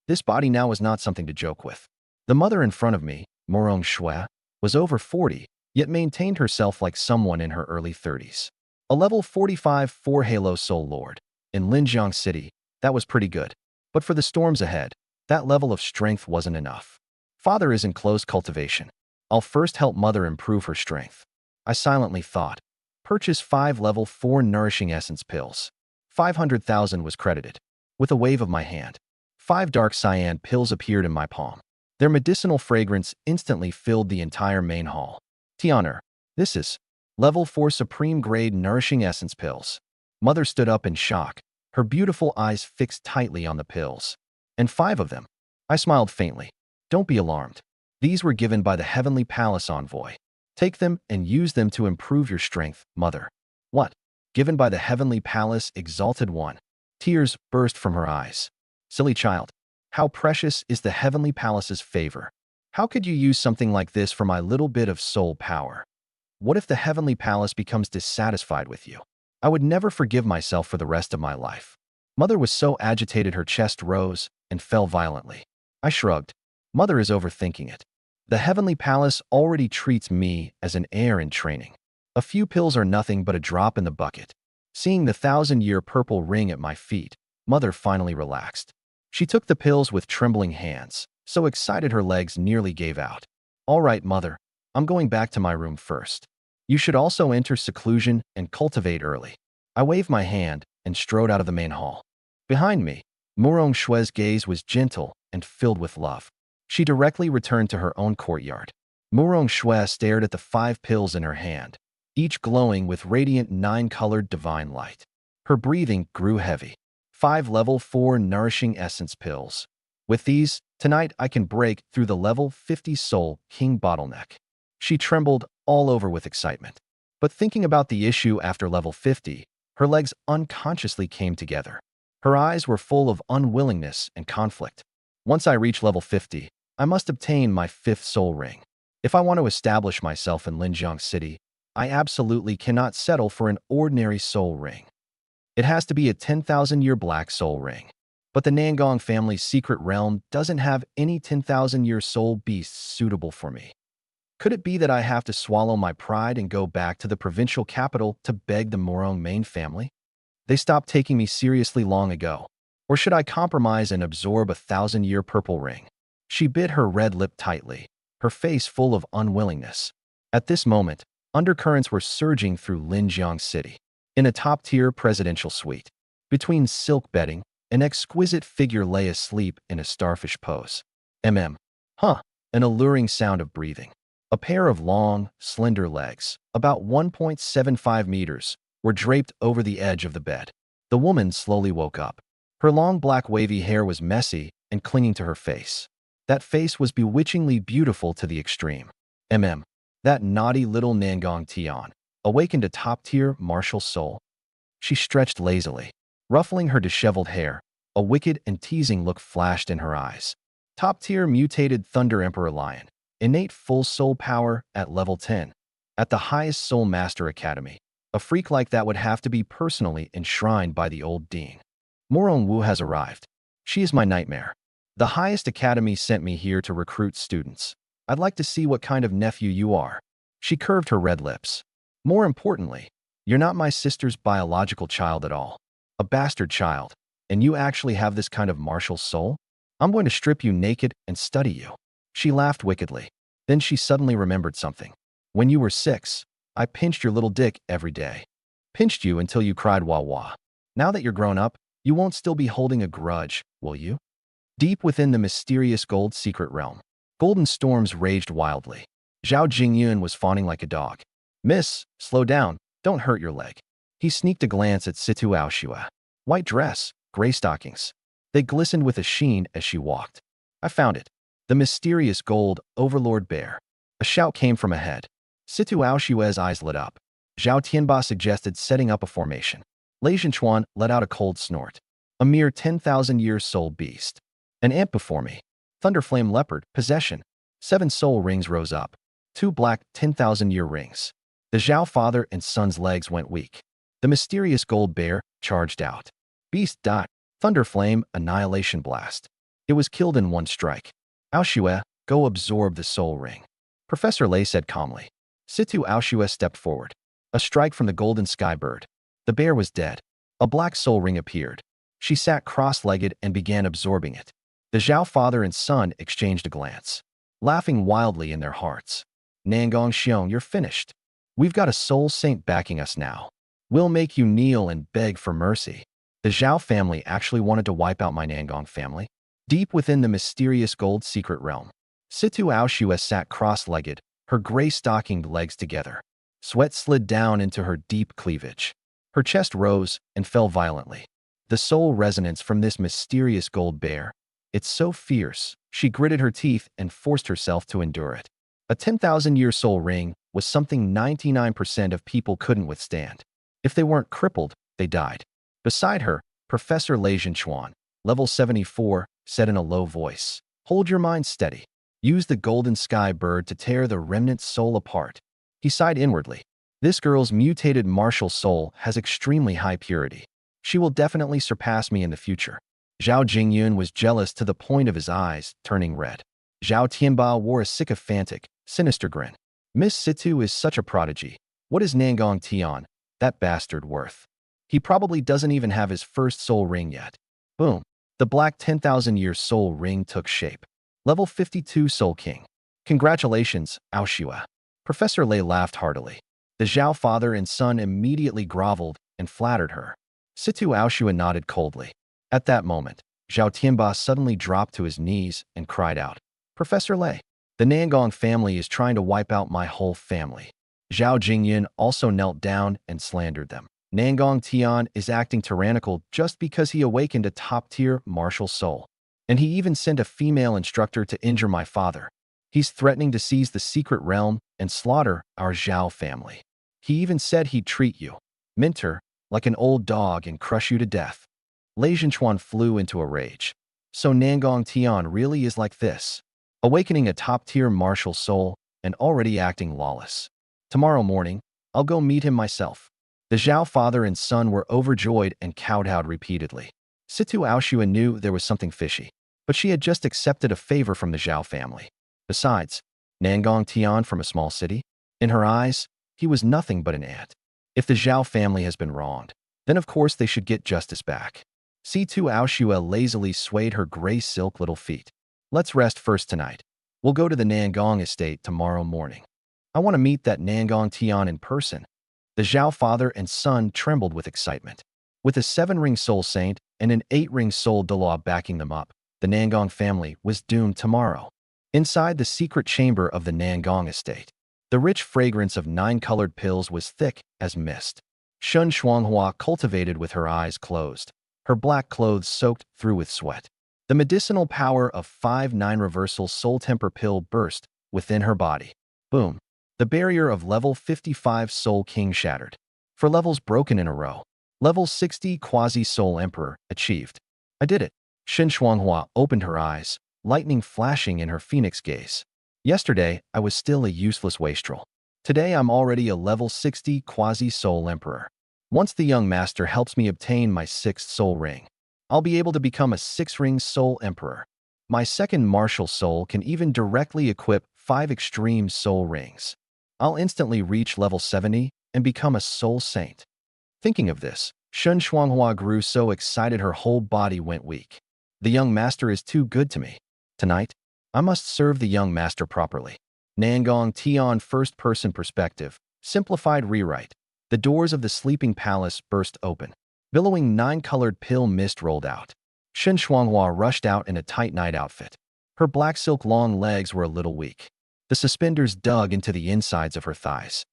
this body now was not something to joke with. The mother in front of me, Morong Shui, was over 40, yet maintained herself like someone in her early 30s. A level 45 4 Halo Soul Lord. In Linjiang City, that was pretty good. But for the storms ahead, that level of strength wasn't enough. Father is in close cultivation. I'll first help mother improve her strength. I silently thought. Purchase 5 level 4 nourishing essence pills. 500,000 was credited. With a wave of my hand, 5 dark cyan pills appeared in my palm. Their medicinal fragrance instantly filled the entire main hall. Tianer, this is level 4 supreme grade nourishing essence pills. Mother stood up in shock, her beautiful eyes fixed tightly on the pills. And 5 of them. I smiled faintly. Don't be alarmed. These were given by the Heavenly Palace envoy. Take them and use them to improve your strength, mother. What? Given by the Heavenly Palace Exalted One. Tears burst from her eyes. Silly child. How precious is the Heavenly Palace's favor. How could you use something like this for my little bit of soul power? What if the Heavenly Palace becomes dissatisfied with you? I would never forgive myself for the rest of my life. Mother was so agitated her chest rose and fell violently. I shrugged. Mother is overthinking it. The Heavenly Palace already treats me as an heir in training. A few pills are nothing but a drop in the bucket. Seeing the 1,000-year purple ring at my feet, Mother finally relaxed. She took the pills with trembling hands, so excited her legs nearly gave out. All right, Mother, I'm going back to my room first. You should also enter seclusion and cultivate early. I waved my hand and strode out of the main hall. Behind me, Morong Shui's gaze was gentle and filled with love. She directly returned to her own courtyard. Morong Shui stared at the 5 pills in her hand, each glowing with radiant 9-colored divine light. Her breathing grew heavy. 5 level 4 nourishing essence pills. With these, tonight I can break through the level 50 soul king bottleneck. She trembled all over with excitement. But thinking about the issue after level 50, her legs unconsciously came together. Her eyes were full of unwillingness and conflict. Once I reach level 50, I must obtain my 5th soul ring. If I want to establish myself in Linjiang City, I absolutely cannot settle for an ordinary soul ring. It has to be a 10,000-year black soul ring. But the Nangong family's secret realm doesn't have any 10,000-year soul beasts suitable for me. Could it be that I have to swallow my pride and go back to the provincial capital to beg the Morong main family? They stopped taking me seriously long ago. Or should I compromise and absorb a 1,000-year purple ring? She bit her red lip tightly, her face full of unwillingness. At this moment, undercurrents were surging through Linjiang City. In a top-tier presidential suite, between silk bedding, an exquisite figure lay asleep in a starfish pose. An alluring sound of breathing. A pair of long, slender legs, about 1.75 meters, were draped over the edge of the bed. The woman slowly woke up. Her long black wavy hair was messy and clinging to her face. That face was bewitchingly beautiful to the extreme. That naughty little Nangong Tian, awakened a top-tier martial soul. She stretched lazily, ruffling her disheveled hair. A wicked and teasing look flashed in her eyes. Top-tier mutated Thunder Emperor Lion, innate full soul power at level 10. At the highest Soul Master Academy, a freak like that would have to be personally enshrined by the old dean. Morong Wu has arrived. She is my nightmare. The highest academy sent me here to recruit students. I'd like to see what kind of nephew you are. She curved her red lips. More importantly, you're not my sister's biological child at all. A bastard child. And you actually have this kind of martial soul? I'm going to strip you naked and study you. She laughed wickedly. Then she suddenly remembered something. When you were 6, I pinched your little dick every day. Pinched you until you cried wah wah. Now that you're grown up, you won't still be holding a grudge, will you? Deep within the mysterious gold secret realm, golden storms raged wildly. Zhao Jingyun was fawning like a dog. Miss, slow down, don't hurt your leg. He sneaked a glance at Situ Aoshua. White dress, gray stockings. They glistened with a sheen as she walked. I found it. The mysterious gold overlord bear. A shout came from ahead. Situ Aoshua's eyes lit up. Zhao Tianba suggested setting up a formation. Lei Zhenchuan let out a cold snort. A mere 10,000-year-soul beast. An ant before me. Thunderflame leopard, possession. 7 soul rings rose up. 2 black 10,000-year rings. The Zhao father and son's legs went weak. The mysterious gold bear charged out. Beast dot. Thunderflame, annihilation blast. It was killed in one strike. Aoshua, go absorb the soul ring. Professor Lei said calmly. Situ Aoshua stepped forward. A strike from the golden sky bird. The bear was dead. A black soul ring appeared. She sat cross-legged and began absorbing it. The Zhao father and son exchanged a glance, laughing wildly in their hearts. Nangong Xiong, you're finished. We've got a soul saint backing us now. We'll make you kneel and beg for mercy. The Zhao family actually wanted to wipe out my Nangong family. Deep within the mysterious gold secret realm, Situ Aoshua sat cross-legged, her gray-stockinged legs together. Sweat slid down into her deep cleavage. Her chest rose and fell violently. The soul resonance from this mysterious gold bear. It's so fierce, she gritted her teeth and forced herself to endure it. A 10,000-year soul ring was something 99% of people couldn't withstand. If they weren't crippled, they died. Beside her, Professor Lei Zhenchuan, level 74, said in a low voice, hold your mind steady. Use the golden sky bird to tear the remnant soul apart. He sighed inwardly. This girl's mutated martial soul has extremely high purity. She will definitely surpass me in the future. Zhao Jingyun was jealous to the point of his eyes turning red. Zhao Tianba wore a sycophantic, sinister grin. Miss Situ is such a prodigy. What is Nangong Tian, that bastard, worth? He probably doesn't even have his first soul ring yet. Boom. The black 10,000-year soul ring took shape. Level 52 Soul King. Congratulations, Aoshua. Professor Lei laughed heartily. The Zhao father and son immediately groveled and flattered her. Situ Aoshua nodded coldly. At that moment, Zhao Tianba suddenly dropped to his knees and cried out, Professor Lei, the Nangong family is trying to wipe out my whole family. Zhao Jingyun also knelt down and slandered them. Nangong Tian is acting tyrannical just because he awakened a top-tier martial soul. And he even sent a female instructor to injure my father. He's threatening to seize the secret realm and slaughter our Zhao family. He even said he'd treat you, Minter, like an old dog and crush you to death. Lei Zhenchuan flew into a rage. So Nangong Tian really is like this, awakening a top-tier martial soul and already acting lawless. Tomorrow morning, I'll go meet him myself. The Zhao father and son were overjoyed and kowtowed repeatedly. Situ Aoshua knew there was something fishy, but she had just accepted a favor from the Zhao family. Besides, Nangong Tian from a small city? In her eyes, he was nothing but an ant. If the Zhao family has been wronged, then of course they should get justice back. Situ Aoshua lazily swayed her gray silk little feet. Let's rest first tonight. We'll go to the Nangong estate tomorrow morning. I want to meet that Nangong Tian in person. The Zhao father and son trembled with excitement. With a 7-ring soul saint and an 8-ring soul Dalaw backing them up, the Nangong family was doomed tomorrow. Inside the secret chamber of the Nangong estate, the rich fragrance of 9-colored pills was thick as mist. Shun Shuanghua cultivated with her eyes closed, her black clothes soaked through with sweat. The medicinal power of 5-9 reversal soul temper pill burst within her body. Boom. The barrier of level 55 Soul King shattered. 4 levels broken in a row. Level 60 Quasi-Soul Emperor achieved. I did it. Shin Shuanghua opened her eyes, lightning flashing in her phoenix gaze. Yesterday, I was still a useless wastrel. Today, I'm already a level 60 Quasi-Soul Emperor. Once the young master helps me obtain my 6th soul ring, I'll be able to become a 6-ring Soul Emperor. My second martial soul can even directly equip 5 extreme soul rings. I'll instantly reach level 70 and become a soul saint. Thinking of this, Shun Shuanghua grew so excited her whole body went weak. The young master is too good to me. Tonight, I must serve the young master properly. Nangong Tian first-person perspective, Simplified rewrite. The doors of the sleeping palace burst open. Billowing nine-colored pill mist rolled out. Shen Shuanghua rushed out in a tight night outfit. Her black silk long legs were a little weak. The suspenders dug into the insides of her thighs.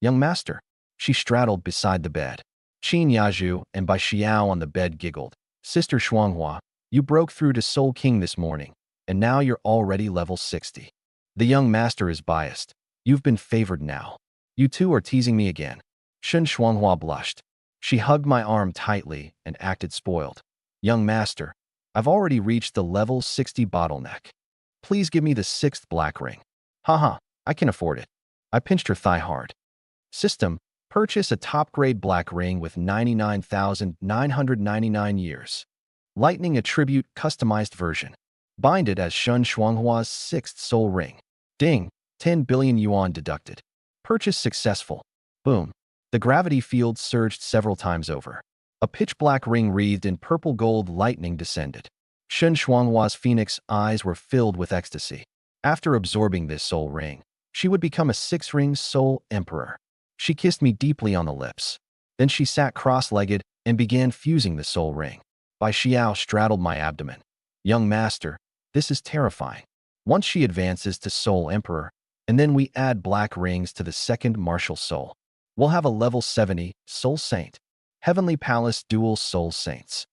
Young master. She straddled beside the bed. Qin Yaju and Bai Xiao on the bed giggled. Sister Shuanghua, you broke through to Soul King this morning, and now you're already level 60. The young master is biased. You've been favored now. You two are teasing me again. Shen Shuanghua blushed. She hugged my arm tightly and acted spoiled. Young master, I've already reached the level 60 bottleneck. Please give me the 6th black ring. Haha, I can afford it. I pinched her thigh hard. System, purchase a top-grade black ring with 99,999 years. Lightning Attribute Customized Version. Bind it as Shen Shuanghua's 6th soul ring. Ding, 10 billion yuan deducted. Purchase successful. Boom. The gravity field surged several times over. A pitch-black ring wreathed in purple gold lightning descended. Shen Shuanghua's phoenix eyes were filled with ecstasy. After absorbing this soul ring, she would become a 6-ring soul emperor. She kissed me deeply on the lips. Then she sat cross-legged and began fusing the soul ring. Bai Xiao straddled my abdomen. Young master, this is terrifying. Once she advances to soul emperor, and then we add black rings to the 2nd martial soul, we'll have a level 70 soul saint. Heavenly Palace Dual Soul Saints.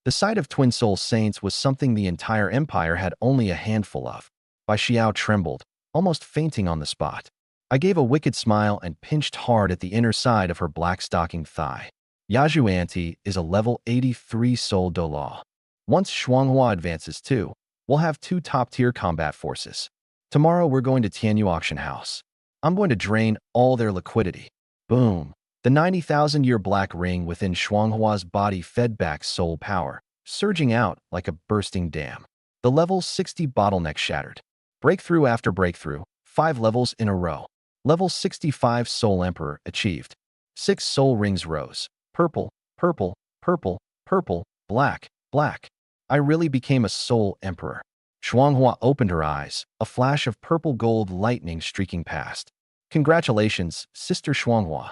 The sight of twin soul saints was something the entire empire had only a handful of. Bai Xiao trembled, almost fainting on the spot. I gave a wicked smile and pinched hard at the inner side of her black stocking thigh. Yaju Auntie is a level 83 soul Dolaw. Once Shuanghua advances too, we'll have 2 top-tier combat forces. Tomorrow we're going to Tianyu Auction House. I'm going to drain all their liquidity. Boom. The 90,000-year black ring within Shuanghua's body fed back soul power, surging out like a bursting dam. The level 60 bottleneck shattered. Breakthrough after breakthrough, 5 levels in a row. Level 65 Soul Emperor achieved. 6 soul rings rose. Purple, purple, purple, purple, black, black. I really became a soul emperor. Shuanghua opened her eyes, a flash of purple gold lightning streaking past. Congratulations, Sister Shuanghua.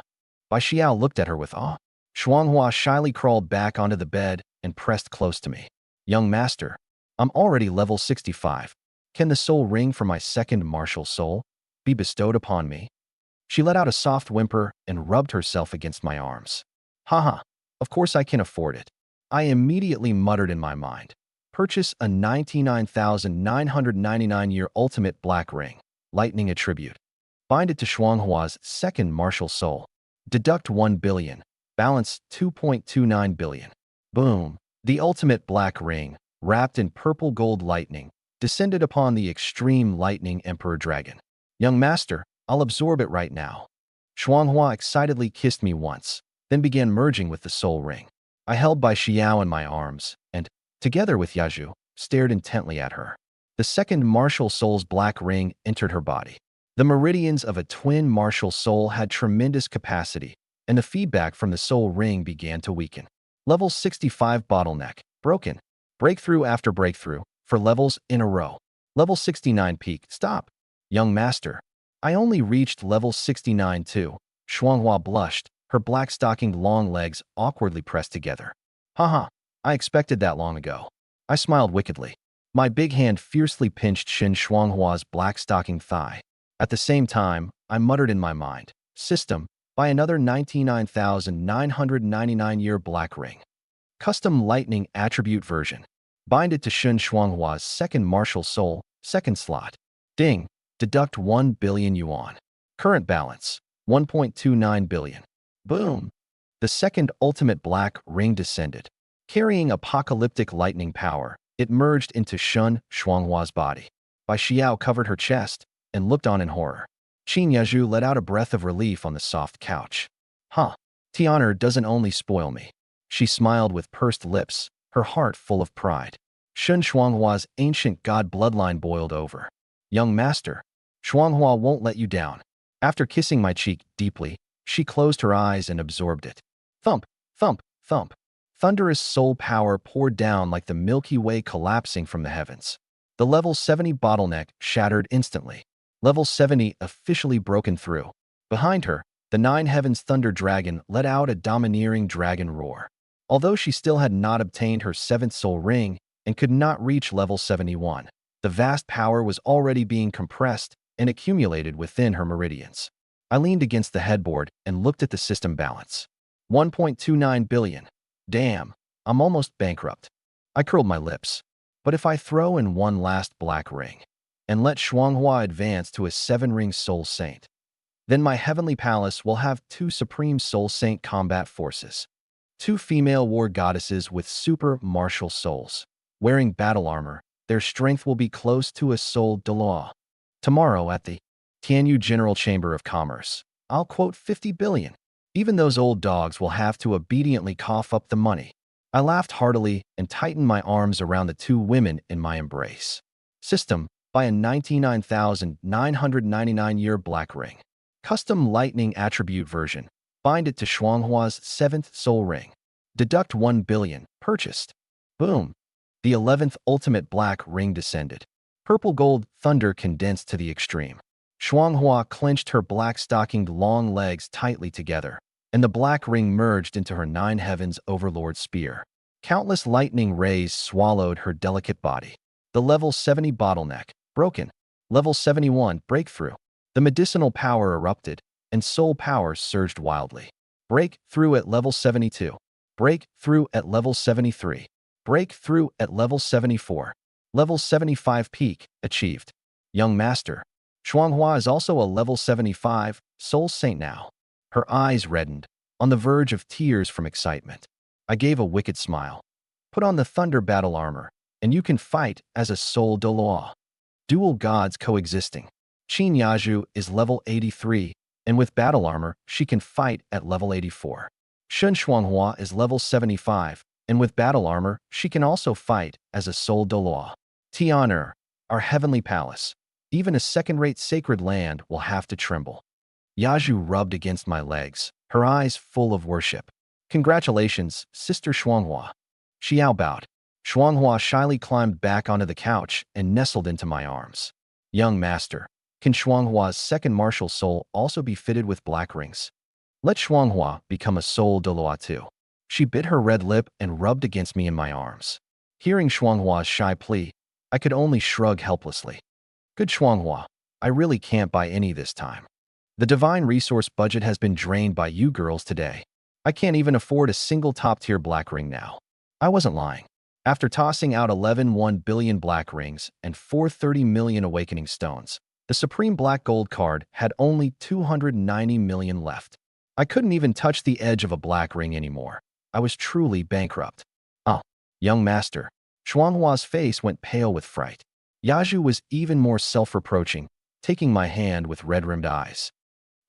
Bai Xiao looked at her with awe. Shuanghua shyly crawled back onto the bed and pressed close to me. Young master, I'm already level 65. Can the soul ring for my 2nd martial soul be bestowed upon me? She let out a soft whimper and rubbed herself against my arms. Haha, of course I can afford it. I immediately muttered in my mind. Purchase a 99,999-year ultimate black ring. Lightning Attribute. Bind it to Shuanghua's 2nd martial soul. Deduct 1 billion. Balance 2.29 billion. Boom. The ultimate black ring, wrapped in purple gold lightning, descended upon the extreme lightning emperor dragon. Young master, I'll absorb it right now. Shuanghua excitedly kissed me once, then began merging with the soul ring. I held Bai Xiao in my arms and, together with Yaju, stared intently at her. The 2nd martial soul's black ring entered her body. The meridians of a twin martial soul had tremendous capacity, and the feedback from the soul ring began to weaken. Level 65 bottleneck, broken. Breakthrough after breakthrough, for levels in a row. Level 69 peak, stop. Young master, I only reached level 69 too. Shuanghua blushed, her black-stockinged long legs awkwardly pressed together. Haha, I expected that long ago. I smiled wickedly. My big hand fiercely pinched Shen Shuanghua's black-stocking thigh. At the same time, I muttered in my mind, System, buy another 99,999-year black ring. Custom Lightning Attribute Version. Bind it to Shen Shuanghua's 2nd martial soul, 2nd slot. Ding. Deduct 1 billion yuan. Current balance, 1.29 billion. Boom. The 2nd ultimate black ring descended. Carrying apocalyptic lightning power, it merged into Shen Shuanghua's body. Bai Xiao covered her chest and looked on in horror. Qin Yaju let out a breath of relief on the soft couch. Huh. Tian'er doesn't only spoil me. She smiled with pursed lips, her heart full of pride. Shen Shuanghua's ancient god bloodline boiled over. Young master, Shuanghua won't let you down. After kissing my cheek deeply, she closed her eyes and absorbed it. Thump, thump, thump. Thunderous soul power poured down like the Milky Way collapsing from the heavens. The level 70 bottleneck shattered instantly. Level 70 officially broken through. Behind her, The nine heavens thunder dragon let out a domineering dragon roar. Although she still had not obtained her seventh soul ring and could not reach level 71, the vast power was already being compressed and accumulated within her meridians. I leaned against the headboard and looked at the system balance. 1.29 billion. Damn, I'm almost bankrupt. I curled my lips. But if I throw in one last black ring and let Shuanghua advance to a 7-ring soul saint, then my heavenly palace will have 2 supreme soul saint combat forces. 2 female war goddesses with super martial souls. Wearing battle armor, their strength will be close to a soul de law. Tomorrow at the Tianyu General Chamber of Commerce, I'll quote 50 billion. Even those old dogs will have to obediently cough up the money. I laughed heartily and tightened my arms around the 2 women in my embrace. System, buy a 99,999-year black ring. Custom lightning attribute version. Bind it to Shuanghua's 7th soul ring. Deduct 1 billion. Purchased. Boom. The 11th ultimate black ring descended. Purple gold thunder condensed to the extreme. Shuanghua clenched her black-stockinged long legs tightly together, and the black ring merged into her 9 heavens overlord spear. Countless lightning rays swallowed her delicate body. The level 70 bottleneck, broken. Level 71, breakthrough. The medicinal power erupted, and soul power surged wildly. Breakthrough at level 72. Breakthrough at level 73. Breakthrough at level 74. Level 75 peak, achieved. Young Master. Shuanghua is also a level 75 soul saint now. Her eyes reddened, on the verge of tears from excitement. I gave a wicked smile. Put on the thunder battle armor, and you can fight as a soul de law. Dual gods coexisting. Qin Yaju is level 83, and with battle armor, she can fight at level 84. Shun Shuanghua is level 75, and with battle armor, she can also fight as a soul de law. Tian'er, our heavenly palace. Even a second-rate sacred land will have to tremble. Yaju rubbed against my legs, her eyes full of worship. Congratulations, Sister Shuanghua. Xiao bowed. Shuanghua shyly climbed back onto the couch and nestled into my arms. Young Master, can Shuanghua's second martial soul also be fitted with black rings? Let Shuanghua become a soul de law too. She bit her red lip and rubbed against me in my arms. Hearing Shuanghua's shy plea, I could only shrug helplessly. Good Shuanghua, I really can't buy any this time. The divine resource budget has been drained by you girls today. I can't even afford a single top-tier black ring now. I wasn't lying. After tossing out 1 billion black rings and 430 million awakening stones, the Supreme Black Gold card had only 290 million left. I couldn't even touch the edge of a black ring anymore. I was truly bankrupt. Oh, young master. Shuanghua's face went pale with fright. Yaju was even more self-reproaching, taking my hand with red-rimmed eyes.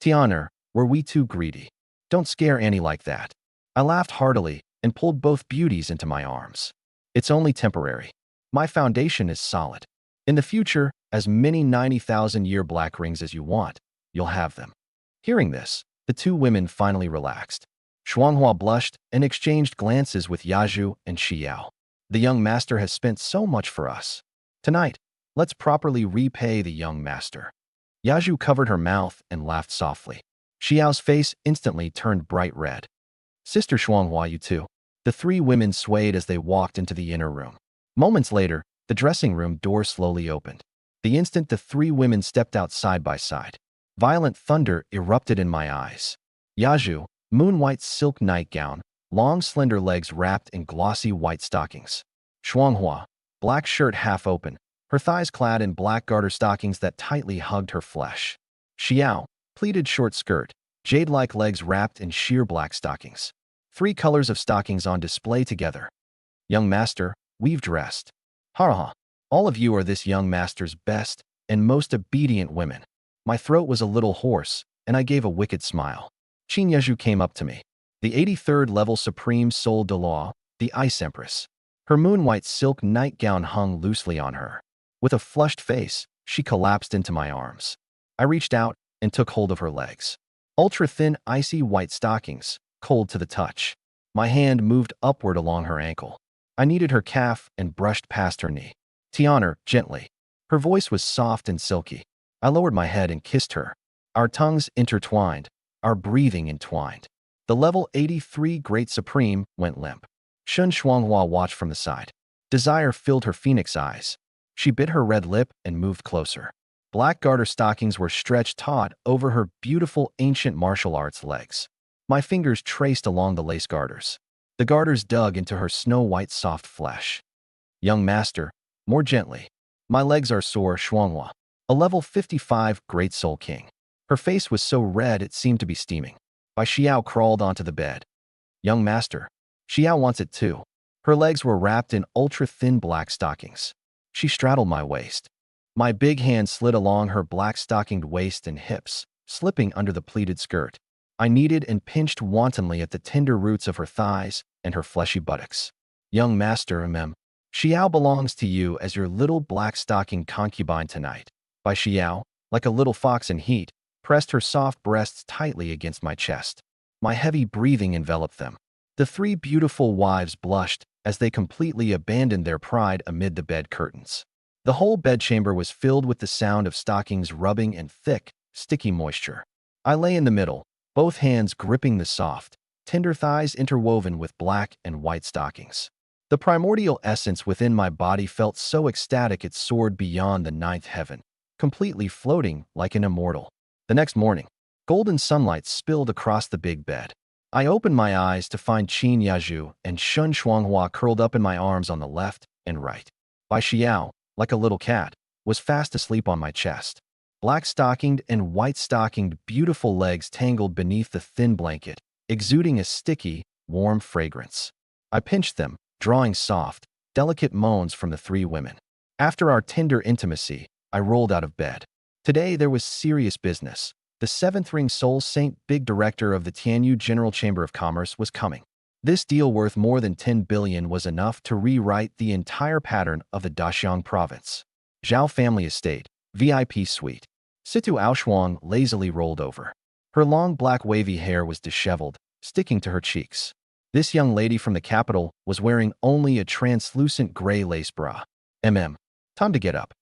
Tian'er, were we too greedy? Don't scare Annie like that. I laughed heartily and pulled both beauties into my arms. It's only temporary. My foundation is solid. In the future, as many 90,000-year black rings as you want, you'll have them. Hearing this, the 2 women finally relaxed. Shuanghua blushed and exchanged glances with Yaju and Xiao. The young master has spent so much for us. Tonight, let's properly repay the young master. Yaju covered her mouth and laughed softly. Xiao's face instantly turned bright red. Sister Shuanghua, you too. The 3 women swayed as they walked into the inner room. Moments later, the dressing room door slowly opened. The instant the 3 women stepped out side by side, violent thunder erupted in my eyes. Yaju, moon-white silk nightgown, long slender legs wrapped in glossy white stockings. Shuanghua, black shirt half open, her thighs clad in black garter stockings that tightly hugged her flesh. Xiao, pleated short skirt, jade-like legs wrapped in sheer black stockings. 3 colors of stockings on display together. Young master, we've dressed. Ha! All of you are this young master's best and most obedient women. My throat was a little hoarse, and I gave a wicked smile. Qin Yeju came up to me. The 83rd level Supreme Soul de Law, the Ice Empress. Her moon-white silk nightgown hung loosely on her. With a flushed face, she collapsed into my arms. I reached out and took hold of her legs. Ultra-thin, icy white stockings, cold to the touch. My hand moved upward along her ankle. I kneaded her calf and brushed past her knee. Tian'er, gently. Her voice was soft and silky. I lowered my head and kissed her. Our tongues intertwined, our breathing entwined. The level 83 Great Supreme went limp. Shun Shuanghua watched from the side. Desire filled her phoenix eyes. She bit her red lip and moved closer. Black garter stockings were stretched taut over her beautiful ancient martial arts legs. My fingers traced along the lace garters. The garters dug into her snow-white soft flesh. Young master, more gently. My legs are sore, Shuanghua. A level 55 Great Soul King. Her face was so red it seemed to be steaming. Bai Xiao crawled onto the bed. Young master. Xiao wants it too. Her legs were wrapped in ultra-thin black stockings. She straddled my waist. My big hand slid along her black-stockinged waist and hips, slipping under the pleated skirt. I kneaded and pinched wantonly at the tender roots of her thighs and her fleshy buttocks. Young master, Xiao belongs to you as your little black-stocking concubine tonight. Bai Xiao, like a little fox in heat, pressed her soft breasts tightly against my chest. My heavy breathing enveloped them. The three beautiful wives blushed as they completely abandoned their pride amid the bed curtains. The whole bedchamber was filled with the sound of stockings rubbing and thick, sticky moisture. I lay in the middle, both hands gripping the soft, tender thighs interwoven with black and white stockings. The primordial essence within my body felt so ecstatic it soared beyond the ninth heaven, completely floating like an immortal. The next morning, golden sunlight spilled across the big bed. I opened my eyes to find Qin Yaju and Shun Shuanghua curled up in my arms on the left and right. Bai Xiao, like a little cat, was fast asleep on my chest. Black-stockinged and white-stockinged beautiful legs tangled beneath the thin blanket, exuding a sticky, warm fragrance. I pinched them, drawing soft, delicate moans from the three women. After our tender intimacy, I rolled out of bed. Today there was serious business. The seventh ring Soul Saint Big Director of the Tianyu General Chamber of Commerce was coming. This deal worth more than 10 billion was enough to rewrite the entire pattern of the Daxiang province. Zhao family estate, VIP suite. Situ Aoshuang lazily rolled over. Her long black wavy hair was disheveled, sticking to her cheeks. This young lady from the capital was wearing only a translucent gray lace bra. Time to get up.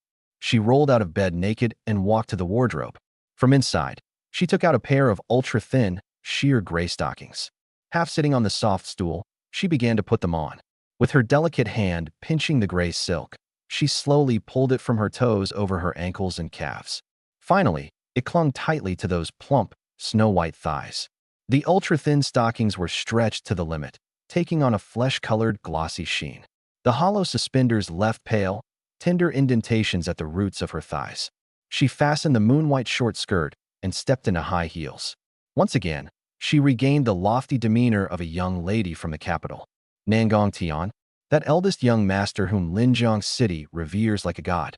She rolled out of bed naked and walked to the wardrobe. From inside, she took out a pair of ultra-thin, sheer gray stockings. Half sitting on the soft stool, she began to put them on. With her delicate hand pinching the gray silk, she slowly pulled it from her toes over her ankles and calves. Finally, it clung tightly to those plump, snow-white thighs. The ultra-thin stockings were stretched to the limit, taking on a flesh-colored, glossy sheen. The hollow suspenders left pale, tender indentations at the roots of her thighs. She fastened the moon-white short skirt and stepped into high heels. Once again, she regained the lofty demeanor of a young lady from the capital. Nangong Tian, that eldest young master whom Linjiang City reveres like a god.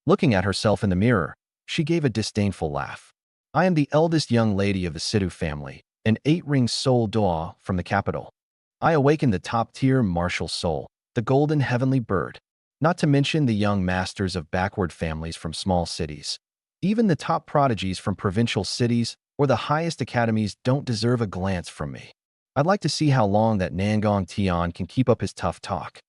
Looking at herself in the mirror, she gave a disdainful laugh. I am the eldest young lady of the Situ family, an 8-ring soul Doa from the capital. I awakened the top-tier martial soul, the golden heavenly bird. Not to mention the young masters of backward families from small cities. Even the top prodigies from provincial cities or the highest academies don't deserve a glance from me. I'd like to see how long that Nangong Tian can keep up his tough talk.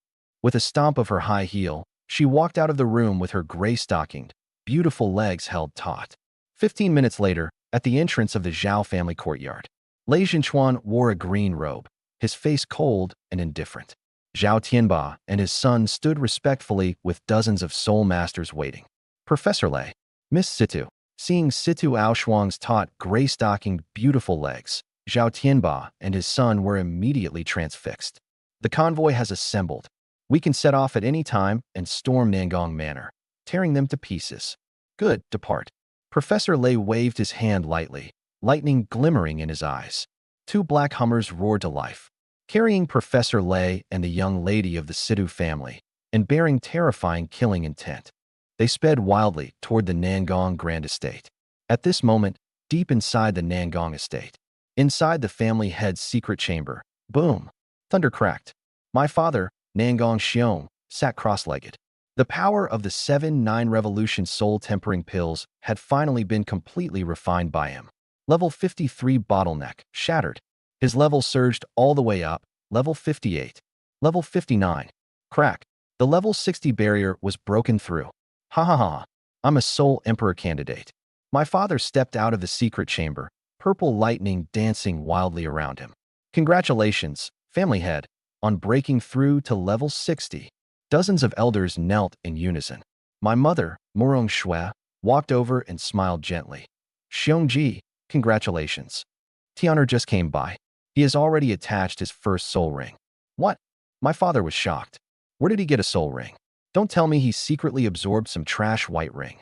With a stomp of her high heel, she walked out of the room with her gray-stockinged, beautiful legs held taut. 15 minutes later, at the entrance of the Zhao family courtyard, Lei Zhenchuan wore a green robe, his face cold and indifferent. Zhao Tianba and his son stood respectfully with dozens of soul masters waiting. Professor Lei, Miss Situ, seeing Situ Aoshuang's taut, gray-stockinged, beautiful legs, Zhao Tianba and his son were immediately transfixed. The convoy has assembled. We can set off at any time and storm Nangong Manor, tearing them to pieces. Good, depart. Professor Lei waved his hand lightly, lightning glimmering in his eyes. 2 black Hummers roared to life, carrying Professor Lei and the young lady of the Situ family, and bearing terrifying killing intent. They sped wildly toward the Nangong Grand Estate. At this moment, deep inside the Nangong Estate, inside the family head's secret chamber, boom, thunder cracked. My father, Nangong Xiong, sat cross-legged. The power of the 7-9 Revolution soul-tempering pills had finally been completely refined by him. Level 53 bottleneck, shattered. His level surged all the way up, level 58. Level 59. Crack. The level 60 barrier was broken through. Ha ha ha. I'm a soul emperor candidate. My father stepped out of the secret chamber, purple lightning dancing wildly around him. Congratulations, family head, on breaking through to level 60. Dozens of elders knelt in unison. My mother, Morong Shui, walked over and smiled gently. Xiongji, congratulations. Tianer just came by. He has already attached his first soul ring. What? My father was shocked. Where did he get a soul ring? Don't tell me he secretly absorbed some trash white ring.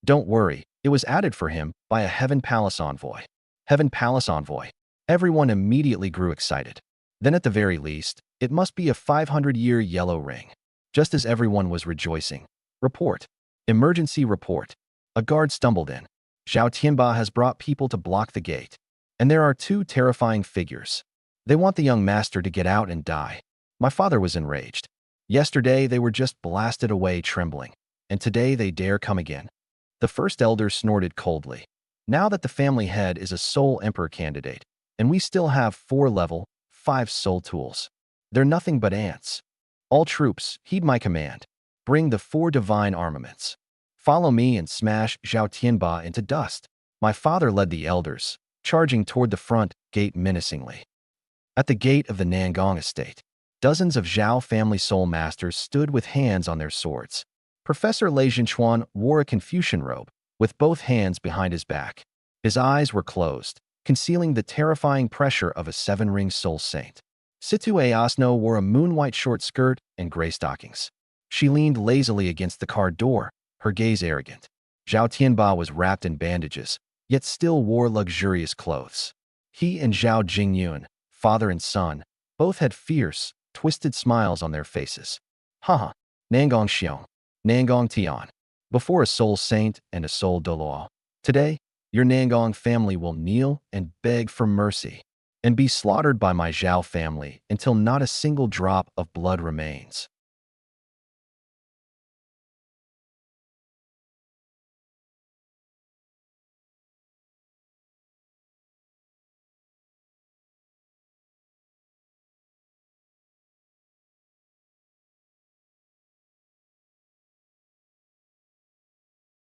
Don't worry, it was added for him by a Heaven Palace envoy. Heaven Palace envoy. Everyone immediately grew excited. Then at the very least, it must be a 500-year yellow ring. Just as everyone was rejoicing. Report. Emergency report. A guard stumbled in. Zhao Tianba has brought people to block the gate. And there are two terrifying figures. They want the young master to get out and die. My father was enraged. Yesterday they were just blasted away trembling. And today they dare come again. The first elder snorted coldly. Now that the family head is a soul emperor candidate, and we still have 4 level, 5 soul tools. They're nothing but ants. All troops, heed my command. Bring the 4 divine armaments. Follow me and smash Zhao Tianba into dust. My father led the elders, charging toward the front gate menacingly. At the gate of the Nangong estate, dozens of Zhao family soul masters stood with hands on their swords. Professor Lei Jinchuan wore a Confucian robe, with both hands behind his back. His eyes were closed, concealing the terrifying pressure of a 7-ring soul saint. Situ Asno wore a moon-white short skirt and gray stockings. She leaned lazily against the car door, her gaze arrogant. Zhao Tianba was wrapped in bandages, yet still wore luxurious clothes. He and Zhao Jingyun, father and son, both had fierce, twisted smiles on their faces. Haha, Nangong Xiong, Nangong Tian. Before a soul saint and a soul Doloa, today, your Nangong family will kneel and beg for mercy, and be slaughtered by my Zhao family until not a single drop of blood remains.